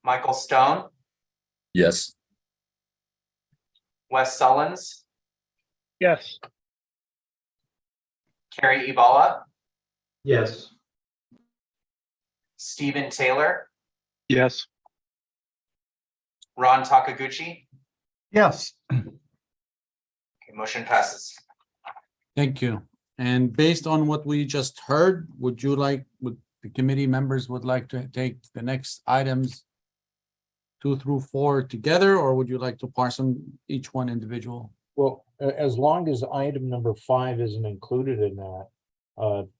Michael Stone, Yes. Wes Sullins, Yes. Carrie Ibala, Yes. Stephen Taylor, Yes. Ron Takaguchi. Yes. Okay, motion passes. Thank you. And based on what we just heard, would the committee members would like to take the next items 2 through 4 together, or would you like to parse them each one individual? Well, as long as item number 5 isn't included in that,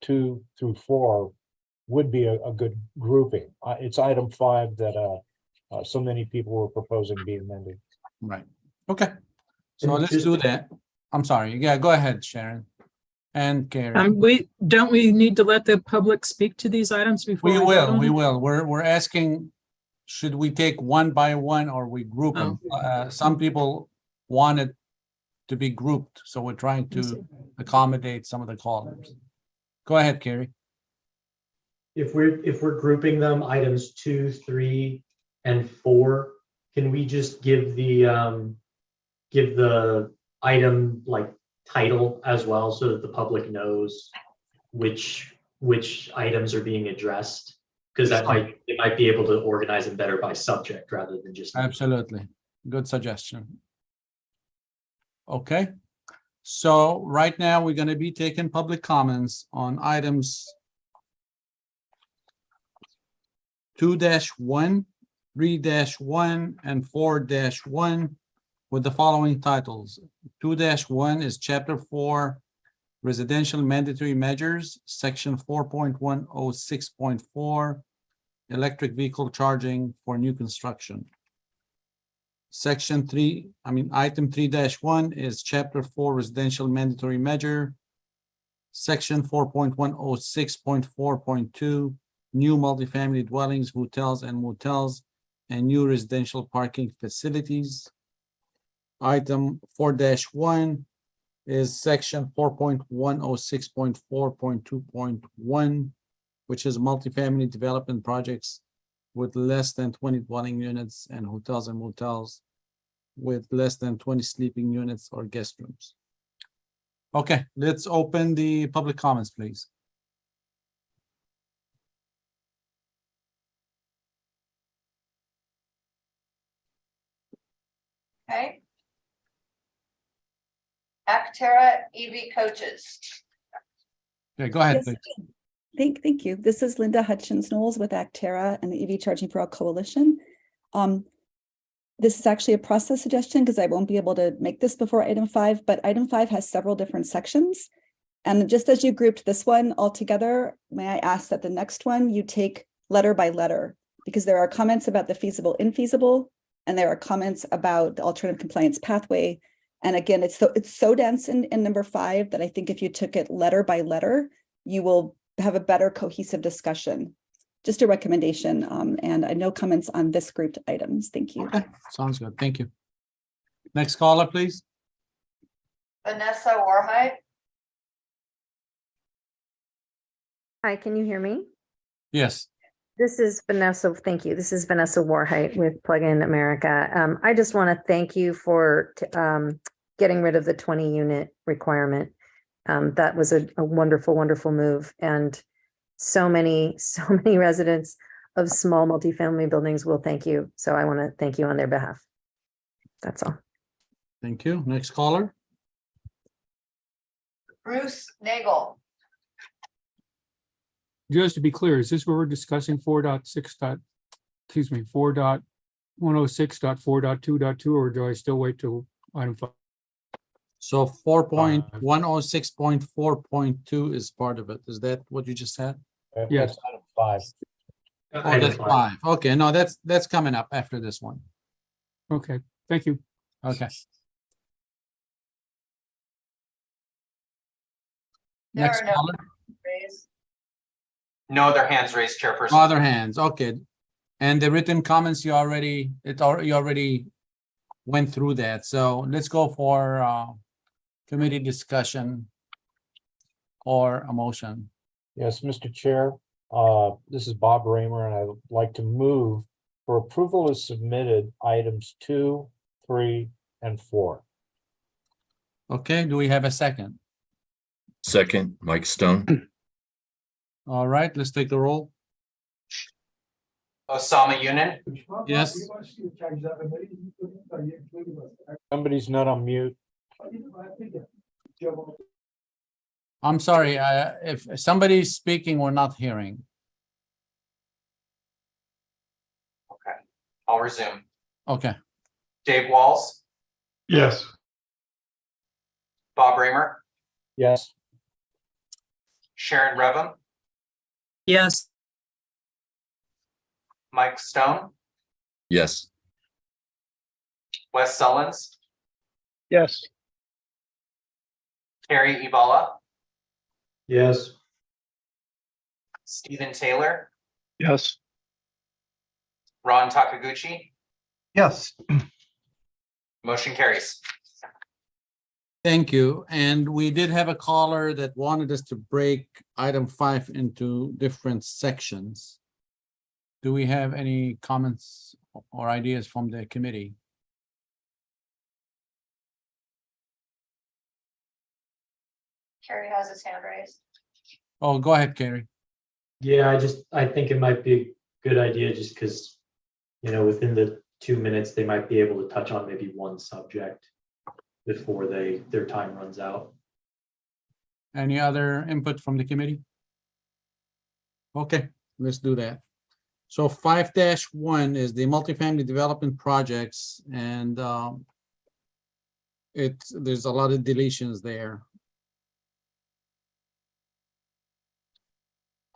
2 through 4 would be a good grouping. It's item 5 that so many people were proposing be amended. Right. Okay. So And let's just- do that. I'm sorry. Yeah, go ahead, Sharon. And Carrie. We need to let the public speak to these items before We we vote on will, we them? will. We're asking, should we take one by one or we group them? Some people want it to be grouped, so we're trying to accommodate some of the callers. Go ahead, Carrie. If we're grouping them, items 2, 3, and 4, can we just give the item like title as well so that the public knows which items are being addressed? Because they might be able to organize them better by subject rather than just. Absolutely. Good suggestion. Okay. So right now, we're going to be taking public comments on items 2-1, 3-1, and 4-1 with the following titles. 2-1 is Chapter 4, Residential Mandatory Measures, Section 4.106.4, Electric Vehicle Charging for New Construction. Item 3-1 is Chapter 4, Residential Mandatory Measure, Section 4.106.4.2, New Multifamily Dwellings, Hotels and Motels, and New Residential Parking Facilities. Item 4-1 is Section 4.106.4.2.1, which is multifamily development projects with less than 20 dwelling units and hotels and motels with less than 20 sleeping units or guest rooms. Okay, let's open the public comments, please. Okay. Actera EV coaches. Okay, go ahead, Yes. please. Thank you. This is Linda Hutchins Knowles with Actera and the EV Charging for All Coalition. This is actually a process suggestion because I won't be able to make this before item 5, but item 5 has several different sections. And just as you grouped this one all together, may I ask that the next one you take letter by letter, because there are comments about the feasible, infeasible, and there are comments about the alternative compliance pathway. And again, it's so dense in number 5 that I think if you took it letter by letter, you will have a better cohesive discussion. Just a recommendation, and I no comments on this grouped items. Thank you. Okay, sounds good. Thank you. Next caller, please. Vanessa Warhite. Hi, can you hear me? Yes. This is Vanessa. Thank you. This is Vanessa Warhite with Plug In America. I just want to thank you for getting rid of the 20 unit requirement. That was a wonderful, wonderful move. And so many residents of small multifamily buildings will thank you. So I want to thank you on their behalf. That's all. Thank you. Next caller. Bruce Nagel. Just to be clear, is this where we're discussing 4.106.4.2.2, or do I still wait till item 5? So 4.106.4.2 is part of it. Is that what you just said? Yes. That's item 5. Oh, Item that's 5. 5. Okay, no, that's coming up after this one. Okay, thank you. Okay. There Next are no caller. raised. No other hands raised, Chairperson. Other hands, okay. And the written comments, you already went through that. So let's go for committee discussion or a motion. Yes, Mr. Chair, this is Bob Raymer, and I'd like to move for approval as submitted items 2, 3, and 4. Okay, do we have a second? Second, Mike Stone. All right, let's take the roll. Osama Yunin, Yes. Somebody's not on mute. I'm sorry, if somebody's speaking, we're not hearing. okay, I'll resume. Okay, Dave Walls, Yes. Bob Raymer, Yes. Sharon Revum, Yes. Mike Stone, Yes. Wes Sullins, Yes. Terry Ibala, Yes. Stephen Taylor, Yes. Ron Takaguchi. Yes. Motion carries. thank you. And we did have a caller that wanted us to break item 5 into different sections. Do we have any comments or ideas from the committee? Carrie has his hand raised. Oh, go ahead, Carrie. Yeah, I think it might be a good idea just because, within the 2 minutes, they might be able to touch on maybe one subject before their time runs out. Any other input from the committee? Okay, let's do that. So 5-1 is the multifamily development projects, and there's a lot of deletions there.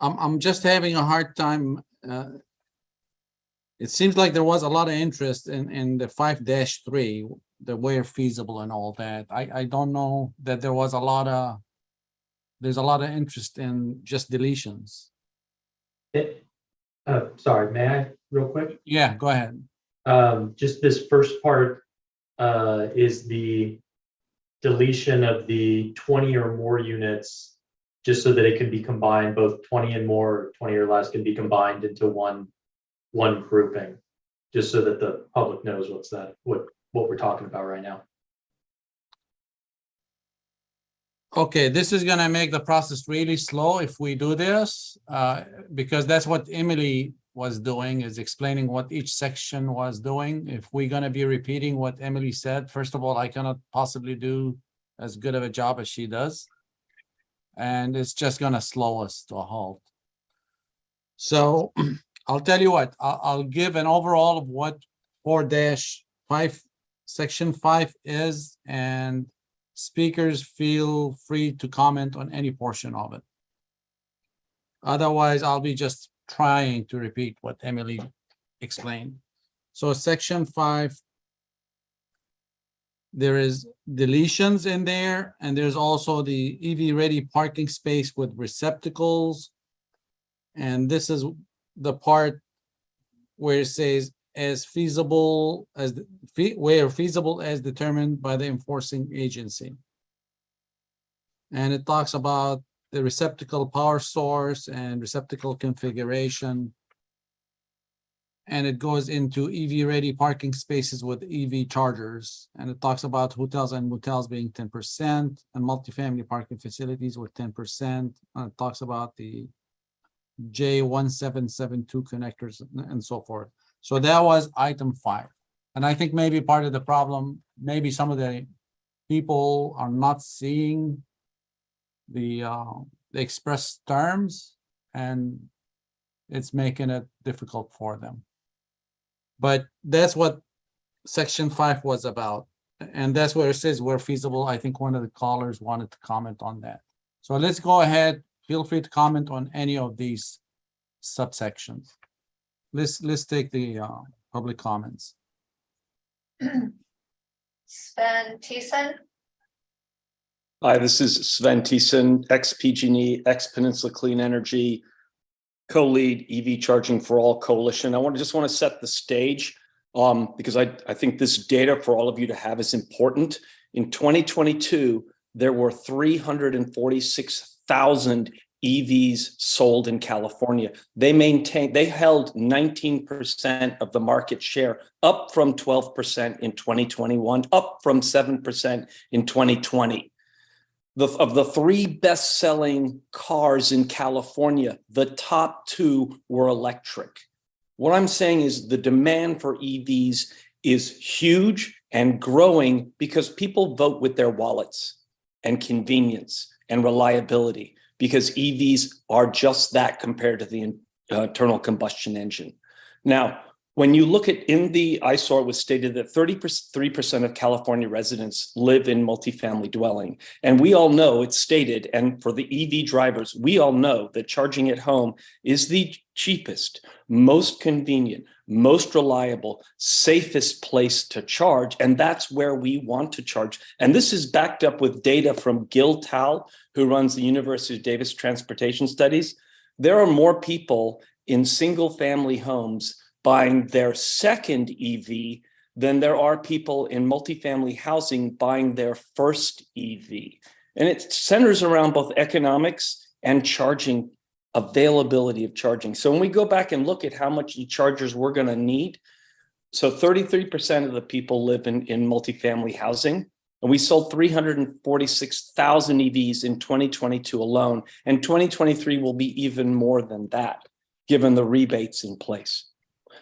I'm just having a hard time. It seems like there was a lot of interest in the 5-3, the where feasible and all that. I don't know that there's a lot of interest in just deletions. Sorry, may I real quick? Yeah, go ahead. Just this first part is the deletion of the 20 or more units, just so that it can be combined, both 20 and more, 20 or less can be combined into one grouping, just so that the public knows what we're talking about right now. Okay, this is gonna make the process really slow if we do this, because that's what Emily was doing, is explaining what each section was doing. If we're gonna be repeating what Emily said, first of all, I cannot possibly do as good of a job as she does. And it's just gonna slow us to a halt. So I'll tell you what, I'll give an overall of what 4-5, section 5 is, and speakers feel free to comment on any portion of it. Otherwise, I'll be just trying to repeat what Emily explained. So section 5, there is deletions in there, and there's also the EV ready parking space with receptacles. And this is the part where it says as feasible as where feasible as determined by the enforcing agency. And it talks about the receptacle power source and receptacle configuration. And it goes into EV ready parking spaces with EV chargers. And it talks about hotels and motels being 10% and multifamily parking facilities with 10%. And it talks about the J1772 connectors and so forth. So that was item 5. And I think maybe part of the problem, maybe some of the people are not seeing the express terms, and it's making it difficult for them. But that's what section 5 was about. And that's where it says where feasible. I think one of the callers wanted to comment on that. So let's go ahead. Feel free to comment on any of these subsections. let's take the public comments. Sven Thiessen, Hi, this is Sven Thiessen, ex-PG&E, ex-Peninsula Clean Energy, co-lead EV Charging for All Coalition. I just want to set the stage because I think this data for all of you to have is important. In 2022, there were 346,000 EVs sold in California. They held 19% of the market share, up from 12% in 2021, up from 7% in 2020. Of the three best-selling cars in California, the top two were electric. What I'm saying is the demand for EVs is huge and growing because people vote with their wallets and convenience and reliability, because EVs are just that compared to the internal combustion engine. Now, when you look at I saw it was stated that 33% of California residents live in multifamily dwelling. And we all know it's stated, and for the EV drivers, we all know that charging at home is the cheapest, most convenient, most reliable, safest place to charge. And that's where we want to charge. And this is backed up with data from Gil Tal, who runs the University of Davis Transportation Studies. There are more people in single family homes buying their second EV than there are people in multifamily housing buying their first EV. And it centers around both economics and charging, availability of charging. So when we go back and look at how much chargers we're going to need, so 33% of the people live in multifamily housing, and we sold 346,000 EVs in 2022 alone, and 2023 will be even more than that, given the rebates in place.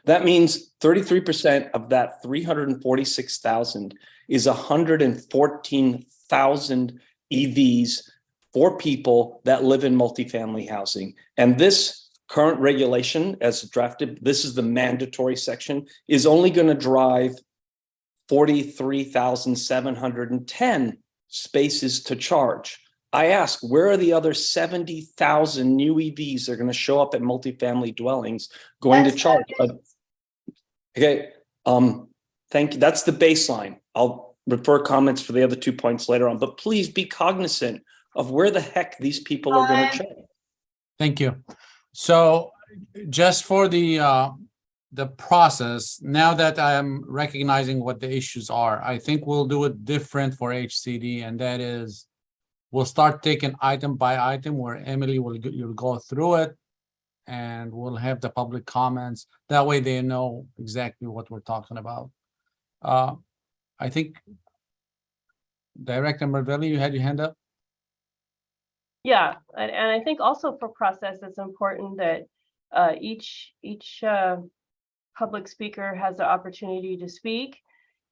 That means 33% of that 346,000 is 114,000 EVs for people that live in multifamily housing. And this current regulation as drafted, this is the mandatory section, is only going to drive 43,710 spaces to charge. I ask, where are the other 70,000 new EVs that are going to show up at multifamily dwellings going to charge? Okay, thank you. That's the baseline. I'll refer comments for the other 2 points later on, but please be cognizant of where the heck these people are going to charge. Thank you. So just for the process, now that I am recognizing what the issues are, I think we'll do it different for HCD, and that is we'll start taking item by item where Emily you'll go through it, and we'll have the public comments. That way they know exactly what we're talking about. I think Director Marvelli, you had your hand up? Yeah, and I think also for process, it's important that each public speaker has the opportunity to speak.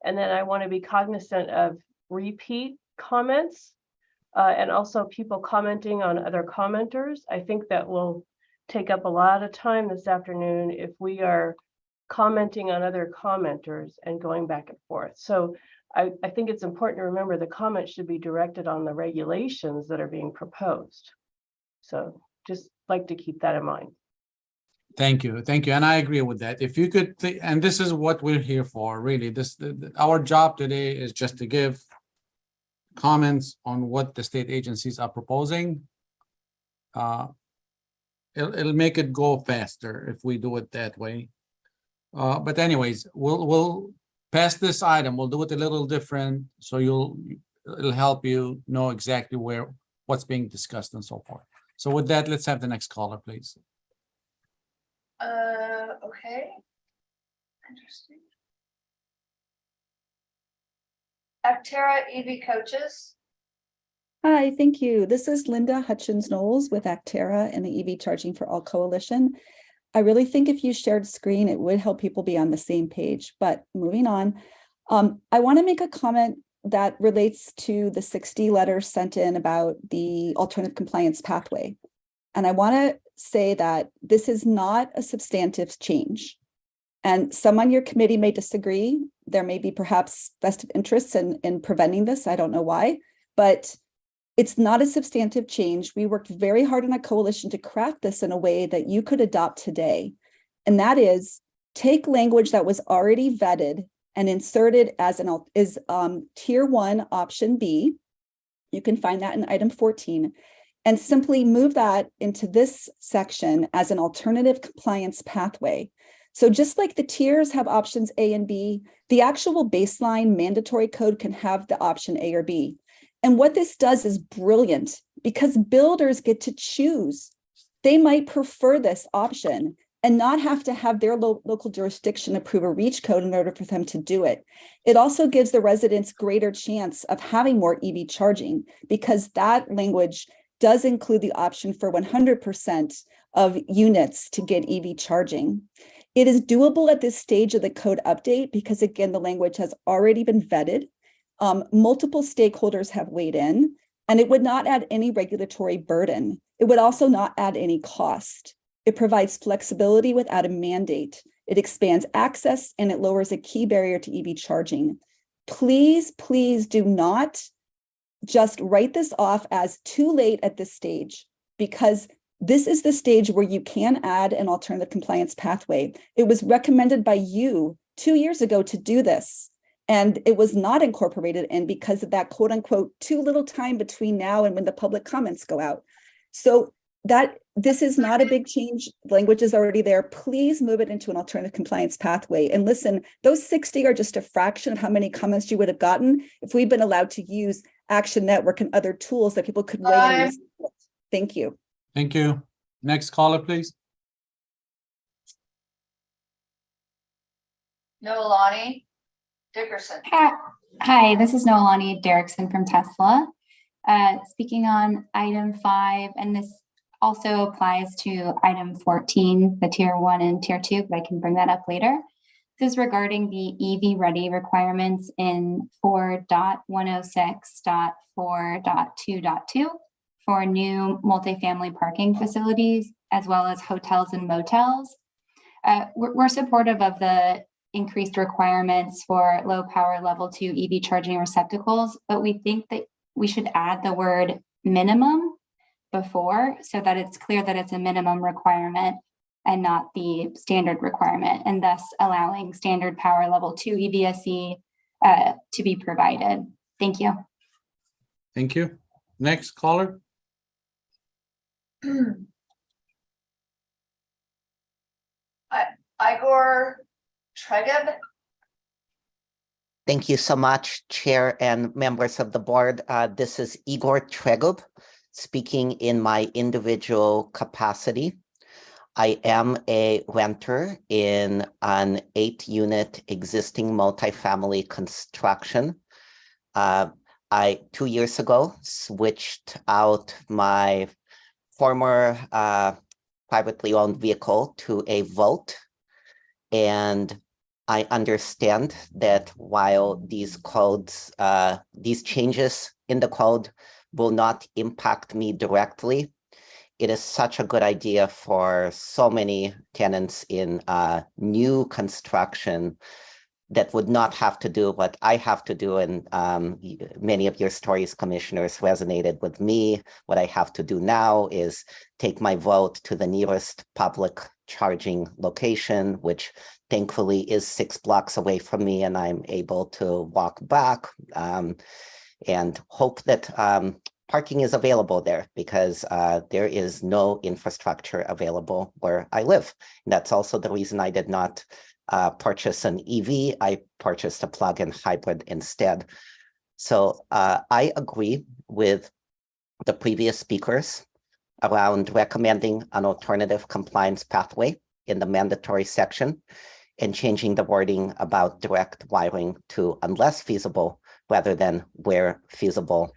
And then I want to be cognizant of repeat comments and also people commenting on other commenters. I think that will take up a lot of time this afternoon if we are commenting on other commenters and going back and forth. So I think it's important to remember the comments should be directed on the regulations that are being proposed. So just like to keep that in mind. Thank you. And I agree with that. If you could, and this is what we're here for, really. Our job today is just to give comments on what the state agencies are proposing. It'll make it go faster if we do it that way. But anyways, we'll pass this item. We'll do it a little different, so it'll help you know exactly what's being discussed and so forth. So with that, let's have the next caller, please. Okay. Interesting. Actera EV Coaches. Hi, thank you. This is Linda Hutchins-Knowles with Actera and the EV Charging for All Coalition. I really think if you shared screen, it would help people be on the same page. But moving on, I want to make a comment that relates to the 60 letters sent in about the alternative compliance pathway. And I want to say that this is not a substantive change. And some on your committee may disagree. There may be perhaps vested interests in preventing this. I don't know why, but it's not a substantive change. We worked very hard in a coalition to craft this in a way that you could adopt today. And that is take language that was already vetted and insert it as tier 1 option B. You can find that in item 14, and simply move that into this section as an alternative compliance pathway. So just like the tiers have options A and B, the actual baseline mandatory code can have the option A or B. And what this does is brilliant because builders get to choose. They might prefer this option and not have to have their local jurisdiction approve a REACH code in order for them to do it. It also gives the residents greater chance of having more EV charging because that language does include the option for 100% of units to get EV charging. It is doable at this stage of the code update because, again, the language has already been vetted. Multiple stakeholders have weighed in, and it would not add any regulatory burden. It would also not add any cost. It provides flexibility without a mandate. It expands access, and it lowers a key barrier to EV charging. Please, please do not just write this off as too late at this stage, because this is the stage where you can add an alternative compliance pathway. It was recommended by you 2 years ago to do this, and it was not incorporated in because of that quote unquote too little time between now and when the public comments go out. So that this is not a big change. Language is already there. Please move it into an alternative compliance pathway. And listen, those 60 are just a fraction of how many comments you would have gotten if we'd been allowed to use Action Network and other tools that people could weigh in. Thank you. Thank you. Next caller, please. Noelani Dickerson. Hi, this is Noelani Derrickson from Tesla. Speaking on item 5, and this also applies to item 14, the tier 1 and tier 2, but I can bring that up later. This is regarding the EV ready requirements in 4.106.4.2.2 for new multifamily parking facilities, as well as hotels and motels. We're supportive of the increased requirements for low power level 2 EV charging receptacles, but we think that we should add the word minimum before so that it's clear that it's a minimum requirement and not the standard requirement, and thus allowing standard power level 2 EVSE to be provided. Thank you. Thank you. Next caller. Igor Tregub. Thank you so much, Chair and members of the board. This is Igor Tregub speaking in my individual capacity. I am a renter in an 8-unit existing multifamily construction. I 2 years ago switched out my former privately owned vehicle to a Volt, and I understand that while these codes, these changes in the code will not impact me directly, it is such a good idea for so many tenants in new construction that would not have to do what I have to do. And many of your stories, commissioners, resonated with me. What I have to do now is take my vote to the nearest public charging location, which thankfully is 6 blocks away from me, and I'm able to walk back and hope that parking is available there, because there is no infrastructure available where I live. And that's also the reason I did not purchase an EV. I purchased a plug-in hybrid instead. So I agree with the previous speakers around recommending an alternative compliance pathway in the mandatory section and changing the wording about direct wiring to unless feasible rather than where feasible.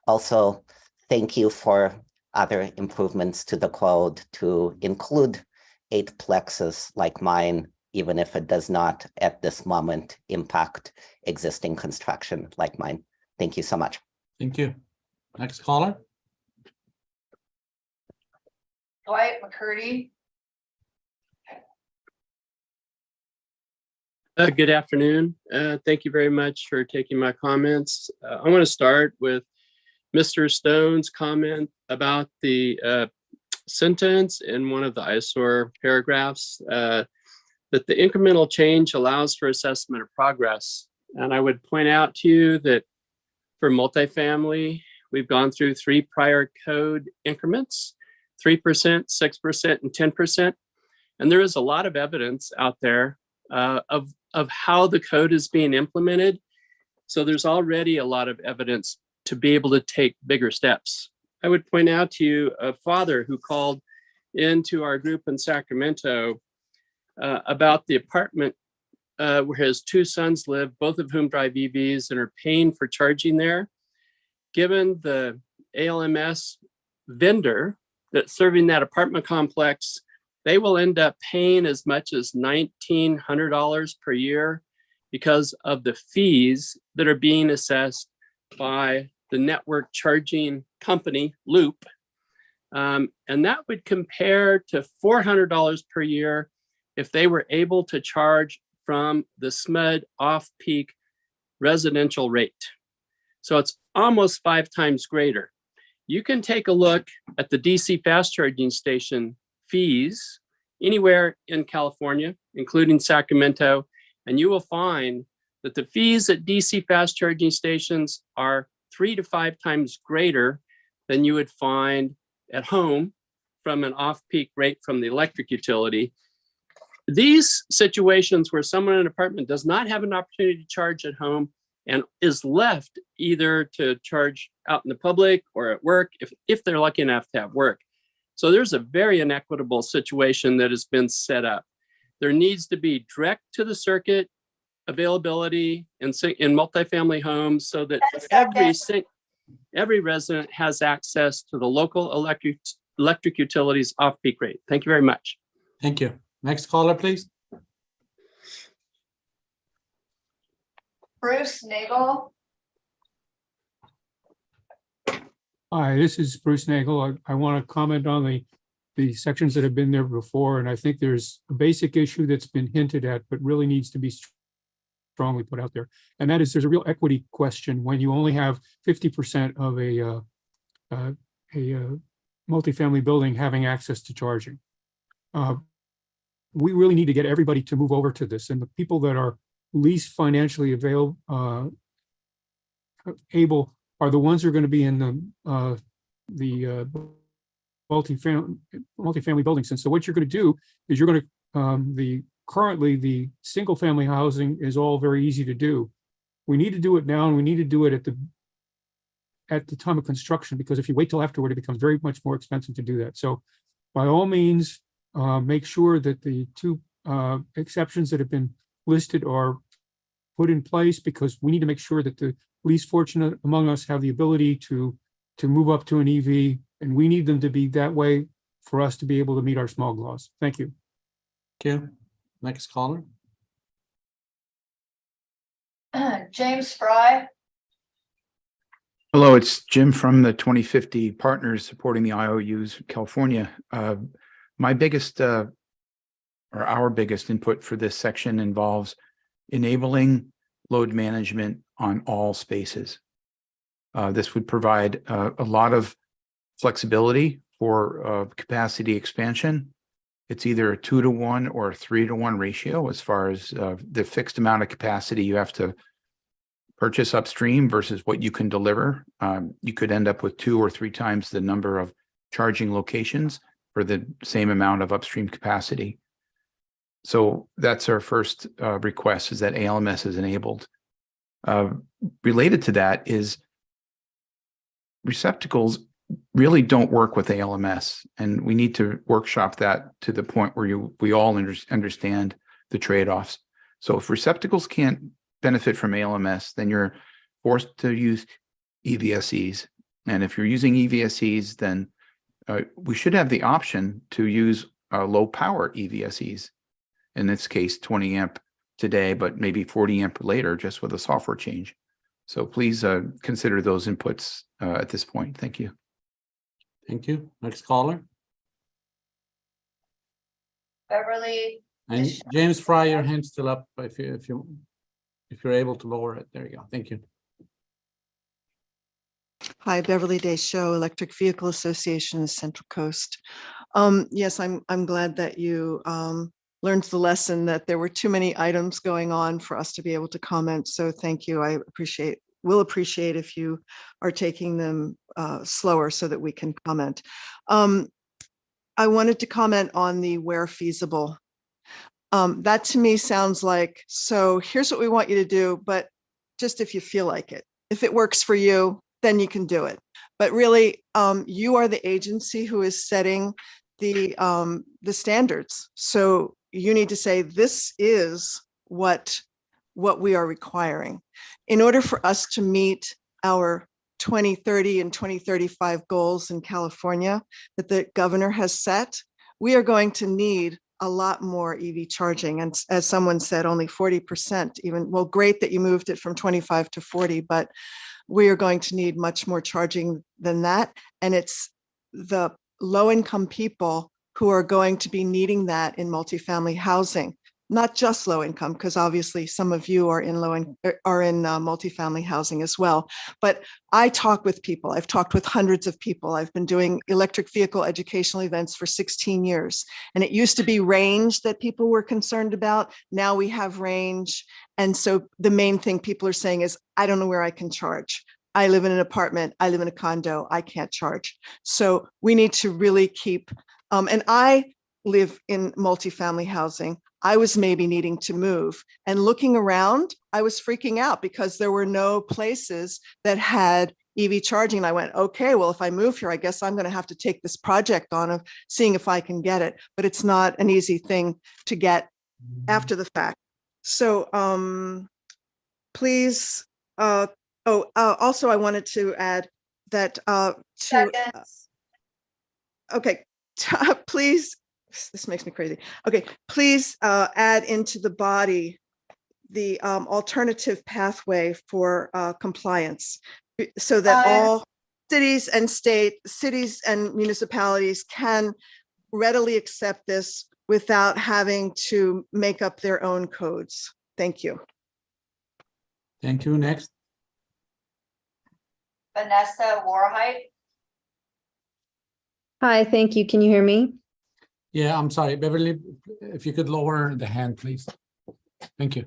Also, thank you for other improvements to the code to include 8 plexes like mine, even if it does not at this moment impact existing construction like mine. Thank you so much. Thank you. Next caller. Dwight McCurdy. Good afternoon. Thank you very much for taking my comments. I want to start with Mr. Stone's comment about the sentence in one of the eyesore paragraphs, that the incremental change allows for assessment of progress. And I would point out to you that for multifamily, we've gone through 3 prior code increments, 3%, 6%, and 10%. And there is a lot of evidence out there of how the code is being implemented. So there's already a lot of evidence to be able to take bigger steps. I would point out to you a father who called into our group in Sacramento about the apartment where his 2 sons live, both of whom drive EVs and are paying for charging there. Given the ALMS vendor that's serving that apartment complex, they will end up paying as much as $1,900 per year because of the fees that are being assessed by the network charging company, Loop. And that would compare to $400 per year if they were able to charge from the SMUD off-peak residential rate. So it's almost 5 times greater. You can take a look at the DC fast charging station fees anywhere in California, including Sacramento, and you will find that the fees at DC fast charging stations are 3 to 5 times greater than you would find at home from an off-peak rate from the electric utility. These situations where someone in an apartment does not have an opportunity to charge at home and is left either to charge out in the public or at work, if they're lucky enough to have work. So there's a very inequitable situation that has been set up. There needs to be direct to the circuit availability in multifamily homes so that every resident has access to the local electric utilities off-peak rate. Thank you very much. Thank you. Next caller, please. Bruce Nagel. Hi, this is Bruce Nagel. I want to comment on the sections that have been there before, and I think there's a basic issue that's been hinted at, but really needs to be strongly put out there. And that is there's a real equity question when you only have 50% of a multifamily building having access to charging. We really need to get everybody to move over to this, and the people that are least financially able are the ones who are going to be in the multifamily buildings. And so what you're going to do is you're going to currently the single family housing is all very easy to do. We need to do it now, and we need to do it at the time of construction, because if you wait till afterward, it becomes very much more expensive to do that. So by all means, make sure that the 2 exceptions that have been listed are put in place, because we need to make sure that the least fortunate among us have the ability to move up to an EV, and we need them to be that way for us to be able to meet our smog laws. Thank you. Thank you. Next caller. James Fry. Hello, it's Jim from the 2050 Partners supporting the IOUs California. My biggest or our biggest input for this section involves enabling load management on all spaces. This would provide a lot of flexibility for capacity expansion. It's either a 2-to-1 or a 3-to-1 ratio as far as the fixed amount of capacity you have to purchase upstream versus what you can deliver. You could end up with 2 or 3 times the number of charging locations for the same amount of upstream capacity. So that's our first request, is that ALMS is enabled. Related to that is receptacles really don't work with ALMS, and we need to workshop that to the point where we all understand the trade-offs. So if receptacles can't benefit from ALMS, then you're forced to use EVSEs. And if you're using EVSEs, then we should have the option to use low power EVSEs. In this case, 20 amp today, but maybe 40 amp later, just with a software change. So please consider those inputs at this point. Thank you. Thank you. Next caller. Beverly. And James Fry, your hand's still up. If you're able to lower it, there you go. Thank you. Hi, Beverly Deschaux, Electric Vehicle Association of Central Coast. Yes, I'm glad that you learned the lesson that there were too many items going on for us to be able to comment. So thank you. Will appreciate if you are taking them slower so that we can comment. I wanted to comment on the where feasible. That to me sounds like, so here's what we want you to do, but just if you feel like it. If it works for you, then you can do it. But really, you are the agency who is setting the standards. So you need to say, this is what we are requiring. In order for us to meet our 2030 and 2035 goals in California that the governor has set, we are going to need a lot more EV charging. And as someone said, only 40% even, well, great that you moved it from 25 to 40, but we are going to need much more charging than that. And it's the low-income people who are going to be needing that in multifamily housing, not just low income, because obviously some of you are in multifamily housing as well. But I talk with people. I've talked with hundreds of people. I've been doing electric vehicle educational events for 16 years. And it used to be range that people were concerned about. Now we have range. And so the main thing people are saying is, I don't know where I can charge. I live in an apartment. I live in a condo. I can't charge. So we need to really keep, and I live in multifamily housing. I was maybe needing to move, and looking around, I was freaking out because there were no places that had EV charging. And I went, okay, well, if I move here, I guess I'm going to have to take this project on of seeing if I can get it, but it's not an easy thing to get after the fact. So please, also I wanted to add that okay, please, this makes me crazy. Okay, please add into the body the alternative pathway for compliance so that all cities and municipalities can readily accept this without having to make up their own codes. Thank you. Thank you. Next. Vanessa Warhite. Hi, thank you. Can you hear me? Yeah, I'm sorry, Beverly, if you could lower the hand, please. Thank you.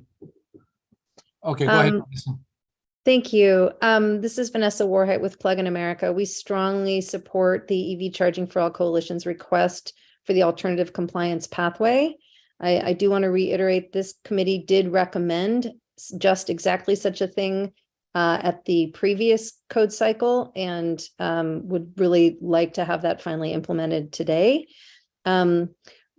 Okay, go ahead. Vanessa. Thank you. This is Vanessa Warhite with Plug in America. We strongly support the EV Charging for All Coalition's request for the alternative compliance pathway. I do want to reiterate, this committee did recommend just exactly such a thing at the previous code cycle, and would really like to have that finally implemented today.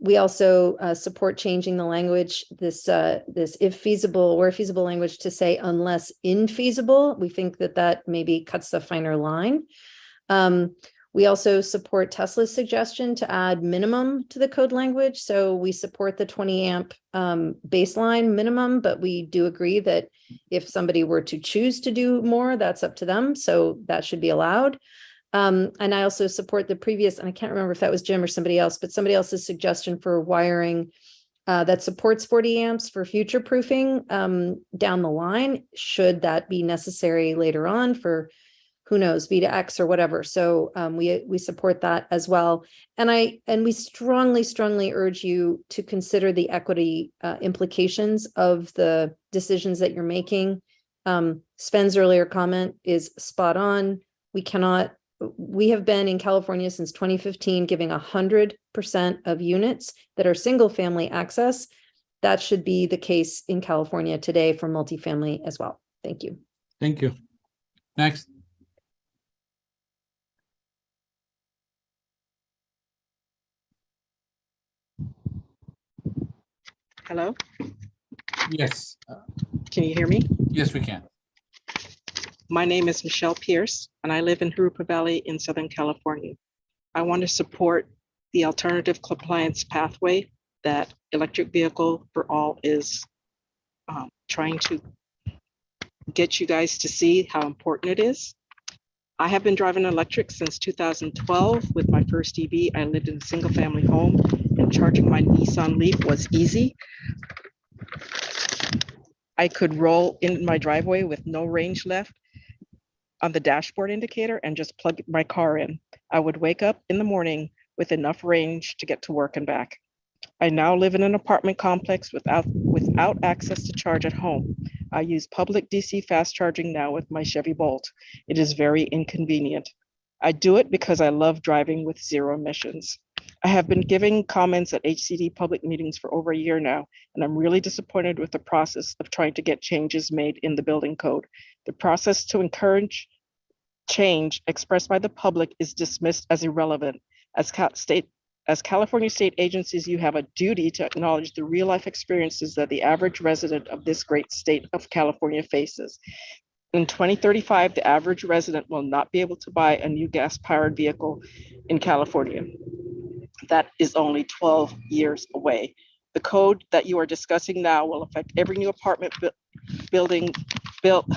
We also support changing the language, this if feasible, where feasible language to say unless infeasible. We think that maybe cuts the finer line. We also support Tesla's suggestion to add minimum to the code language. So we support the 20 amp baseline minimum, but we do agree that if somebody were to choose to do more, that's up to them. So that should be allowed. And I also support the previous, and I can't remember if that was Jim or somebody else, but somebody else's suggestion for wiring that supports 40 amps for future proofing down the line, should that be necessary later on for, who knows, V2X or whatever. So we support that as well. And we strongly urge you to consider the equity implications of the decisions that you're making. Sven's earlier comment is spot on. We have been in California since 2015, giving 100% of units that are single family access. That should be the case in California today for multifamily as well. Thank you. Thank you. Next. Hello? Yes. Can you hear me? Yes, we can. My name is Michelle Pierce, and I live in Jurupa Valley in Southern California. I want to support the alternative compliance pathway that Electric Vehicle for All is trying to get you guys to see how important it is. I have been driving electric since 2012 with my first EV. I lived in a single family home, and charging my Nissan Leaf was easy. I could roll in my driveway with no range left on the dashboard indicator and just plug my car in. I would wake up in the morning with enough range to get to work and back. I now live in an apartment complex without access to charge at home. I use public DC fast charging now with my Chevy Bolt. It is very inconvenient. I do it because I love driving with zero emissions. I have been giving comments at HCD public meetings for over a year now, and I'm really disappointed with the process of trying to get changes made in the building code. The process to encourage change expressed by the public is dismissed as irrelevant. As California state agencies, you have a duty to acknowledge the real life experiences that the average resident of this great state of California faces. In 2035, the average resident will not be able to buy a new gas-powered vehicle in California. That is only 12 years away. The code that you are discussing now will affect every new apartment building built,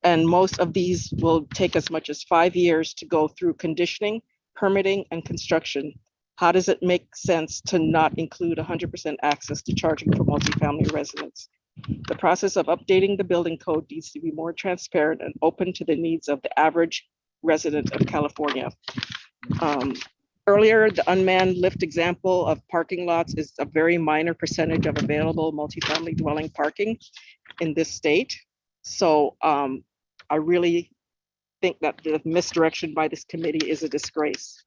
and most of these will take as much as 5 years to go through conditioning, permitting, and construction. How does it make sense to not include 100% access to charging for multifamily residents? The process of updating the building code needs to be more transparent and open to the needs of the average resident of California. Earlier, the unmanned lift example of parking lots is a very minor percentage of available multifamily dwelling parking in this state. So I really think that the misdirection by this committee is a disgrace.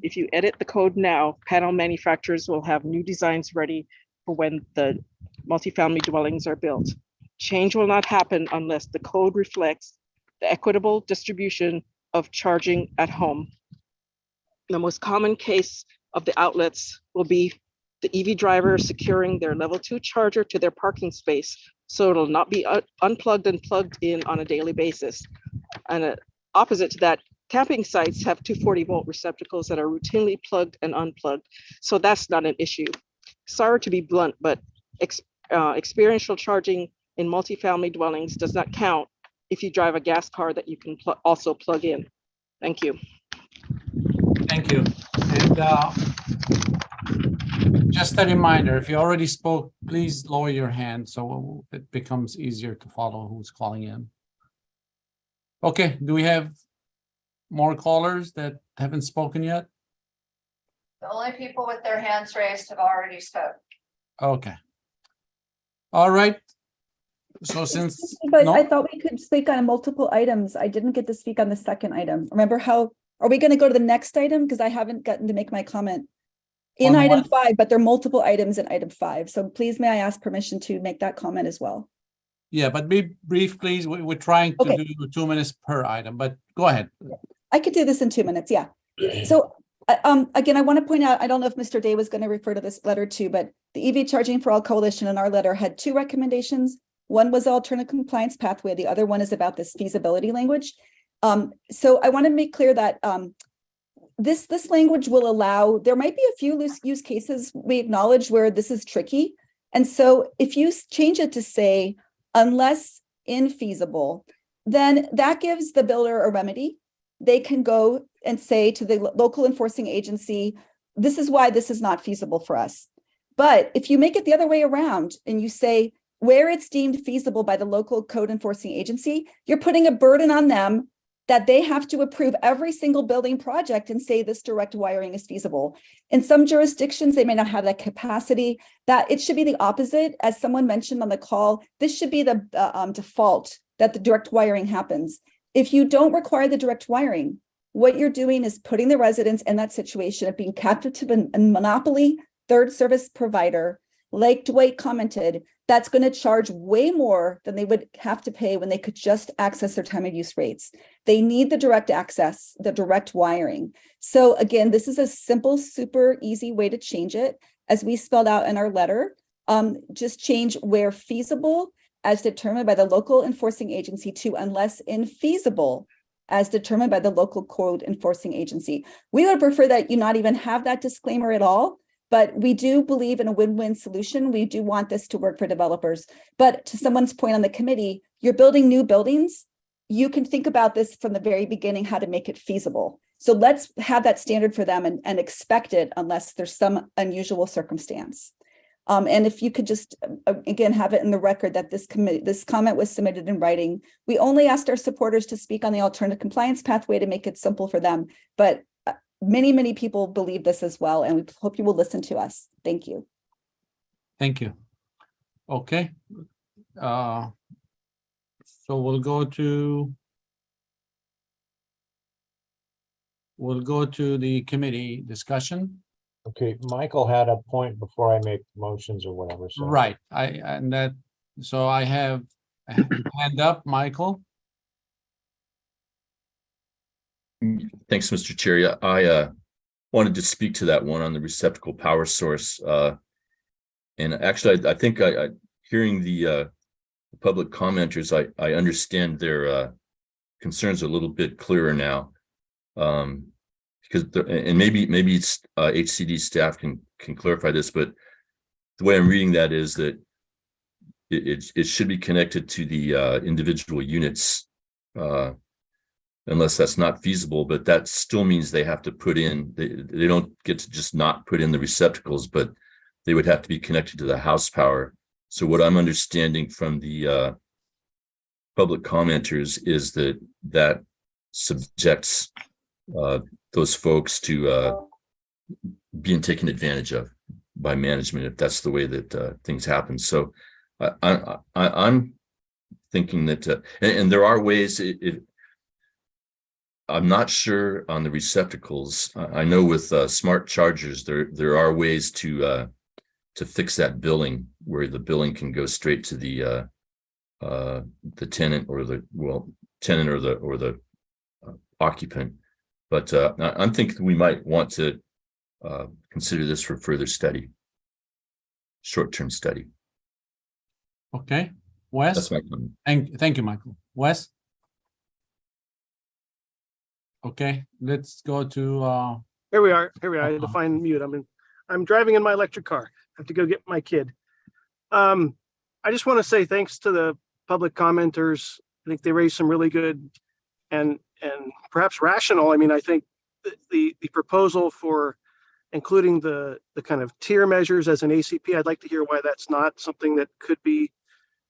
If you edit the code now, panel manufacturers will have new designs ready for when the multifamily dwellings are built. Change will not happen unless the code reflects the equitable distribution of charging at home. The most common case of the outlets will be the EV driver securing their level 2 charger to their parking space, so it'll not be unplugged and plugged in on a daily basis. And opposite to that, camping sites have 240-volt receptacles that are routinely plugged and unplugged, so that's not an issue. Sorry to be blunt, but experiential charging in multifamily dwellings does not count if you drive a gas car that you can also plug in. Thank you. Thank you. And just a reminder, if you already spoke, please lower your hand so it becomes easier to follow who's calling in. Okay, do we have more callers that haven't spoken yet? The only people with their hands raised have already spoke. Okay. All right. So since But I thought we could speak on multiple items. I didn't get to speak on the second item. Remember how, are we going to go to the next item? Because I haven't gotten to make my comment in On item what? 5, but there are multiple items in item 5. So please, may I ask permission to make that comment as well? Yeah, but be brief, please. We're trying to do 2 minutes per item, but go ahead. I could do this in 2 minutes. Yeah. So again, I want to point out, I don't know if Mr. Day was going to refer to this letter too, but the EV Charging for All Coalition in our letter had 2 recommendations. One was alternative compliance pathway. The other one is about this feasibility language. So I want to make clear that this language will allow, there might be a few use cases we acknowledge where this is tricky. And so if you change it to say, unless infeasible, then that gives the builder a remedy. They can go and say to the local enforcing agency, this is why this is not feasible for us. But if you make it the other way around and you say, where it's deemed feasible by the local code enforcing agency, you're putting a burden on them that they have to approve every single building project and say this direct wiring is feasible. In some jurisdictions, they may not have that capacity. That it should be the opposite. As someone mentioned on the call, this should be the default that the direct wiring happens. If you don't require the direct wiring, what you're doing is putting the residents in that situation of being captive to a monopoly third service provider, like Dwight commented, that's going to charge way more than they would have to pay when they could just access their time of use rates. They need the direct access, the direct wiring. So again, this is a simple, super easy way to change it. As we spelled out in our letter, just change where feasible as determined by the local enforcing agency to unless infeasible as determined by the local code enforcing agency. We would prefer that you not even have that disclaimer at all. But we do believe in a win-win solution. We do want this to work for developers. But to someone's point on the committee, you're building new buildings. You can think about this from the very beginning, how to make it feasible. So let's have that standard for them and expect it unless there's some unusual circumstance. And if you could just, again, have it in the record that this comment was submitted in writing. We only asked our supporters to speak on the alternative compliance pathway to make it simple for them. But many, many people believe this as well, and we hope you will listen to us. Thank you. Thank you. Okay. So we'll go to the committee discussion. Okay, Michael had a point before I make motions or whatever, so. Right, so I have a hand up, Michael. Thanks, Mr. Chair. Yeah, I wanted to speak to that one on the receptacle power source. And actually, I think hearing the public commenters, I understand their concerns a little bit clearer now. Because and maybe it's HCD staff can clarify this, but the way I'm reading that is that it should be connected to the individual units, unless that's not feasible. But that still means they have to put in, they don't get to just not put in the receptacles, but they would have to be connected to the house power. So what I'm understanding from the public commenters is that subjects those folks to being taken advantage of by management if that's the way that things happen. So I'm thinking that, and there are ways. I'm not sure on the receptacles. I know with smart chargers, there are ways to fix that billing where the billing can go straight to the tenant or the occupant. But I'm thinking we might want to consider this for further study, short-term study. Okay, Wes. That's my comment. Thank you, Michael. Wes. Okay, let's go to. Here we are. I had to find mute. I'm driving in my electric car. I have to go get my kid. I just want to say thanks to the public commenters. I think they raised some really good and perhaps rational. I mean, I think the proposal for including the kind of tier measures as an ACP, I'd like to hear why that's not something that could be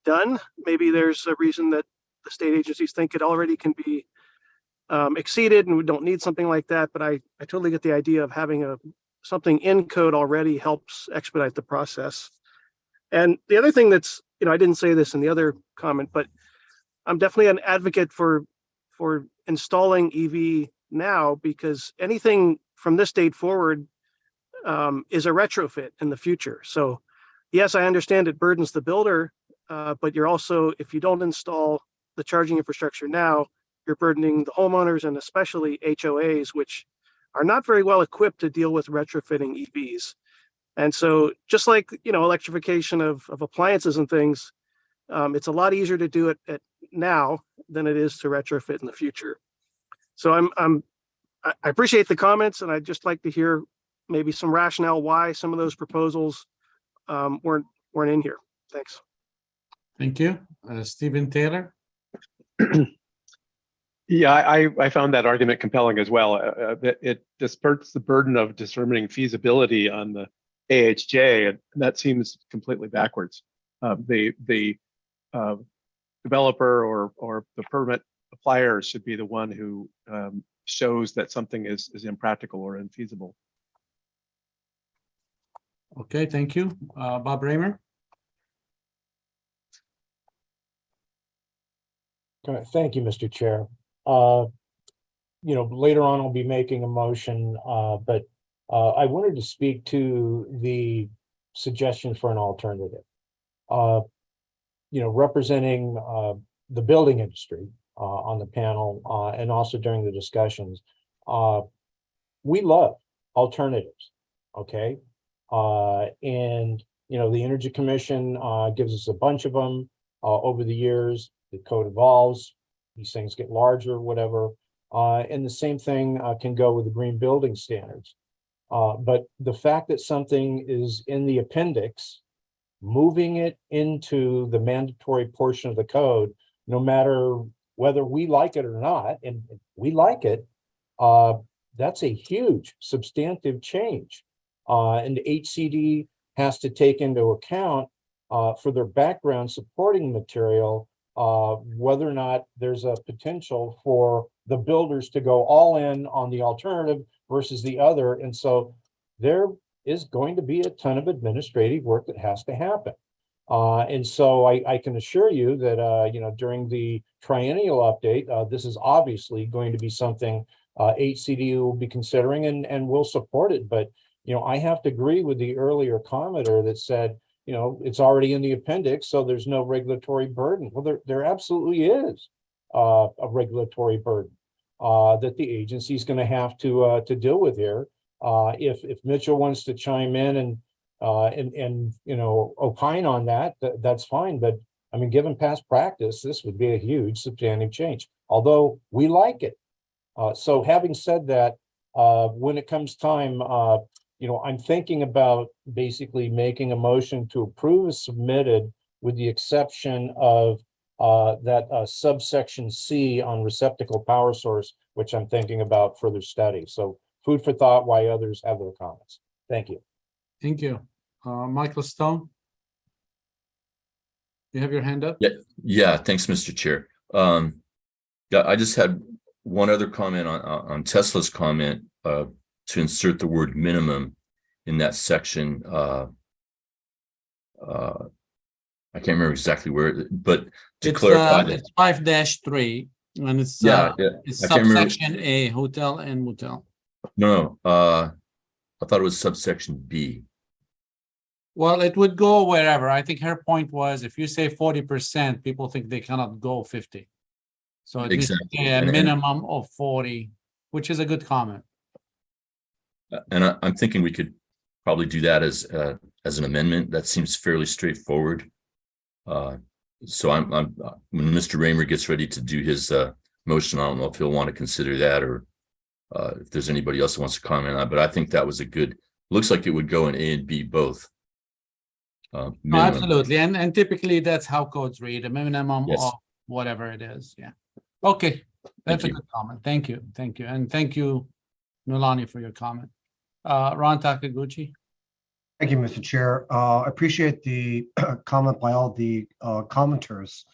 done. Maybe there's a reason that the state agencies think it already can be exceeded and we don't need something like that. But I totally get the idea of having something in code already helps expedite the process. And the other thing that's, I didn't say this in the other comment, but I'm definitely an advocate for installing EV now, because anything from this date forward is a retrofit in the future. So yes, I understand it burdens the builder, but you're also, if you don't install the charging infrastructure now, you're burdening the homeowners and especially HOAs, which are not very well equipped to deal with retrofitting EVs. And so just like, electrification of appliances and things, it's a lot easier to do it now than it is to retrofit in the future. So I appreciate the comments, and I'd just like to hear maybe some rationale why some of those proposals weren't in here. Thanks. Thank you. Stephen Taylor. Yeah, I found that argument compelling as well. It disperses the burden of determining feasibility on the AHJ, and that seems completely backwards. The developer or the permit applier should be the one who shows that something is impractical or infeasible. Okay, thank you. Bob Raymer. Thank you, Mr. Chair. Later on I'll be making a motion, but I wanted to speak to the suggestion for an alternative. Representing the building industry on the panel and also during the discussions, we love alternatives, okay? And the Energy Commission gives us a bunch of them over the years. The code evolves, these things get larger, whatever. And the same thing can go with the green building standards. But the fact that something is in the appendix, moving it into the mandatory portion of the code, no matter whether we like it or not, and we like it, that's a huge substantive change. And HCD has to take into account for their background supporting material, whether or not there's a potential for the builders to go all in on the alternative versus the other. And so there is going to be a ton of administrative work that has to happen. And so I can assure you that, you know, during the triennial update, this is obviously going to be something HCD will be considering and will support it. But, you know, I have to agree with the earlier commenter that said, you know, it's already in the appendix, so there's no regulatory burden. Well, there absolutely is a regulatory burden that the agency is going to have to deal with here. If Mitchell wants to chime in and you know, opine on that, that's fine. But I mean, given past practice, this would be a huge substantive change, although we like it. So having said that, when it comes time, you know, I'm thinking about basically making a motion to approve as submitted with the exception of that subsection C on receptacle power source, which I'm thinking about further study. So food for thought why others have their comments. Thank you. Thank you. Michael Stone? You have your hand up? Yeah, thanks, Mr. Chair. Yeah, I just had one other comment on Tesla's comment to insert the word minimum in that section. I can't remember exactly where, but to clarify that it's 5-3, and it's it's I can't remember. subsection A, hotel and motel. No, I thought it was subsection B. Well, it would go wherever. I think her point was if you say 40%, people think they cannot go 50. So it needs to be a minimum of 40, which is a good comment. And I'm thinking we could probably do that as an amendment. That seems fairly straightforward. So I'm when Mr. Raymer gets ready to do his motion, I don't know if he'll want to consider that or if there's anybody else who wants to comment on it, but I think that was a good, looks like it would go in A and B both. No, absolutely. And typically that's how codes read, a minimum of whatever it is. Yeah. Okay. That's a good comment. Thank you. Thank you. And thank you, Nolani, for your comment. Ron Takaguchi. Thank you, Mr. Chair. I appreciate the comment by all the commenters.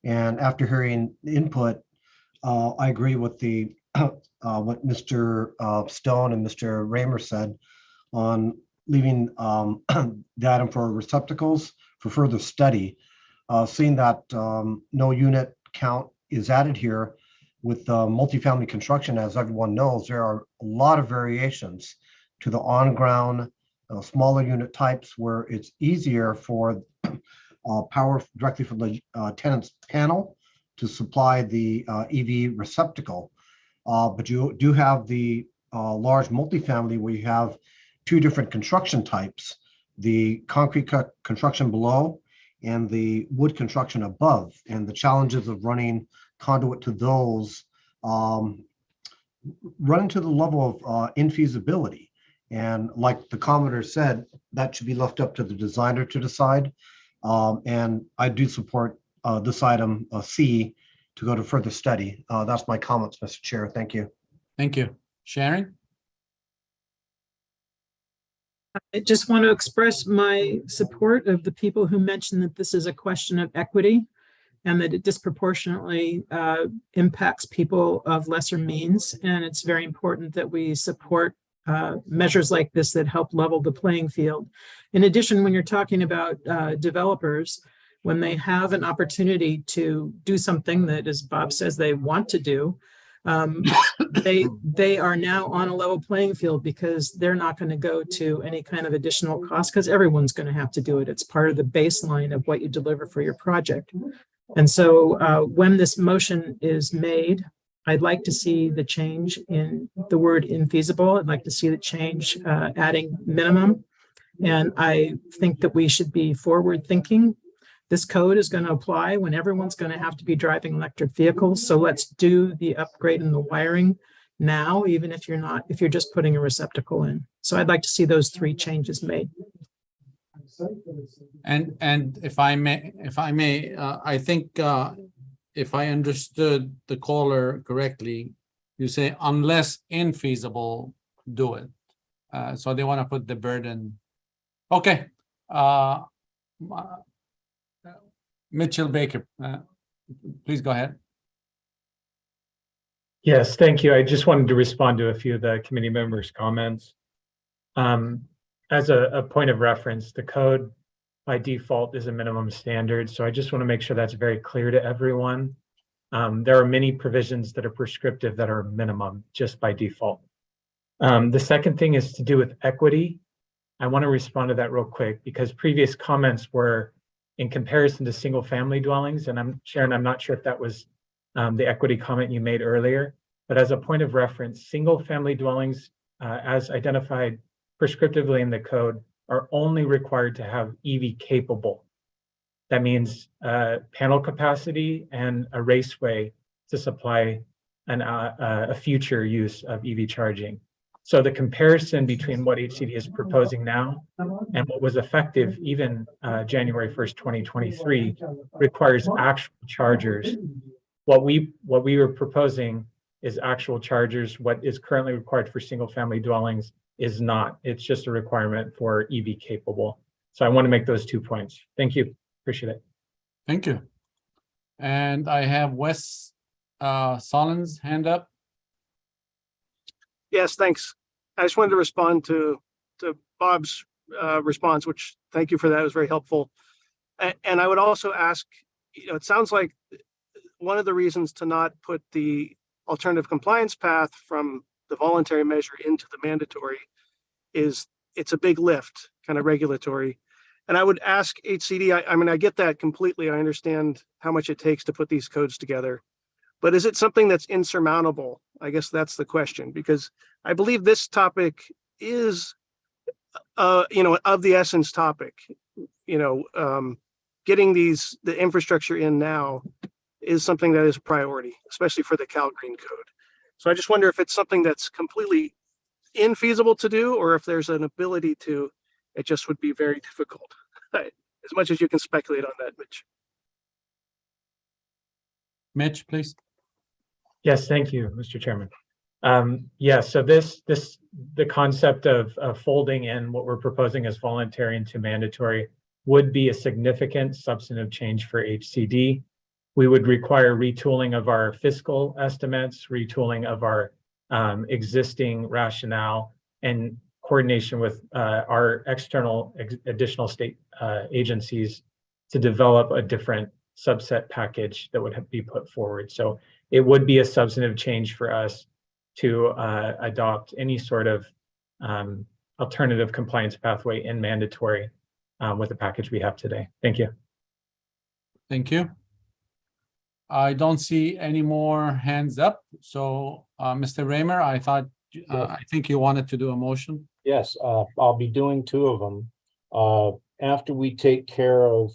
And after hearing the input, I agree with the what Mr. Stone and Mr. Raymer said on leaving the item for receptacles for further study. Seeing that no unit count is added here with multifamily construction, as everyone knows, there are a lot of variations to the on-ground smaller unit types where it's easier for power directly from the tenant's panel to supply the EV receptacle. But you do have the large multifamily where you have two different construction types, the concrete construction below and the wood construction above. And the challenges of running conduit to those run into the level of infeasibility. And like the commenter said, that should be left up to the designer to decide. And I do support this item C to go to further study. That's my comments, Mr. Chair. Thank you. Thank you. Sharon? I just want to express my support of the people who mentioned that this is a question of equity and that it disproportionately impacts people of lesser means. And it's very important that we support measures like this that help level the playing field. In addition, when you're talking about developers, when they have an opportunity to do something that, as Bob says, they want to do, they are now on a level playing field because they're not going to go to any kind of additional cost because everyone's going to have to do it. It's part of the baseline of what you deliver for your project. And so when this motion is made, I'd like to see the change in the word infeasible. I'd like to see the change adding minimum. And I think that we should be forward thinking. This code is going to apply when everyone's going to have to be driving electric vehicles. So let's do the upgrade in the wiring now, even if you're just putting a receptacle in. So I'd like to see those three changes made. And if I may, I think if I understood the caller correctly, you say unless infeasible, do it. So they want to put the burden. Okay. Mitchell Baker, please go ahead. Yes, thank you. I just wanted to respond to a few of the committee members' comments. As a point of reference, the code by default is a minimum standard. So I just want to make sure that's very clear to everyone. There are many provisions that are prescriptive that are minimum just by default. The second thing is to do with equity. I want to respond to that real quick because previous comments were in comparison to single family dwellings. And Sharon, I'm not sure if that was the equity comment you made earlier, but as a point of reference, single family dwellings as identified prescriptively in the code are only required to have EV capable. That means panel capacity and a raceway to supply a future use of EV charging. So the comparison between what HCD is proposing now and what was effective even January 1st, 2023 requires actual chargers. What we were proposing is actual chargers. What is currently required for single family dwellings is not. It's just a requirement for EV capable. So I want to make those 2 points. Thank you. Appreciate it. Thank you. And I have Wes Solon's hand up. Yes, thanks. I just wanted to respond to Bob's response, which thank you for that. It was very helpful. And I would also ask, it sounds like one of the reasons to not put the alternative compliance path from the voluntary measure into the mandatory is it's a big lift, kind of regulatory. And I would ask HCD, I mean, I get that completely. I understand how much it takes to put these codes together. But is it something that's insurmountable? I guess that's the question, because I believe this topic is, of the essence topic. Getting the infrastructure in now is something that is a priority, especially for the Cal Green Code. So I just wonder if it's something that's completely infeasible to do, or if there's an ability to. It just would be very difficult. As much as you can speculate on that, Mitch. Mitch, please. Yes, thank you, Mr. Chairman. So the concept of folding in what we're proposing as voluntary into mandatory would be a significant substantive change for HCD. We would require retooling of our fiscal estimates, retooling of our existing rationale, and coordination with our external additional state agencies to develop a different subset package that would be put forward. So it would be a substantive change for us to adopt any sort of alternative compliance pathway in mandatory with the package we have today. Thank you. Thank you. I don't see any more hands up. So Mr. Raymer, I think you wanted to do a motion. Yes, I'll be doing 2 of them. After we take care of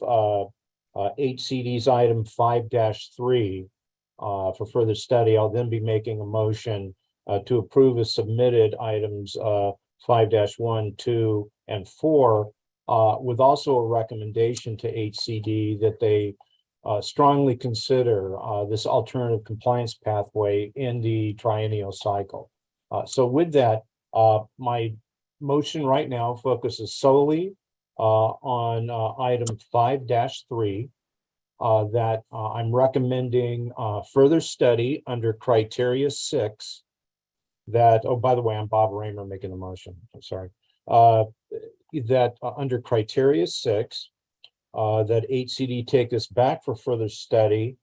HCD's item 5-3 for further study, I'll then be making a motion to approve the submitted items 5-1, 2, and 4, with also a recommendation to HCD that they strongly consider this alternative compliance pathway in the triennial cycle. So with that, my motion right now focuses solely on item 5-3 that I'm recommending further study under criteria 6 that, oh, by the way, I'm Bob Raymer making the motion. I'm sorry. That under criteria 6, that HCD take this back for further study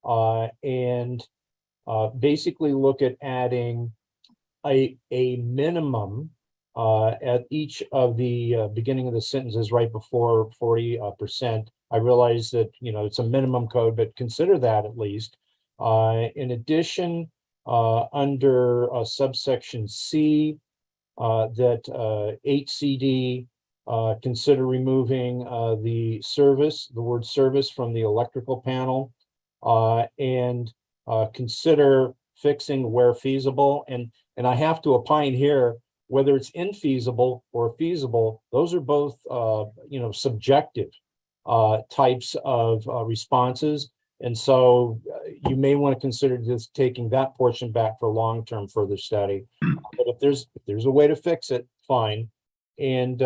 and basically look at adding a minimum at each of the beginning of the sentences right before 40%. I realize that, it's a minimum code, but consider that at least. In addition, under subsection C, that HCD consider removing the word service from the electrical panel, and consider fixing where feasible. And I have to opine here, whether it's infeasible or feasible, those are both, subjective types of responses. And so you may want to consider just taking that portion back for long-term further study. But if there's a way to fix it, fine. And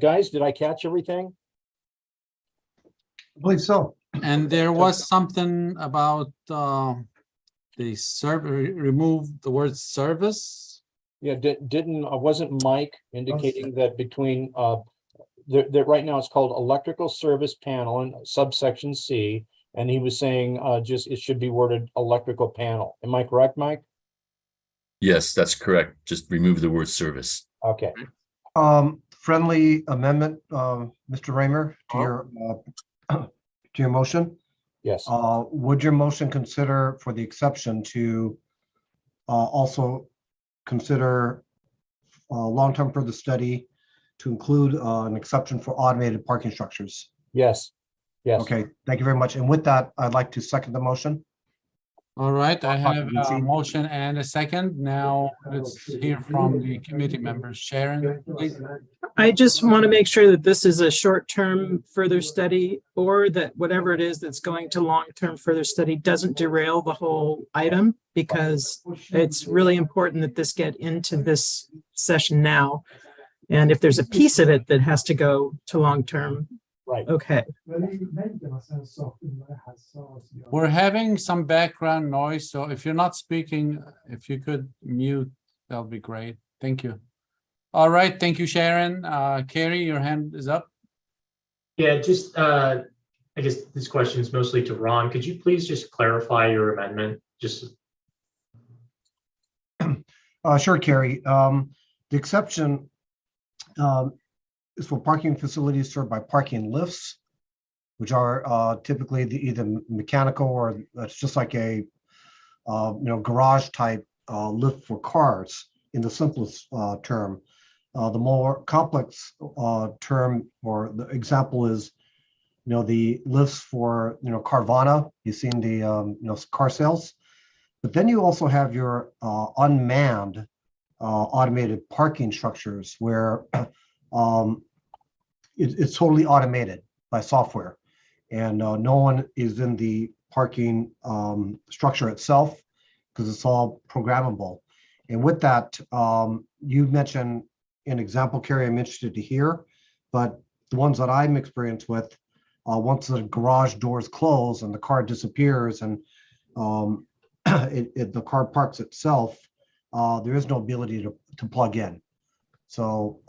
guys, did I catch everything? I believe so. And there was something about the remove the word service. Yeah, wasn't Mike indicating that between, that right now it's called electrical service panel in subsection C, and he was saying, just, it should be worded electrical panel. Am I correct, Mike? Yes, that's correct. Just remove the word service. Okay. Friendly amendment, Mr. Raymer, to your motion. Yes. Would your motion consider for the exception to also consider long-term further study to include an exception for automated parking structures? Yes. Yes. Okay, thank you very much. And with that, I'd like to second the motion. All right, I have a motion and a second. Now let's hear from the committee members. Sharon, please. I just want to make sure that this is a short-term further study, or that whatever it is that's going to long-term further study doesn't derail the whole item, because it's really important that this get into this session now. And if there's a piece of it that has to go to long-term, right? Okay. We're having some background noise, so if you're not speaking, if you could mute, that would be great. Thank you. All right, thank you, Sharon. Carrie, your hand is up. Yeah, just I guess this question is mostly to Ron. Could you please just clarify your amendment? Just Sure, Carrie. The exception is for parking facilities served by parking lifts, which are typically either mechanical or it's just like a garage type lift for cars in the simplest term. The more complex term or the example is, the lifts for Carvana. You've seen the car sales, but then you also have your unmanned automated parking structures where it's totally automated by software, and no one is in the parking structure itself because it's all programmable. And with that, you mentioned an example, Carrie, I'm interested to hear, but the ones that I'm experienced with, once the garage doors close and the car disappears and the car parks itself, there is no ability to plug in. So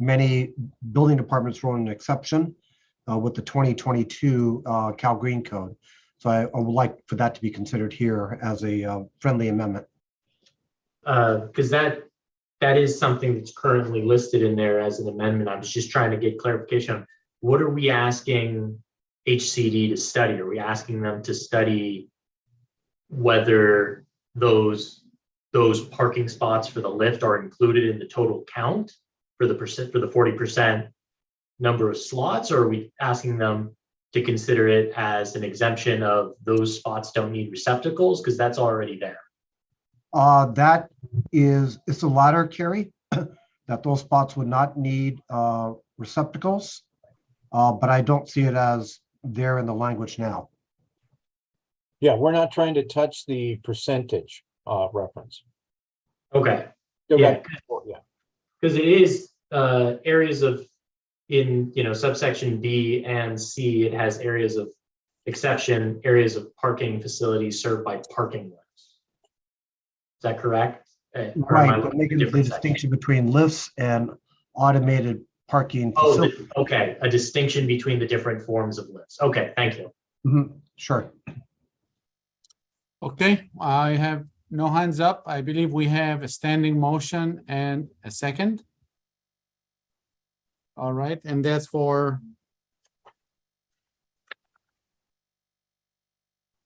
many building departments wrote an exception with the 2022 Cal Green Code. So I would like for that to be considered here as a friendly amendment. because that is something that's currently listed in there as an amendment. I was just trying to get clarification on what are we asking HCD to study? Are we asking them to study whether those parking spots for the lift are included in the total count for the 40% number of slots, or are we asking them to consider it as an exemption of those spots don't need receptacles because that's already there? It's the latter, Carrie, that those spots would not need receptacles, but I don't see it as there in the language now. Yeah, we're not trying to touch the percentage reference. Okay. Still Yeah, yeah. because it is areas of in subsection B and C, it has areas of exception, areas of parking facilities served by parking lifts. Is that correct? Right, but making the distinction between lifts and automated parking facilities. Okay, a distinction between the different forms of lifts. Okay, thank you. Sure. Okay, I have no hands up. I believe we have a standing motion and a second. All right, and that's for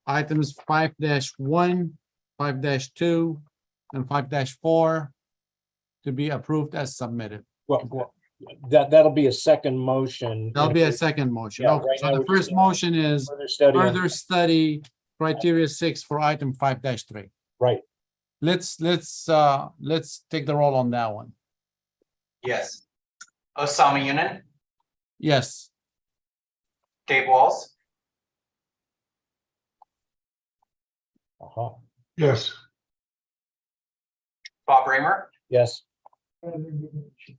items 5-1, 5-2, and 5-4 to be approved as submitted. Well, that'll be a second motion. There'll be a second motion. Yeah, Okay, right so now the we're first just motion is further study criteria 6 for item 5-3. Right. Let's take the roll on that one. Yes. Osama Yunin, Yes. Dave Walls, yes. Bob Raymer, Yes.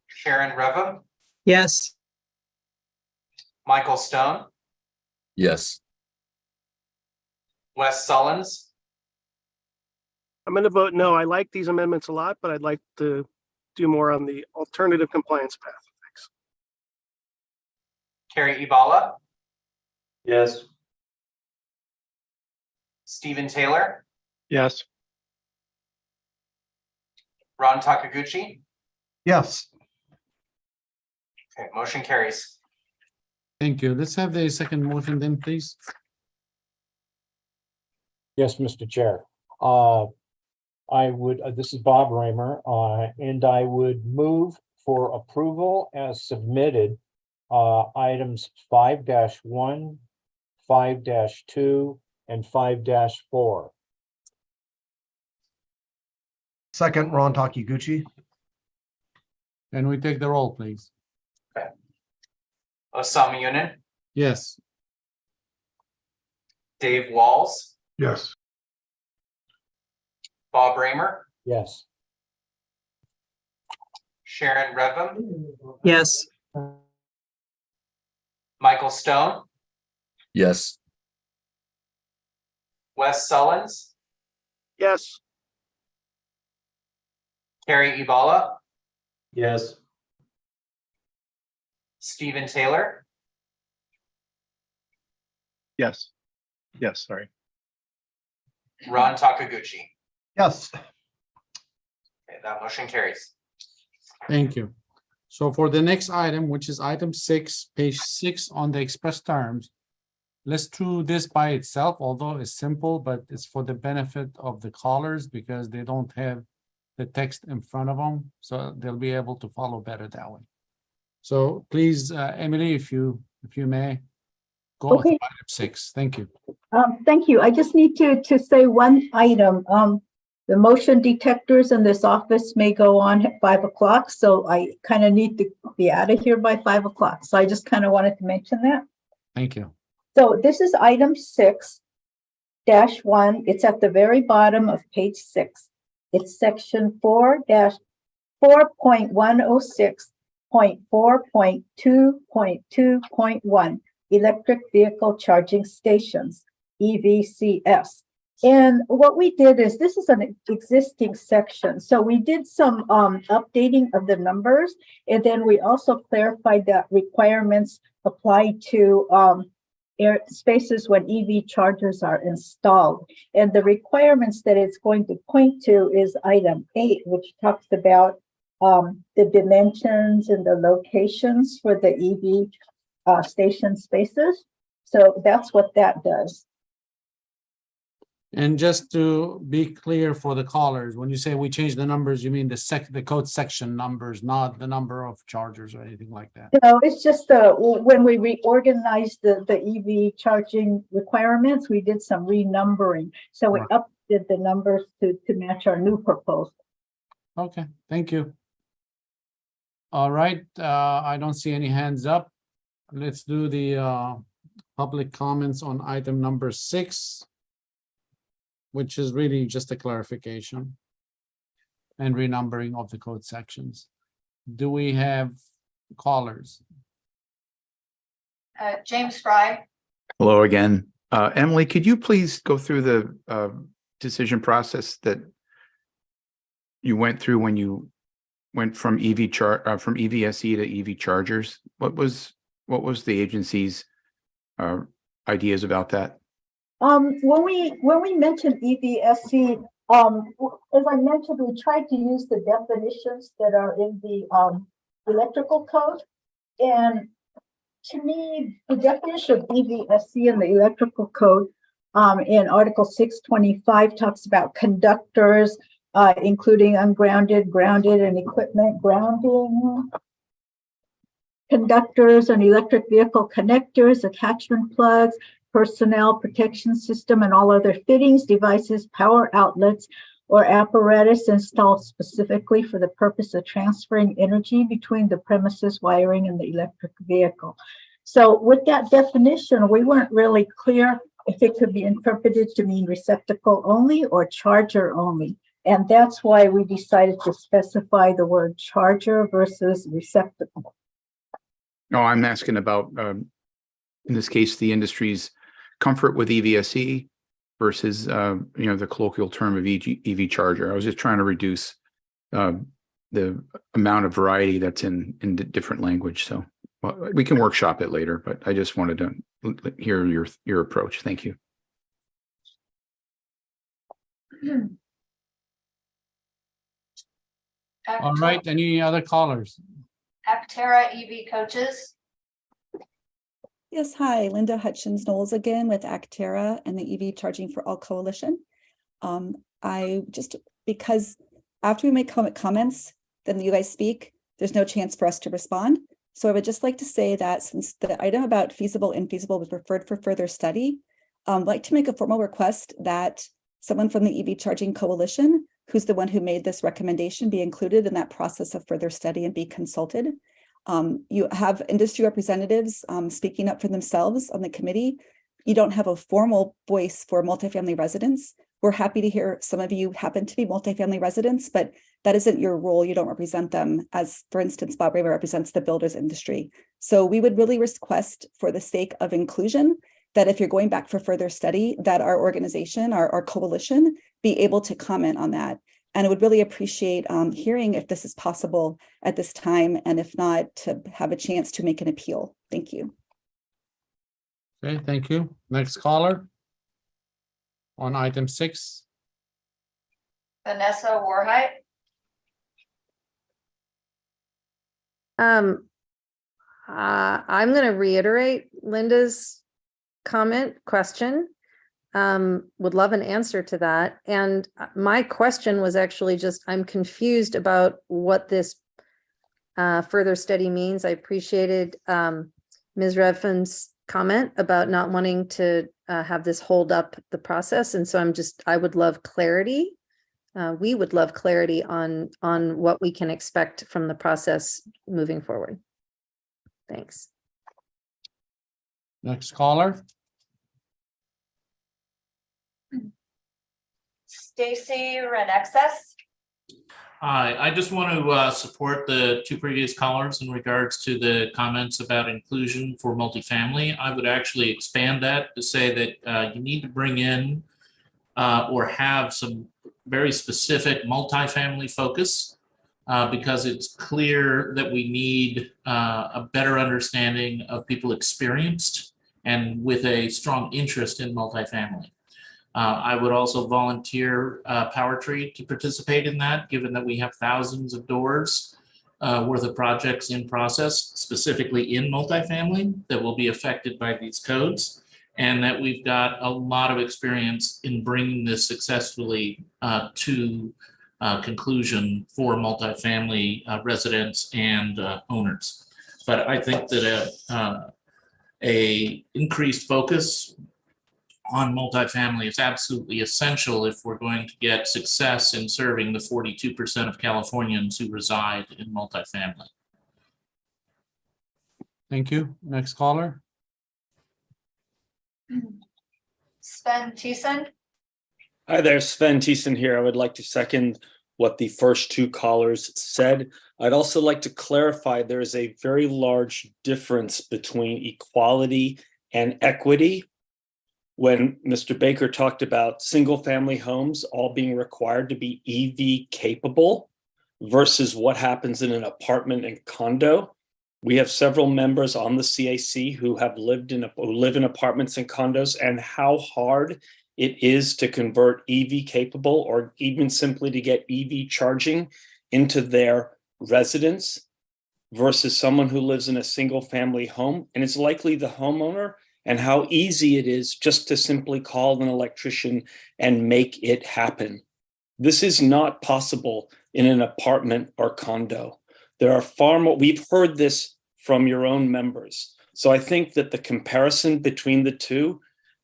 Sharon Reva, Yes. Michael Stone, Yes. Wes Sullins, I'm going to vote no. I like these amendments a lot, but I'd like to do more on the alternative compliance path. Thanks. Carrie Ibala, Yes. Stephen Taylor, Yes. Ron Takaguchi. Yes. Okay, motion carries. Thank you. Let's have the second motion then, please. Yes, Mr. Chair. I would, this is Bob Raymer, and I would move for approval as submitted, items 5-1, 5-2, and 5-4. Second, Ron Takiguchi. Can we take the roll, please? Osama Yunin, Yes. Dave Walls, Yes. Bob Raymer, Yes. Sharon Revim, Yes. Michael Stone, Yes. Wes Sullins, Yes. Carrie Ibala, Yes. Stephen Taylor, Yes. Yes, sorry. Ron Takaguchi. Yes. Okay, that motion carries. Thank you. So for the next item, which is item 6, page 6 on the express terms, let's do this by itself, although it's simple, but it's for the benefit of the callers because they don't have the text in front of them, so they'll be able to follow better that way. So please, Emily, if you may, go with Okay. item 6. Thank you. Thank you. I just need to say one item. The motion detectors in this office may go on at 5 o'clock, so I kind of need to be out of here by 5 o'clock. So I just kind of wanted to mention that. Thank you. So this is item 6-1. It's at the very bottom of page 6. It's section 4-4.106.4.2.2.1, electric vehicle charging stations, EVCS. And what we did is, this is an existing section. So we did some updating of the numbers, and then we also clarified that requirements apply to air spaces when EV chargers are installed. And the requirements that it's going to point to is item 8, which talks about the dimensions and the locations for the EV station spaces. So that's what that does. And just to be clear for the callers, when you say we change the numbers, you mean the code section numbers, not the number of chargers or anything like that? No, it's just when we reorganized the EV charging requirements, we did some renumbering. So we updated the numbers to match our new proposal. Okay, thank you. All right, I don't see any hands up. Let's do the public comments on item number 6. Which is really just a clarification and renumbering of the code sections. Do we have callers? James Fry, Hello again. Emily, could you please go through the decision process that you went through when you went from from EVSE to EV chargers? What was the agency's ideas about that? When we mentioned EVSE, as I mentioned, we tried to use the definitions that are in the electrical code. And to me, the definition of EVSE in the electrical code in Article 625 talks about conductors, including ungrounded, grounded, and equipment grounding. Conductors and electric vehicle connectors, attachment plugs, personnel protection system, and all other fittings, devices, power outlets, or apparatus installed specifically for the purpose of transferring energy between the premises, wiring, and the electric vehicle. So with that definition, we weren't really clear if it could be interpreted to mean receptacle only or charger only. And that's why we decided to specify the word charger versus receptacle. No, I'm asking about, in this case, the industry's comfort with EVSE, versus, the colloquial term of EV charger. I was just trying to reduce the amount of variety that's in the different language. So we can workshop it later, but I just wanted to hear your approach. Thank you. All right, any other callers? Actera EV coaches. Yes, hi, Linda Hutchins Knowles again with Actera and the EV Charging for All Coalition. Because after we make comments, then you guys speak, there's no chance for us to respond. So I would just like to say that since the item about feasible, infeasible was referred for further study, I'd like to make a formal request that someone from the EV Charging Coalition, who's the one who made this recommendation, be included in that process of further study and be consulted. You have industry representatives speaking up for themselves on the committee. You don't have a formal voice for multifamily residents. We're happy to hear some of you happen to be multifamily residents, but that isn't your role. You don't represent them, as for instance, Bob Raymer represents the builders industry. So we would really request, for the sake of inclusion, that if you're going back for further study, that our organization, our coalition, be able to comment on that. And I would really appreciate hearing if this is possible at this time, and if not, to have a chance to make an appeal. Thank you. Okay, thank you. Next caller on item 6. Vanessa Warhite. I'm going to reiterate Linda's question. Would love an answer to that. And my question was actually just, I'm confused about what this further study means. I appreciated Ms. Redfern's comment about not wanting to have this hold up the process. And so I would love clarity. We would love clarity on what we can expect from the process moving forward. Thanks. Next caller. Stacy Renexus. Hi, I just want to support the 2 previous callers in regards to the comments about inclusion for multifamily. I would actually expand that to say that you need to bring in or have some very specific multifamily focus because it's clear that we need a better understanding of people experienced and with a strong interest in multifamily. I would also volunteer PowerTree to participate in that, given that we have thousands of doors worth of projects in process, specifically in multifamily, that will be affected by these codes, and that we've got a lot of experience in bringing this successfully to conclusion for multifamily residents and owners. But I think that a increased focus on multifamily is absolutely essential if we're going to get success in serving the 42% of Californians who reside in multifamily. Thank you. Next caller. Sven Thiessen. Hi there, Sven Thiessen here. I would like to second what the first 2 callers said. I'd also like to clarify there is a very large difference between equality and equity. When Mr. Baker talked about single family homes all being required to be EV capable versus what happens in an apartment and condo. We have several members on the CAC who have live in apartments and condos, and how hard it is to convert EV capable or even simply to get EV charging into their residence versus someone who lives in a single family home. And it's likely the homeowner, and how easy it is just to simply call an electrician and make it happen. This is not possible in an apartment or condo. There are far more, we've heard this from your own members. So I think that the comparison between the 2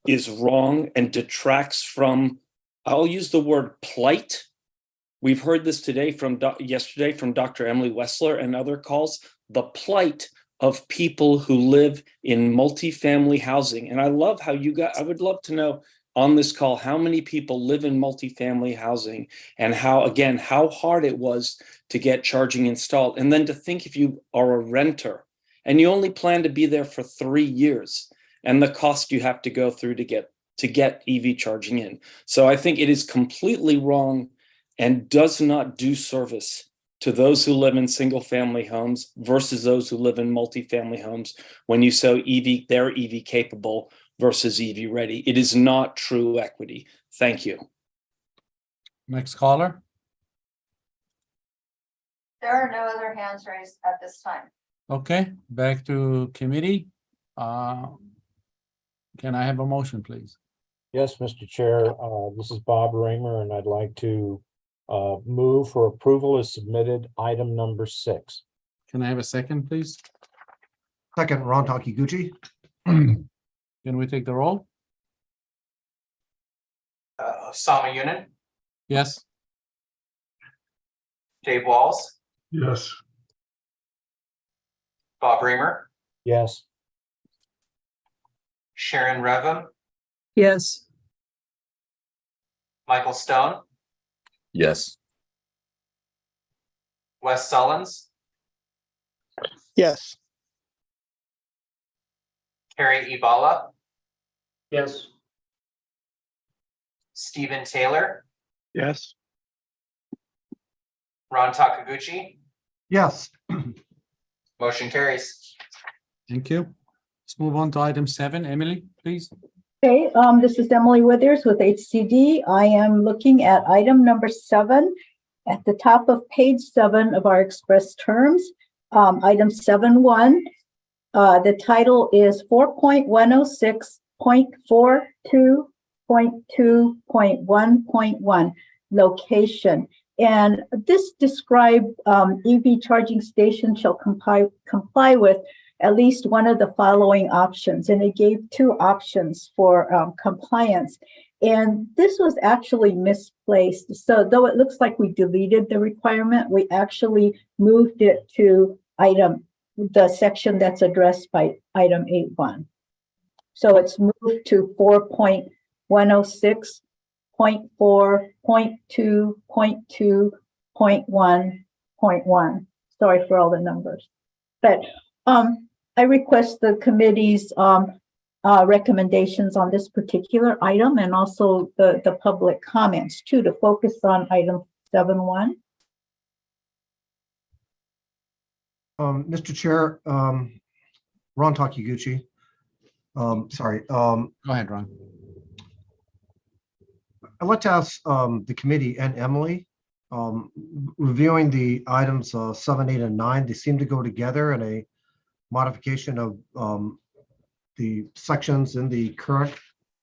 is wrong and detracts from, I'll use the word plight. We've heard this yesterday from Dr. Emily Wessler and other calls, the plight of people who live in multifamily housing. And I love how I would love to know on this call how many people live in multifamily housing and how hard it was to get charging installed. And then to think if you are a renter and you only plan to be there for 3 years and the cost you have to go through to get to get EV charging in. So I think it is completely wrong and does not do service to those who live in single family homes versus those who live in multifamily homes when you say they're EV capable versus EV ready. It is not true equity. Thank you. Next caller. There are no other hands raised at this time. Okay, back to committee. Can I have a motion, please? Yes, Mr. Chair, this is Bob Raymer, and I'd like to move for approval as submitted, item number 6. Can I have a second, please? Second, Ron Takiguchi. Can we take the roll? Sama Yunin, Yes. Dave Walls, Yes. Bob Reamer, Yes. Sharon Revim, Yes. Michael Stone, Yes. Wes Sullins, Yes. Carrie Ibala, Yes. Stephen Taylor, Yes. Ron Takaguchi. Yes. Motion carries. Thank you. Let's move on to item 7. Emily, please. Okay, this is Emily Withers with HCD. I am looking at item number 7 at the top of page 7 of our express terms. Item 7.1. The title is 4.106.42.2.1.1 location. And this described EV charging stations shall comply with at least one of the following options. And it gave 2 options for compliance. And this was actually misplaced. So though it looks like we deleted the requirement, we actually moved it to the section that's addressed by item 8.1. So it's moved to 4.106.4.2.2.1.1. Sorry for all the numbers. But I request the committee's recommendations on this particular item and also the public comments too, to focus on item 7.1. Mr. Chair, Ron Takiguchi. Sorry. Go ahead, Ron. I'd like to ask the committee and Emily, reviewing the items 7, 8, and 9, they seem to go together in a modification of the sections in the current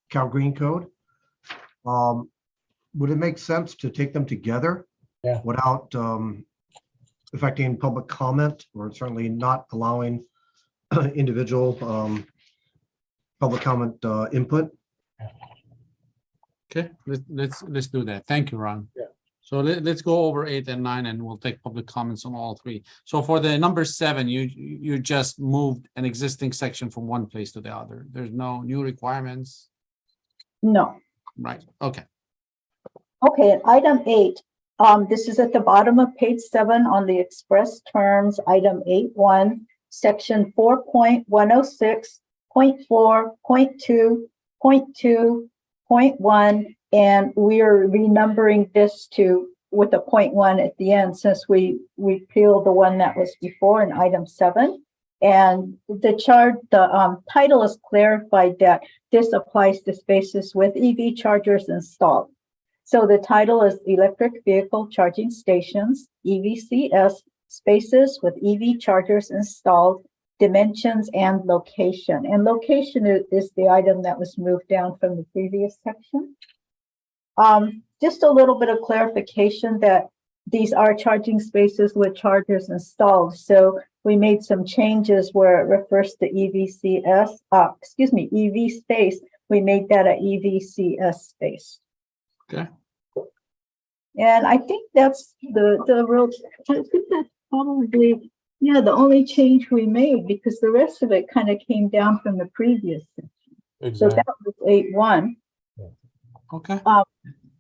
Cal Green Code. Would it make sense to take them together without affecting public comment, or certainly not allowing individual public comment input? Okay, let's do that. Thank you, Ron. Yeah. So let's go over 8 and 9, and we'll take public comments on all 3. So for the number 7, you just moved an existing section from one place to the other. There's no new requirements. No. Right. Okay. Okay, and item 8. This is at the bottom of page 7 on the express terms, item 8.1, section 4.106.4.2.2.1. And we are renumbering this with a 0.1 at the end, since we peeled the one that was before in item 7. And the title is clarified that this applies to spaces with EV chargers installed. So the title is Electric Vehicle Charging Stations, EVCS, spaces with EV chargers installed, dimensions and location. And location is the item that was moved down from the previous section. Just a little bit of clarification that these are charging spaces with chargers installed. So we made some changes where it refers to EVCS, EV space. We made that a EVCS space. Okay. And I think that's the real, I think that's probably, the only change we made, because the rest of it kind of came down from the previous section. Exactly. So that was 8.1. Okay.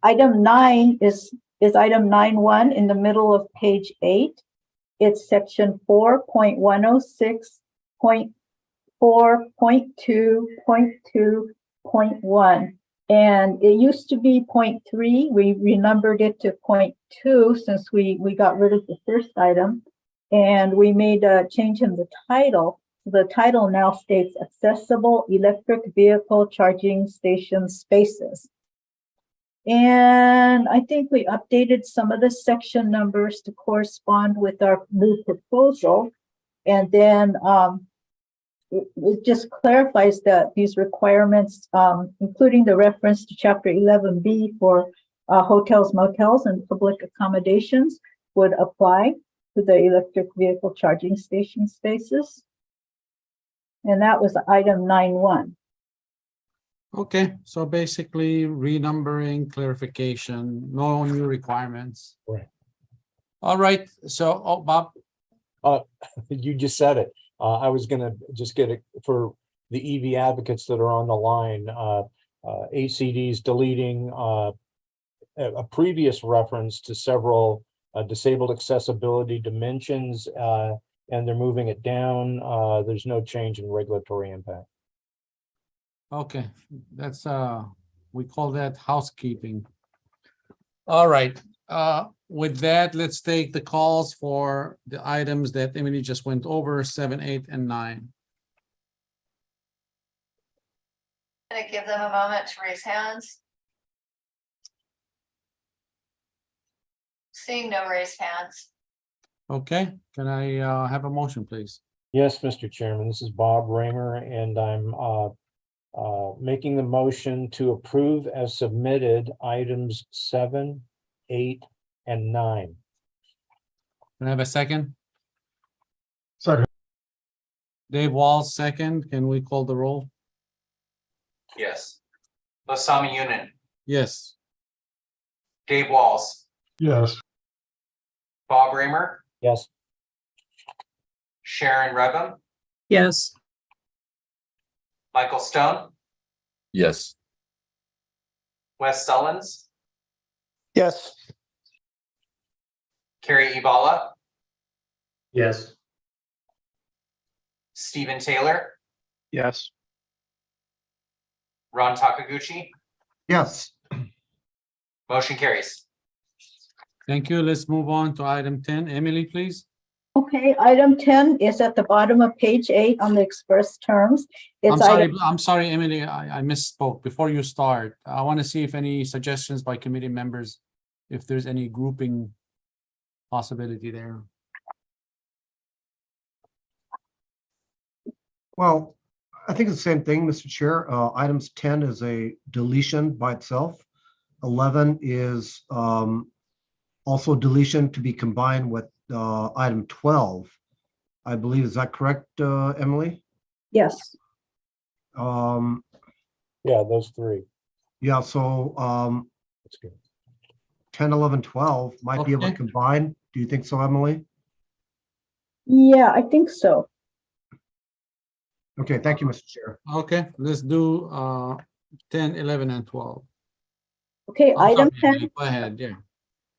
Item 9 is item 9.1 in the middle of page 8. It's section 4.106.4.2.2.1. And it used to be 0.3. We renumbered it to 0.2 since we got rid of the first item. And we made a change in the title. The title now states accessible electric vehicle charging station spaces. And I think we updated some of the section numbers to correspond with our new proposal. And then it just clarifies that these requirements, including the reference to Chapter 11B for hotels, motels, and public accommodations, would apply to the electric vehicle charging station spaces. And that was item 9.1. Okay, so basically renumbering, clarification, no new requirements. Right. All right, so, oh, Bob, You just said it. I was gonna just get it for the EV advocates that are on the line. ACD's deleting a previous reference to several disabled accessibility dimensions, and they're moving it down. There's no change in regulatory impact. okay, that's, we call that housekeeping. All right, with that, let's take the calls for the items that Emily just went over, 7, 8, and 9. Gonna give them a moment to raise hands. Seeing no raised hands. Okay, can I have a motion, please? Yes, Mr. Chairman, this is Bob Raymer, and I'm making the motion to approve as submitted items 7, 8, and 9. Can I have a second? Second. Dave Walls, second. Can we call the roll? Yes. Lasami Yunin, Yes. Dave Walls, Yes. Bob Raymer, Yes. Sharon Revum, Yes. Michael Stone, Yes. Wes Sullins, Yes. Carrie Ibala, Yes. Stephen Taylor, Yes. Ron Takaguchi. Yes. Motion carries. Thank you. Let's move on to item 10. Emily, please. Okay, item 10 is at the bottom of page 8 on the express terms. It's I'm sorry, Emily, I misspoke. Before you start, I want to see if any suggestions by committee members, if there's any grouping possibility there. Well, I think it's the same thing, Mr. Chair. Items 10 is a deletion by itself. 11 is also deletion to be combined with item 12. I believe, is that correct, Emily? Yes. Yeah, those three. Yeah, so That's good. 10, 11, 12 might be able to Okay. combine. Do you think so, Emily? Yeah, I think so. Okay, thank you, Mr. Chair. Okay, let's do 10, 11, and 12. Okay, I'm item sorry, 10. Emily, go ahead, yeah.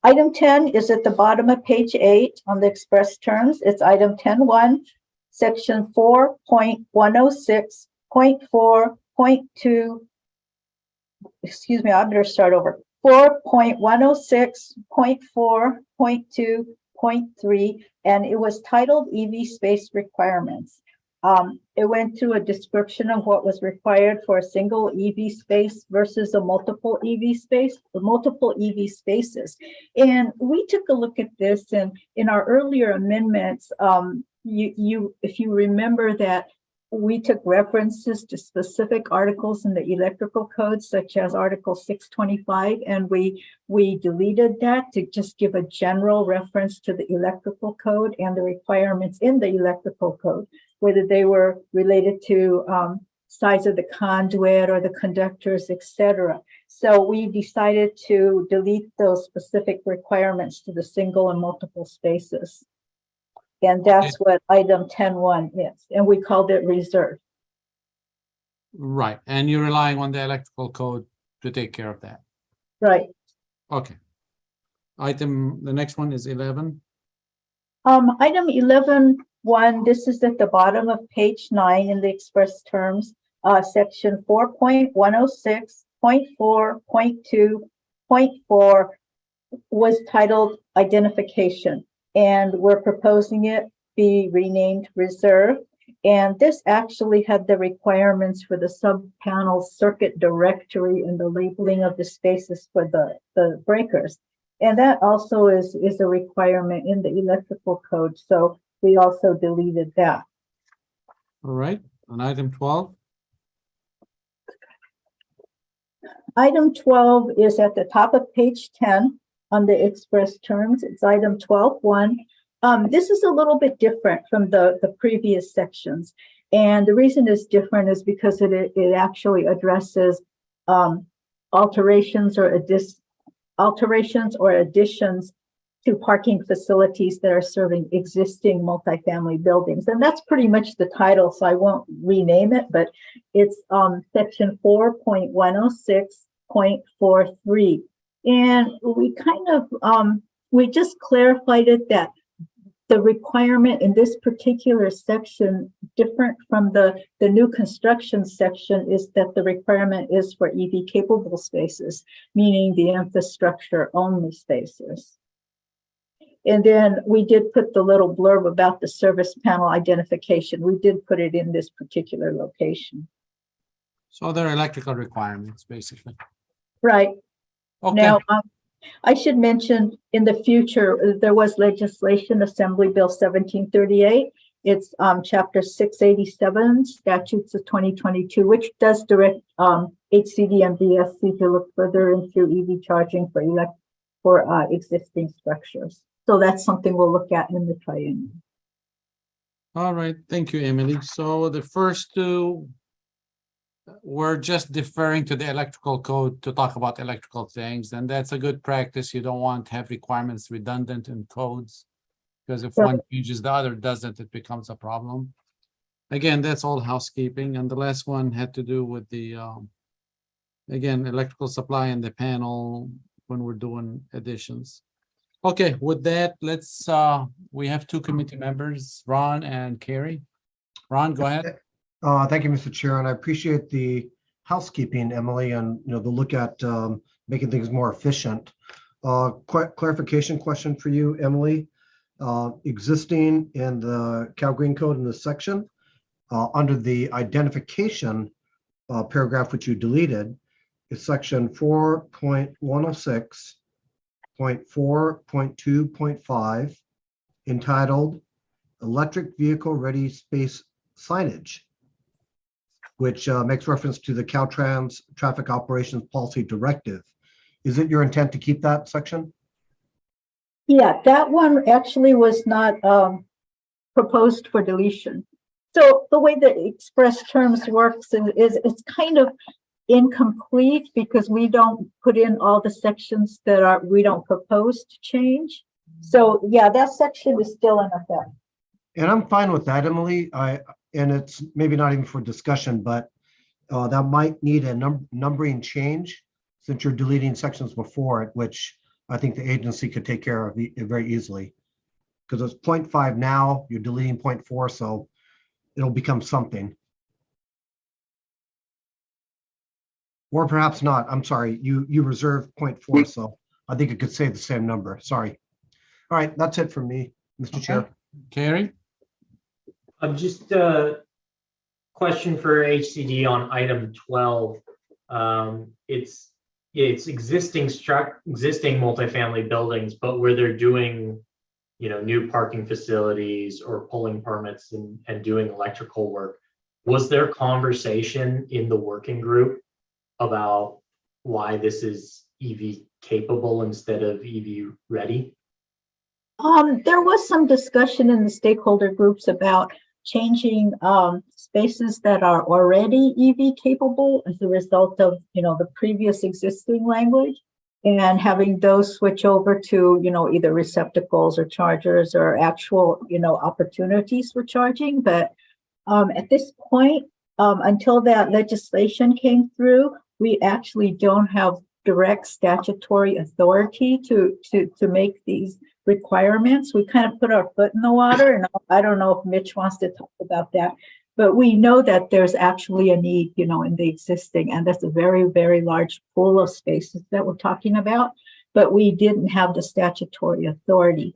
Item 10 is at the bottom of page 8 on the express terms. It's item 10.1, section 4.106.4.2. Excuse me, I better start over. 4.106.4.2.3, and it was titled EV space requirements. It went through a description of what was required for a single EV space versus a multiple EV space, the multiple EV spaces. And we took a look at this, and in our earlier amendments, if you remember that we took references to specific articles in the electrical code, such as Article 625, and we deleted that to just give a general reference to the electrical code and the requirements in the electrical code, whether they were related to size of the conduit or the conductors, etc. So we decided to delete those specific requirements to the single and multiple spaces. And that's what item 10.1 is, and we called it reserve. Right, and you're relying on the electrical code to take care of that. Right. Okay. The next one is 11. Item 11.1, this is at the bottom of page 9 in the express terms, section 4.106.4.2.3. .4.2.4 was titled identification, and we're proposing it be renamed reserve. And this actually had the requirements for the sub-panel circuit directory and the labeling of the spaces for the breakers. And that also is a requirement in the electrical code. So we also deleted that. All right, on item 12. Item 12 is at the top of page 10 on the express terms. It's item 12.1. This is a little bit different from the previous sections. And the reason it's different is because it actually addresses alterations or additions to parking facilities that are serving existing multifamily buildings. And that's pretty much the title, so I won't rename it, but it's section 4.106.43. And we kind of, we just clarified it that the requirement in this particular section, different from the new construction section, is that the requirement is for EV capable spaces, meaning the infrastructure only spaces. And then we did put the little blurb about the service panel identification. We did put it in this particular location. So they're electrical requirements, basically. Right. Okay. Now, I should mention in the future, there was legislation, Assembly Bill 1738. It's chapter 687, statutes of 2022, which does direct HCD and VSC to look further into EV charging for existing structures. So that's something we'll look at in the triennial. All right, thank you, Emily. So the first two, we're just deferring to the electrical code to talk about electrical things, and that's a good practice. You don't want to have requirements redundant in codes, because if one changes, the other doesn't, it becomes a problem. Again, that's all housekeeping. And the last one had to do with the, again, electrical supply and the panel when we're doing additions. Okay, with that, let's, we have two committee members, Ron and Carrie. Ron, go ahead. Thank you, Mr. Chair, and I appreciate the housekeeping, Emily, and the look at making things more efficient. Clarification question for you, Emily. Existing in the Cal Green Code in this section, under the identification paragraph which you deleted, is section 4.106.4.2.5 entitled Electric Vehicle Ready Space Signage, which makes reference to the Caltrans Traffic Operations Policy Directive. Is it your intent to keep that section? Yeah, that one actually was not proposed for deletion. So the way the express terms works is it's kind of incomplete because we don't put in all the sections that we don't propose to change. So yeah, that section is still in effect. And I'm fine with that, Emily. And it's maybe not even for discussion, but that might need a numbering change since you're deleting sections before it, which I think the agency could take care of very easily. Because it's 0.5 now, you're deleting 0.4, so it'll become something. Or perhaps not. I'm sorry, you reserved 0.4, so I think it could say the same number. Sorry. All right, that's it for me, Mr. Chair. Carrie? Just a question for HCD on item 12. It's existing multifamily buildings, but where they're doing, new parking facilities or pulling permits and doing electrical work. Was there conversation in the working group about why this is EV capable instead of EV ready? There was some discussion in the stakeholder groups about changing spaces that are already EV capable as a result of the previous existing language, and having those switch over to either receptacles or chargers or actual opportunities for charging. But at this point, until that legislation came through, we actually don't have direct statutory authority to make these requirements. We kind of put our foot in the water, and I don't know if Mitch wants to talk about that. But we know that there's actually a need, you know, in the existing, and that's a very, very large pool of spaces that we're talking about. But we didn't have the statutory authority.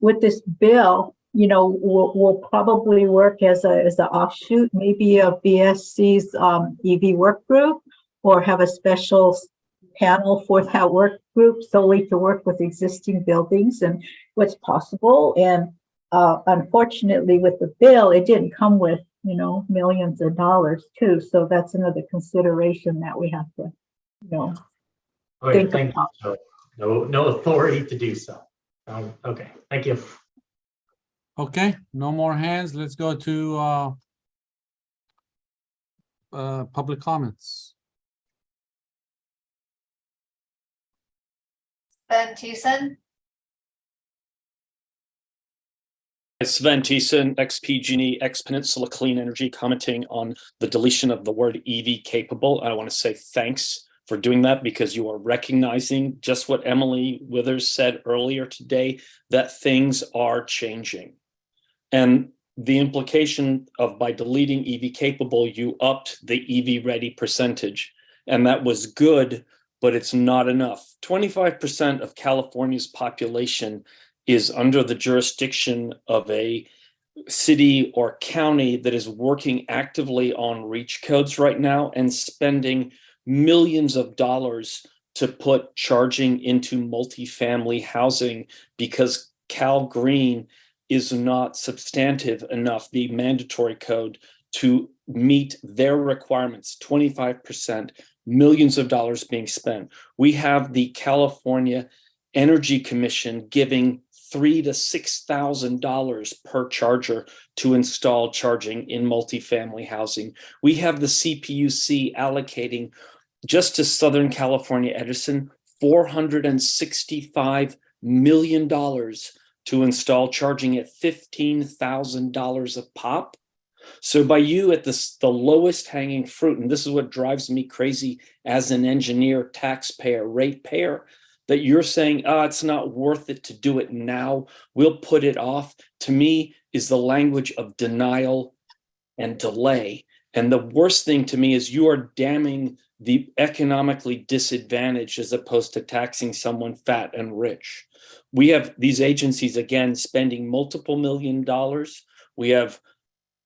With this bill, you know, we'll probably work as an offshoot, maybe of BSC's EV work group, or have a special panel for that work group solely to work with existing buildings and what's possible. And unfortunately, with the bill, it didn't come with, you know, millions of dollars too. So that's another consideration that we have to, you know, Okay, think thank about. you. So no authority to do so. Okay, thank you. Okay, no more hands. Let's go to public comments. Ben Thiessen, Sven Thiessen, ex-PG&E, ex-Peninsula Clean Energy, commenting on the deletion of the word EV capable. I want to say thanks for doing that, because you are recognizing just what Emily Withers said earlier today, that things are changing. And the implication of by deleting EV capable, you upped the EV ready percentage. And that was good, but it's not enough. 25% of California's population is under the jurisdiction of a city or county that is working actively on reach codes right now and spending millions of dollars to put charging into multifamily housing, because Cal Green is not substantive enough, the mandatory code, to meet their requirements. 25%, millions of dollars being spent. We have the California Energy Commission giving $3,000 to $6,000 per charger to install charging in multifamily housing. We have the CPUC allocating just to Southern California Edison $465 million to install charging at $15,000 a pop. So by you at the lowest hanging fruit, and this is what drives me crazy as an engineer, taxpayer, ratepayer, that you're saying, it's not worth it to do it now, we'll put it off, to me is the language of denial and delay. And the worst thing to me is you are damning the economically disadvantaged as opposed to taxing someone fat and rich. We have these agencies, again, spending multiple $1 million. We have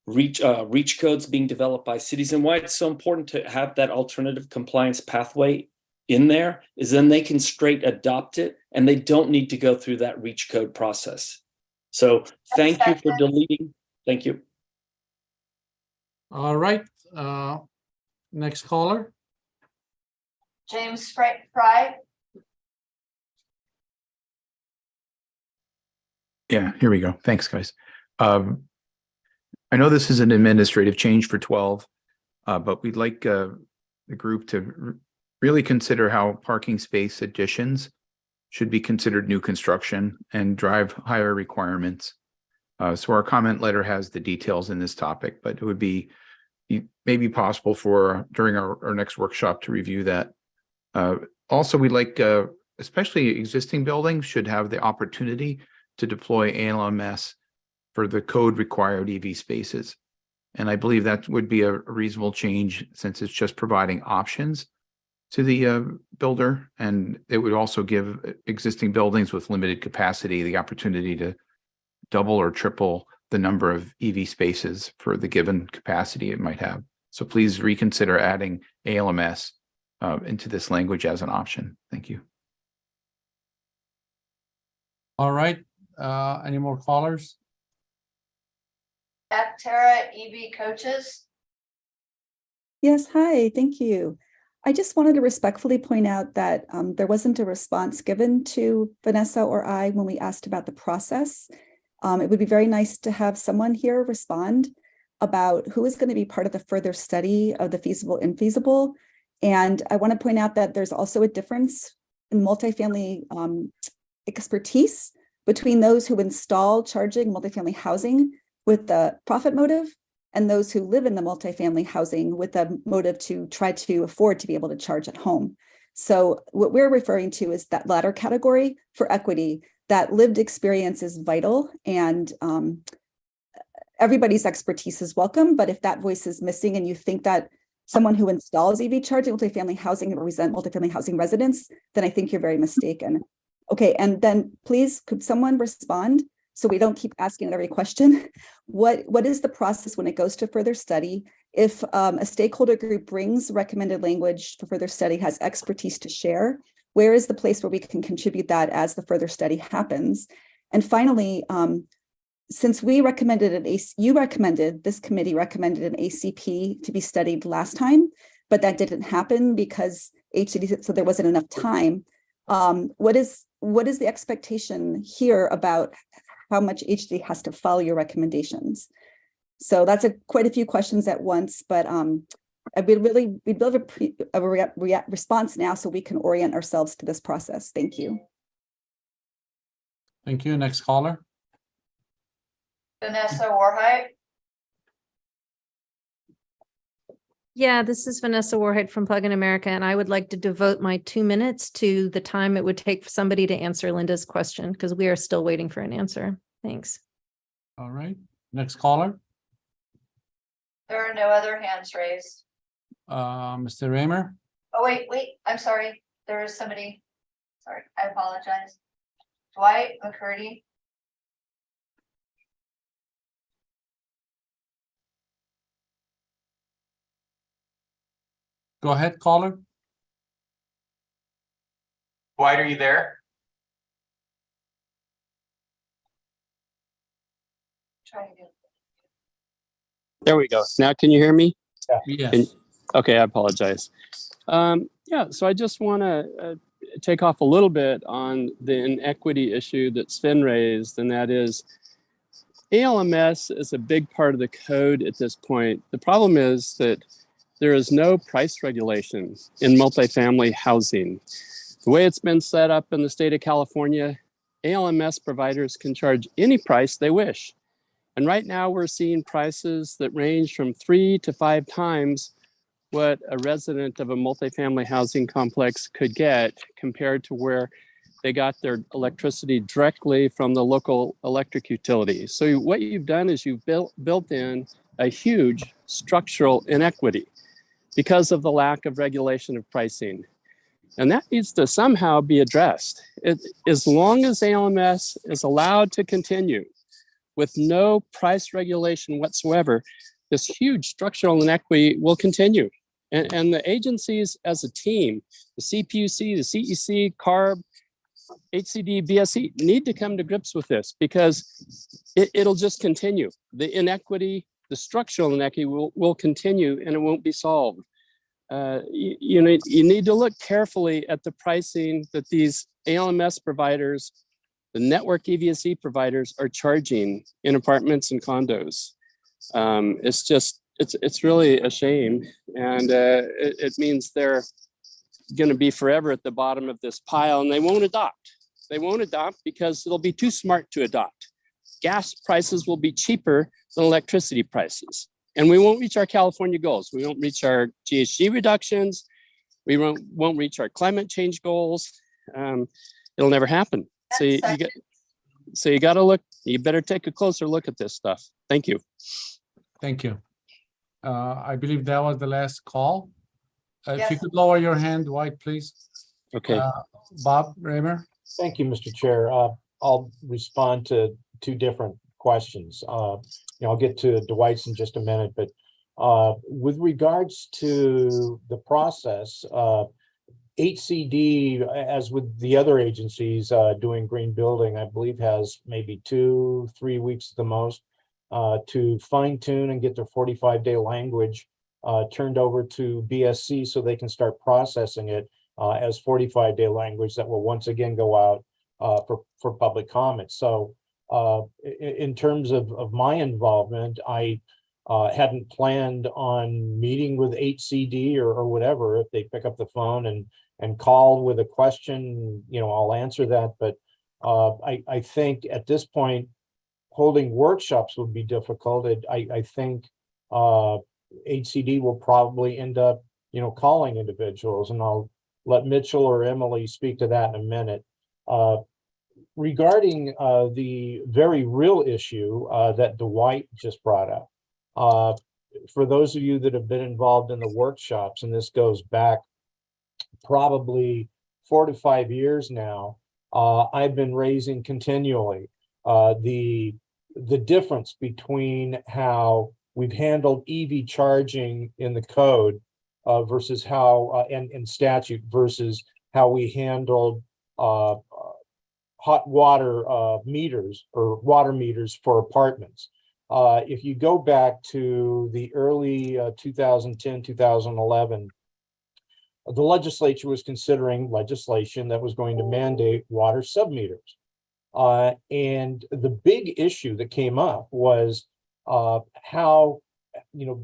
reach codes being developed by cities. And why it's so important to have that alternative compliance pathway in there is then they can straight adopt it and they don't need to go through that reach code process. So thank you for deleting. Thank you. All right, next caller. James Fry. Yeah, here we go. Thanks, guys. I know this is an administrative change for 12, but we'd like the group to really consider how parking space additions should be considered new construction and drive higher requirements. So our comment letter has the details in this topic, but it would be maybe possible for during our next workshop to review that. Also, we'd like, especially existing buildings should have the opportunity to deploy ALMS for the code required EV spaces. And I believe that would be a reasonable change since it's just providing options to the builder. And it would also give existing buildings with limited capacity the opportunity to double or triple the number of EV spaces for the given capacity it might have. So please reconsider adding ALMS into this language as an option. Thank you. All right, any more callers? Tara, EV coaches. Yes, hi, thank you. I just wanted to respectfully point out that there wasn't a response given to Vanessa or I when we asked about the process. It would be very nice to have someone here respond about who is going to be part of the further study of the feasible, infeasible. And I want to point out that there's also a difference in multifamily expertise between those who install charging multifamily housing with the profit motive and those who live in the multifamily housing with the motive to try to afford to be able to charge at home. So what we're referring to is that latter category for equity. That lived experience is vital, and everybody's expertise is welcome, but if that voice is missing and you think that someone who installs EV charging multifamily housing represent multifamily housing residents, then I think you're very mistaken. Okay, and then please, could someone respond so we don't keep asking every question? What is the process when it goes to further study? If a stakeholder group brings recommended language for further study, has expertise to share, where is the place where we can contribute that as the further study happens? And finally, since we recommended this committee recommended an ACP to be studied last time, but that didn't happen because HCD, so there wasn't enough time. What is the expectation here about how much HCD has to follow your recommendations? So that's quite a few questions at once, but we'd love a response now so we can orient ourselves to this process. Thank you. Thank you. Next caller. Vanessa Warhite. Yeah, this is Vanessa Warhead from Plug in America, and I would like to devote my 2 minutes to the time it would take for somebody to answer Linda's question, because we are still waiting for an answer. Thanks. All right. Next caller. There are no other hands raised. Mr. Raymer. Oh, wait, I'm sorry. There is somebody. Sorry, I apologize. Dwight McCurdy. Go ahead, caller. Dwight, are you there? Trying to. There we go. Now, can you hear me? Yes. Okay, I apologize. Yeah, so I just want to take off a little bit on the inequity issue that Sven raised, and that is ALMS is a big part of the code at this point. The problem is that there is no price regulation in multifamily housing. The way it's been set up in the state of California, ALMS providers can charge any price they wish. And right now we're seeing prices that range from 3 to 5 times what a resident of a multifamily housing complex could get compared to where they got their electricity directly from the local electric utility. So what you've done is you've built in a huge structural inequity because of the lack of regulation of pricing. And that needs to somehow be addressed. As long as ALMS is allowed to continue with no price regulation whatsoever, this huge structural inequity will continue. And the agencies as a team, the CPUC, the CEC, CARB, HCD, BSC, need to come to grips with this because it'll just continue. The inequity, the structural inequity will continue and it won't be solved. You need to look carefully at the pricing that these ALMS providers, the network EVSE providers are charging in apartments and condos. It's really a shame. And it means they're going to be forever at the bottom of this pile and they won't adopt. They won't adopt because they'll be too smart to adopt. Gas prices will be cheaper than electricity prices. And we won't reach our California goals. We won't reach our GHG reductions. We won't reach our climate change goals. It'll never happen. So you got to look, you better take a closer look at this stuff. Thank you. Thank you. I believe that was the last call. If you could lower your hand, Dwight, please. Okay. Bob Raymer. Thank you, Mr. Chair. I'll respond to 2 different questions. I'll get to Dwight's in just a minute, but with regards to the process, HCD, as with the other agencies doing green building, I believe has maybe 2-3 weeks at the most to fine tune and get their 45-day language turned over to BSC so they can start processing it as 45-day language that will once again go out for public comment. So in terms of my involvement, I hadn't planned on meeting with HCD or whatever. If they pick up the phone and call with a question, I'll answer that. But I think at this point, holding workshops would be difficult. I think HCD will probably end up, calling individuals, and I'll let Mitchell or Emily speak to that in a minute. regarding the very real issue that Dwight just brought up, for those of you that have been involved in the workshops, and this goes back probably 4 to 5 years now, I've been raising continually the difference between how we've handled EV charging in the code versus how and statute versus how we handled hot water meters or water meters for apartments. If you go back to the early 2010, 2011, the legislature was considering legislation that was going to mandate water submeters. And the big issue that came up was how,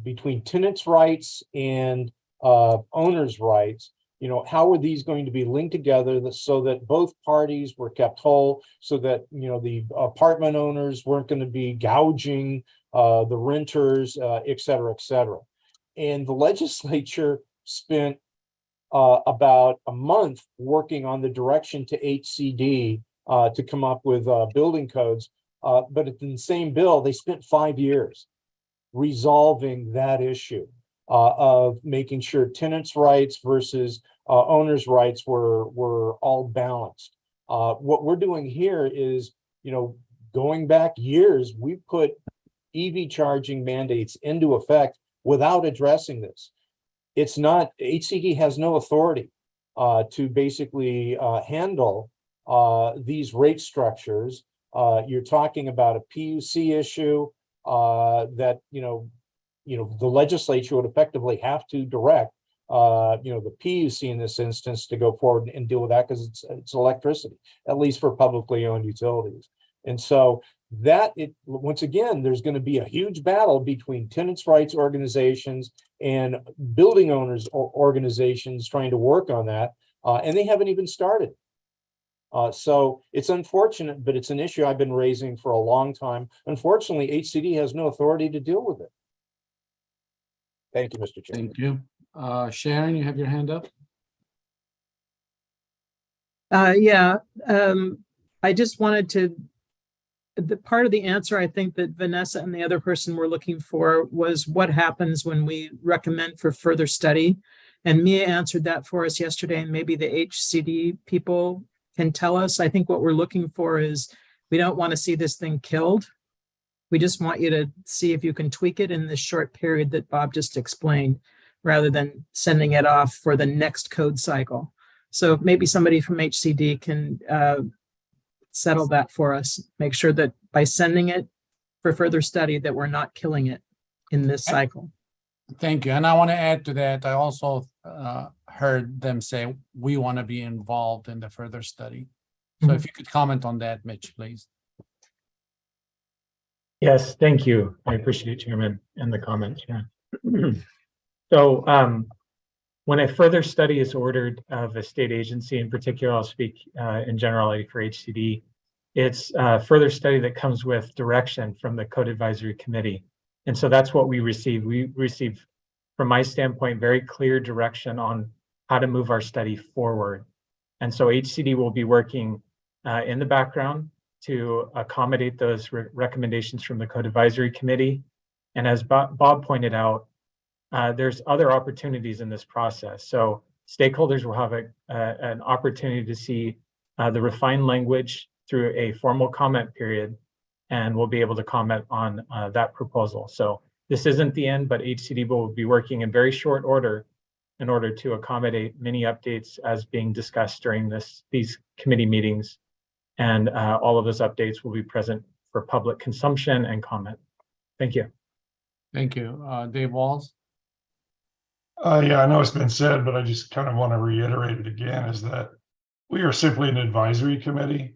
between tenants' rights and owners' rights, how are these going to be linked together so that both parties were kept whole, so that, the apartment owners weren't going to be gouging the renters, et cetera, et cetera. And the legislature spent about a month working on the direction to HCD to come up with building codes. But in the same bill, they spent 5 years resolving that issue of making sure tenants' rights versus owners' rights were all balanced. What we're doing here is, going back years, we put EV charging mandates into effect without addressing this. It's not, HCD has no authority to basically handle these rate structures. You're talking about a PUC issue that, the legislature would effectively have to direct, the PUC in this instance to go forward and deal with that because it's electricity, at least for publicly owned utilities. And so once again, there's going to be a huge battle between tenants' rights organizations and building owners organizations trying to work on that. And they haven't even started. So it's unfortunate, but it's an issue I've been raising for a long time. Unfortunately, HCD has no authority to deal with it. Thank you, Mr. Chairman. Thank you. Sharon, you have your hand up. Yeah, I just wanted to, the part of the answer I think that Vanessa and the other person were looking for was what happens when we recommend for further study. And Mia answered that for us yesterday, and maybe the HCD people can tell us. I think what we're looking for is, we don't want to see this thing killed. We just want you to see if you can tweak it in this short period that Bob just explained, rather than sending it off for the next code cycle. So maybe somebody from HCD can settle that for us, make sure that by sending it for further study that we're not killing it in this cycle. Thank you. And I want to add to that, I also heard them say, we want to be involved in the further study. So if you could comment on that, Mitch, please. Yes, thank you. I appreciate it, Chairman, and the comments. Yeah. So when a further study is ordered of a state agency, in particular, I'll speak in generality for HCD, it's a further study that comes with direction from the Code Advisory Committee. And so that's what we receive. We receive, from my standpoint, very clear direction on how to move our study forward. And so HCD will be working in the background to accommodate those recommendations from the Code Advisory Committee. And as Bob pointed out, there's other opportunities in this process. So stakeholders will have an opportunity to see the refined language through a formal comment period, and we'll be able to comment on that proposal. So this isn't the end, but HCD will be working in very short order in order to accommodate many updates as being discussed during these committee meetings. And all of those updates will be present for public consumption and comment. Thank you. Thank you. Dave Walls. Yeah, I know it's been said, but I just kind of want to reiterate it again, is that we are simply an advisory committee.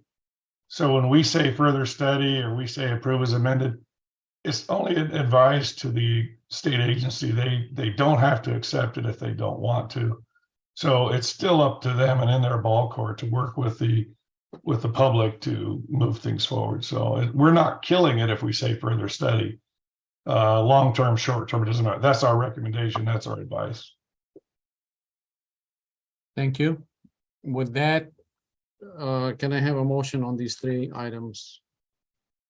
So when we say further study or we say approve as amended, it's only advised to the state agency. They don't have to accept it if they don't want to. So it's still up to them and in their ball court to work with the public to move things forward. So we're not killing it if we say further study. Long-term, short-term, it doesn't matter. That's our recommendation. That's our advice. Thank you. With that, can I have a motion on these three items?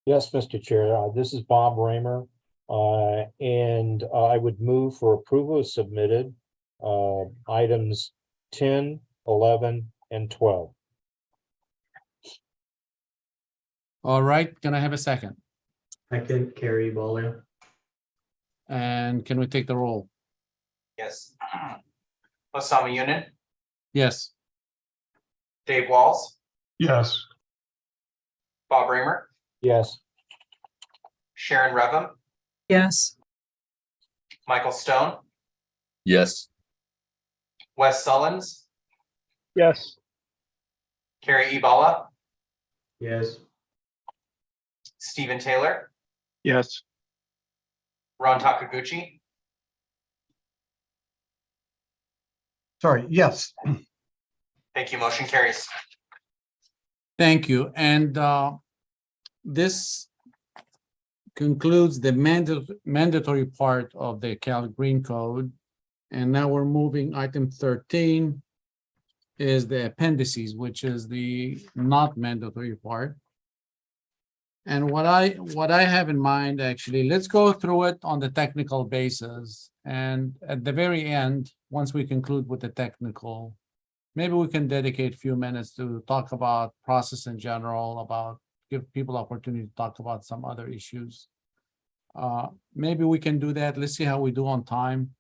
Yes, Mr. Chair, this is Bob Raymer. And I would move for approval as submitted, items 10, 11, and 12. All right, can I have a second? Second, Carrie Bowler. And can we take the roll? Yes. Osama Yunin, Yes. Dave Walls, Yes. Bob Raymer, Yes. Sharon Revum, Yes. Michael Stone, Yes. Wes Sullins, Yes. Carrie Ibala, Yes. Stephen Taylor, Yes. Ron Takaguchi, Sorry, yes. thank you, motion carries. Thank you. And this concludes the mandatory part of the Cal Green Code. And now we're moving, item 13 is the appendices, which is the not mandatory part. And what I have in mind, actually, let's go through it on the technical basis. And at the very end, once we conclude with the technical, maybe we can dedicate a few minutes to talk about process in general, about give people opportunity to talk about some other issues. Maybe we can do that. Let's see how we do on time.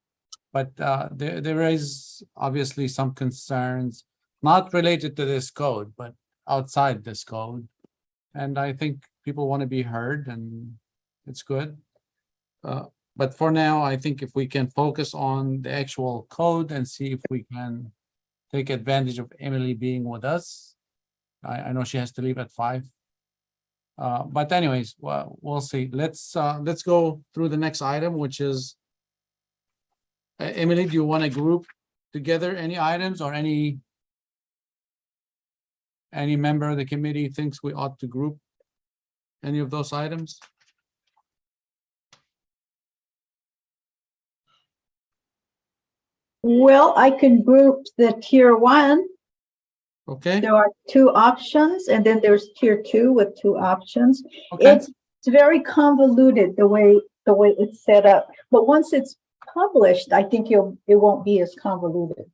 But there is obviously some concerns, not related to this code, but outside this code. And I think people want to be heard, and it's good. But for now, I think if we can focus on the actual code and see if we can take advantage of Emily being with us. I know she has to leave at 5. But anyways, well, we'll see. Let's go through the next item, which is Emily, do you want to group together any items, or any member of the committee thinks we ought to group any of those items? Well, I can group the tier 1. Okay. There are 2 options, and then there's tier 2 with 2 options. Okay. It's very convoluted the way it's set up, but once it's published, I think it won't be as convoluted.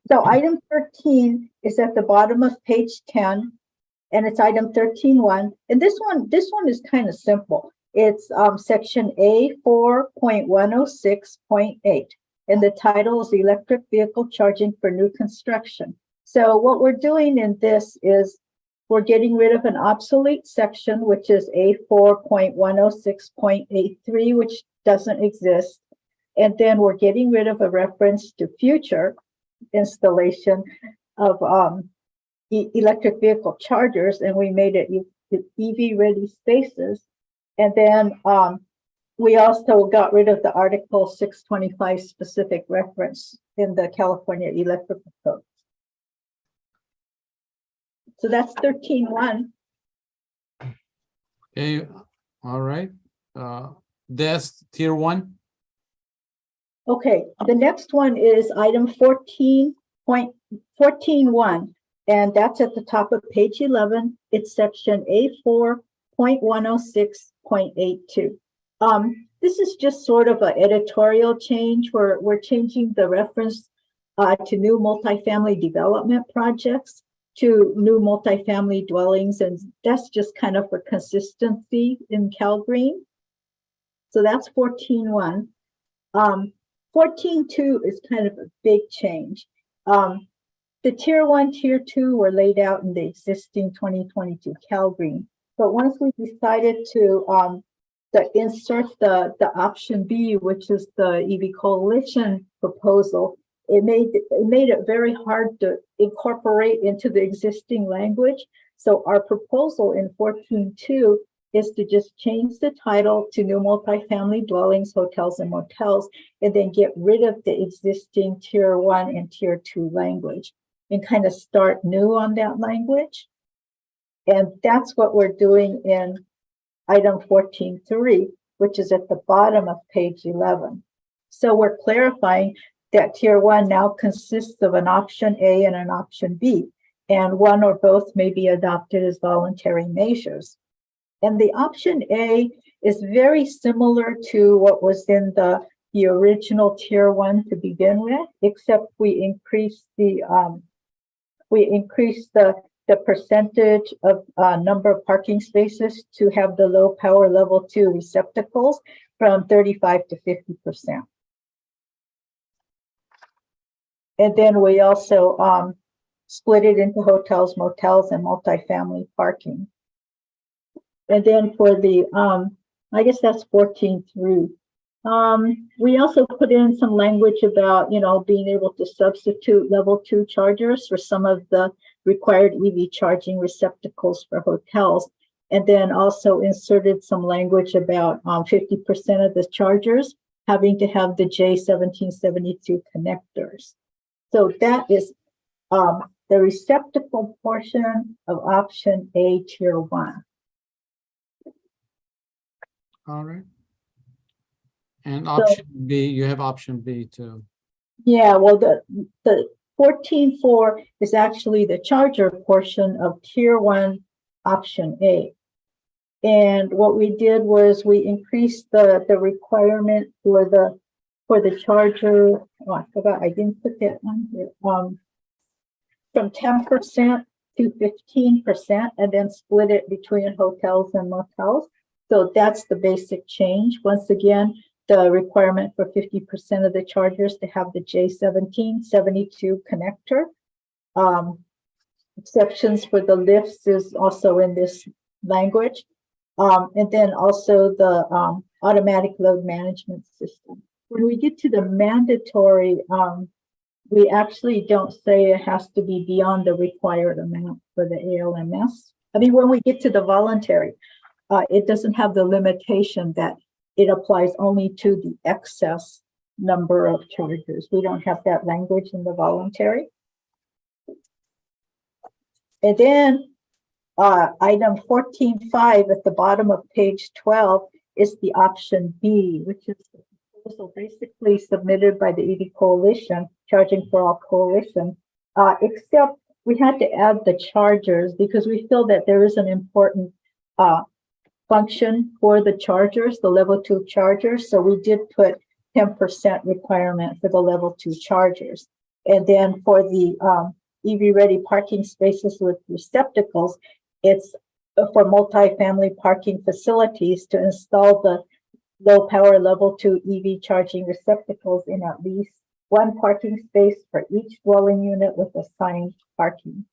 So item 13 is at the bottom of page 10, and it's item 13.1. And this one is kind of simple. It's section A4.106.8, and the title is electric vehicle charging for new construction. So what we're doing in this is we're getting rid of an obsolete section, which is A4.106.83, which doesn't exist. And then we're getting rid of a reference to future installation of electric vehicle chargers, and we made it EV ready spaces. And then we also got rid of the Article 625 specific reference in the California Electrical Code. So that's 13.1. Okay, all right. That's tier 1. Okay, the next one is item 14.1, and that's at the top of page 11. It's section A4.106.82. This is just sort of an editorial change where we're changing the reference to new multifamily development projects to new multifamily dwellings, and that's just kind of for consistency in Cal Green. So that's 14.1. 14.2 is kind of a big change. The tier 1, tier 2 were laid out in the existing 2022 Cal Green, but once we decided to insert the option B, which is the EV Coalition proposal, it made it very hard to incorporate into the existing language. So our proposal in 14.2 is to just change the title to new multifamily dwellings, hotels, and motels, and then get rid of the existing tier 1 and tier 2 language and kind of start new on that language. And that's what we're doing in item 14.3, which is at the bottom of page 11. So we're clarifying that tier 1 now consists of an option A and an option B. and one or both may be adopted as voluntary measures. And the option A is very similar to what was in the original tier 1 to begin with, except we increased the percentage of number of parking spaces to have the low power level 2 receptacles from 35 to 50%. And then we also split it into hotels, motels, and multifamily parking. And then for the, I guess that's 14 through. We also put in some language about, being able to substitute level 2 chargers for some of the required EV charging receptacles for hotels. And then also inserted some language about 50% of the chargers having to have the J1772 connectors. So that is the receptacle portion of option A, tier 1. All right. And option B, you have option B too. Yeah, well, the 14.4 is actually the charger portion of tier 1 option A. And what we did was we increased the requirement for the charger. Oh, I forgot, I didn't put that on here. From 10% to 15%, and then split it between hotels and motels. So that's the basic change. Once again, the requirement for 50% of the chargers to have the J1772 connector. Exceptions for the lifts is also in this language. And then also the automatic load management system. When we get to the mandatory, we actually don't say it has to be beyond the required amount for the ALMS. I mean, when we get to the voluntary, it doesn't have the limitation that it applies only to the excess number of chargers. We don't have that language in the voluntary. And then item 14.5 at the bottom of page 12 is the option B, which is the proposal basically submitted by the EV Coalition, Charging for All Coalition, except we had to add the chargers because we feel that there is an important function for the chargers, the level 2 chargers. So we did put 10% requirement for the level 2 chargers. And then for the EV ready parking spaces with receptacles, it's for multifamily parking facilities to install the low power level 2 EV charging receptacles in at least one parking space for each dwelling unit with assigned parking.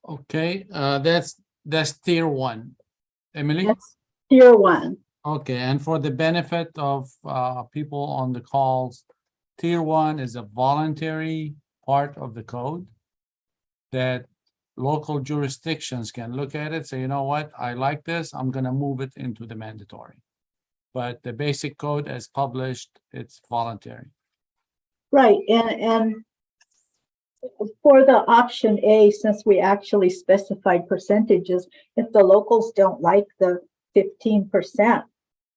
Okay, that's tier 1. Emily? That's tier 1. Okay, and for the benefit of people on the calls, tier 1 is a voluntary part of the code that local jurisdictions can look at it, say, you know what, I like this, I'm gonna move it into the mandatory. But the basic code as published, it's voluntary. Right, and for the option A, since we actually specified percentages, if the locals don't like the 15%,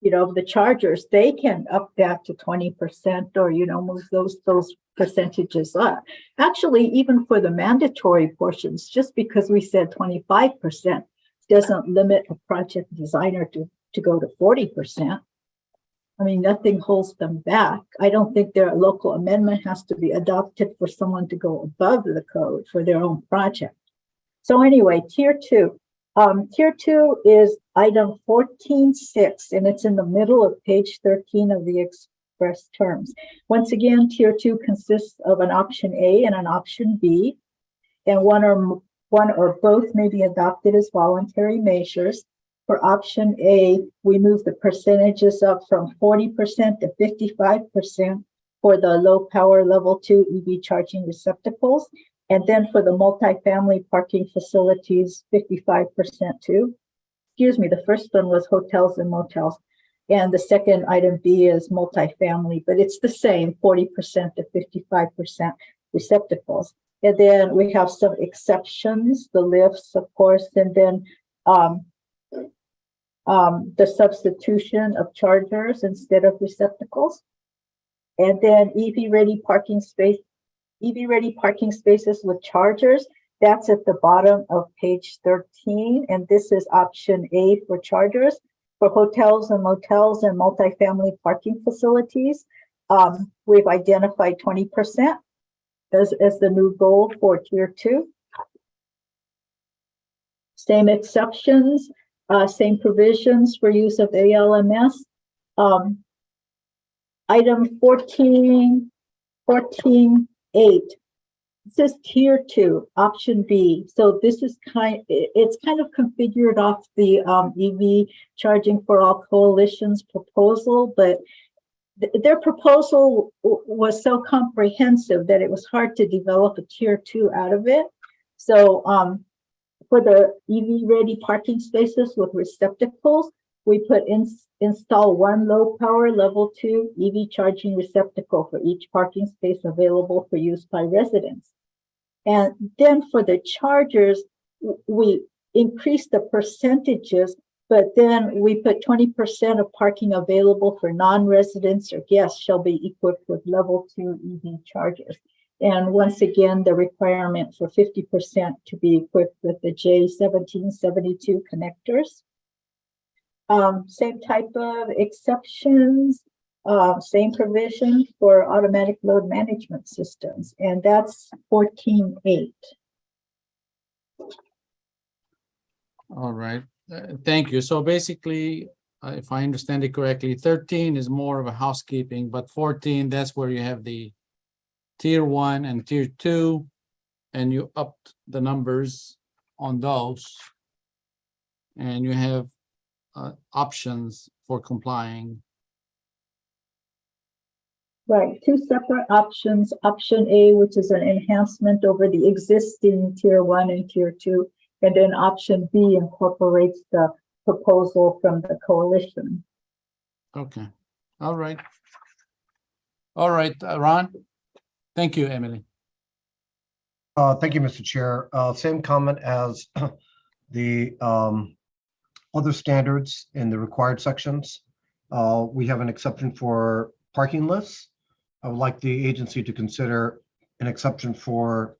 the chargers, they can up that to 20% or, move those percentages up. Actually, even for the mandatory portions, just because we said 25% doesn't limit a project designer to go to 40%. I mean, nothing holds them back. I don't think their local amendment has to be adopted for someone to go above the code for their own project. So anyway, tier 2. Tier 2 is item 14.6, and it's in the middle of page 13 of the express terms. Once again, tier 2 consists of an option A and an option B, and one or both may be adopted as voluntary measures. For option A, we move the percentages up from 40% to 55% for the low power level 2 EV charging receptacles. And then for the multifamily parking facilities, 55% too. Excuse me, the first one was hotels and motels. And the second item B is multifamily, but it's the same, 40% to 55% receptacles. And then we have some exceptions, the lifts, of course, and then the substitution of chargers instead of receptacles. And then EV-ready parking spaces with chargers. That's at the bottom of page 13. And this is option A for chargers for hotels and motels and multifamily parking facilities. We've identified 20% as the new goal for tier 2. Same exceptions, same provisions for use of ALMS. Item 14.8. This is tier 2, option B. So this is it's kind of configured off the EV Charging for All Coalition's proposal, but their proposal was so comprehensive that it was hard to develop a tier 2 out of it. So for the EV-ready parking spaces with receptacles, we put install one low power level 2 EV charging receptacle for each parking space available for use by residents. And then for the chargers, we increased the percentages, but then we put 20% of parking available for non-residents or guests shall be equipped with level 2 EV chargers. And once again, the requirement for 50% to be equipped with the J1772 connectors. Same type of exceptions, same provision for automatic load management systems, and that's 14.8. All right, thank you. So basically, if I understand it correctly, 13 is more of a housekeeping, but 14, that's where you have the tier 1 and tier 2, and you upped the numbers on those, and you have options for complying. Right, 2 separate options. Option A, which is an enhancement over the existing tier 1 and tier 2, and then option B incorporates the proposal from the coalition. Okay, all right. All right, Ron. Thank you, Emily. Thank you, Mr. Chair. Same comment as the other standards in the required sections. We have an exception for parking lists. I would like the agency to consider an exception for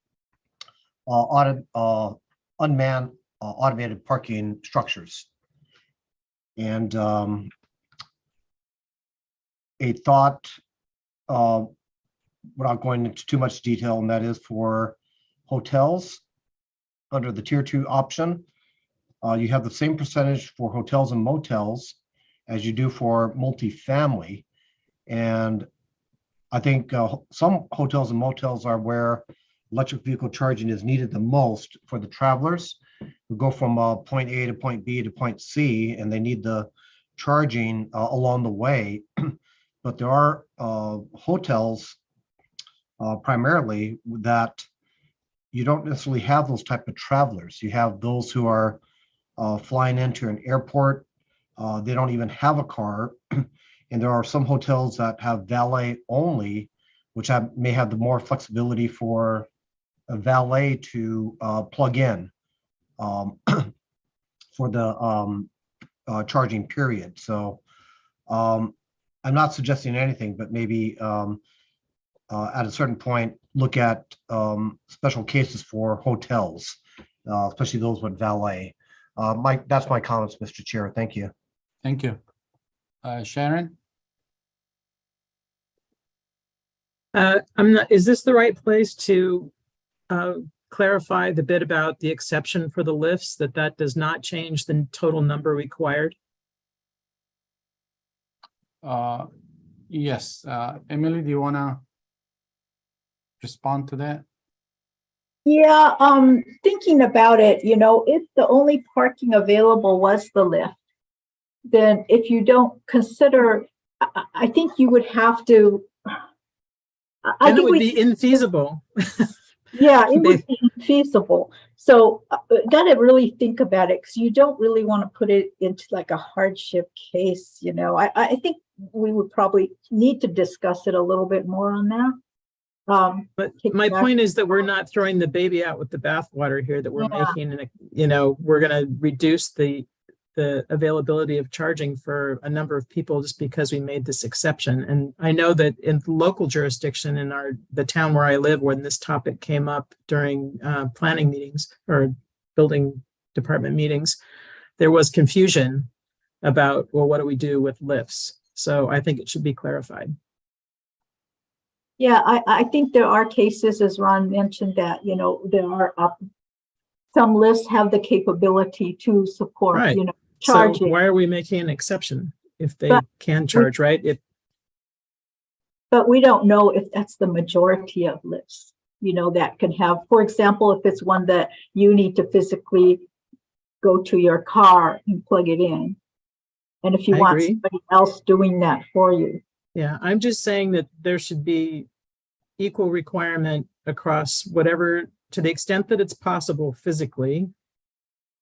unmanned automated parking structures. And a thought, without going into too much detail, and that is for hotels under the tier 2 option. You have the same percentage for hotels and motels as you do for multifamily. And I think some hotels and motels are where electric vehicle charging is needed the most for the travelers who go from point A to point B to point C, and they need the charging along the way. But there are hotels primarily that you don't necessarily have those type of travelers. You have those who are flying into an airport. They don't even have a car. And there are some hotels that have valet only, which may have the more flexibility for a valet to plug in for the charging period. So I'm not suggesting anything, but maybe at a certain point, look at special cases for hotels, especially those with valet. That's my comments, Mr. Chair. Thank you. Thank you. Sharon? Is this the right place to clarify the bit about the exception for the lifts, that does not change the total number required? Yes. Emily, do you want to respond to that? Yeah, thinking about it, if the only parking available was the lift, then if you don't consider, I think you would have to. And it would be infeasible. Yeah, it would be infeasible. So gotta really think about it, because you don't really want to put it into like a hardship case. I think we would probably need to discuss it a little bit more on that. But my point is that we're not throwing the baby out with the bathwater here, that we're making, we're going to reduce the the availability of charging for a number of people just because we made this exception. And I know that in local jurisdiction in the town where I live, when this topic came up during planning meetings or building department meetings, there was confusion about, well, what do we do with lifts? So I think it should be clarified. Yeah, I think there are cases, as Ron mentioned, that, you know, there are some lists have the capability to support, Right. you know, charging. So why are we making an exception if they can charge, right? But we don't know if that's the majority of lists, you know, that can have, for example, if it's one that you need to physically go to your car and plug it in. And if you want somebody else doing that for you. Yeah, I'm just saying that there should be equal requirement across whatever, to the extent that it's possible physically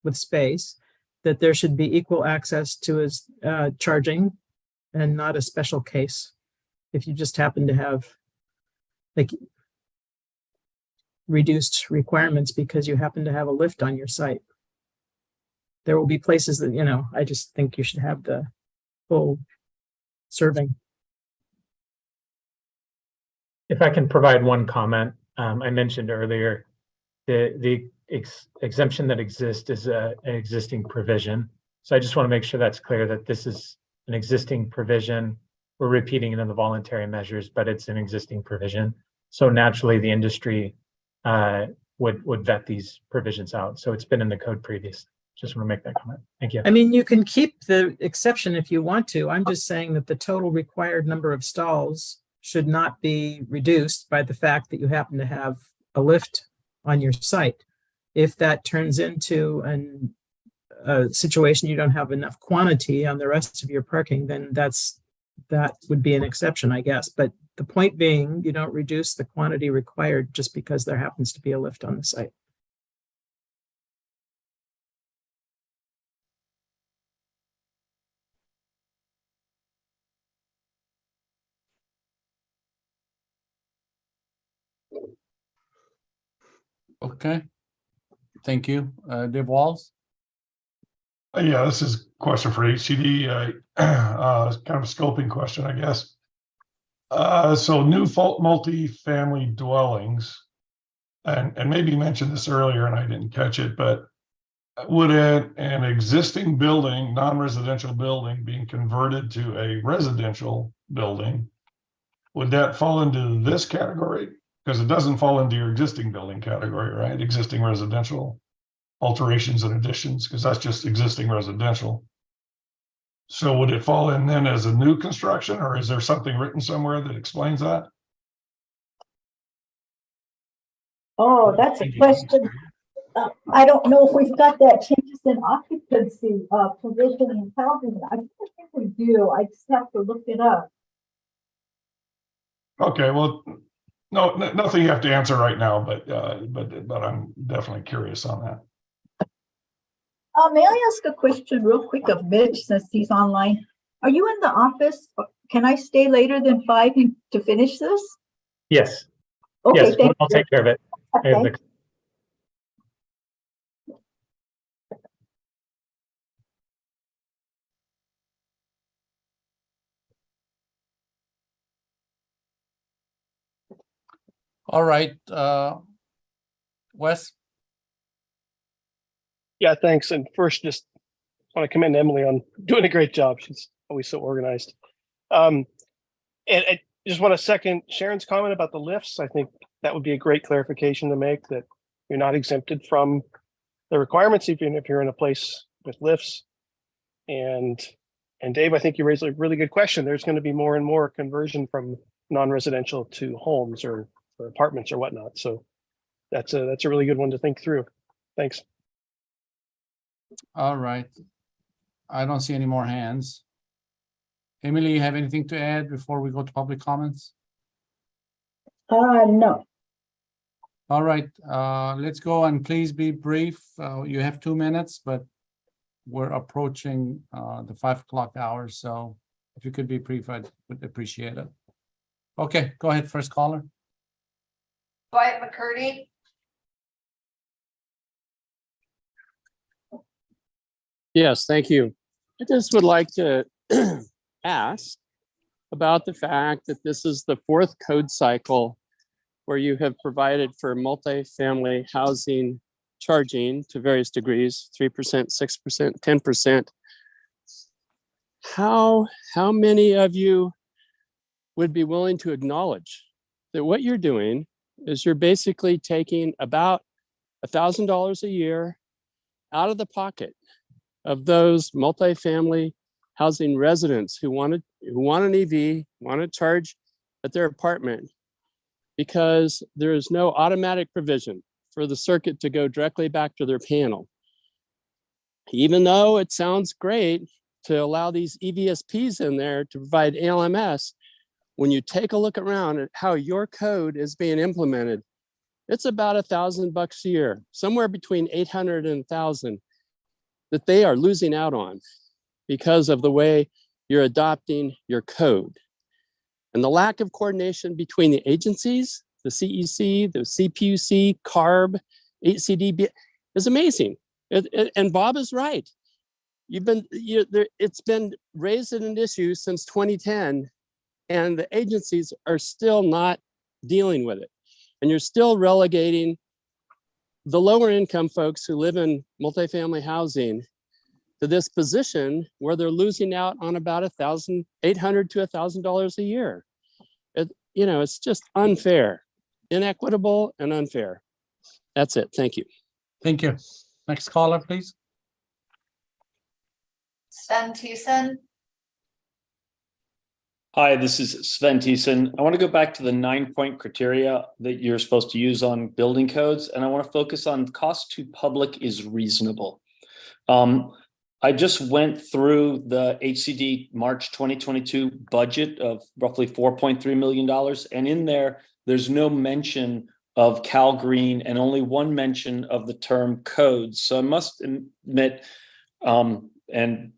with space, that there should be equal access to his charging and not a special case. If you just happen to have like reduced requirements because you happen to have a lift on your site. There will be places that, you know, I just think you should have the full serving. If I can provide one comment, I mentioned earlier, the exemption that exists is an existing provision. So I just want to make sure that's clear that this is an existing provision. We're repeating it in the voluntary measures, but it's an existing provision. So naturally the industry would vet these provisions out. So it's been in the code previously. Just want to make that comment. Thank you. I mean, you can keep the exception if you want to. I'm just saying that the total required number of stalls should not be reduced by the fact that you happen to have a lift on your site. If that turns into a situation you don't have enough quantity on the rest of your parking, then that would be an exception, I guess. But the point being, you don't reduce the quantity required just because there happens to be a lift on the site. Okay. Thank you. Dave Walls? Yeah, this is a question for HCD. It's kind of a scoping question, I guess. So new multi-family dwellings, and maybe you mentioned this earlier and I didn't catch it, but would an existing building, non-residential building, being converted to a residential building, would that fall into this category? Because it doesn't fall into your existing building category, right? Existing residential alterations and additions, because that's just existing residential. So would it fall in then as a new construction, or is there something written somewhere that explains that? Oh, that's a question. I don't know if we've got that changes in occupancy provision in housing. I think we do. I just have to look it up. Okay, well, no, nothing you have to answer right now, but I'm definitely curious on that. May I ask a question real quick of Mitch, since he's online? Are you in the office? Can I stay later than 5 to finish this? Yes. Okay, yes, I'll take care of it. Okay. All right, Wes? Yeah, thanks. And first, just want to commend Emily on doing a great job. She's always so organized. And I just want to second Sharon's comment about the lifts. I think that would be a great clarification to make, that you're not exempted from the requirements even if you're in a place with lifts. And Dave, I think you raised a really good question. There's going to be more and more conversion from non-residential to homes or apartments or whatnot. So that's a really good one to think through. Thanks. All right. I don't see any more hands. Emily, you have anything to add before we go to public comments? No. All right, let's go, and please be brief. You have 2 minutes, but we're approaching the 5 o'clock hour. So if you could be brief, I would appreciate it. Okay, go ahead, first caller. Dwight McCurdy. Yes, thank you. I just would like to ask about the fact that this is the fourth code cycle where you have provided for multifamily housing charging to various degrees, 3%, 6%, 10%. How many of you would be willing to acknowledge that what you're doing is you're basically taking about $1,000 a year out of the pocket of those multifamily housing residents who want an EV, want to charge at their apartment, because there is no automatic provision for the circuit to go directly back to their panel. Even though it sounds great to allow these EVSPs in there to provide ALMS, when you take a look around at how your code is being implemented, it's about $1,000 a year, somewhere between 800 and 1,000 that they are losing out on because of the way you're adopting your code. And the lack of coordination between the agencies, the CEC, the CPUC, CARB, HCDB is amazing. And Bob is right. It's been raised as an issue since 2010, and the agencies are still not dealing with it. And you're still relegating the lower income folks who live in multifamily housing to this position where they're losing out on about $800 to $1,000 a year. It's just unfair, inequitable and unfair. That's it. Thank you. Thank you. Next caller, please. Sven Thiessen. Hi, this is Sven Thiessen. I want to go back to the 9-point criteria that you're supposed to use on building codes, and I want to focus on cost to public is reasonable. I just went through the HCD March 2022 budget of roughly $4.3 million, and in there's no mention of Cal Green and only one mention of the term codes. So I must admit, and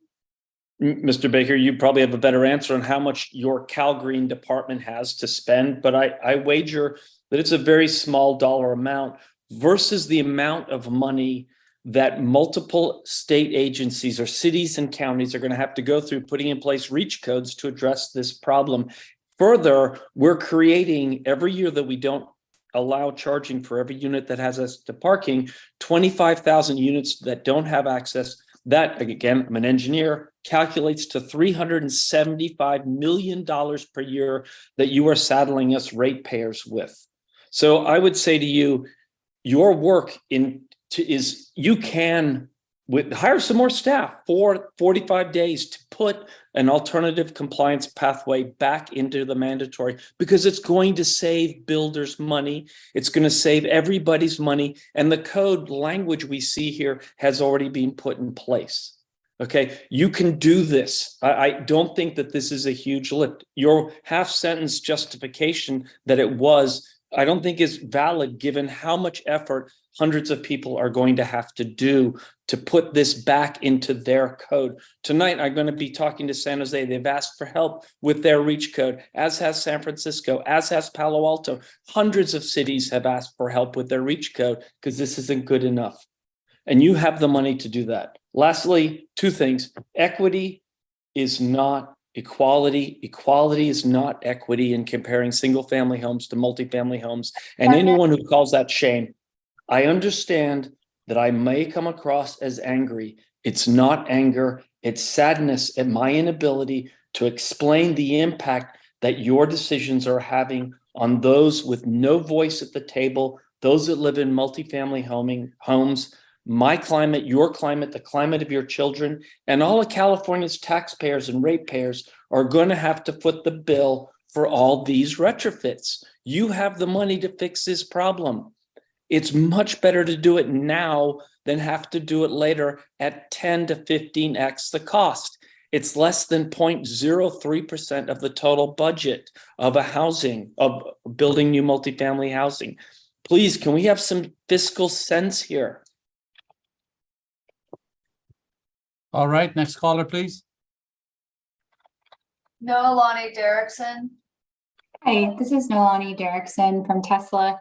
Mr. Baker, you probably have a better answer on how much your Cal Green department has to spend, but I wager that it's a very small dollar amount versus the amount of money that multiple state agencies or cities and counties are going to have to go through putting in place reach codes to address this problem. Further, we're creating, every year that we don't allow charging for every unit that has access to parking, 25,000 units that don't have access. That, again, I'm an engineer, calculates to $375 million per year that you are saddling us ratepayers with. So I would say to you, your work is you can hire some more staff for 45 days to put an alternative compliance pathway back into the mandatory, because it's going to save builders money. It's going to save everybody's money. And the code language we see here has already been put in place. Okay, you can do this. I don't think that this is a huge lift. Your half-sentence justification that it was, I don't think is valid given how much effort hundreds of people are going to have to do to put this back into their code. Tonight, I'm going to be talking to San Jose. They've asked for help with their reach code, as has San Francisco, as has Palo Alto. Hundreds of cities have asked for help with their reach code because this isn't good enough. And you have the money to do that. Lastly, two things. Equity is not equality. Equality is not equity in comparing single family homes to multifamily homes. And anyone who calls that shame, I understand that I may come across as angry. It's not anger. It's sadness at my inability to explain the impact that your decisions are having on those with no voice at the table, those that live in multifamily homes, my climate, your climate, the climate of your children, and all of California's taxpayers and ratepayers are going to have to foot the bill for all these retrofits. You have the money to fix this problem. It's much better to do it now than have to do it later at 10 to 15x the cost. It's less than 0.03% of the total budget of of building new multifamily housing. Please, can we have some fiscal sense here? All right, next caller, please. Noelani Derrickson. Hi, this is Noelani Derrickson from Tesla.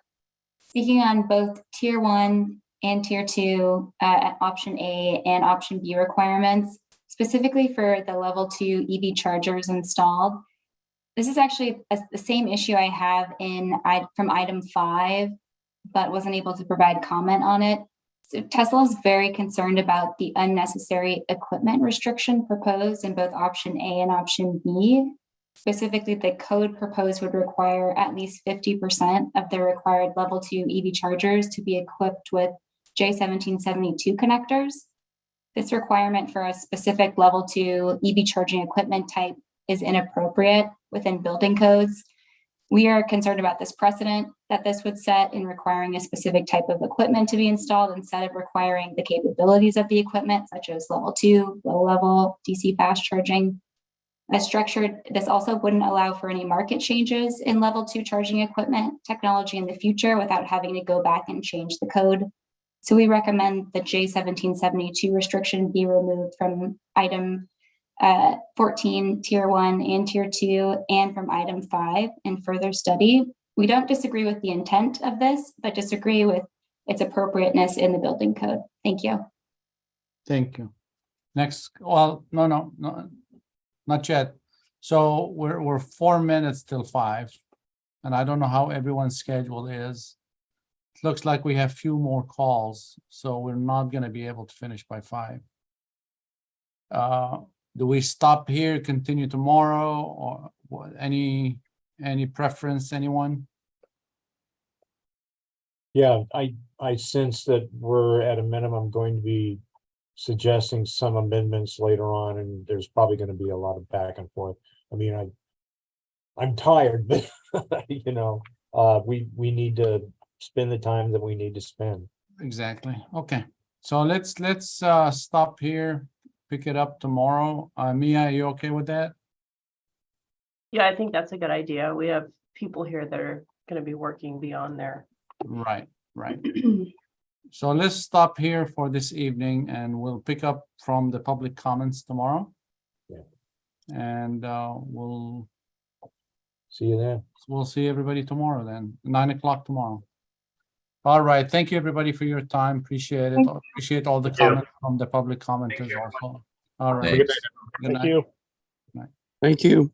Speaking on both Tier 1 and tier 2, option A and option B requirements, specifically for the level 2 EV chargers installed. This is actually the same issue I have from item 5, but wasn't able to provide comment on it. So Tesla is very concerned about the unnecessary equipment restriction proposed in both option A and option B. Specifically, the code proposed would require at least 50% of the required level 2 EV chargers to be equipped with J1772 connectors. This requirement for a specific level 2 EV charging equipment type is inappropriate within building codes. We are concerned about this precedent that this would set in requiring a specific type of equipment to be installed instead of requiring the capabilities of the equipment, such as level 2, low level, DC fast charging. As structured, this also wouldn't allow for any market changes in level 2 charging equipment technology in the future without having to go back and change the code. So we recommend the J1772 restriction be removed from item 14, tier 1 and tier 2, and from item 5 in further study. We don't disagree with the intent of this, but disagree with its appropriateness in the building code. Thank you. Thank you. Next, well, no, not yet. So we're 4 minutes till 5, and I don't know how everyone's schedule is. It looks like we have few more calls, so we're not going to be able to finish by 5. Do we stop here, continue tomorrow, or what? Any preference, anyone? Yeah, I sense that we're at a minimum going to be suggesting some amendments later on, and there's probably going to be a lot of back and forth. I mean, I'm tired, but you know, we need to spend the time that we need to spend. Exactly. Okay. So let's stop here, pick it up tomorrow. Mia, are you okay with that? Yeah, I think that's a good idea. We have people here that are going to be working beyond there. Right. So let's stop here for this evening, and we'll pick up from the public comments tomorrow. Yeah. And we'll see you then. We'll see everybody tomorrow then, 9 o'clock tomorrow. All right. Thank you, everybody, for your time. Appreciate it. Appreciate all the comments from the public commenters also. All right. Thanks. Good night. Thank you.